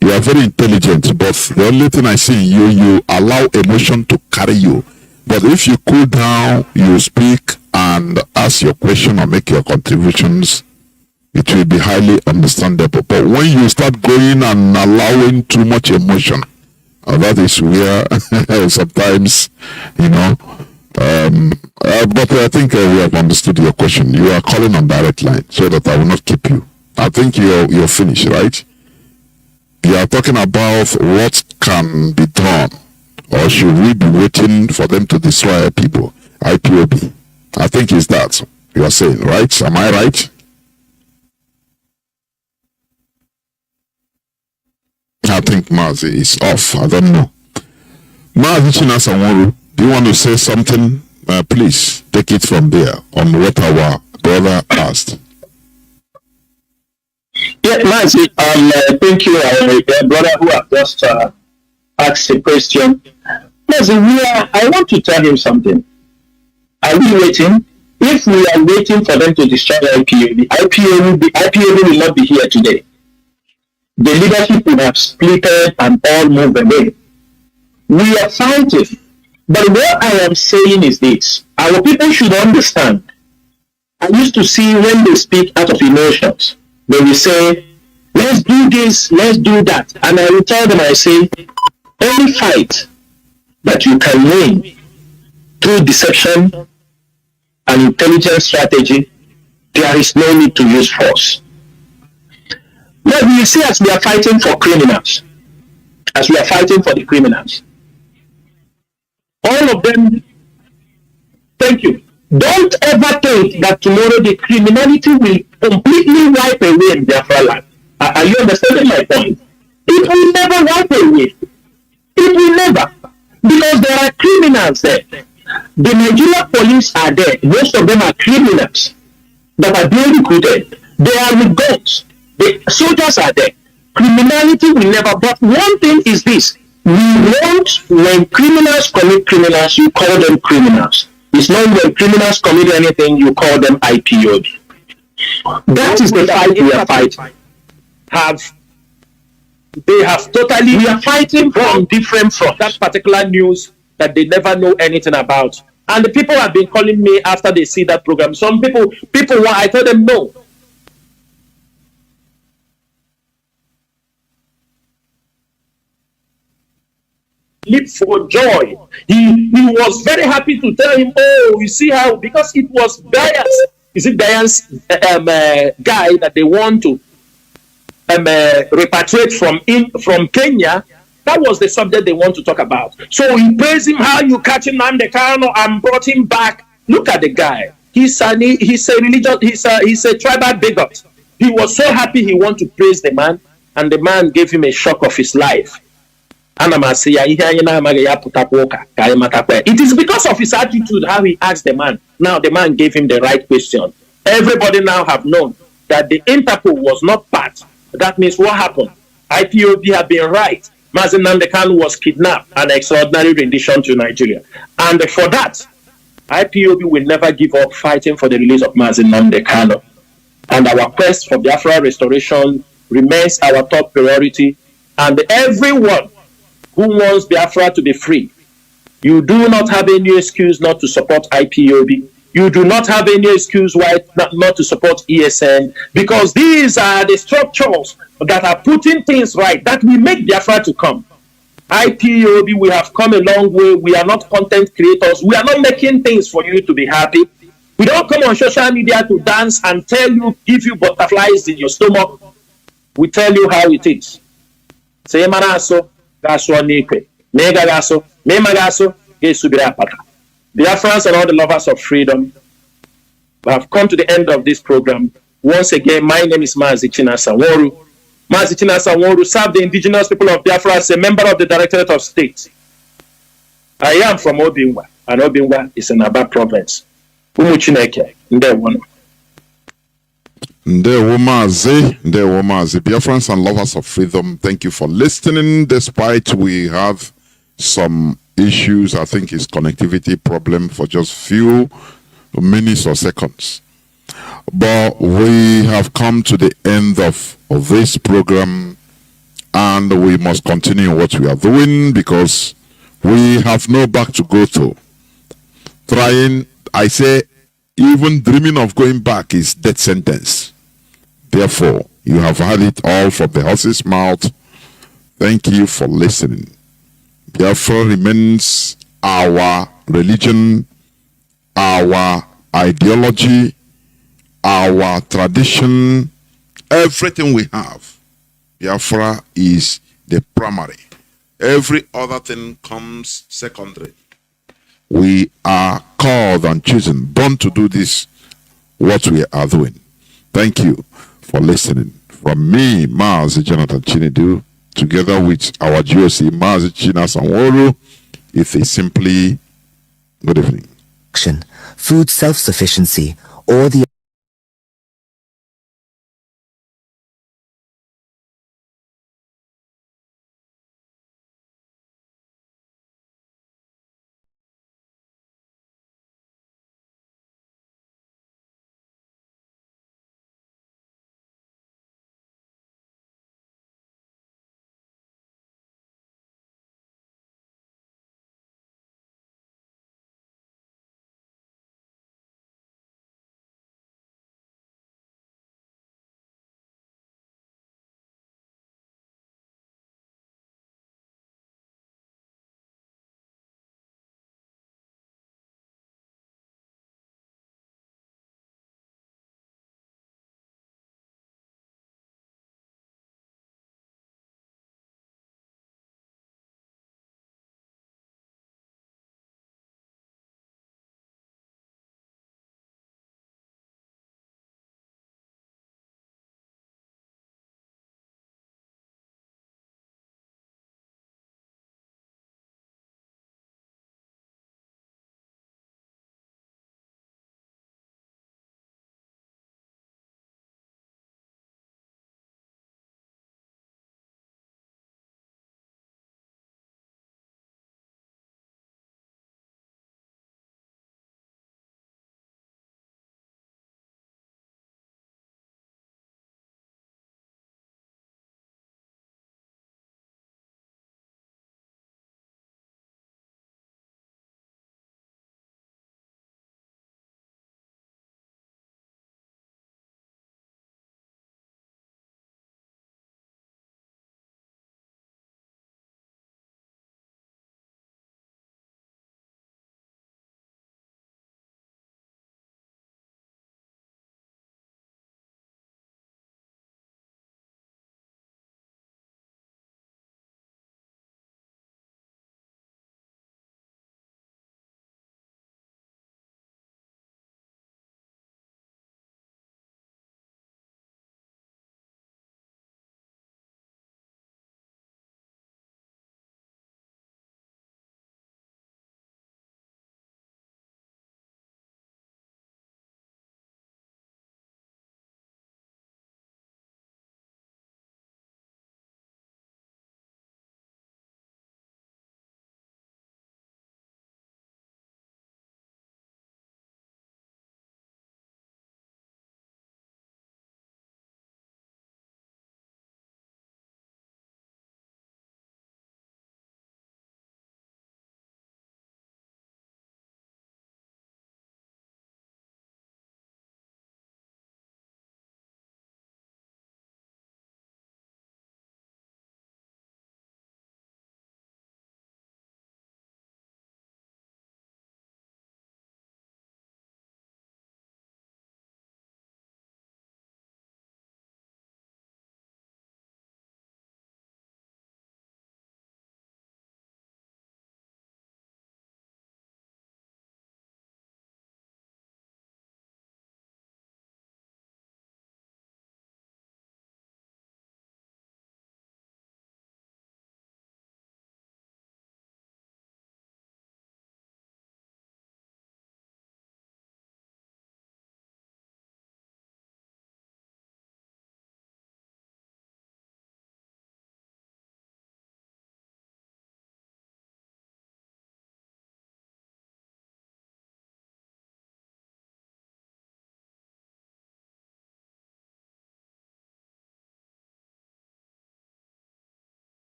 You are very intelligent, but the only thing I see in you allow emotion to carry you. But if you cool down, you speak and ask your question or make your contributions, it will be highly understandable. But when you start going and allowing too much emotion, that is where sometimes, but I think we have understood your question. You are calling on direct line so that I will not keep you. I think you're finished, right? You are talking about what can be done, or should we be waiting for them to destroy people? IPOB. I think it's that you are saying, right? Am I right? I think Mazi is off. I don't know. Mazi Chinasa Nworu, do you want to say something? Please take it from there on what our brother asked. Yeah, Mazi, thank you, brother who have just asked a question. Mazi, I want to tell him something. Are we waiting? If we are waiting for them to destroy IPOB, IPOB will not be here today. The leadership would have splitted and all moved away. We are fighting. But what I am saying is this. Our people should understand. I used to see when they speak out of emotions, they will say, let's do this, let's do that. And I will tell them, I say, any fight that you can win through deception and intelligence strategy, there is no need to use force. But you see, as we are fighting for criminals, as we are fighting for the criminals, all of them, thank you. Don't ever think that tomorrow the criminality will completely wipe away in Biafra land. Are you understanding my point? It will never wipe away. It will never. Because there are criminals there. The Nigerian police are there. Most of them are criminals that are being recruited. They are with guns. The soldiers are there. Criminality will never. But one thing is this. We want, when criminals commit criminals, you call them criminals. It's not when criminals commit anything, you call them IPOB. That is the fight we are fighting. They have totally, we are fighting from different fronts. That particular news that they never know anything about. And the people have been calling me after they see that program. Some people want, I told them no. Leap for joy. He was very happy to tell him, oh, you see how, because it was Diane's, is it Diane's guy that they want to repatriate from Kenya. That was the subject they want to talk about. So he praised him, how you catch him on the car and brought him back. Look at the guy. He's a religious, he's a tribal bigot. He was so happy he wanted to praise the man, and the man gave him a shock of his life. It is because of his attitude, how he asked the man. Now the man gave him the right question. Everybody now have known that the Interpol was not part. That means what happened? IPOB have been right. Mazi Nnamdi Kanu was kidnapped, an extraordinary rendition to Nigeria. And for that, IPOB will never give up fighting for the release of Mazi Nnamdi Kanu. And our quest for Biafra restoration remains our top priority. And everyone who wants Biafra to be free, you do not have any excuse not to support IPOB. You do not have any excuse why not to support ESN, because these are the structures that are putting things right, that will make Biafra to come. IPOB, we have come a long way. We are not content creators. We are not making things for you to be happy. We don't come on social media to dance and tell you, give you butterflies in your stomach. We tell you how it is. Say manaso, gaso nikwe. Mega gaso, me magaso, gesubira pata. Biafrans and all the lovers of freedom, we have come to the end of this program. Once again, my name is Mazi Chinasa Nworu. Mazi Chinasa Nworu served the indigenous people of Biafra as a member of the Directorate of State. I am from Obingwa, and Obingwa is in Aba province. Umu Chineke, Ndewono. Ndewo Mazi. Biafrans and lovers of freedom, thank you for listening. Despite we have some issues, I think it's connectivity problem for just few minutes or seconds. But we have come to the end of this program, and we must continue what we are doing because we have no back to go to. I say, even dreaming of going back is death sentence. Therefore, you have had it all from the horse's mouth. Thank you for listening. Biafra remains our religion, our ideology, our tradition, everything we have. Biafra is the primary. Every other thing comes secondary. We are called and chosen, born to do this, what we are doing. Thank you for listening. From me, Mazi Chinedu, together with our GOC, Mazi Chinasa Nworu, it is simply good evening. Food self-sufficiency, or the